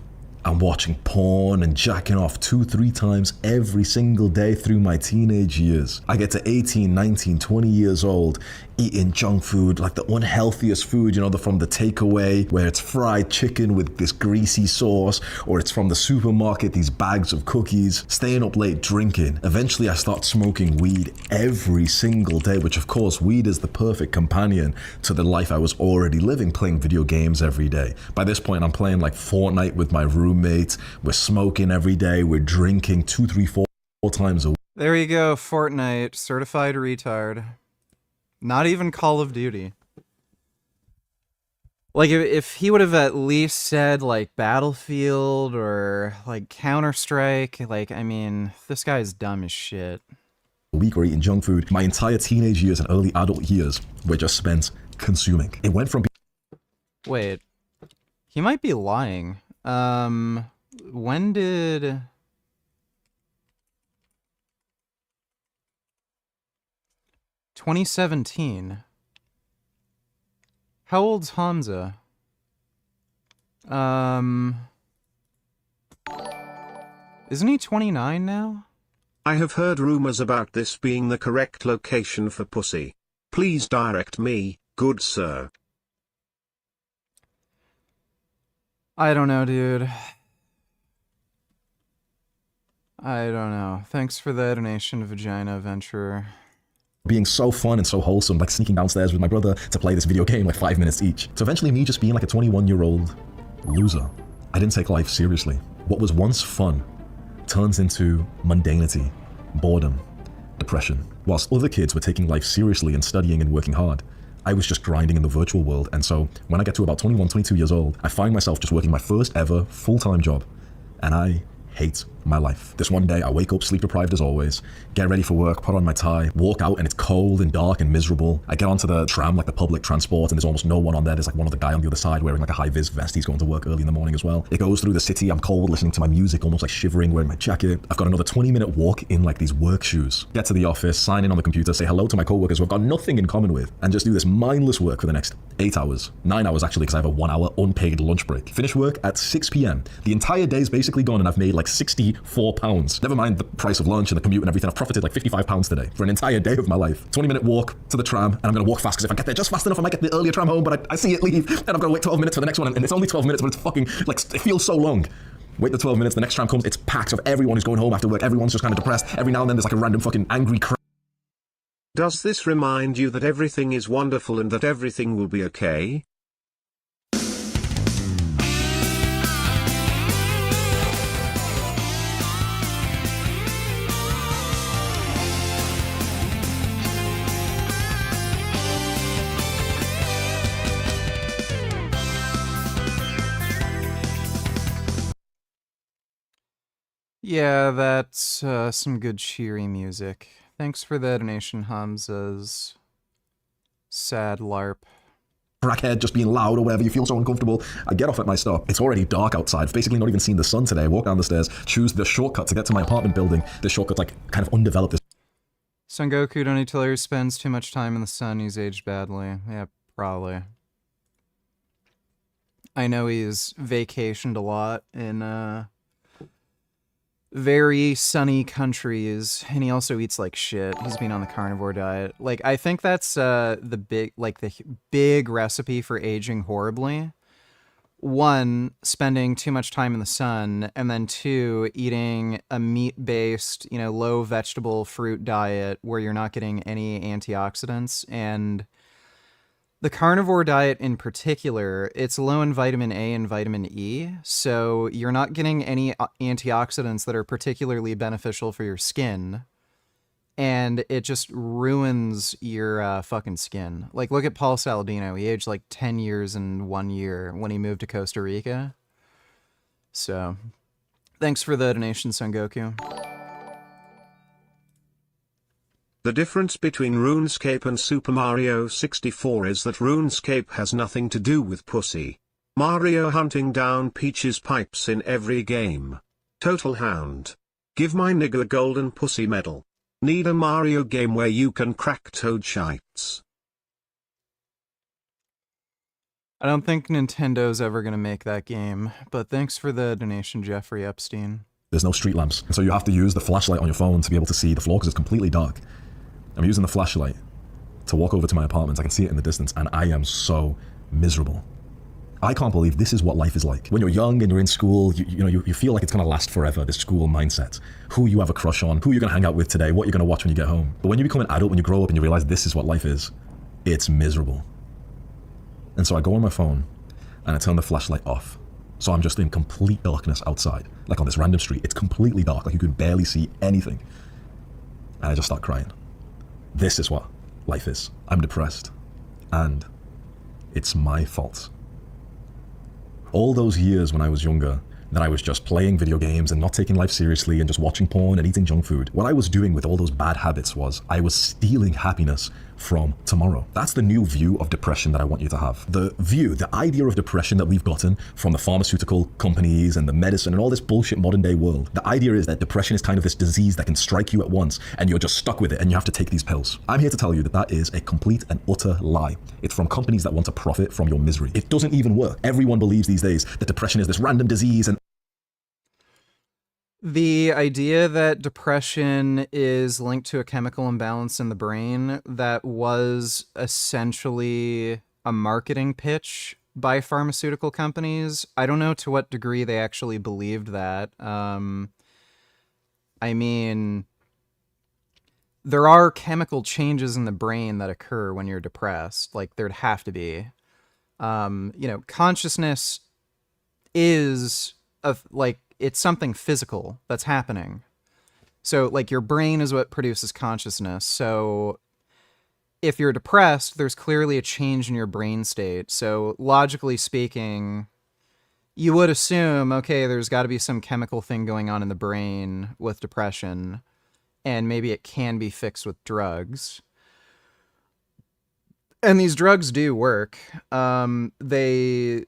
and watching porn and jacking off 2-3 times every single day through my teenage years. I get to 18, 19, 20 years old, eating junk food, like the unhealthiest food, from the takeaway, where it's fried chicken with this greasy sauce, or it's from the supermarket, these bags of cookies, staying up late drinking. Eventually I start smoking weed every single day, which of course, weed is the perfect companion to the life I was already living, playing video games every day. By this point, I'm playing like Fortnite with my roommates, we're smoking every day, we're drinking 2, 3, 4 times a week. There you go, Fortnite, certified retard. Not even Call of Duty. Like, if he would have at least said, like, Battlefield or, like, Counter-Strike, like, I mean, this guy's dumb as shit. A week or eating junk food. My entire teenage years and early adult years were just spent consuming. It went from... Wait. He might be lying. When did... ...2017. How old's Hamza? Isn't he 29 now? I have heard rumors about this being the correct location for pussy. Please direct me, good sir. I don't know, dude. I don't know. Thanks for the donation, Vagina Adventurer. Being so fun and so wholesome, like sneaking downstairs with my brother to play this video game like 5 minutes each. So eventually me just being like a 21-year-old loser. I didn't take life seriously. What was once fun turns into mundanity, boredom, depression. Whilst other kids were taking life seriously and studying and working hard, I was just grinding in the virtual world. And so when I get to about 21, 22 years old, I find myself just working my first ever full-time job. And I hate my life. This one day I wake up sleep deprived as always, get ready for work, put on my tie, walk out and it's cold and dark and miserable. I get onto the tram, like the public transport, and there's almost no one on there. There's like one other guy on the other side wearing like a high-vis vest. He's going to work early in the morning as well. It goes through the city. I'm cold, listening to my music, almost like shivering, wearing my jacket. I've got another 20-minute walk in like these work shoes. Get to the office, sign in on the computer, say hello to my coworkers who I've got nothing in common with, and just do this mindless work for the next 8 hours. 9 hours actually, because I have a 1-hour unpaid lunch break. Finish work at 6 p.m. The entire day's basically gone and I've made like £64. Never mind the price of lunch and the commute and everything. I've profited like £55 today for an entire day of my life. 20-minute walk to the tram, and I'm going to walk fast because if I get there just fast enough, I might get the earlier tram home, but I see it leave, and I'm going to wait 12 minutes for the next one, and it's only 12 minutes, but it's fucking, like, it feels so long. Wait the 12 minutes, the next tram comes, it's packed of everyone who's going home after work. Everyone's just kind of depressed. Every now and then there's like a random fucking angry crowd. Does this remind you that everything is wonderful and that everything will be okay? Yeah, that's some good cheery music. Thanks for the donation, Hamza's sad LARP. Crackhead just being loud or whatever, you feel so uncomfortable. I get off at my stop. It's already dark outside. I've basically not even seen the sun today. I walk down the stairs, choose the shortcut to get to my apartment building. This shortcut's like kind of undeveloped. Son Goku, don't you tell her he spends too much time in the sun, he's aged badly. Yeah, probably. I know he's vacationed a lot in, very sunny countries, and he also eats like shit. He's been on the carnivore diet. Like, I think that's the big recipe for aging horribly. 1, spending too much time in the sun, and then 2, eating a meat-based, low vegetable fruit diet where you're not getting any antioxidants. And the carnivore diet in particular, it's low in vitamin A and vitamin E, so you're not getting any antioxidants that are particularly beneficial for your skin, and it just ruins your fucking skin. Like, look at Paul Saladino. He aged like 10 years in 1 year when he moved to Costa Rica. So, thanks for the donation, Son Goku. The difference between RuneScape and Super Mario 64 is that RuneScape has nothing to do with pussy. Mario hunting down Peach's pipes in every game. Total hound. Give my nigga a golden pussy medal. Need a Mario game where you can crack toad shites. I don't think Nintendo's ever going to make that game, but thanks for the donation, Jeffrey Epstein. There's no street lamps, so you have to use the flashlight on your phone to be able to see the floor because it's completely dark. I'm using the flashlight to walk over to my apartment. I can see it in the distance, and I am so miserable. I can't believe this is what life is like. When you're young and you're in school, you feel like it's going to last forever, this school mindset. Who you have a crush on, who you're going to hang out with today, what you're going to watch when you get home. But when you become an adult, when you grow up and you realize this is what life is, it's miserable. And so I go on my phone and I turn the flashlight off. So I'm just in complete darkness outside, like on this random street. It's completely dark, like you can barely see anything. And I just start crying. This is what life is. I'm depressed. And it's my fault. All those years when I was younger, that I was just playing video games and not taking life seriously and just watching porn and eating junk food. What I was doing with all those bad habits was I was stealing happiness from tomorrow. That's the new view of depression that I want you to have. The idea of depression that we've gotten from the pharmaceutical companies and the medicine and all this bullshit modern day world. The idea is that depression is kind of this disease that can strike you at once and you're just stuck with it and you have to take these pills. I'm here to tell you that that is a complete and utter lie. It's from companies that want to profit from your misery. It doesn't even work. Everyone believes these days that depression is this random disease and the idea that depression is linked to a chemical imbalance in the brain, that was essentially a marketing pitch by pharmaceutical companies. I don't know to what degree they actually believed that. I mean, there are chemical changes in the brain that occur when you're depressed. Like, there'd have to be. Consciousness is it's something physical that's happening. So, like, your brain is what produces consciousness. So, if you're depressed, there's clearly a change in your brain state. So, logically speaking, you would assume, okay, there's got to be some chemical thing going on in the brain with depression, and maybe it can be fixed with drugs. And these drugs do work. There's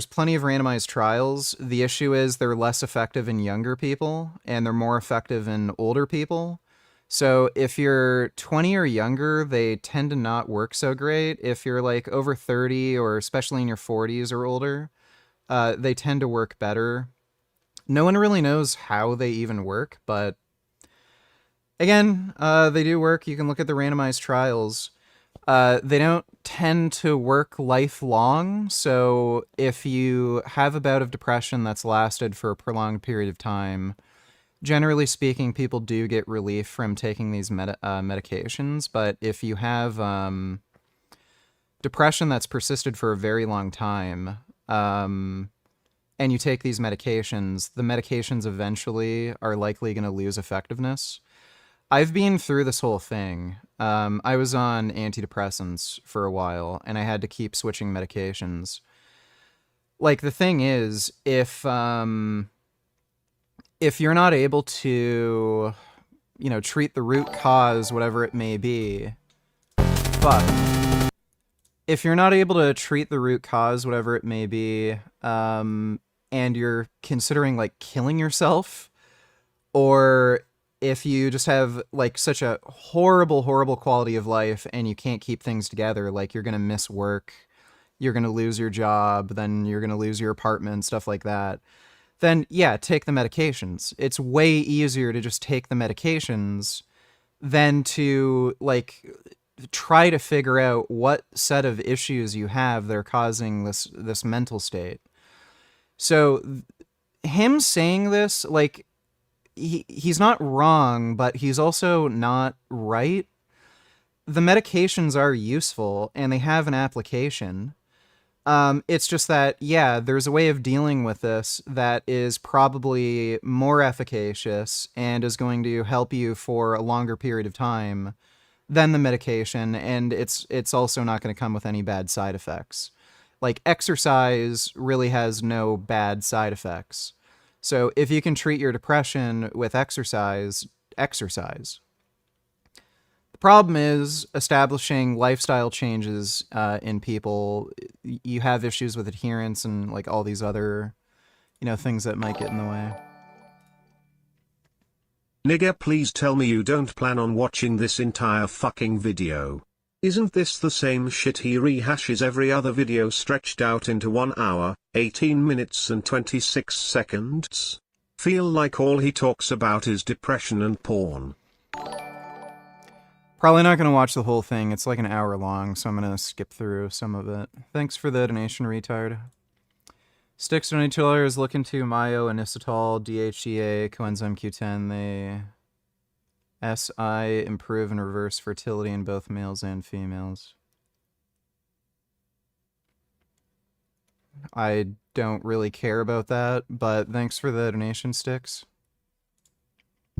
plenty of randomized trials. The issue is they're less effective in younger people, and they're more effective in older people. So if you're 20 or younger, they tend to not work so great. If you're like over 30, or especially in your 40s or older, they tend to work better. No one really knows how they even work, but again, they do work. You can look at the randomized trials. They don't tend to work lifelong, so if you have a bout of depression that's lasted for a prolonged period of time, generally speaking, people do get relief from taking these medications, but if you have depression that's persisted for a very long time, and you take these medications, the medications eventually are likely going to lose effectiveness. I've been through this whole thing. I was on antidepressants for a while, and I had to keep switching medications. Like, the thing is, if you're not able to, treat the root cause, whatever it may be, if you're not able to treat the root cause, whatever it may be, and you're considering, like, killing yourself, or if you just have like such a horrible quality of life and you can't keep things together, like you're going to miss work, you're going to lose your job, then you're going to lose your apartment, stuff like that, then yeah, take the medications. It's way easier to just take the medications than to like try to figure out what set of issues you have that are causing this mental state. So him saying this, like, he's not wrong, but he's also not right. The medications are useful and they have an application. It's just that, yeah, there's a way of dealing with this that is probably more efficacious and is going to help you for a longer period of time than the medication, and it's also not going to come with any bad side effects. Like, exercise really has no bad side effects. So if you can treat your depression with exercise. The problem is establishing lifestyle changes in people. You have issues with adherence and like all these other, things that might get in the way. Nigga, please tell me you don't plan on watching this entire fucking video. Isn't this the same shit he rehashes every other video stretched out into 1 hour, 18 minutes and 26 seconds? Feel like all he talks about is depression and porn. Probably not going to watch the whole thing. It's like an hour long, so I'm going to skip through some of it. Thanks for the donation, retard. Sticks $22 is looking to Mayo, Inositol, DHEA, coenzyme Q10. They SI improve and reverse fertility in both males and females. I don't really care about that, but thanks for the donation, Sticks.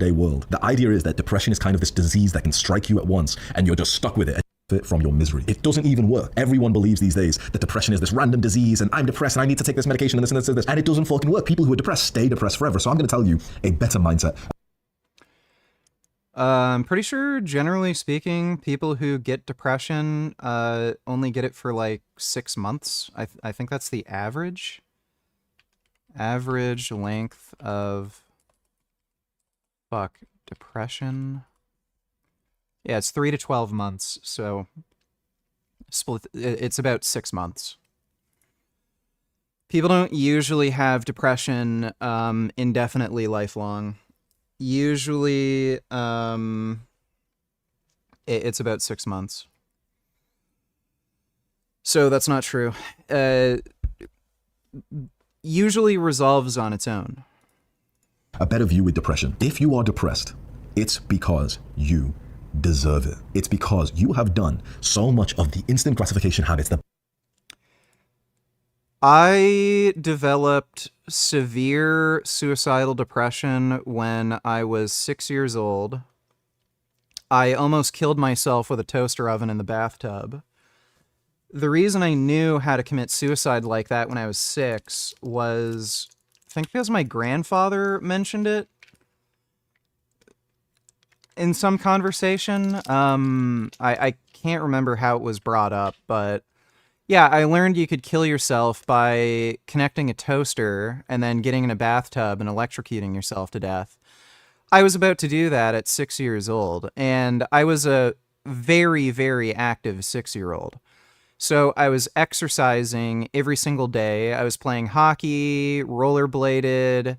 Day world. The idea is that depression is kind of this disease that can strike you at once and you're just stuck with it from your misery. It doesn't even work. Everyone believes these days that depression is this random disease and I'm depressed and I need to take this medication and this and this and this. And it doesn't fucking work. People who are depressed stay depressed forever. So I'm going to tell you a better mindset. I'm pretty sure, generally speaking, people who get depression only get it for like 6 months. I think that's the average. Average length of... depression. Yeah, it's 3 to 12 months, so split. It's about 6 months. People don't usually have depression indefinitely lifelong. Usually, it's about 6 months. So that's not true. Usually resolves on its own. A better view with depression. If you are depressed, it's because you deserve it. It's because you have done so much of the instant gratification habits that I developed severe suicidal depression when I was 6 years old. I almost killed myself with a toaster oven in the bathtub. The reason I knew how to commit suicide like that when I was 6 was, I think because my grandfather mentioned it in some conversation. I can't remember how it was brought up, but yeah, I learned you could kill yourself by connecting a toaster and then getting in a bathtub and electrocuting yourself to death. I was about to do that at 6 years old, and I was a very, very active 6-year-old. So I was exercising every single day. I was playing hockey, rollerbladed.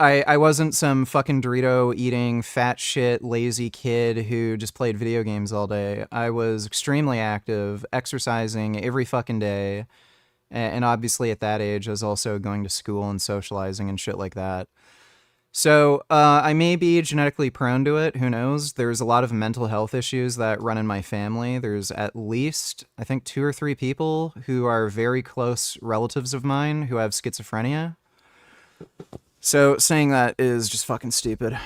I wasn't some fucking Dorito eating fat shit lazy kid who just played video games all day. I was extremely active, exercising every fucking day. And obviously at that age, I was also going to school and socializing and shit like that. So I may be genetically prone to it. Who knows? There's a lot of mental health issues that run in my family. There's at least, I think, 2 or 3 people who are very close relatives of mine who have schizophrenia. So saying that is just fucking stupid.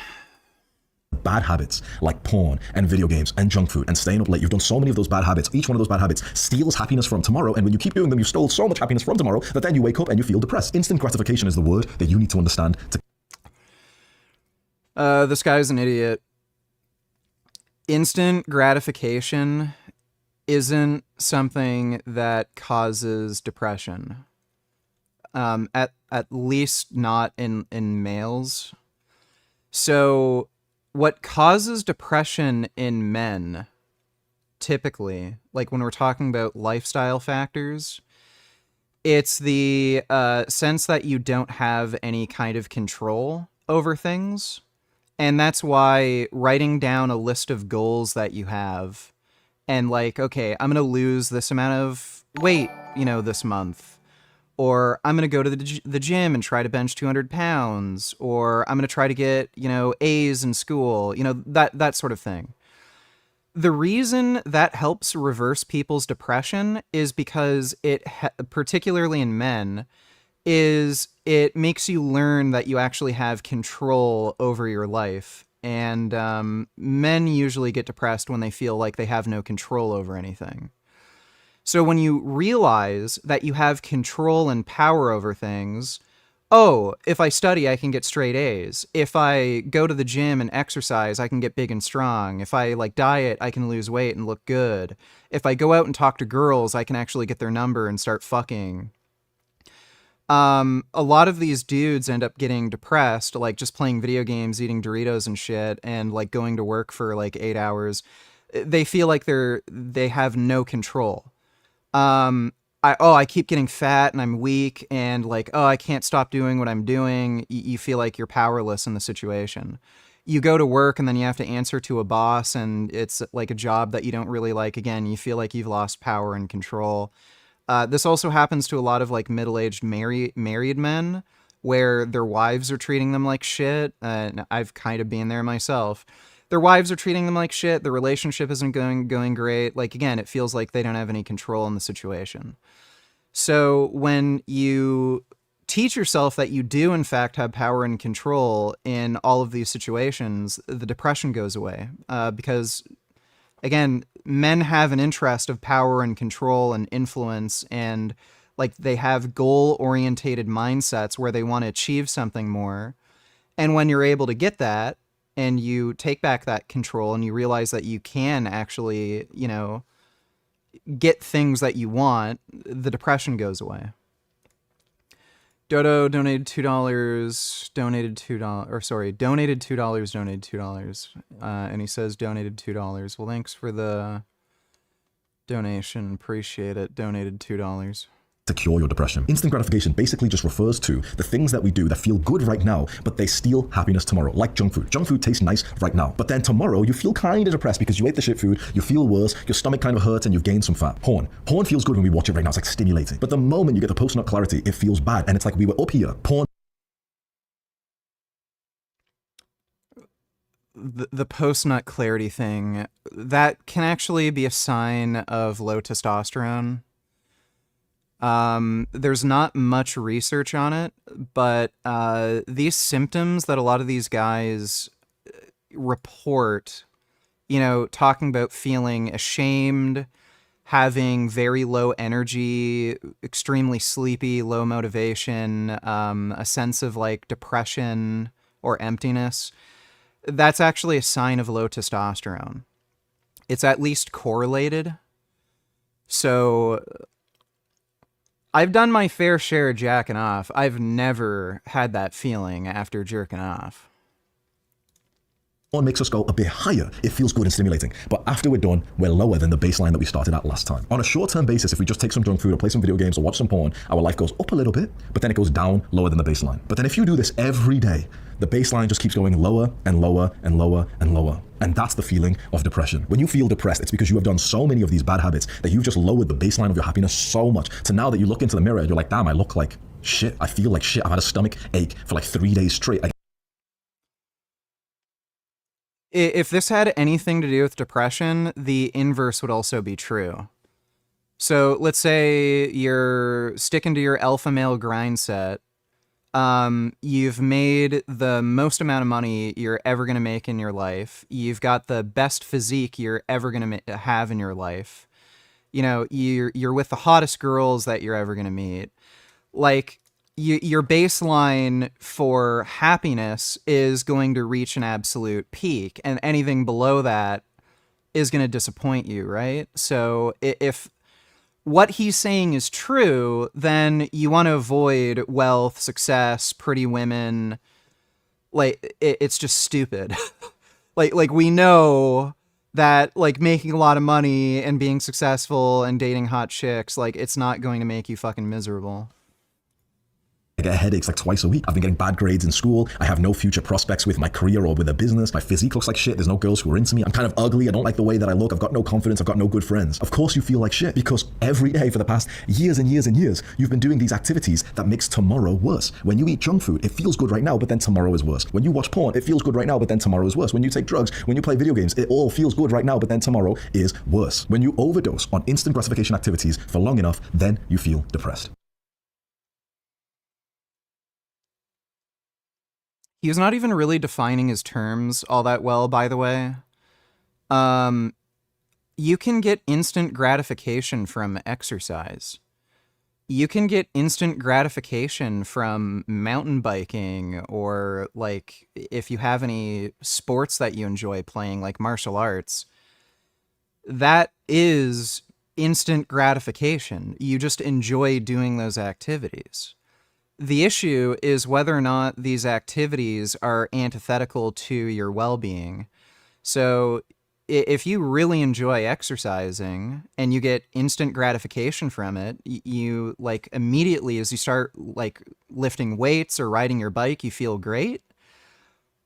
bad habits like porn and video games and junk food and staying up late. You've done so many of those bad habits. Each one of those bad habits steals happipiness from tomorrow, and when you keep doing them, you stole so much happiness from tomorrow that then you wake up and you feel depressed. Instant gratification is the word that you need to understand. This guy's an idiot. Instant gratification isn't something that causes depression. At least not in males. So what causes depression in men, typically, like when we're talking about lifestyle factors, it's the sense that you don't have any kind of control over things. And that's why writing down a list of goals that you have and like, okay, I'm going to lose this amount of weight, this month. Or I'm going to go to the gym and try to bench 200 pounds. Or I'm going to try to get, A's in school, that sort of thing. The reason that helps reverse people's depression is because particularly in men, is it makes you learn that you actually have control over your life. And men usually get depressed when they feel like they have no control over anything. So when you realize that you have control and power over things, oh, if I study, I can get straight A's. If I go to the gym and exercise, I can get big and strong. If I diet, I can lose weight and look good. If I go out and talk to girls, I can actually get their number and start fucking. A lot of these dudes end up getting depressed, like just playing video games, eating Doritos and shit, and like going to work for like 8 hours. They feel like they have no control. I keep getting fat and I'm weak, and like, oh, I can't stop doing what I'm doing. You feel like you're powerless in the situation. You go to work and then you have to answer to a boss, and it's like a job that you don't really like. Again, you feel like you've lost power and control. This also happens to a lot of like middle-aged married men, where their wives are treating them like shit. And I've kind of been there myself. Their wives are treating them like shit. The relationship isn't going great. Like, again, it feels like they don't have any control in the situation. So when you teach yourself that you do in fact have power and control in all of these situations, the depression goes away. Because again, men have an interest of power and control and influence, and like they have goal-orientated mindsets where they want to achieve something more. And when you're able to get that, and you take back that control, and you realize that you can actually, you know, get things that you want, the depression goes away. Dodo donated $2, donated $2, donated $2, and he says donated $2. Well, thanks for the donation, appreciate it, donated $2. To cure your depression. Instant gratification basically just refers to the things that we do that feel good right now, but they steal happiness tomorrow, like junk food. Junk food tastes nice right now, but then tomorrow you feel kind of depressed because you ate the shit food, you feel worse, your stomach kind of hurts, and you've gained some fat. Porn feels good when we watch it right now, it's like stimulating. But the moment you get the post-nut clarity, it feels bad, and it's like we were up here. The post-nut clarity thing, that can actually be a sign of low testosterone. There's not much research on it, but these symptoms that a lot of these guys report, you know, talking about feeling ashamed, having very low energy, extremely sleepy, low motivation, a sense of like depression or emptiness, that's actually a sign of low testosterone. It's at least correlated. So I've done my fair share of jacking off. I've never had that feeling after jerking off. Porn makes us go a bit higher. It feels good and stimulating. But after we're done, we're lower than the baseline that we started at last time. On a short-term basis, if we just take some junk food or play some video games or watch some porn, our life goes up a little bit, but then it goes down lower than the baseline. But then if you do this every day, the baseline just keeps going lower and lower and lower and lower. And that's the feeling of depression. When you feel depressed, it's because you have done so many of these bad habits that you've just lowered the baseline of your happiness so much to now that you look into the mirror and you're like, damn, I look like shit. I feel like shit. I've had a stomach ache for like 3 days straight. If this had anything to do with depression, the inverse would also be true. So let's say you're sticking to your alpha male grind set. You've made the most amount of money you're ever going to make in your life. You've got the best physique you're ever going to have in your life. You know, you're with the hottest girls that you're ever going to meet. Like, your baseline for happiness is going to reach an absolute peak, and anything below that is going to disappoint you, right? So if what he's saying is true, then you want to avoid wealth, success, pretty women. Like, it's just stupid. like we know that like making a lot of money and being successful and dating hot chicks, like, it's not going to make you fucking miserable. I get headaches like twice a week. I've been getting bad grades in school. I have no future prospects with my career or with a business. My physique looks like shit. There's no girls who are into me. I'm kind of ugly. I don't like the way that I look. I've got no confidence. I've got no good friends. Of course you feel like shit, because every day for the past years and years and years, you've been doing these activities that makes tomorrow worse. When you eat junk food, it feels good right now, but then tomorrow is worse. When you watch porn, it feels good right now, but then tomorrow is worse. When you take drugs, when you play video games, it all feels good right now, but then tomorrow is worse. When you overdose on instant gratification activities for long enough, then you feel depressed. He's not even really defining his terms all that well, by the way. You can get instant gratification from exercise. You can get instant gratification from mountain biking, or like if you have any sports that you enjoy playing, like martial arts. That is instant gratification. You just enjoy doing those activities. The issue is whether or not these activities are antithetical to your well-being. So if you really enjoy exercising and you get instant gratification from it, you like immediately as you start like lifting weights or riding your bike, you feel great.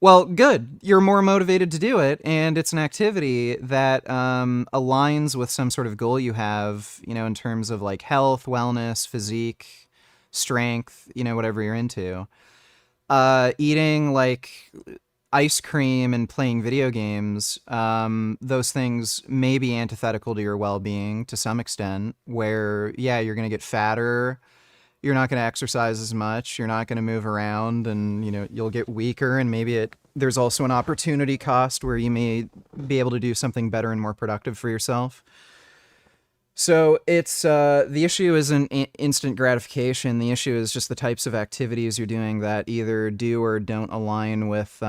Well, good. You're more motivated to do it, and it's an activity that aligns with some sort of goal you have, you know, in terms of like health, wellness, physique, strength, you know, whatever you're into. Eating like ice cream and playing video games, those things may be antithetical to your well-being to some extent, where, yeah, you're going to get fatter, you're not going to exercise as much, you're not going to move around, and, you know, you'll get weaker, and maybe there's also an opportunity cost where you may be able to do something better and more productive for yourself. So it's the issue isn't instant gratification. The issue is just the types of activities you're doing that either do or don't align with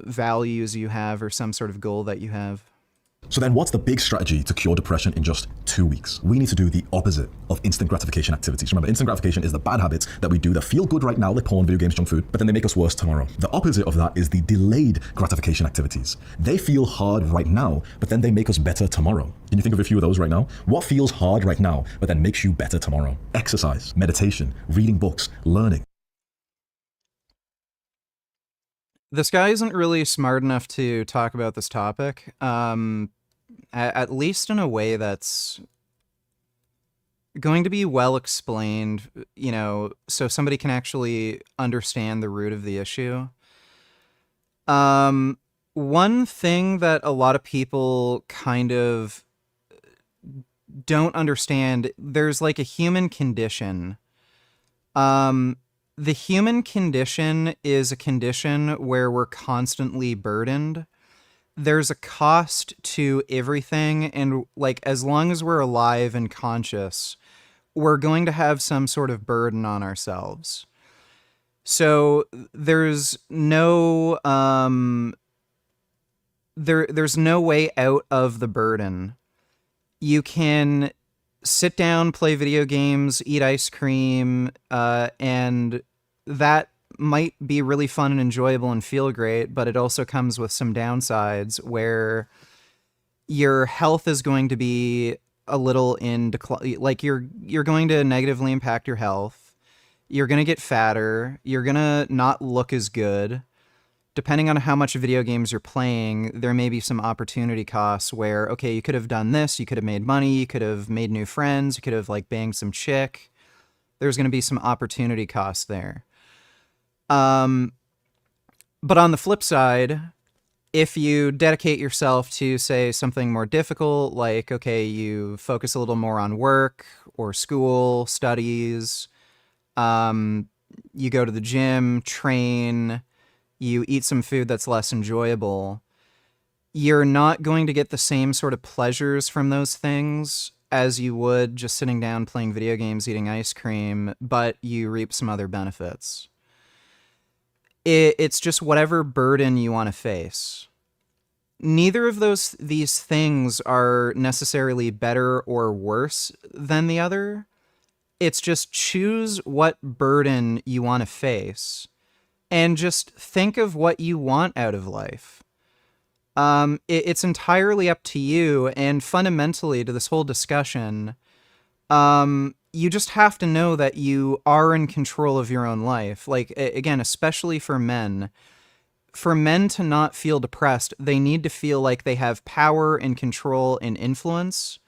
values you have or some sort of goal that you have. So then what's the big strategy to cure depression in just 2 weeks? We need to do the opposite of instant gratification activities. Remember, instant gratification is the bad habits that we do that feel good right now, like porn, video games, junk food, but then they make us worse tomorrow. The opposite of that is the delayed gratification activities. They feel hard right now, but then they make us better tomorrow. Can you think of a few of those right now? What feels hard right now, but then makes you better tomorrow? Exercise, meditation, reading books, learning. This guy isn't really smart enough to talk about this topic, at least in a way that's going to be well explained, you know, so somebody can actually understand the root of the issue. One thing that a lot of people kind of don't understand, there's like a human condition. The human condition is a condition where we're constantly burdened. There's a cost to everything, and like as long as we're alive and conscious, we're going to have some sort of burden on ourselves. So there's no there's no way out of the burden. You can sit down, play video games, eat ice cream, and that might be really fun and enjoyable and feel great, but it also comes with some downsides where your health is going to be a little in decline. Like you're going to negatively impact your health. You're going to get fatter. You're going to not look as good. Depending on how much video games you're playing, there may be some opportunity costs where, okay, you could have done this, you could have made money, you could have made new friends, you could have like banged some chick. There's going to be some opportunity costs there. But on the flip side, if you dedicate yourself to, say, something more difficult, like, okay, you focus a little more on work or school, studies, you go to the gym, train, you eat some food that's less enjoyable, you're not going to get the same sort of pleasures from those things as you would just sitting down playing video games, eating ice cream, but you reap some other benefits. It's just whatever burden you want to face. Neither of these things are necessarily better or worse than the other. It's just choose what burden you want to face and just think of what you want out of life. It's entirely up to you, and fundamentally to this whole discussion, you just have to know that you are in control of your own life. Like, again, especially for men to not feel depressed, they need to feel like they have power and control and influence.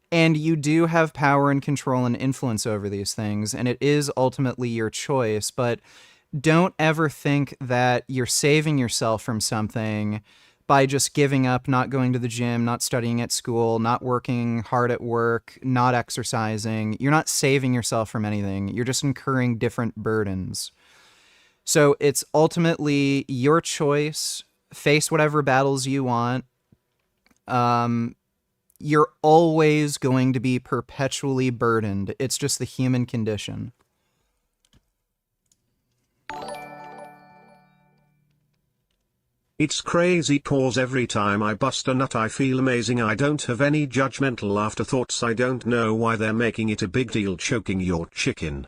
And you do have power and control and influence over these things, and it is ultimately your choice. But don't ever think that you're saving yourself from something by just giving up, not going to the gym, not studying at school, not working hard at work, not exercising. You're not saving yourself from anything. You're just incurring different burdens. So it's ultimately your choice. Face whatever battles you want. You're always going to be perpetually burdened. It's just the human condition. It's crazy cause every time I bust a nut I feel amazing. I don't have any judgmental afterthoughts. I don't know why they're making it a big deal choking your chicken.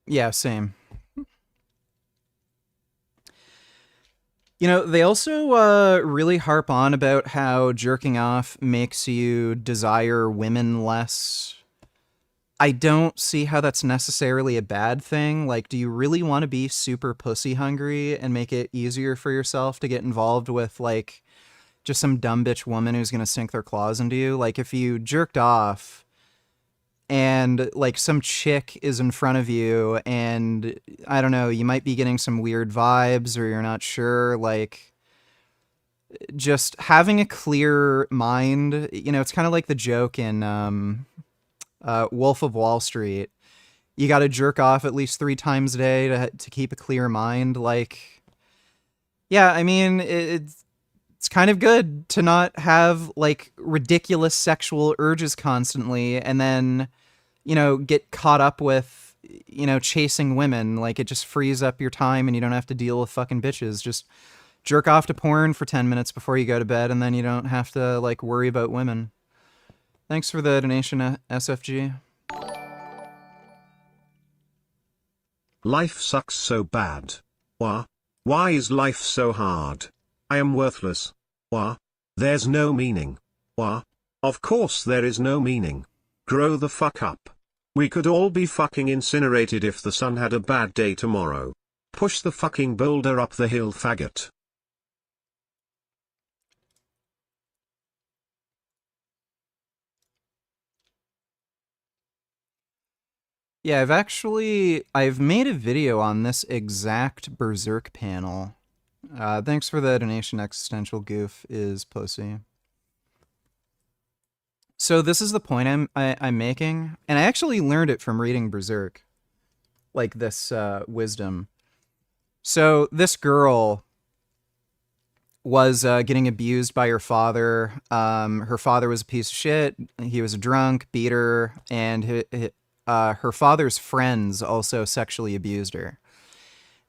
Yeah, same. You know, they also really harp on about how jerking off makes you desire women less. I don't see how that's necessarily a bad thing. Like, do you really want to be super pussy hungry and make it easier for yourself to get involved with, like, just some dumb bitch woman who's going to sink their claws into you? Like, if you jerked off and, like, some chick is in front of you and, I don't know, you might be getting some weird vibes or you're not sure, like, just having a clear mind, you know, it's kind of like the joke in Wolf of Wall Street. You got to jerk off at least 3 times a day to keep a clear mind. Like, yeah, I mean, it's kind of good to not have, like, ridiculous sexual urges constantly and then, you know, get caught up with, you know, chasing women. Like, it just frees up your time and you don't have to deal with fucking bitches. Just jerk off to porn for 10 minutes before you go to bed and then you don't have to, like, worry about women. Thanks for the donation, SFG. Life sucks so bad. Why? Why is life so hard? I am worthless. Why? There's no meaning. Why? Of course there is no meaning. Grow the fuck up. We could all be fucking incinerated if the sun had a bad day tomorrow. Push the fucking boulder up the hill, faggot. Yeah, I've made a video on this exact Berserk panel. Thanks for the donation, Existential Goof is pussy. So this is the point I'm making, and I actually learned it from reading Berserk. Like, this wisdom. So this girl was getting abused by her father. Her father was a piece of shit. He was a drunk, beat her, and her father's friends also sexually abused her.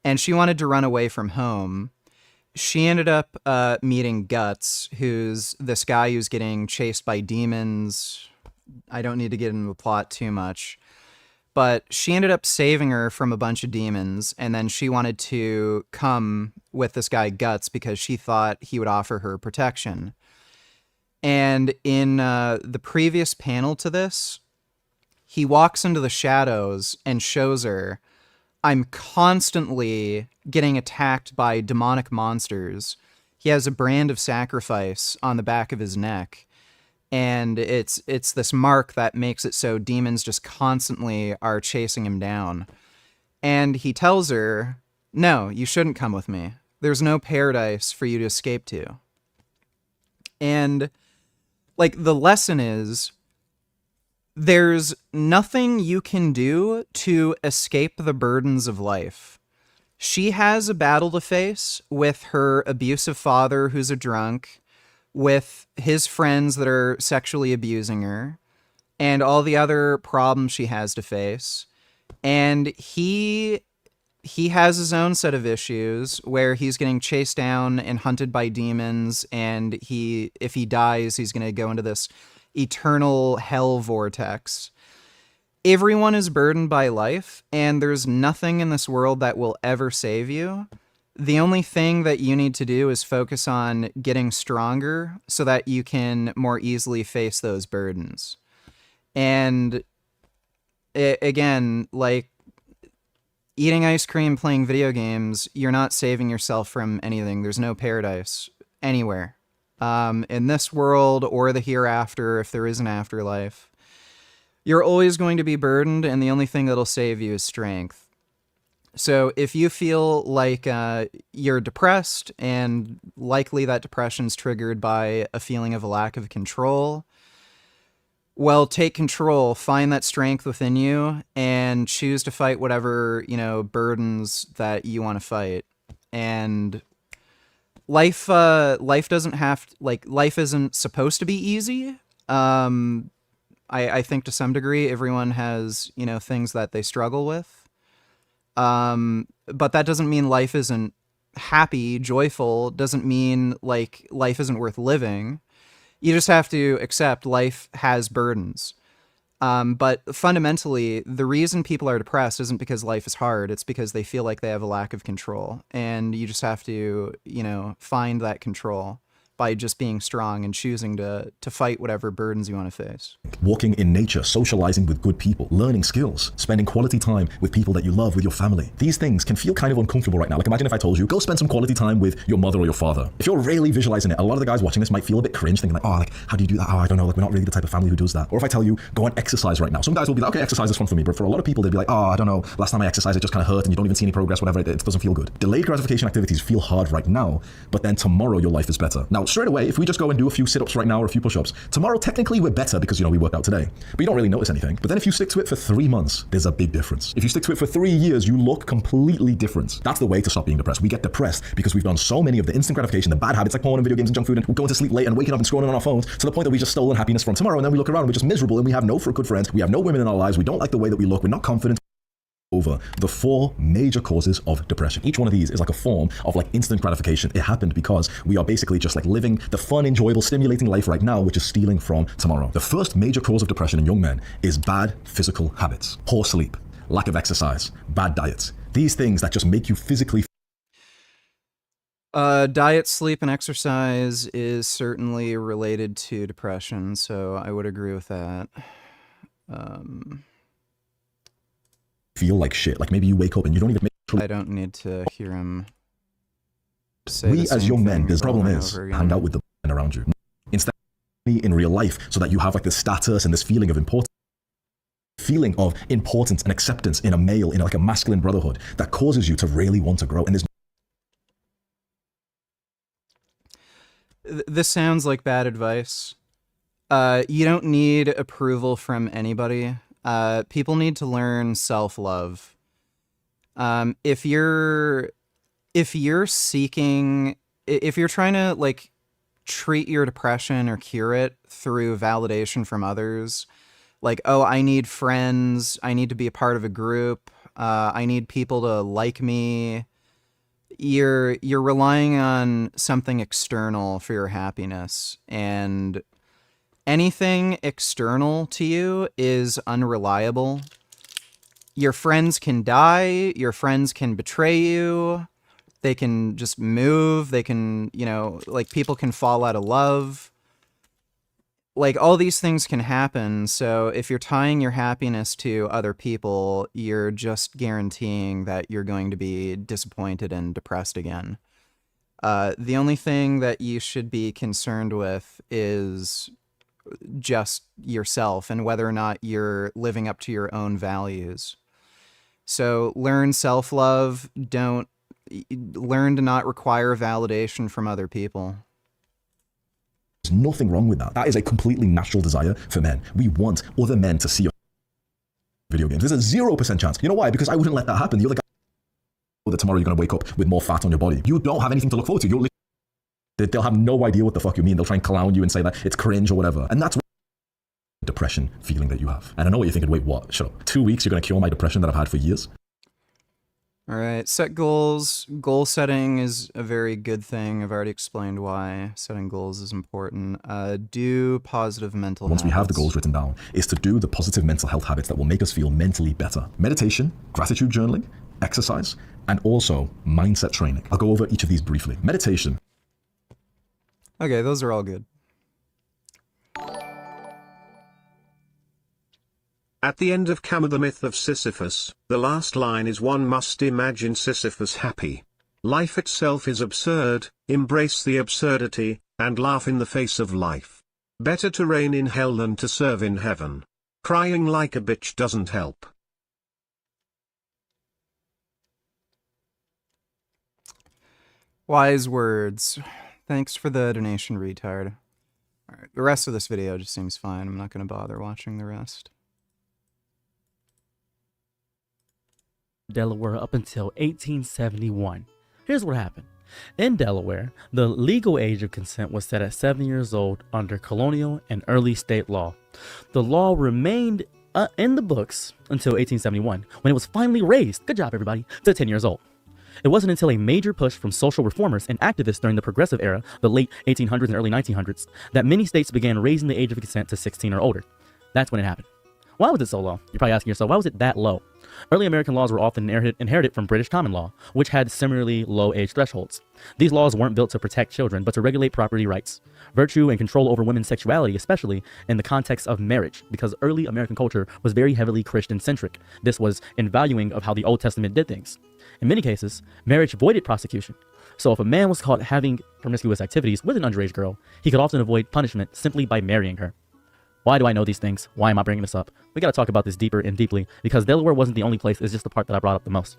And she wanted to run away from home. She ended up meeting Guts, who's this guy who's getting chased by demons. I don't need to get into the plot too much. But she ended up saving her from a bunch of demons, and then she wanted to come with this guy Guts because she thought he would offer her protection. And in the previous panel to this, he walks into the shadows and shows her, I'm constantly getting attacked by demonic monsters. He has a brand of sacrifice on the back of his neck. And it's this mark that makes it so demons just constantly are chasing him down. And he tells her, no, you shouldn't come with me. There's no paradise for you to escape to. And, like, the lesson is, there's nothing you can do to escape the burdens of life. She has a battle to face with her abusive father who's a drunk, with his friends that are sexually abusing her, and all the other problems she has to face. And he has his own set of issues where he's getting chased down and hunted by demons, and if he dies, he's going to go into this eternal hell vortex. Everyone is burdened by life, and there's nothing in this world that will ever save you. The only thing that you need to do is focus on getting stronger so that you can more easily face those burdens. And again, like, eating ice cream, playing video games, you're not saving yourself from anything. There's no paradise anywhere. In this world or the hereafter, if there is an afterlife, you're always going to be burdened, and the only thing that'll save you is strength. So if you feel like you're depressed, and likely that depression's triggered by a feeling of a lack of control, well, take control, find that strength within you, and choose to fight whatever, burdens that you want to fight. And life doesn't have to, life isn't supposed to be easy. I think to some degree everyone has, things that they struggle with. But that doesn't mean life isn't happy, joyful, doesn't mean like life isn't worth living. You just have to accept life has burdens. But fundamentally, the reason people are depressed isn't because life is hard. It's because they feel like they have a lack of control. And you just have to, you know, find that control by just being strong and choosing to fight whatever burdens you want to face. Walking in nature, socializing with good people, learning skills, spending quality time with people that you love, with your family. These things can feel kind of uncomfortable right now. Like imagine if I told you, go spend some quality time with your mother or your father. If you're really visualizing it, a lot of the guys watching this might feel a bit cringe, thinking like, oh, like, how do you do that? Oh, I don't know, like we're not really the type of family who does that. Or if I tell you, go and exercise right now. Some guys will be like, okay, exercise is fun for me. But for a lot of people, they'll be like, oh, I don't know, last time I exercised, it just kind of hurt and you don't even see any progress, whatever, it doesn't feel good. Delayed gratification activities feel hard right now, but then tomorrow your life is better. Now, straight away, if we just go and do a few sit-ups right now or a few push-ups, tomorrow technically we're better because, you know, we worked out today. But you don't really notice anything. But then if you stick to it for 3 months, there's a big difference. If you stick to it for 3 years, you look completely different. That's the way to stop being depressed. We get depressed because we've done so many of the instant gratification, the bad habits like porn and video games and junk food, and we're going to sleep late and waking up and scrolling on our phones to the point that we just stolen happiness from tomorrow, and then we look around and we're just miserable and we have no good friends, we have no women in our lives, we don't like the way that we look, we're not confident. Over the 4 major causes of depression. Each one of these is like a form of like instant gratification. It happened because we are basically just like living the fun, enjoyable, stimulating life right now, which is stealing from tomorrow. The first major cause of depression in young men is bad physical habits, poor sleep, lack of exercise, bad diets. These things that just make you physically. Diet, sleep, and exercise is certainly related to depression, so I would agree with that. Feel like shit. Like maybe you wake up and you don't even make. I don't need to hear him say We the as same young men, thing the problem over and is over again. hang out with the men around you. Instead, in real life, so that you have like this status and this feeling of importance. Feeling of importance and acceptance in a male, in like a masculine brotherhood that causes you to really want to grow. And This sounds like bad advice. You don't need approval from anybody. People need to learn self-love. If you're trying to like treat your depression or cure it through validation from others, like, oh, I need friends, I need to be a part of a group, I need people to like me, you're relying on something external for your happiness, and anything external to you is unreliable. Your friends can die, your friends can betray you, they can just move, they can, you know, like people can fall out of love. Like all these things can happen, so if you're tying your happiness to other people, you're just guaranteeing that you're going to be disappointed and depressed again. The only thing that you should be concerned with is just yourself and whether or not you're living up to your own values. So learn self-love, learn to not require validation from other people. There's nothing wrong with that. That is a completely natural desire for men. We want other men to see your video games. There's a 0% chance. You know why? Because I wouldn't let that happen. You're the guy that tomorrow you're going to wake up with more fat on your body. You don't have anything to look forward to. They'll have no idea what the fuck you mean. They'll try and clown you and say that it's cringe or whatever. And that's depression feeling that you have. And I know what you're thinking. Wait, what? Shut up. 2 weeks, you're going to cure my depression that I've had for years? All right, set goals. Goal setting is a very good thing. I've already explained why setting goals is important. Do positive mental Once habits. we have the goals written down, is to do the positive mental health habits that will make us feel mentally better. Meditation, gratitude journaling, exercise, and also mindset training. I'll go over each of these briefly. Meditation. Okay, those are all good. At the end of Camera the Myth of Sisyphus, the last line is one must imagine Sisyphus happy. Life itself is absurd, embrace the absurdity, and laugh in the face of life. Better to reign in hell than to serve in heaven. Crying like a bitch doesn't help. Wise words. Thanks for the donation, retard. Alright, the rest of this video just seems fine. I'm not going to bother watching the rest. Delaware up until 1871. Here's what happened. In Delaware, the legal age of consent was set at 7 years old under colonial and early state law. The law remained in the books until 1871, when it was finally raised, good job everybody, to 10 years old. It wasn't until a major push from social reformers and activists during the Progressive Era, the late 1800s and early 1900s, that many states began raising the age of consent to 16 or older. That's when it happened. Why was it so low? You're probably asking yourself, why was it that low? Early American laws were often inherited from British common law, which had similarly low age thresholds. These laws weren't built to protect children, but to regulate property rights, virtue, and control over women's sexuality, especially in the context of marriage, because early American culture was very heavily Christian-centric. This was in valuing of how the Old Testament did things. In many cases, marriage voided prosecution. So if a man was caught having promiscuous activities with an underage girl, he could often avoid punishment simply by marrying her. Why do I know these things? Why am I bringing this up? We got to talk about this deeper and deeply, because Delaware wasn't the only place. It's just the part that I brought up the most.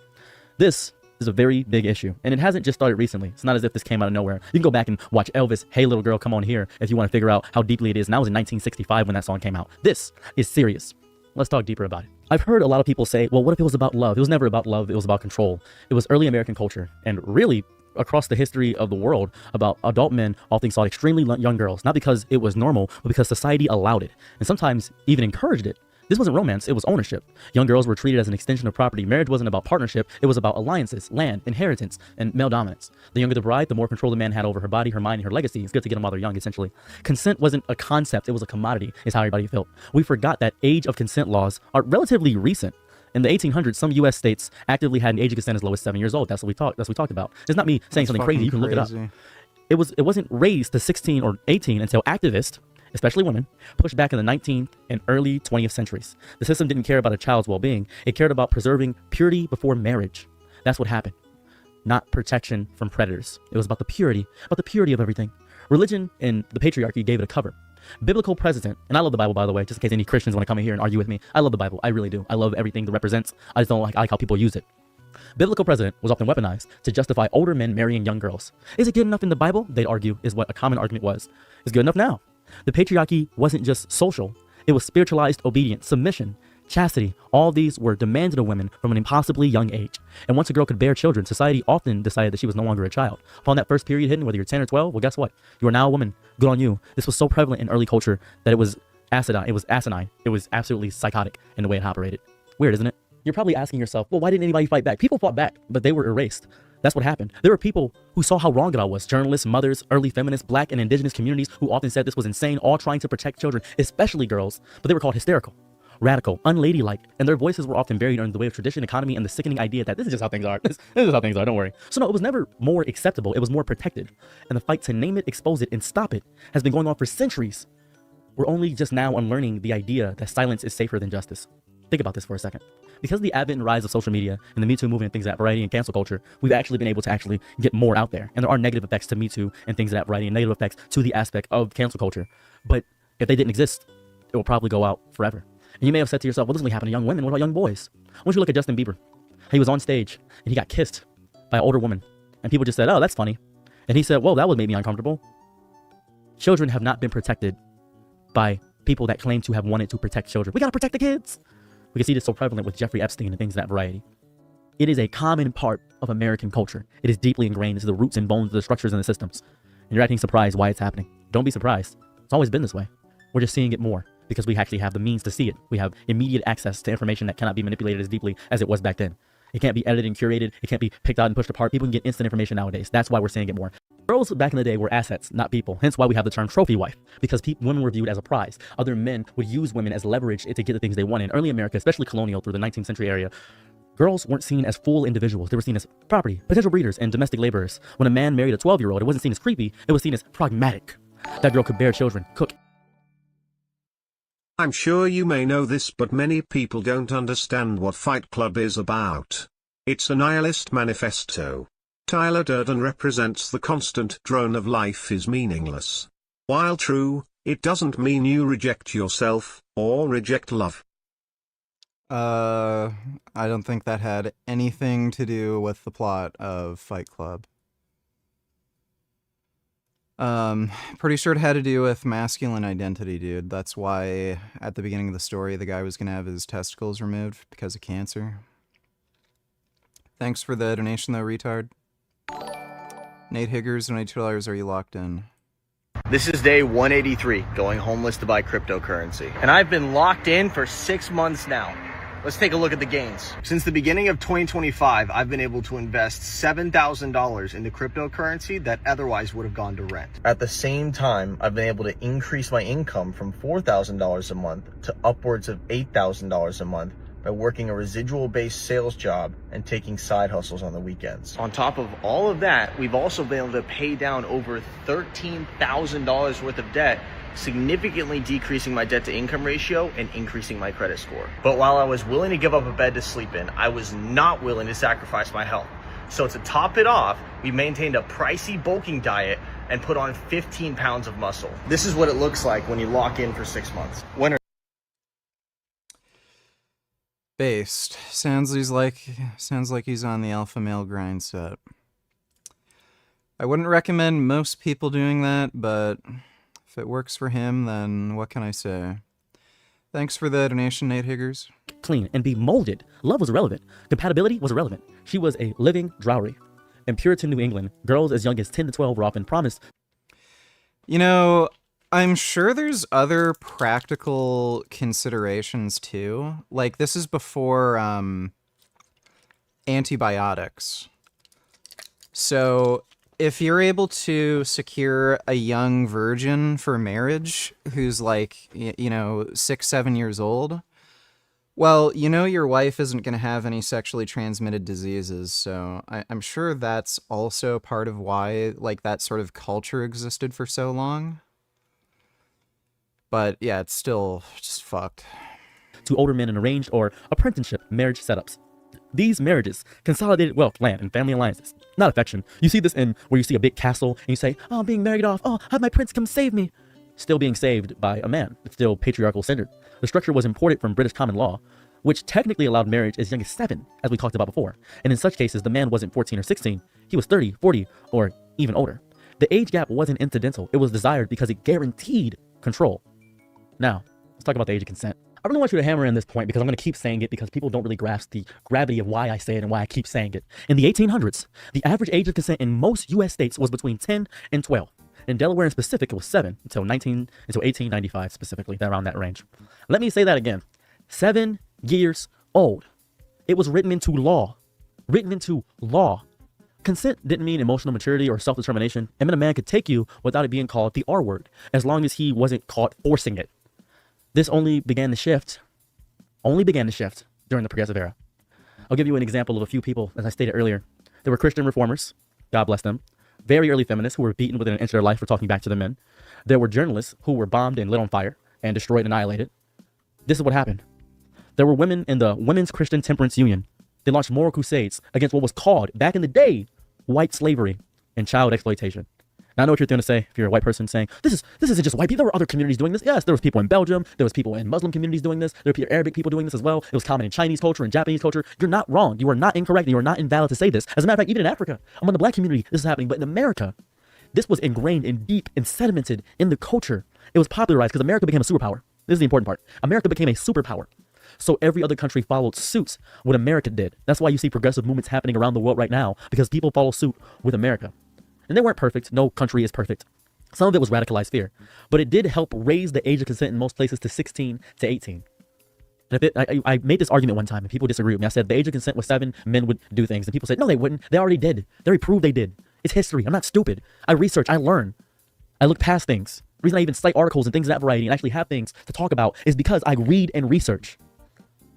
This is a very big issue, and it hasn't just started recently. It's not as if this came out of nowhere. You can go back and watch Elvis' Hey Little Girl, Come On Here if you want to figure out how deeply it is. And that was in 1965 when that song came out. This is serious. Let's talk deeper about it. I've heard a lot of people say, well, what if it was about love? It was never about love. It was about control. It was early American culture, and really across the history of the world, about adult men often sought extremely young girls, not because it was normal, but because society allowed it, and sometimes even encouraged it. This wasn't romance, it was ownership. Young girls were treated as an extension of property. Marriage wasn't about partnership, it was about alliances, land, inheritance, and male dominance. The younger the bride, the more control the man had over her body, her mind, and her legacy. It's good to get them while they're young, essentially. Consent wasn't a concept, it was a commodity, is how everybody felt. We forgot that age of consent laws are relatively recent. In the 1800s, some U.S. states actively had an age of consent as low as 7 years old. That's what we talked about. It's not me saying something crazy. You can look it up. It wasn't raised to 16 or 18 until activists, especially women, pushed back in the 19th and early 20th centuries. The system didn't care about a child's well-being. It cared about preserving purity before marriage. That's what happened. Not protection from predators. It was about the purity of everything. Religion and the patriarchy gave it a cover. Biblical precedent, and I love the Bible, by the way, just in case any Christians want to come in here and argue with me. I love the Bible. I really do. I love everything that represents. I just don't like how people use it. Biblical precedent was often weaponized to justify older men marrying young girls. Is it good enough in the Bible? They'd argue, is what a common argument was. It's good enough now. The patriarchy wasn't just social. It was spiritualized obedience, submission, chastity. All these were demanded of women from an impossibly young age. And once a girl could bear children, society often decided that she was no longer a child. Upon that first period hitting, whether you're 10 or 12, well, guess what? You are now a woman. Good on you. This was so prevalent in early culture that it was asinine. It was absolutely psychotic in the way it operated. Weird, isn't it? You're probably asking yourself, well, why didn't anybody fight back? People fought back, but they were erased. That's what happened. There were people who saw how wrong it all was. Journalists, mothers, early feminists, black and indigenous communities who often said this was insane, all trying to protect children, especially girls, but they were called hysterical, radical, unladylike, and their voices were often buried under the weight of tradition, economy, and the sickening idea that this is just how things are. This is how things are, don't worry. So no, it was never more acceptable, it was more protected. And the fight to name it, expose it, and stop it has been going on for centuries. We're only just now unlearning the idea that silence is safer than justice. Think about this for a second. Because of the advent and rise of social media and the Me Too movement and things of that variety and cancel culture, we've actually been able to get more out there. And there are negative effects to Me Too and things of that variety and negative effects to the aspect of cancel culture. But if they didn't exist, it will probably go out forever. And you may have said to yourself, well, this only happened to young women. What about young boys? Why don't you look at Justin Bieber? He was on stage and he got kissed by an older woman. And people just said, oh, that's funny. And he said, well, that would make me uncomfortable. Children have not been protected by people that claim to have wanted to protect children. We got to protect the kids. We can see this so prevalent with Jeffrey Epstein and things of that variety. It is a common part of American culture. It is deeply ingrained into the roots and bones of the structures and the systems. And you're acting surprised why it's happening. Don't be surprised. It's always been this way. We're just seeing it more because we actually have the means to see it. We have immediate access to information that cannot be manipulated as deeply as it was back then. It can't be edited and curated. It can't be picked out and pushed apart. People can get instant information nowadays. That's why we're seeing it more. Girls back in the day were assets, not people. Hence why we have the term trophy wife, because women were viewed as a prize. Other men would use women as leverage to get the things they wanted. In early America, especially colonial through the 19th century area, girls weren't seen as full individuals. They were seen as property, potential breeders, and domestic laborers. When a man married a 12-year-old, it wasn't seen as creepy. It was seen as pragmatic. That girl could bear children, cook. I'm sure you may know this, but many people don't understand what Fight Club is about. It's a nihilist manifesto. Tyler Durden represents the constant drone of life is meaningless. While true, it doesn't mean you reject yourself, or reject love. I don't think that had anything to do with the plot of Fight Club. Pretty sure it had to do with masculine identity, dude. That's why at the beginning of the story, the guy was gonna have his testicles removed because of cancer. Thanks for the donation though, retard. Nate Higgers, donated $2. Are you locked in? This is day 183, going homeless to buy cryptocurrency. And I've been locked in for 6 months now. Let's take a look at the gains. Since the beginning of 2025, I've been able to invest $7,000 into cryptocurrency that otherwise would have gone to rent. At the same time, I've been able to increase my income from $4,000 a month to upwards of $8,000 a month by working a residual-based sales job and taking side hustles on the weekends. On top of all of that, we've also been able to pay down over $13,000 worth of debt, significantly decreasing my debt-to-income ratio and increasing my credit score. But while I was willing to give up a bed to sleep in, I was not willing to sacrifice my health. So to top it off, we maintained a pricey bulking diet and put on 15 pounds of muscle. This is what it looks like when you lock in for 6 months. Winner. Based. Sounds like he's on the alpha male grind set. I wouldn't recommend most people doing that, but if it works for him, then what can I say? Thanks for the donation, Nate Higgers. Clean and be molded. Love was irrelevant. Compatibility was irrelevant. She was a living dowry. In Puritan New England, girls as young as 10 to 12 were often promised. You know, I'm sure there's other practical considerations too. Like, this is before antibiotics. So if you're able to secure a young virgin for marriage who's like, 6, 7 years old, well, your wife isn't going to have any sexually transmitted diseases. So I'm sure that's also part of why like that sort of culture existed for so long. But yeah, it's still just fucked. To older men in arranged or apprenticeship marriage setups. These marriages consolidated wealth, land, and family alliances, not affection. You see this in where you see a big castle and you say, oh, I'm being married off. Oh, have my prince come save me. Still being saved by a man. It's still patriarchal centered. The structure was imported from British common law, which technically allowed marriage as young as 7, as we talked about before. And in such cases, the man wasn't 14 or 16. He was 30, 40, or even older. The age gap wasn't incidental. It was desired because it guaranteed control. Now, let's talk about the age of consent. I really want you to hammer in this point because I'm going to keep saying it because people don't really grasp the gravity of why I say it and why I keep saying it. In the 1800s, the average age of consent in most U.S. states was between 10 and 12. In Delaware in specific, it was 7 until 1895 specifically, around that range. Let me say that again. 7 years old. It was written into law. Written into law. Consent didn't mean emotional maturity or self-determination. It meant a man could take you without it being called the R word, as long as he wasn't caught forcing it. This only began to shift during the Progressive Era. I'll give you an example of a few people, as I stated earlier. There were Christian reformers, God bless them, very early feminists who were beaten within an inch of their life for talking back to the men. There were journalists who were bombed and lit on fire and destroyed and annihilated. This is what happened. There were women in the Women's Christian Temperance Union. They launched moral crusades against what was called, back in the day, white slavery and child exploitation. Now, I know what you're going to say if you're a white person saying, this isn't just white people. There were other communities doing this. Yes, there was people in Belgium. There was people in Muslim communities doing this. There were Arabic people doing this as well. It was common in Chinese culture and Japanese culture. You're not wrong. You are not incorrect. And you are not invalid to say this. As a matter of fact, even in Africa, among the black community, this is happening. But in America, this was ingrained and deep and sedimented in the culture. It was popularized because America became a superpower. This is the important part. America became a superpower. So every other country followed suit what America did. That's why you see progressive movements happening around the world right now, because people follow suit with America. And they weren't perfect. No country is perfect. Some of it was radicalized fear, but it did help raise the age of consent in most places to 16 to 18. And I made this argument one time and people disagreed with me. I said the age of consent was 7, men would do things. And people said, no, they wouldn't. They already did. They already proved they did. It's history. I'm not stupid. I research, I learn. I look past things. The reason I even cite articles and things of that variety and actually have things to talk about is because I read and research.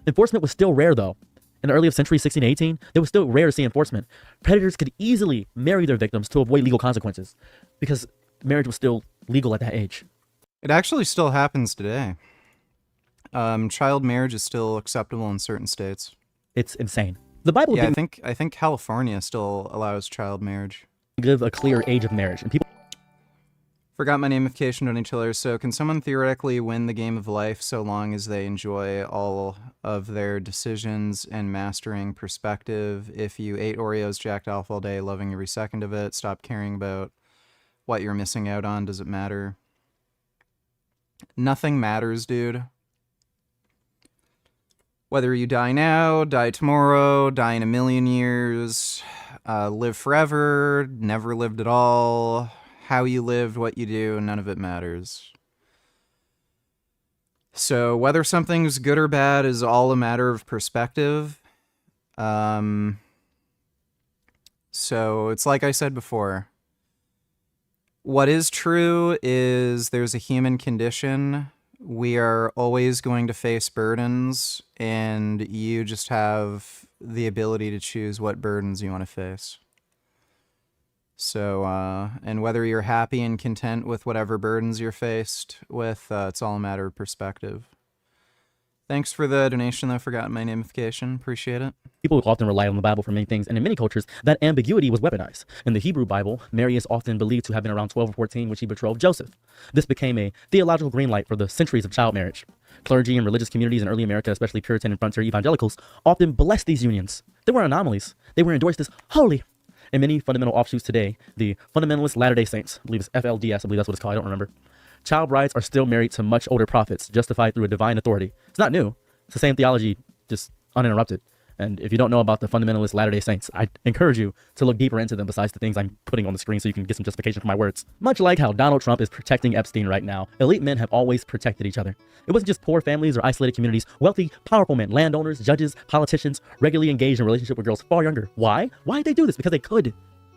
Enforcement was still rare though. In the early century, 16 to 18, it was still rare to see enforcement. Predators could easily marry their victims to avoid legal consequences because marriage was still legal at that age. It actually still happens today. Child marriage is still acceptable in certain states. It's insane. The Bible I think California still allows child marriage. Give a clear age of marriage, and people forgot my namification on each other. So can someone theoretically win the game of life so long as they enjoy all of their decisions and mastering perspective? If you ate Oreos, jacked off all day, loving every second of it, stop caring about what you're missing out on, does it matter? Nothing matters, dude. Whether you die now, die tomorrow, die in a million years, live forever, never lived at all, how you lived, what you do, none of it matters. So whether something's good or bad is all a matter of perspective. So it's like I said before. What is true is there's a human condition. We are always going to face burdens, and you just have the ability to choose what burdens you want to face. So, and whether you're happy and content with whatever burdens you're faced with, it's all a matter of perspective. Thanks for the donation, though. Forgot my namification. Appreciate it. People often rely on the Bible for many things, and in many cultures, that ambiguity was weaponized. In the Hebrew Bible, Mary is often believed to have been around 12 or 14 when she betrothed Joseph. This became a theological green light for the centuries of child marriage. Clergy and religious communities in early America, especially Puritan and frontier evangelicals, often blessed these unions. They were anomalies. They were endorsed as holy. In many fundamental offshoots today, the fundamentalist Latter-day Saints, I believe it's FLDS, I believe that's what it's called, I don't remember. Child brides are still married to much older prophets, justified through a divine authority. It's not new. It's the same theology, just uninterrupted. And if you don't know about the fundamentalist Latter-day Saints, I encourage you to look deeper into them besides the things I'm putting on the screen so you can get some justification for my words. Much like how Donald Trump is protecting Epstein right now, elite men have always protected each other. It wasn't just poor families or isolated communities. Wealthy, powerful men, landowners, judges, politicians, regularly engaged in relationship with girls far younger. Why? Why did they do this? Because they could.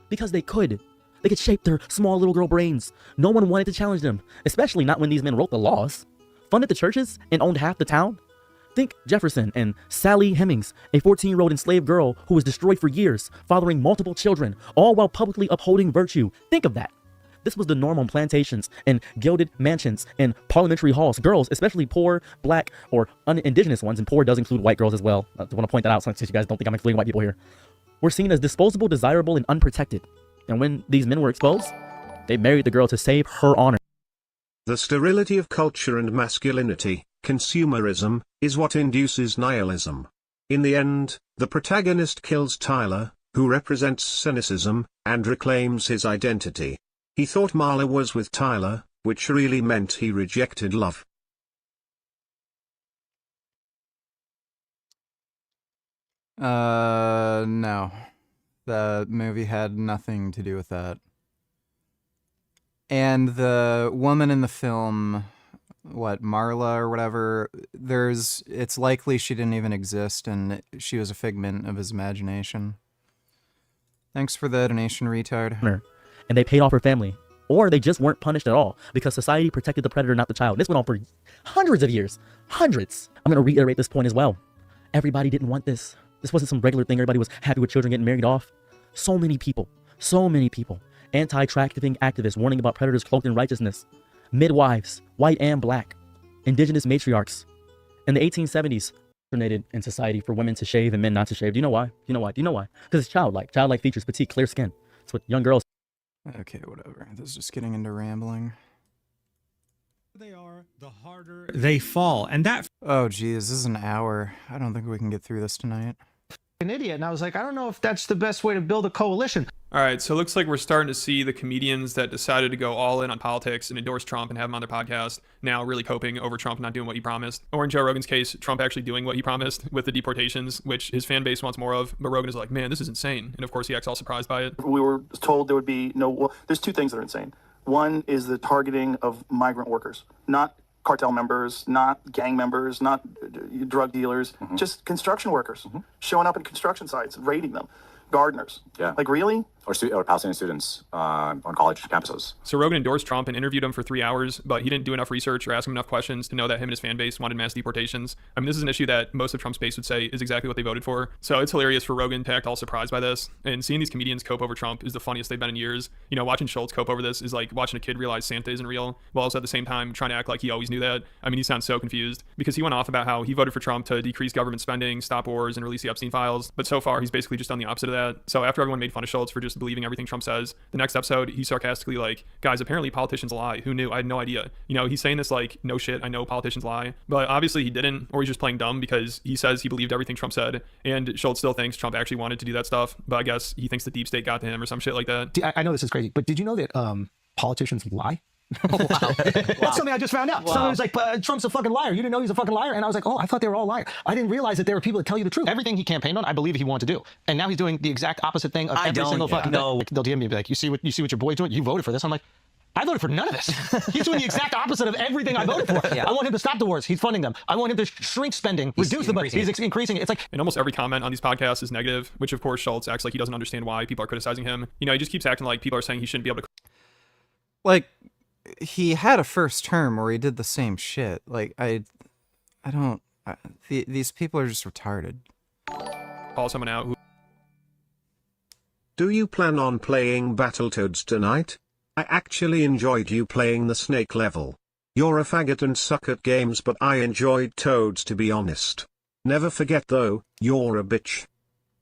Because they could. They could shape their small little girl brains. No one wanted to challenge them, especially not when these men wrote the laws, funded the churches, and owned half the town. Think Jefferson and Sally Hemings, a 14-year-old enslaved girl who was destroyed for years, fathering multiple children, all while publicly upholding virtue. Think of that. This was the norm on plantations and gilded mansions and parliamentary halls. Girls, especially poor, black, or indigenous ones, and poor does include white girls as well. I want to point that out since you guys don't think I'm excluding white people here. Were seen as disposable, desirable, and unprotected. And when these men were exposed, they married the girl to save her honor. The sterility of culture and masculinity, consumerism, is what induces nihilism. In the end, the protagonist kills Tyler, who represents cynicism, and reclaims his identity. He thought Marla was with Tyler, which really meant he rejected love. No. The movie had nothing to do with that. And the woman in the film, Marla or whatever, it's likely she didn't even exist and she was a figment of his imagination. Thanks for the donation, retard. And they paid off her family. Or they just weren't punished at all because society protected the predator, not the child. This went on for hundreds of years. Hundreds. I'm going to reiterate this point as well. Everybody didn't want this. This wasn't some regular thing. Everybody was happy with children getting married off. So many people. Anti-trafficking activists warning about predators cloaked in righteousness. Midwives, white and black. Indigenous matriarchs. In the 1870s, discriminated in society for women to shave and men not to shave. Do you know why? Because it's childlike. Childlike features, petite, clear skin. It's what young girls. Okay, whatever. This is just getting into rambling. They are, the harder they fall. And that... Oh, geez, this is an hour. I don't think we can get through this tonight. An idiot, and I was like, I don't know if that's the best way to build a coalition. All right, so it looks like we're starting to see the comedians that decided to go all in on politics and endorse Trump and have him on their podcast now really coping over Trump not doing what he promised. Or in Joe Rogan's case, Trump actually doing what he promised with the deportations, which his fan base wants more of. But Rogan is like, man, this is insane. And of course, he acts all surprised by it. We were told there would be no, well, there's two things that are insane. One is the targeting of migrant workers, not cartel members, not gang members, not drug dealers, just construction workers showing up at construction sites, raiding them, gardeners. Yeah. Like, really? Or Palestinian students on college campuses. So Rogan endorsed Trump and interviewed him for 3 hours, but he didn't do enough research or ask him enough questions to know that him and his fan base wanted mass deportations. I mean, this is an issue that most of Trump's base would say is exactly what they voted for. So it's hilarious for Rogan to act all surprised by this. And seeing these comedians cope over Trump is the funniest they've been in years. You know, watching Schultz cope over this is like watching a kid realize Santa isn't real, while also at the same time trying to act like he always knew that. I mean, he sounds so confused because he went off about how he voted for Trump to decrease government spending, stop wars, and release the Epstein files. But so far, he's basically just done the opposite of that. So after everyone made fun of Schultz for just believing everything Trump says, the next episode, he's sarcastically like, guys, apparently politicians lie. Who knew? I had no idea. You know, he's saying this like, no shit, I know politicians lie. But obviously he didn't, or he's just playing dumb because he says he believed everything Trump said. And Schultz still thinks Trump actually wanted to do that stuff. But I guess he thinks the deep state got to him or some shit like that. I know this is crazy, but did you know that politicians lie? Wow. That's something I just found out. Wow. Someone was like, Trump's a fucking liar. You didn't know he's a fucking liar? And I was like, oh, I thought they were all liars. I didn't realize that there were people that tell you the truth. Everything he campaigned on, I believe he wanted to do. And now he's doing the exact opposite thing of every single fucking thing. They'll DM me and be like, you see what your boy's doing? You voted for this. I'm like, I voted for none of this. He's doing the exact opposite of everything I voted for. I want him to stop the wars. He's funding them. I want him to shrink spending, reduce the budget. He's increasing it. It's like... And almost every comment on these podcasts is negative, which of course Schultz acts like he doesn't understand why people are criticizing him. You know, he just keeps acting like people are saying he shouldn't be able to... Like, he had a first term where he did the same shit. Like, these people are just retarded. Call someone out who... Do you plan on playing Battletoads tonight? I actually enjoyed you playing the snake level. You're a faggot and suck at games, but I enjoyed Toads, to be honest. Never forget though, you're a bitch.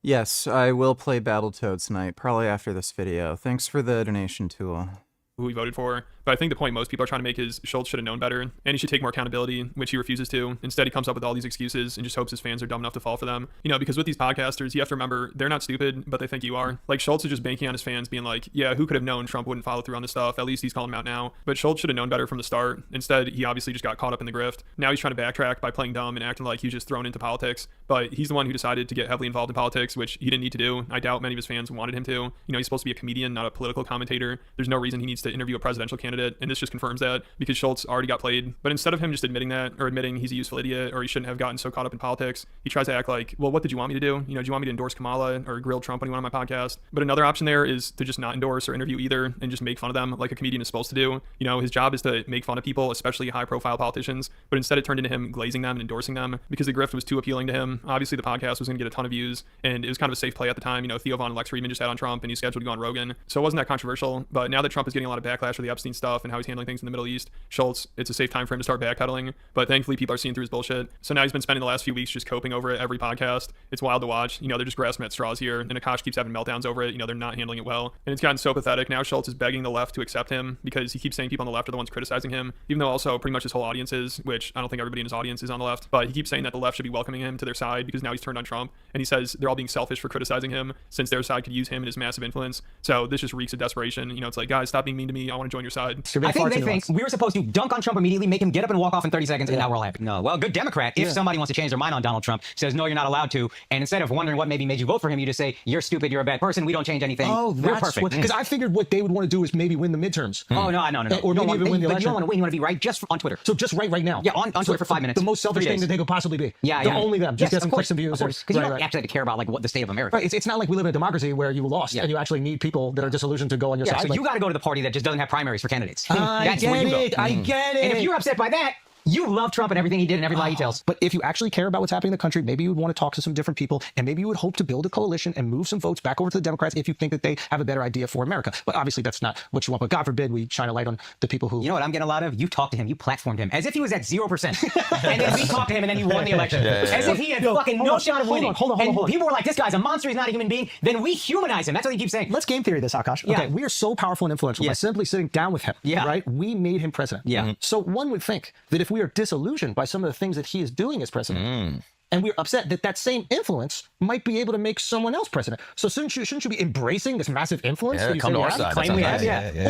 Yes, I will play Battletoads tonight, probably after this video. Thanks for the donation, Tool. Who he voted for. But I think the point most people are trying to make is Schultz should have known better, and he should take more accountability, which he refuses to. Instead, he comes up with all these excuses and just hopes his fans are dumb enough to fall for them. You know, because with these podcasters, you have to remember, they're not stupid, but they think you are. Like, Schultz is just banking on his fans being like, yeah, who could have known Trump wouldn't follow through on this stuff? At least he's calling him out now. But Schultz should have known better from the start. Instead, he obviously just got caught up in the grift. Now he's trying to backtrack by playing dumb and acting like he was just thrown into politics. But he's the one who decided to get heavily involved in politics, which he didn't need to do. I doubt many of his fans wanted him to. You know, he's supposed to be a comedian, not a political commentator. There's no reason he needs to interview a presidential candidate, and this just confirms that, because Schultz already got played. But instead of him just admitting that, or admitting he's a useful idiot, or he shouldn't have gotten so caught up in politics, he tries to act like, well, what did you want me to do? You know, do you want me to endorse Kamala or grill Trump when he went on my podcast? But another option there is to just not endorse or interview either and just make fun of them like a comedian is supposed to do. You know, his job is to make fun of people, especially high-profile politicians, but instead it turned into him glazing them and endorsing them because the grift was too appealing to him. Obviously, the podcast was going to get a ton of views, and it was kind of a safe play at the time. You know, Theo Von and Lex Friedman just had on Trump, and he's scheduled to go on Rogan, so it wasn't that controversial. But now that Trump is getting a lot of backlash for the Epstein stuff and how he's handling things in the Middle East, Schultz, it's a safe time for him to start backpedaling. But thankfully, people are seeing through his bullshit. So now he's been spending the last few weeks just coping over it every podcast. It's wild to watch. You know, they're just grasping at straws here, and Akash keeps having meltdowns over it. You know, they're not handling it well, and it's gotten so pathetic. Now Schultz is begging the left to accept him because he keeps saying people on the left are the ones criticizing him, even though also pretty much his whole audience is, which I don't think everybody in his audience is on the left. But he keeps saying that the left should be welcoming him to their side because now he's turned on Trump, and he says they're all being selfish for criticizing him since their side could use him and his massive influence. So this just reeks of desperation. You know, it's like, guys, stop being mean to me. I want to join your side. I think they think we were supposed to dunk on Trump immediately, make him get up and walk off in 30 seconds, and now we're all happy. No, well, good Democrat. If somebody wants to change their mind on Donald Trump, says, no, you're not allowed to, and instead of wondering what maybe made you vote for him, you just say, you're stupid, you're a bad person, we don't change anything. Oh, we're perfect. Because I figured what they would want to do is maybe win the midterms. Oh, no. Or maybe even win the election. But you don't want to win, you want to be right just on Twitter. So just right now. Yeah, on Twitter for 5 minutes. The most selfish thing that they could possibly be. Yeah. Only them. Just get some clicks and views. Because you don't actually have to care about like what the state of America. Right. It's not like we live in a democracy where you lost and you actually need people that are disillusioned to go on your side. So you got to go to the party that just doesn't have primaries for candidates. I get it. And if you're upset by that, you love Trump and everything he did and every lie he tells. But if you actually care about what's happening in the country, maybe you would want to talk to some different people, and maybe you would hope to build a coalition and move some votes back over to the Democrats if you think that they have a better idea for America. But obviously that's not what you want. But God forbid we shine a light on the people who... You know what I'm getting a lot of? You talked to him, you platformed him, as if he was at 0%. And then we talked to him and then he won the election. As if he had fucking no shot of winning. Hold on. People were like, this guy's a monster, he's not a human being. Then we humanize him. That's what he keeps saying. Let's game theory this, Akash. Okay, we are so powerful and influential by simply sitting down with him, right? We made him president. So one would think that if we are disillusioned by some of the things that he is doing as president, and we're upset that that same influence might be able to make someone else president. So shouldn't you be embracing this massive influence? Yeah, come to our side. Claim we have,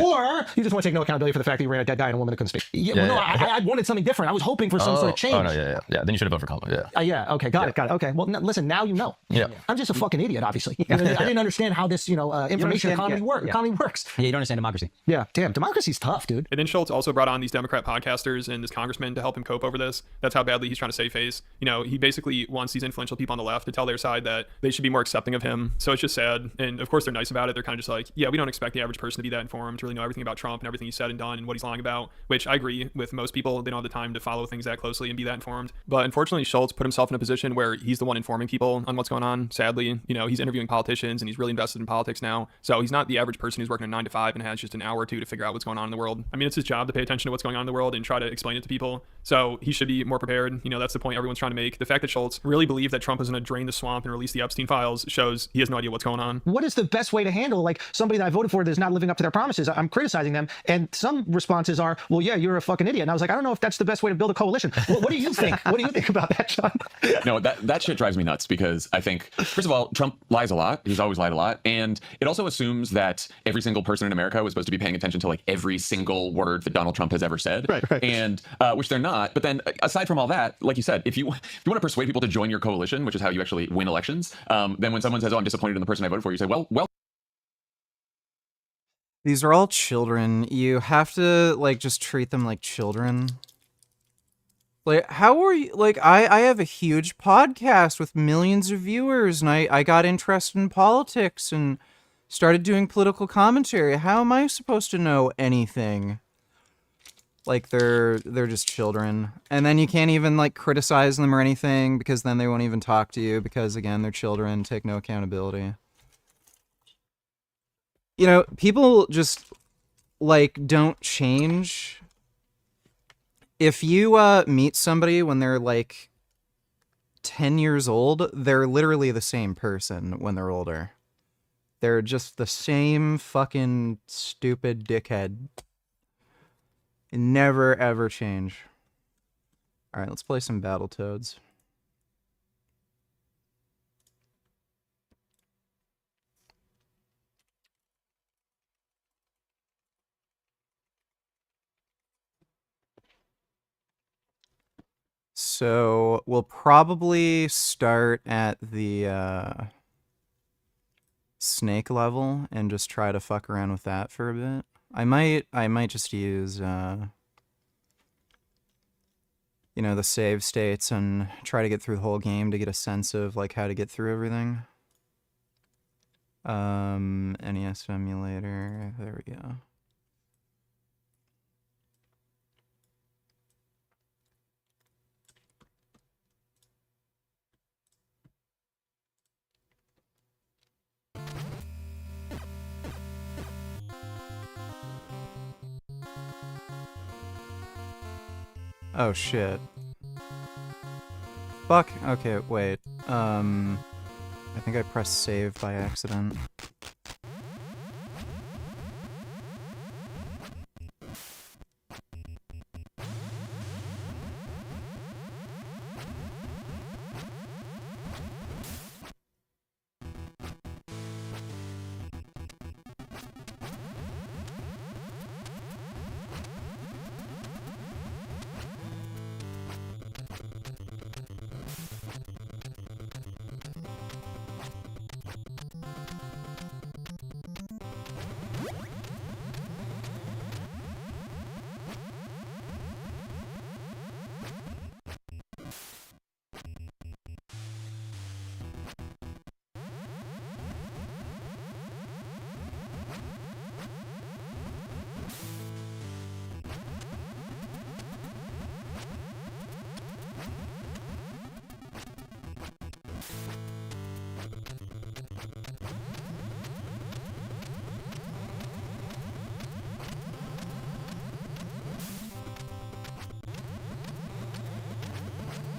Or you just want to take no accountability for the fact that you ran a dead guy and a woman that couldn't speak. I wanted something different. I was hoping for some sort of change. Oh, no, yeah. Then you should have voted for Kamala. Okay, got it. Okay, well, listen, now you know. Yeah. I'm just a fucking idiot, obviously. I didn't understand how this, information economy works. Yeah, you don't understand democracy. Yeah, damn, democracy's tough, dude. And then Schultz also brought on these Democrat podcasters and this congressman to help him cope over this. That's how badly he's trying to save face. You know, he basically wants these influential people on the left to tell their side that they should be more accepting of him. So it's just sad. And of course they're nice about it. They're kind of just like, yeah, we don't expect the average person to be that informed, to really know everything about Trump and everything he's said and done and what he's lying about, which I agree with most people. They don't have the time to follow things that closely and be that informed. But unfortunately, Schultz put himself in a position where he's the one informing people on what's going on. Sadly, you know, he's interviewing politicians and he's really invested in politics now. So he's not the average person who's working a 9 to 5 and has just an hour or two to figure out what's going on in the world. I mean, it's his job to pay attention to what's going on in the world and try to explain it to people. So he should be more prepared. You know, that's the point everyone's trying to make. The fact that Schultz really believed that Trump was going to drain the swamp and release the Epstein files shows he has no idea what's going on. What is the best way to handle like somebody that I voted for that's not living up to their promises? I'm criticizing them, and some responses are, well, yeah, you're a fucking idiot. And I was like, I don't know if that's the best way to build a coalition. What do you think? What do you think about that, Sean? No, that shit drives me nuts because I think, first of all, Trump lies a lot. He's always lied a lot. And it also assumes that every single person in America was supposed to be paying attention to like every single word that Donald Trump has ever said. Right. And which they're not. But then aside from all that, like you said, if you want to persuade people to join your coalition, which is how you actually win elections, then when someone says, oh, I'm disappointed in the person I voted for, you say, well, These are all children. You have to, like, just treat them like children. Like, how are you? Like, I have a huge podcast with millions of viewers, and I got interested in politics and started doing political commentary. How am I supposed to know anything? Like, they're just children. And then you can't even, like, criticize them or anything, because then they won't even talk to you, because, again, they're children, take no accountability. You know, people just, like, don't change. If you meet somebody when they're, like, 10 years old, they're literally the same person when they're older. They're just the same fucking stupid dickhead. Never, ever change. Alright, let's play some Battletoads. So, we'll probably start at the snake level and just try to fuck around with that for a bit. I might just use you know, the save states and try to get through the whole game to get a sense of like how to get through everything. NES emulator, there we go. Oh shit. Fuck. Okay, wait. I think I pressed save by accident.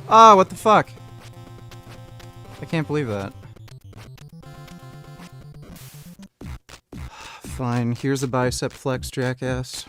Ah, what the fuck? I can't believe that. Fine, here's a bicep flex, jackass.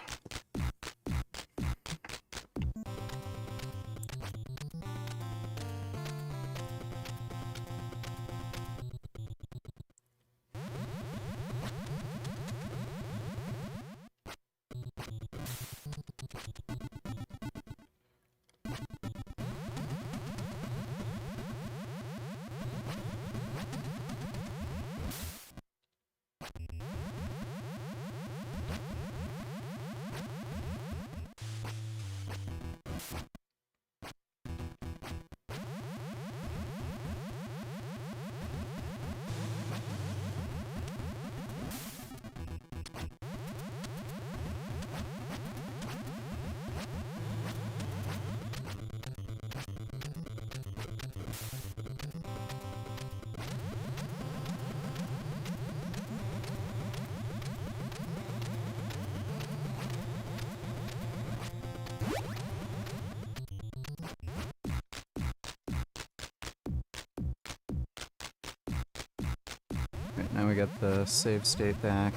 Right, now we got the save state back.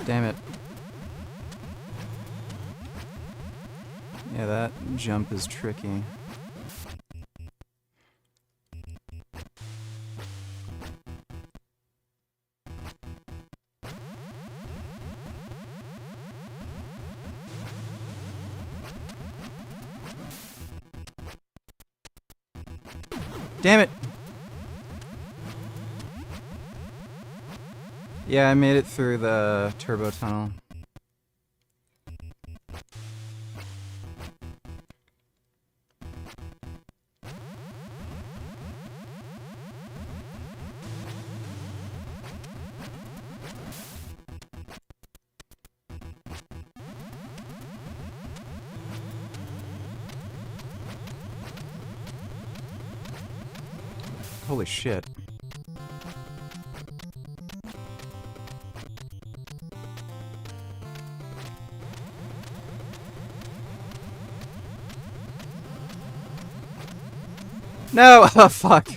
Damn it. Yeah, that jump is tricky. Damn it. Yeah, I made it through the turbo tunnel. Holy shit. No! Oh, fuck.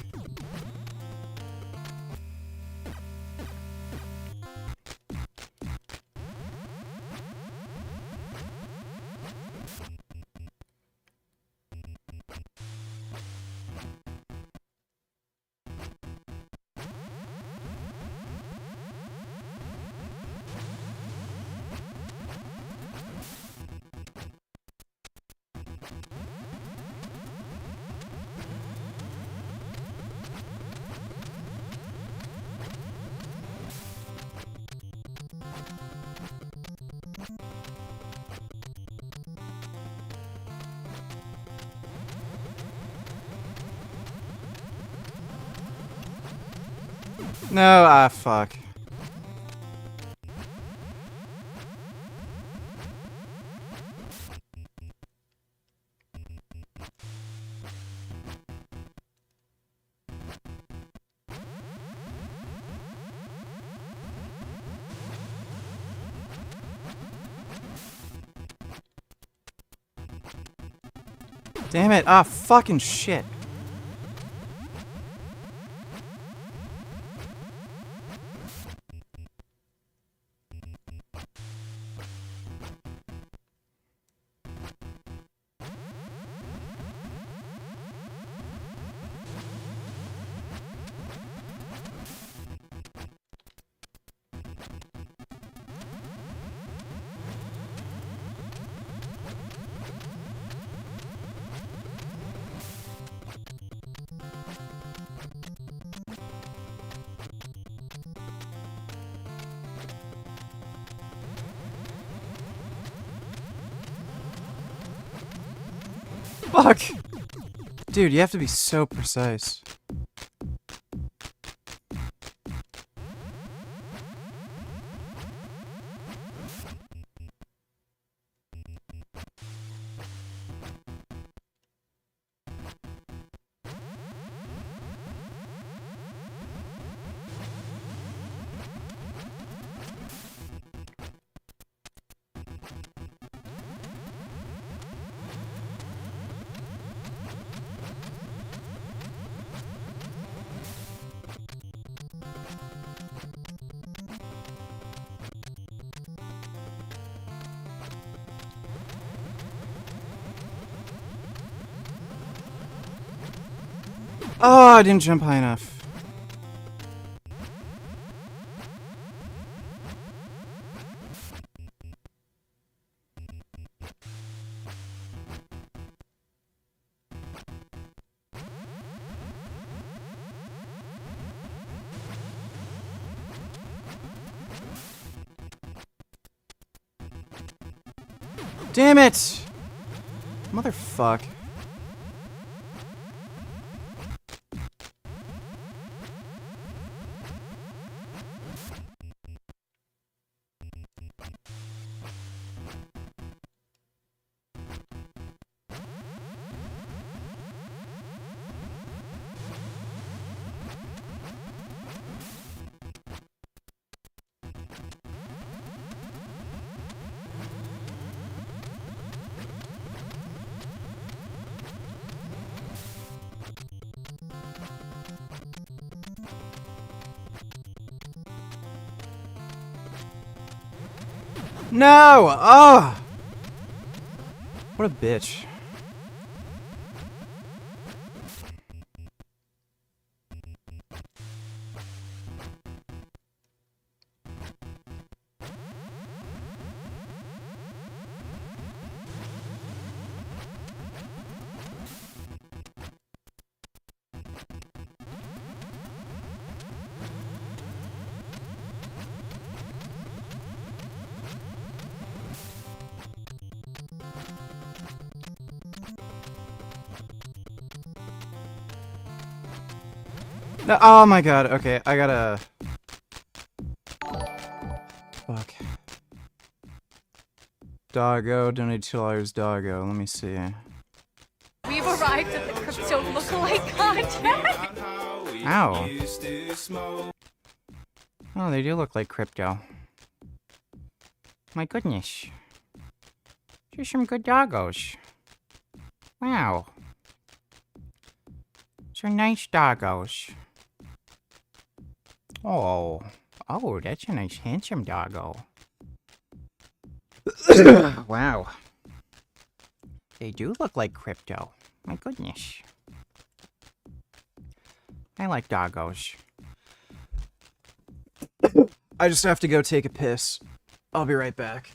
No, ah, fuck. Damn it, ah, fucking shit. Fuck! Dude, you have to be so precise. Oh, I didn't jump high enough. Damn it! Motherfuck. No! Oh! What a bitch. No, oh my god, okay, I gotta... Fuck. Doggo, donate $2, Doggo, let me see. We've arrived at the crypto lookalike contest. Ow. Oh, they do look like crypto. My goodness. These are some good doggos. Wow. These are nice doggos. Oh. Oh, that's a nice handsome doggo. Wow. They do look like crypto. My goodness. I like doggos. I just have to go take a piss. I'll be right back.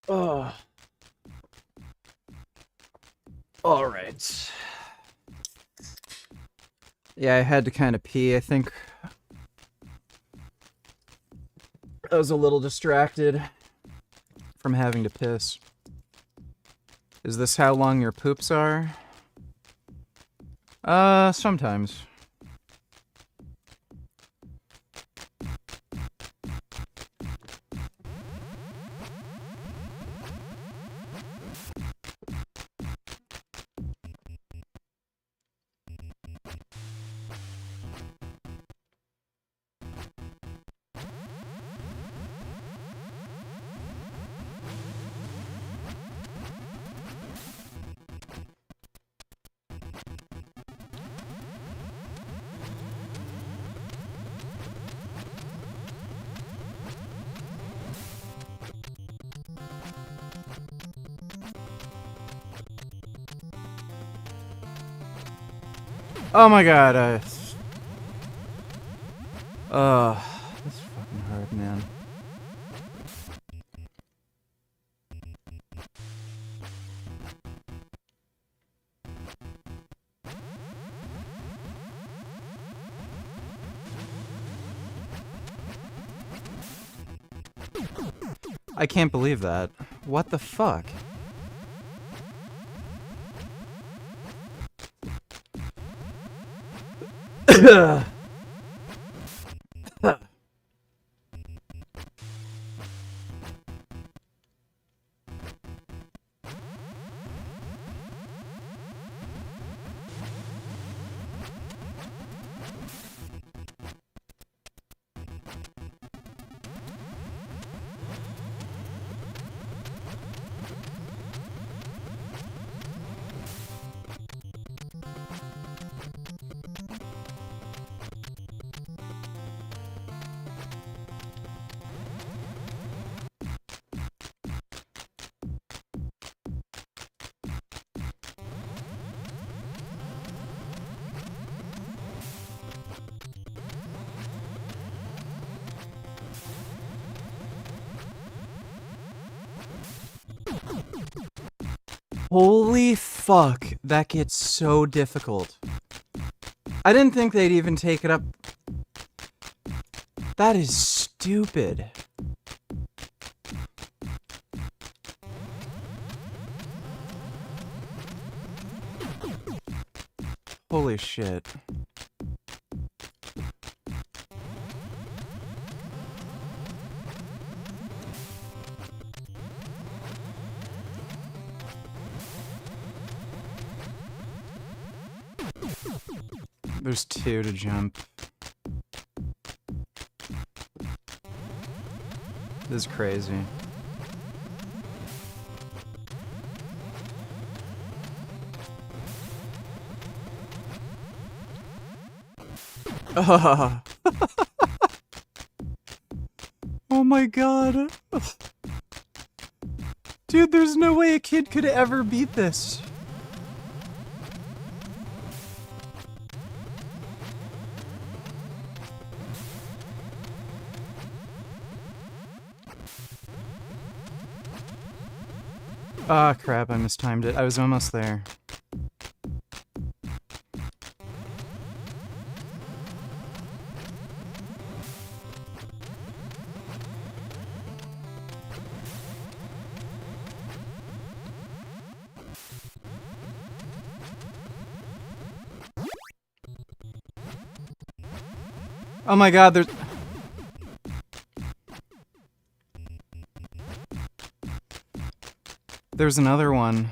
Oh. All right. Yeah, I had to kind of pee, I think. I was a little distracted from having to piss. Is this how long your poops are? Sometimes. Oh my god, this is fucking hard, man. I can't believe that. What the fuck? Holy fuck, that gets so difficult. I didn't think they'd even take it up. That is stupid. Holy shit. There's 2 to jump. This is crazy. Oh my god. Dude, there's no way a kid could ever beat this. Ah, crap, I mistimed it. I was almost there. Oh my god, there's another one.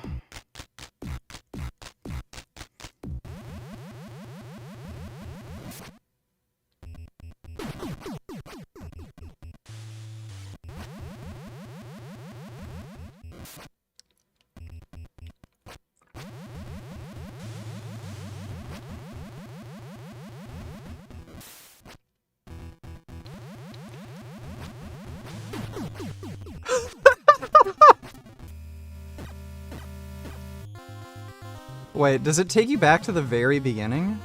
Wait, does it take you back to the very beginning?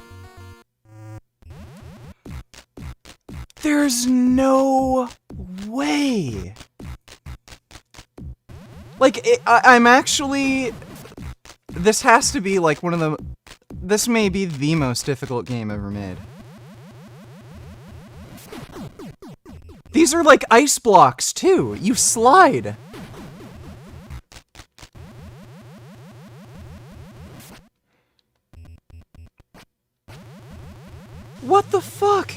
There's no way! Like, I'm actually... This has to be, like, one of the... This may be the most difficult game ever made. These are, like, ice blocks, too! You slide! What the fuck?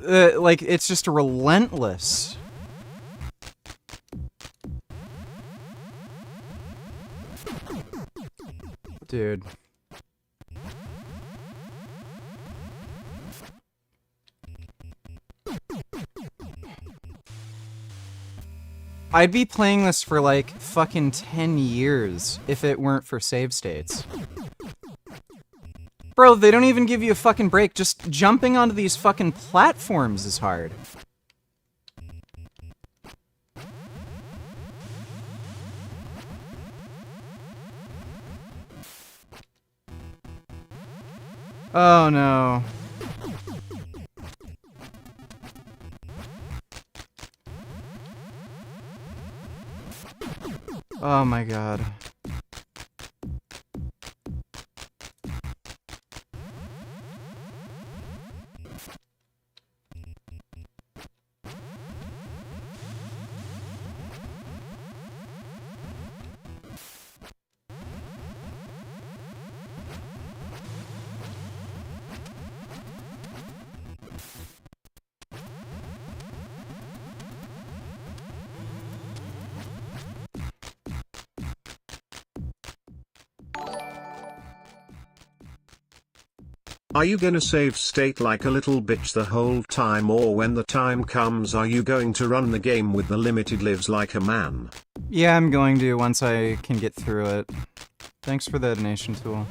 Like, it's just relentless. Dude. I'd be playing this for like fucking 10 years if it weren't for save states. Bro, they don't even give you a fucking break. Just jumping onto these fucking platforms is hard. Oh no. Oh my god. Are you gonna save state like a little bitch the whole time, or when the time comes are you going to run the game with the limited lives like a man? Yeah, I'm going to once I can get through it. Thanks for the donation tool.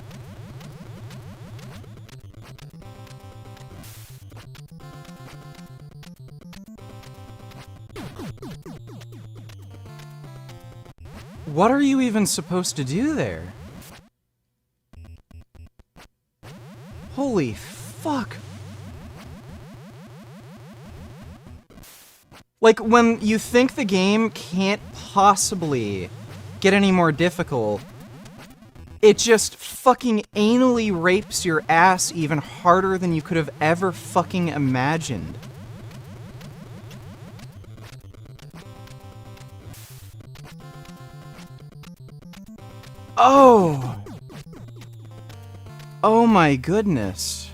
What are you even supposed to do there? Holy Holy fuck. Like, when you think the game can't possibly get any more difficult, it just fucking anally rapes your ass even harder than you could have ever fucking imagined. Oh! Oh my goodness.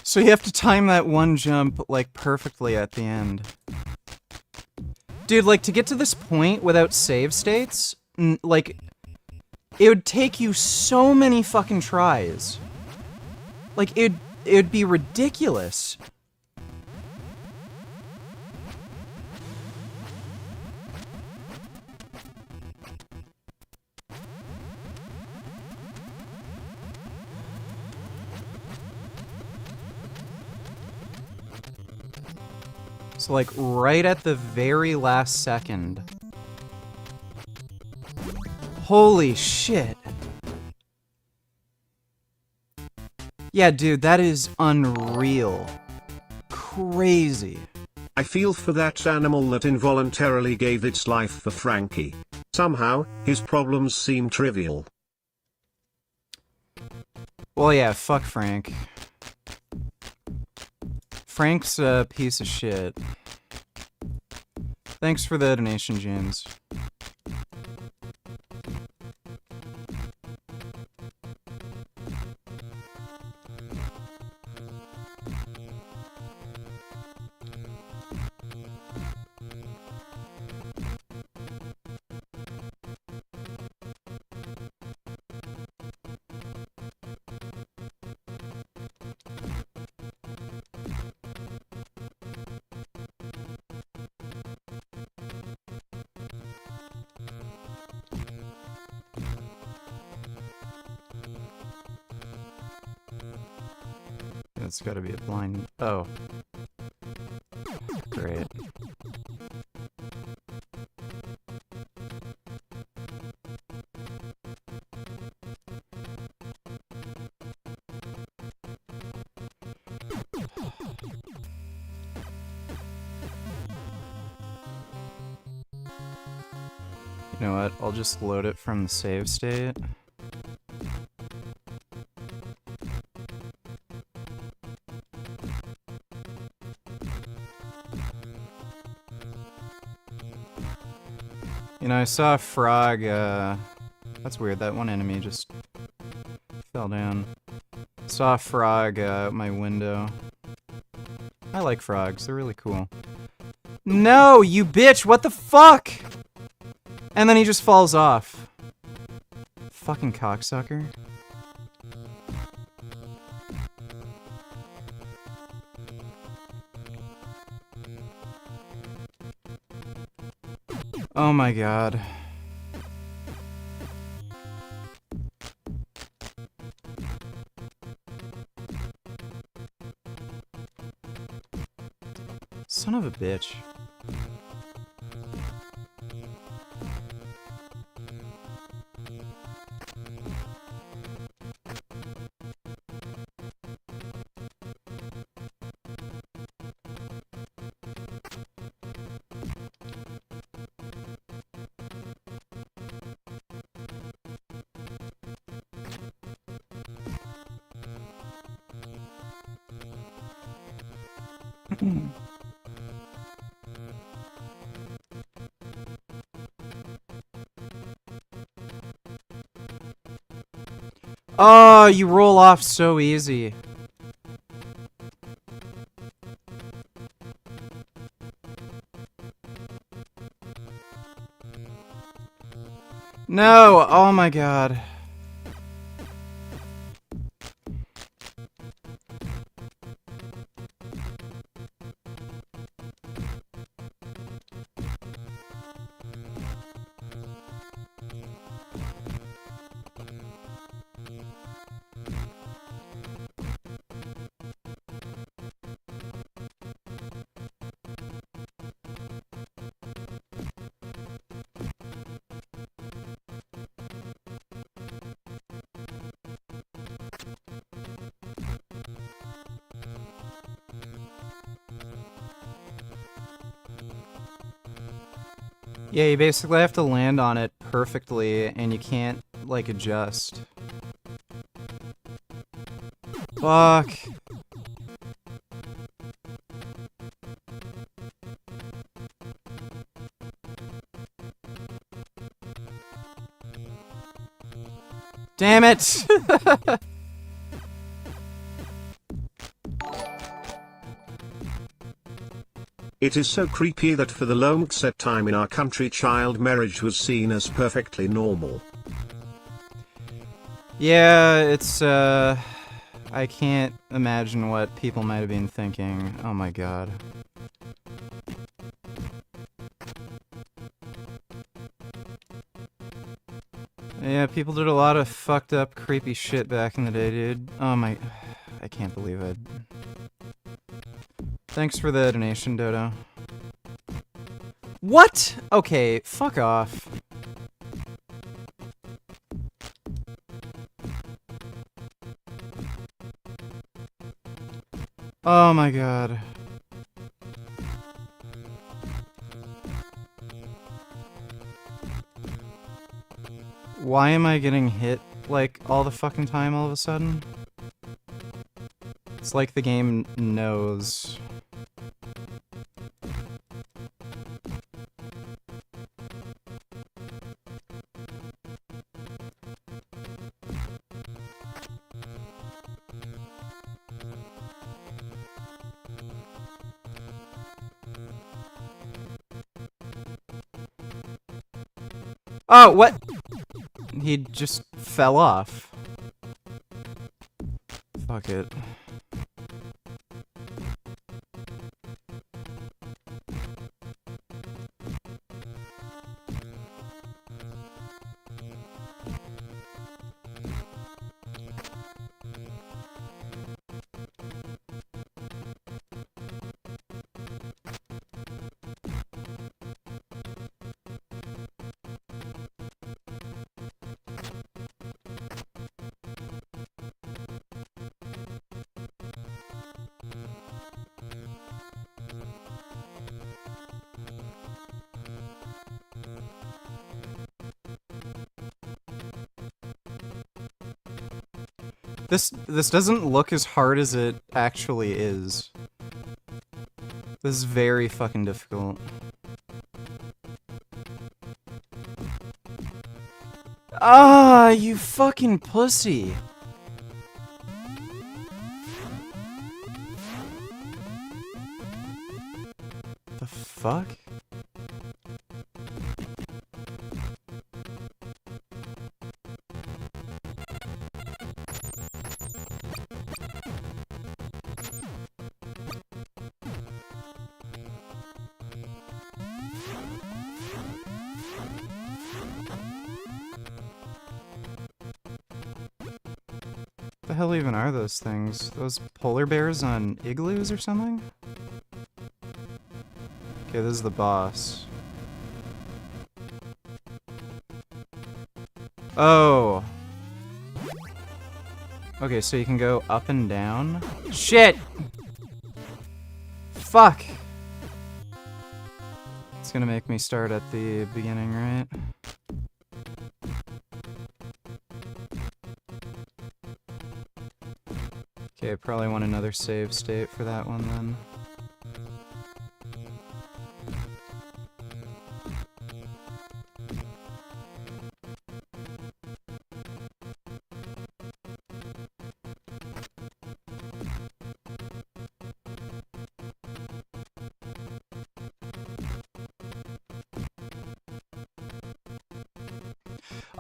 So you have to time that one jump, like, perfectly at the end. Dude, like, to get to this point without save states, like, it would take you so many fucking tries. Like, it'd be ridiculous. So, like, right at the very last second. Holy shit. Yeah, dude, that is unreal. Crazy. I feel for that animal that involuntarily gave its life for Frankie. Somehow, his problems seem trivial. Well, yeah, fuck Frank. Frank's a piece of shit. Thanks for the donation, James. It's gotta be a blind... Oh. Great. You know what? I'll just load it from the save state. You know, I saw a frog, that's weird, that one enemy just fell down. Saw a frog, out my window. I like frogs, they're really cool. No, you bitch, what the fuck? And then he just falls off. Fucking cocksucker. Oh my god. Son of a bitch. Oh, you roll off so easy. No! Oh my god. Yeah, you basically have to land on it perfectly, and you can't, like, adjust. Fuck. Damn it! It is so creepy that for the longest time in our country child marriage was seen as perfectly normal. Yeah, it's, I can't imagine what people might have been thinking. Oh my god. Yeah, people did a lot of fucked up, creepy shit back in the day, dude. Oh my... I can't believe it. Thanks for the donation, Dodo. What? Okay, fuck off. Oh my god. Why am I getting hit, like, all the fucking time all of a sudden? It's like the game knows. Oh, what? He just fell off. Fuck it. This doesn't look as hard as it actually is. This is very fucking difficult. Ah, you fucking pussy. The fuck? The hell even are those things? Those polar bears on igloos or something? Okay, this is the boss. Oh. Okay, so you can go up and down. Shit! Fuck! It's gonna make me start at the beginning, right? Okay, I probably want another save state for that one then.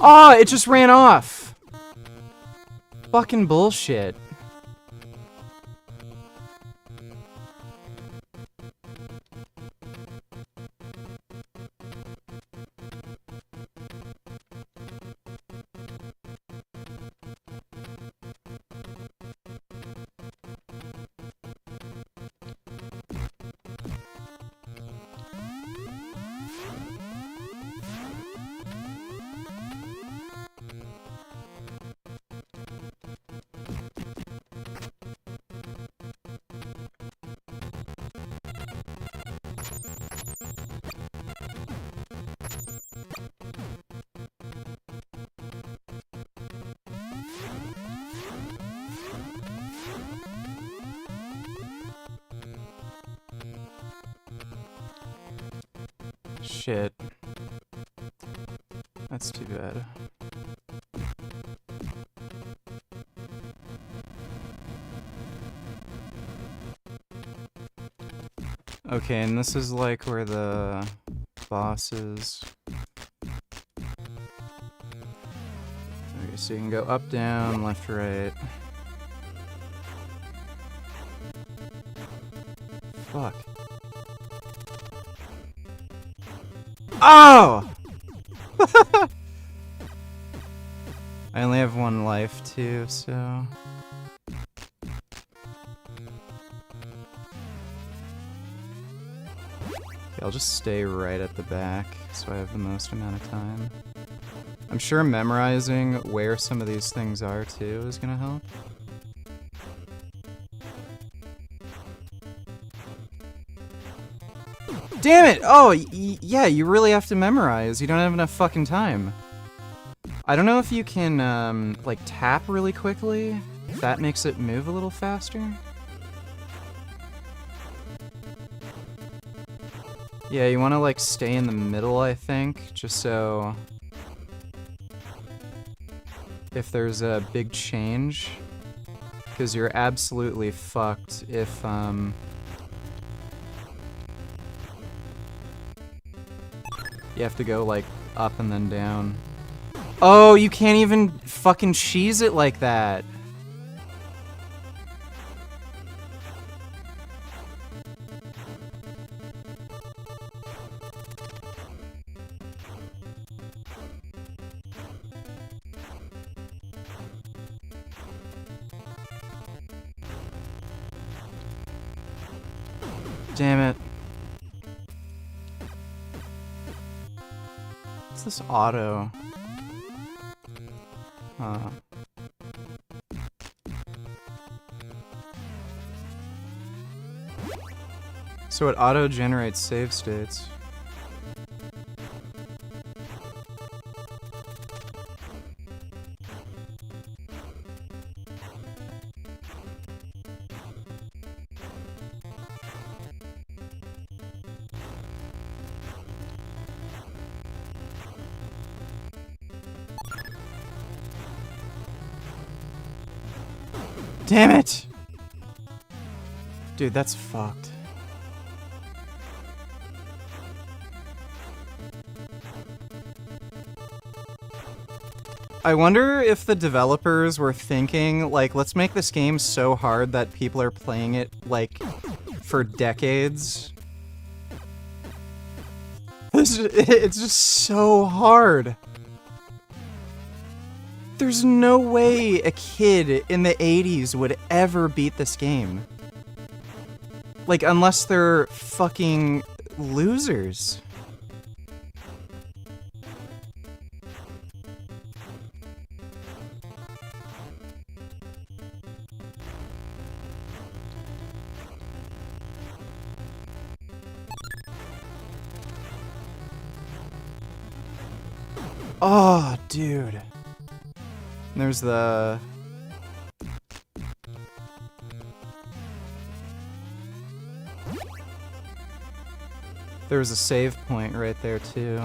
Oh, it just ran off. Fucking bullshit. Shit. That's too bad. Okay, and this is like where the boss is. Okay, so you can go up, down, left, right. Fuck. Oh! I only have one life too, so... I'll just stay right at the back, so I have the most amount of time. I'm sure memorizing where some of these things are too is gonna help. Damn it! Oh, yeah, you really have to memorize. You don't have enough fucking time. I don't know if you can, like, tap really quickly. If that makes it move a little faster. Yeah, you want to, like, stay in the middle, I think, just so... if there's a big change. Because you're absolutely fucked if, you have to go, like, up and then down. Oh, you can't even fucking cheese it like that. Damn it. What's this auto? Huh. So it auto-generates save states. Damn it! Dude, that's fucked. I wonder if the developers were thinking, like, let's make this game so hard that people are playing it, like, for decades. It's just so hard. There's no way a kid in the 80s would ever beat this game. Like, unless they're fucking losers. Oh, dude. There's the... There's a save point right there, too.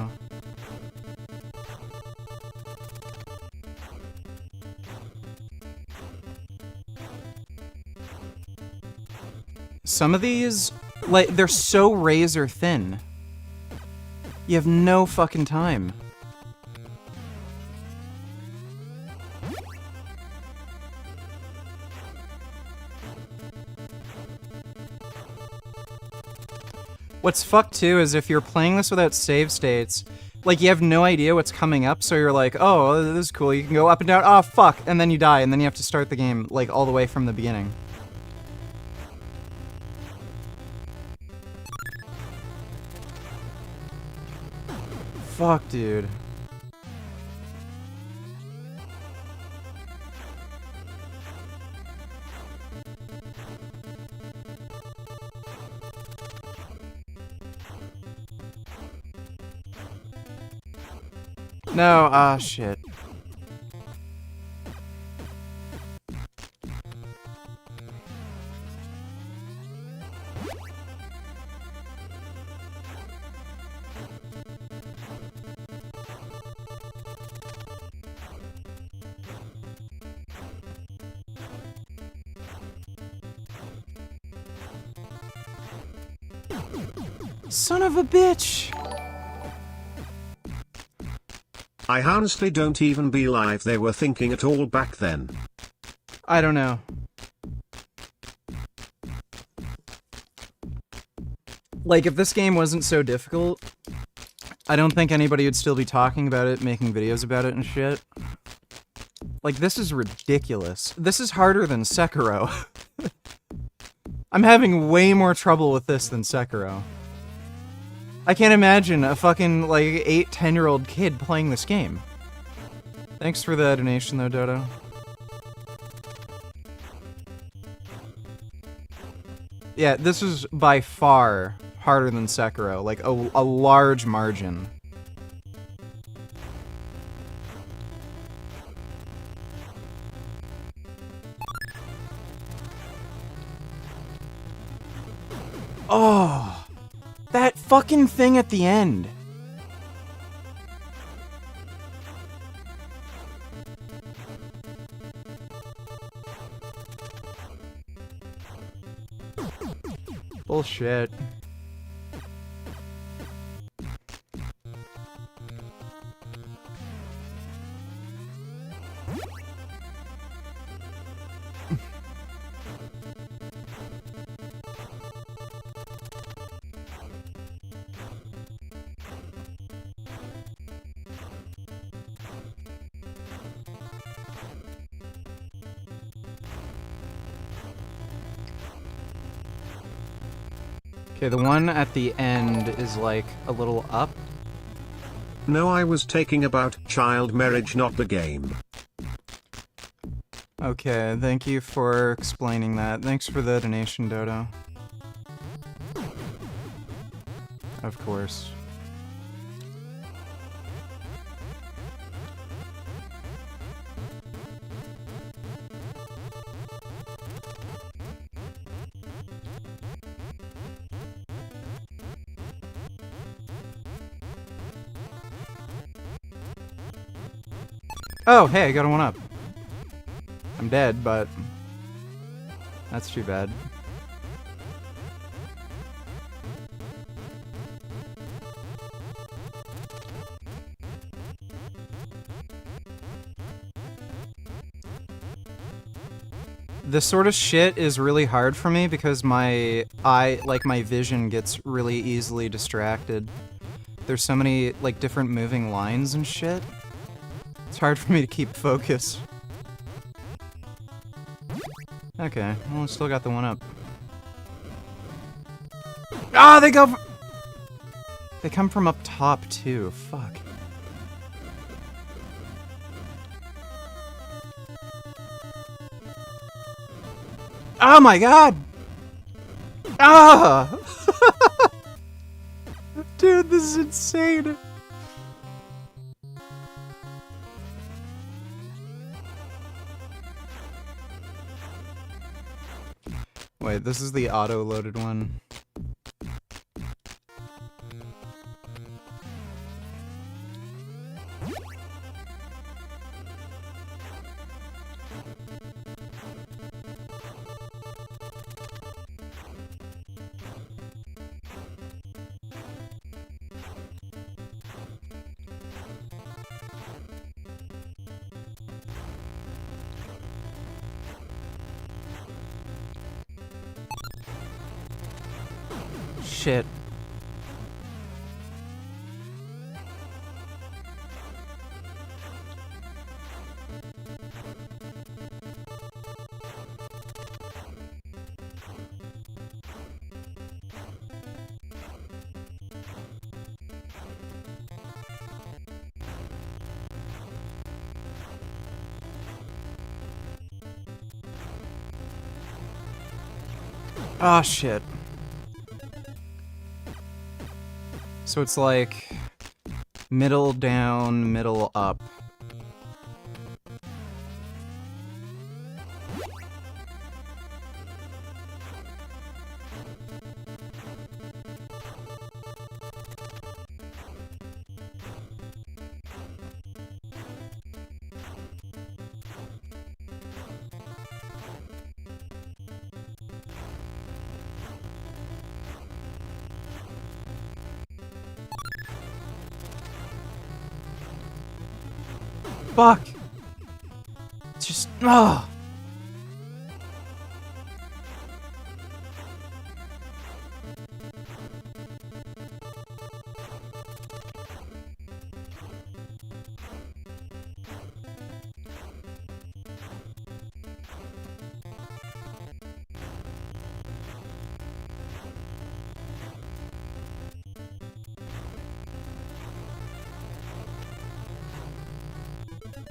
Some of these, like, they're so razor thin. You have no fucking time. What's fucked too is if you're playing this without save states, like you have no idea what's coming up, so you're like, oh, this is cool. You can go up and down. Oh, fuck. And then you die, and then you have to start the game like all the way from the beginning. Fuck, dude. No, ah, shit. Son of a bitch! I honestly don't even believe they were thinking at all back then. I don't know. Like, if this game wasn't so difficult, I don't think anybody would still be talking about it, making videos about it and shit. Like, this is ridiculous. This is harder than Sekiro. I'm having way more trouble with this than Sekiro. I can't imagine a fucking, like, 8, 10-year-old kid playing this game. Thanks for the donation, though, Dodo. Yeah, this is by far harder than Sekiro. Like, a large margin. Oh! That fucking thing at the end. Bullshit. Okay, the one at the end is like a little up. No, I was taking about child marriage, not the game. Okay, thank you for explaining that. Thanks for the donation, Dodo. Of course. Oh, hey, I got a 1-up. I'm dead, but that's too bad. This sort of shit is really hard for me because my vision gets really easily distracted. There's so many, like, different moving lines and shit. It's hard for me to keep focus. Okay, well, I still got the 1-up. Ah, they go. They come from up top too. Fuck. Oh my god! Ah! Dude, this is insane. Wait, this is the auto-loaded one. Shit. Oh, shit. So it's like middle down, middle up. Fuck! It's just... Ugh!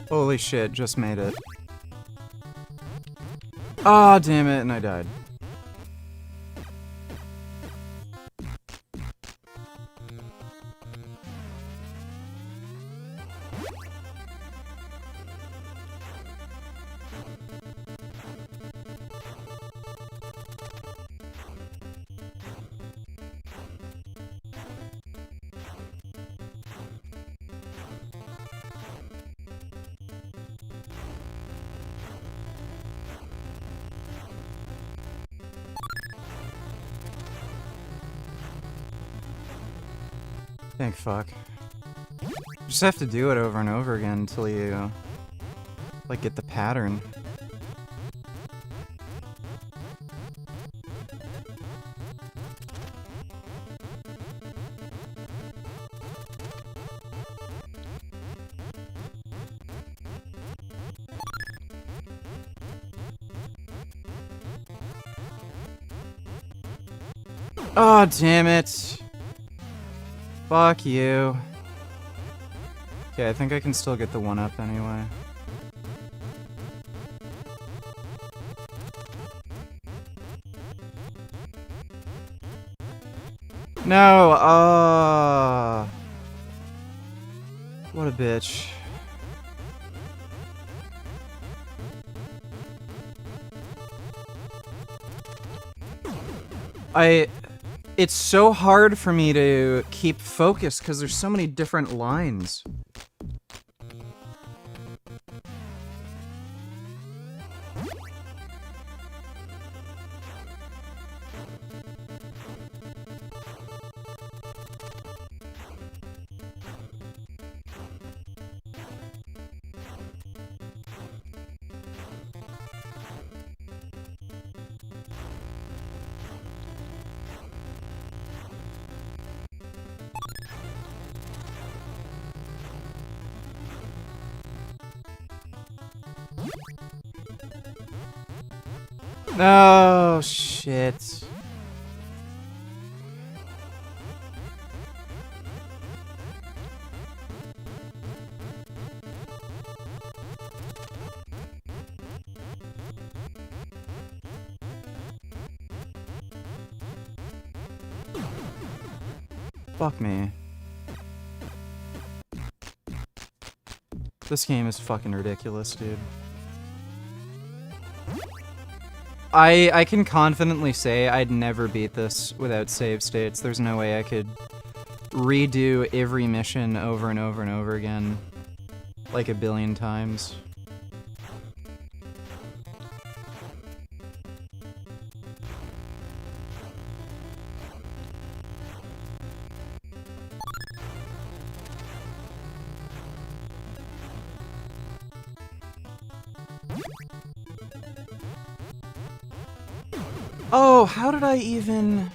Holy shit, just made it. Ah, damn it, and I died. Thank fuck. You just have to do it over and over again until you, like, get the pattern. Oh, damn it. Fuck you. Okay, I think I can still get the 1-up anyway. No, what a bitch. It's so hard for me to keep focus because there's so many different lines. Oh, shit. Fuck me. This game is fucking ridiculous, dude. I can confidently say I'd never beat this without save states. There's no way I could redo every mission over and over and over again like a billion times. Oh, how did I even...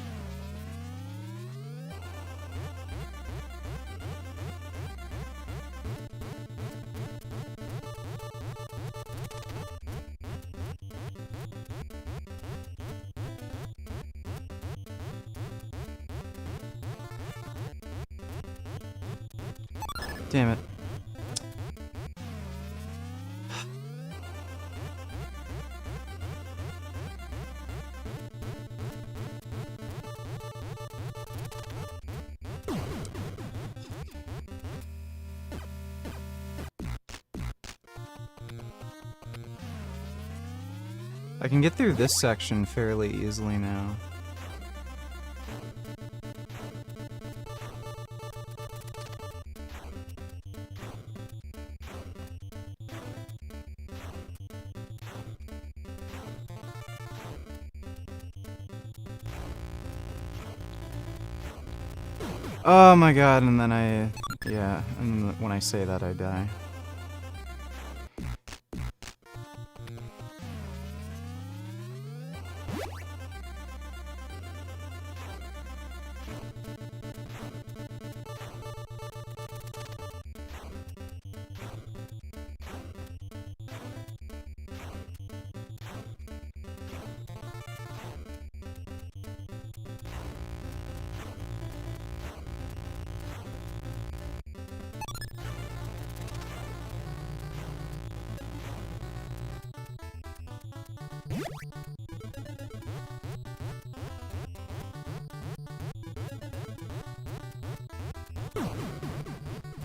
Damn it. I can get through this section fairly easily now. Oh my god, and then and when I say that, I die.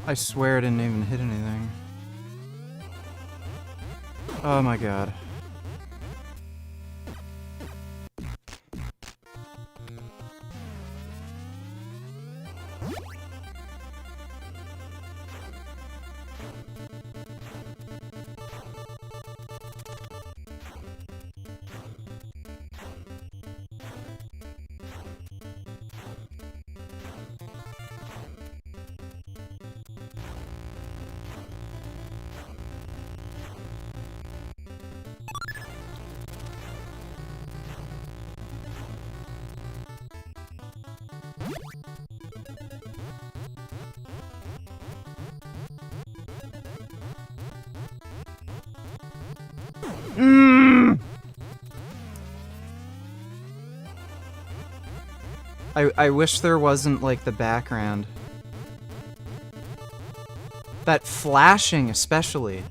I swear I didn't even hit anything. Oh my god. I wish there wasn't, like, the background. That flashing, especially.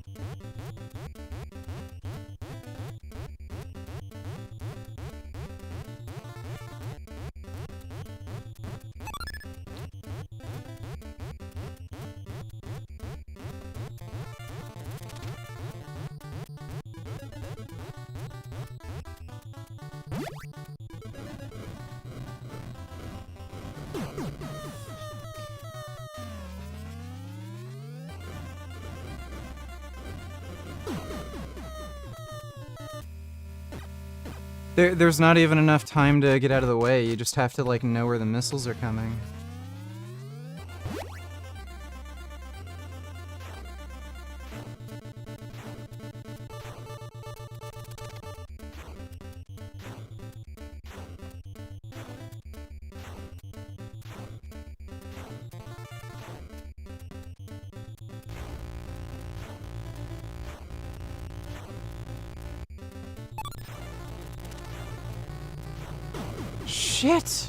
There's not even enough time to get out of the way. You just have to, like, know where the missiles are coming. Shit!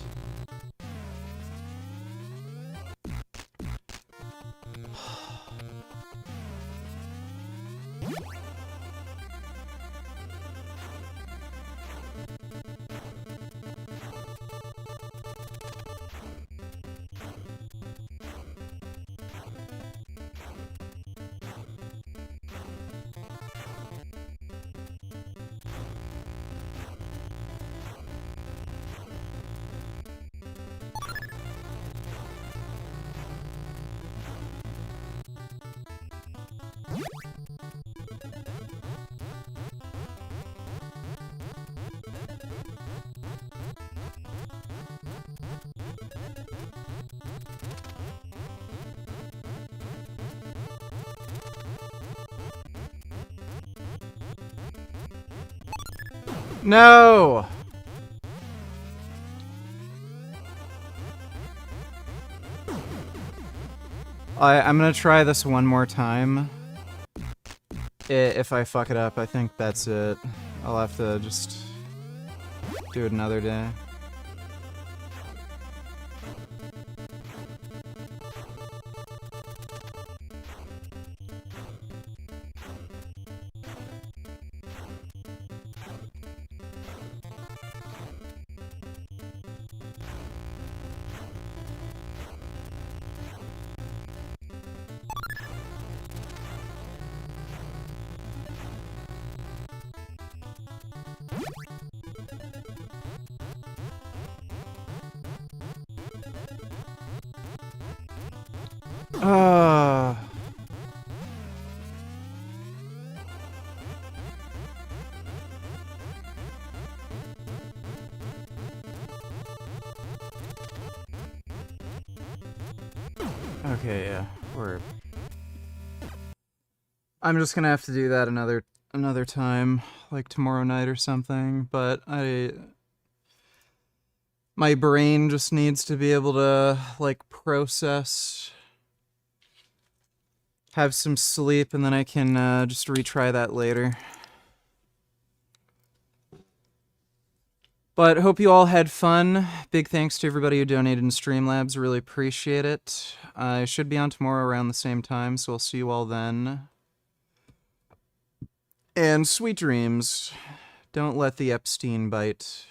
No! I'm gonna try this one more time. If I fuck it up, I think that's it. I'll have to just do it another day. Okay, yeah, I'm just gonna have to do that another time, like tomorrow night or something, but my brain just needs to be able to, like, process, have some sleep, and then I can just retry that later. But hope you all had fun. Big thanks to everybody who donated in Streamlabs. Really appreciate it. I should be on tomorrow around the same time, so I'll see you all then. And sweet dreams. Don't let the Epstein bite.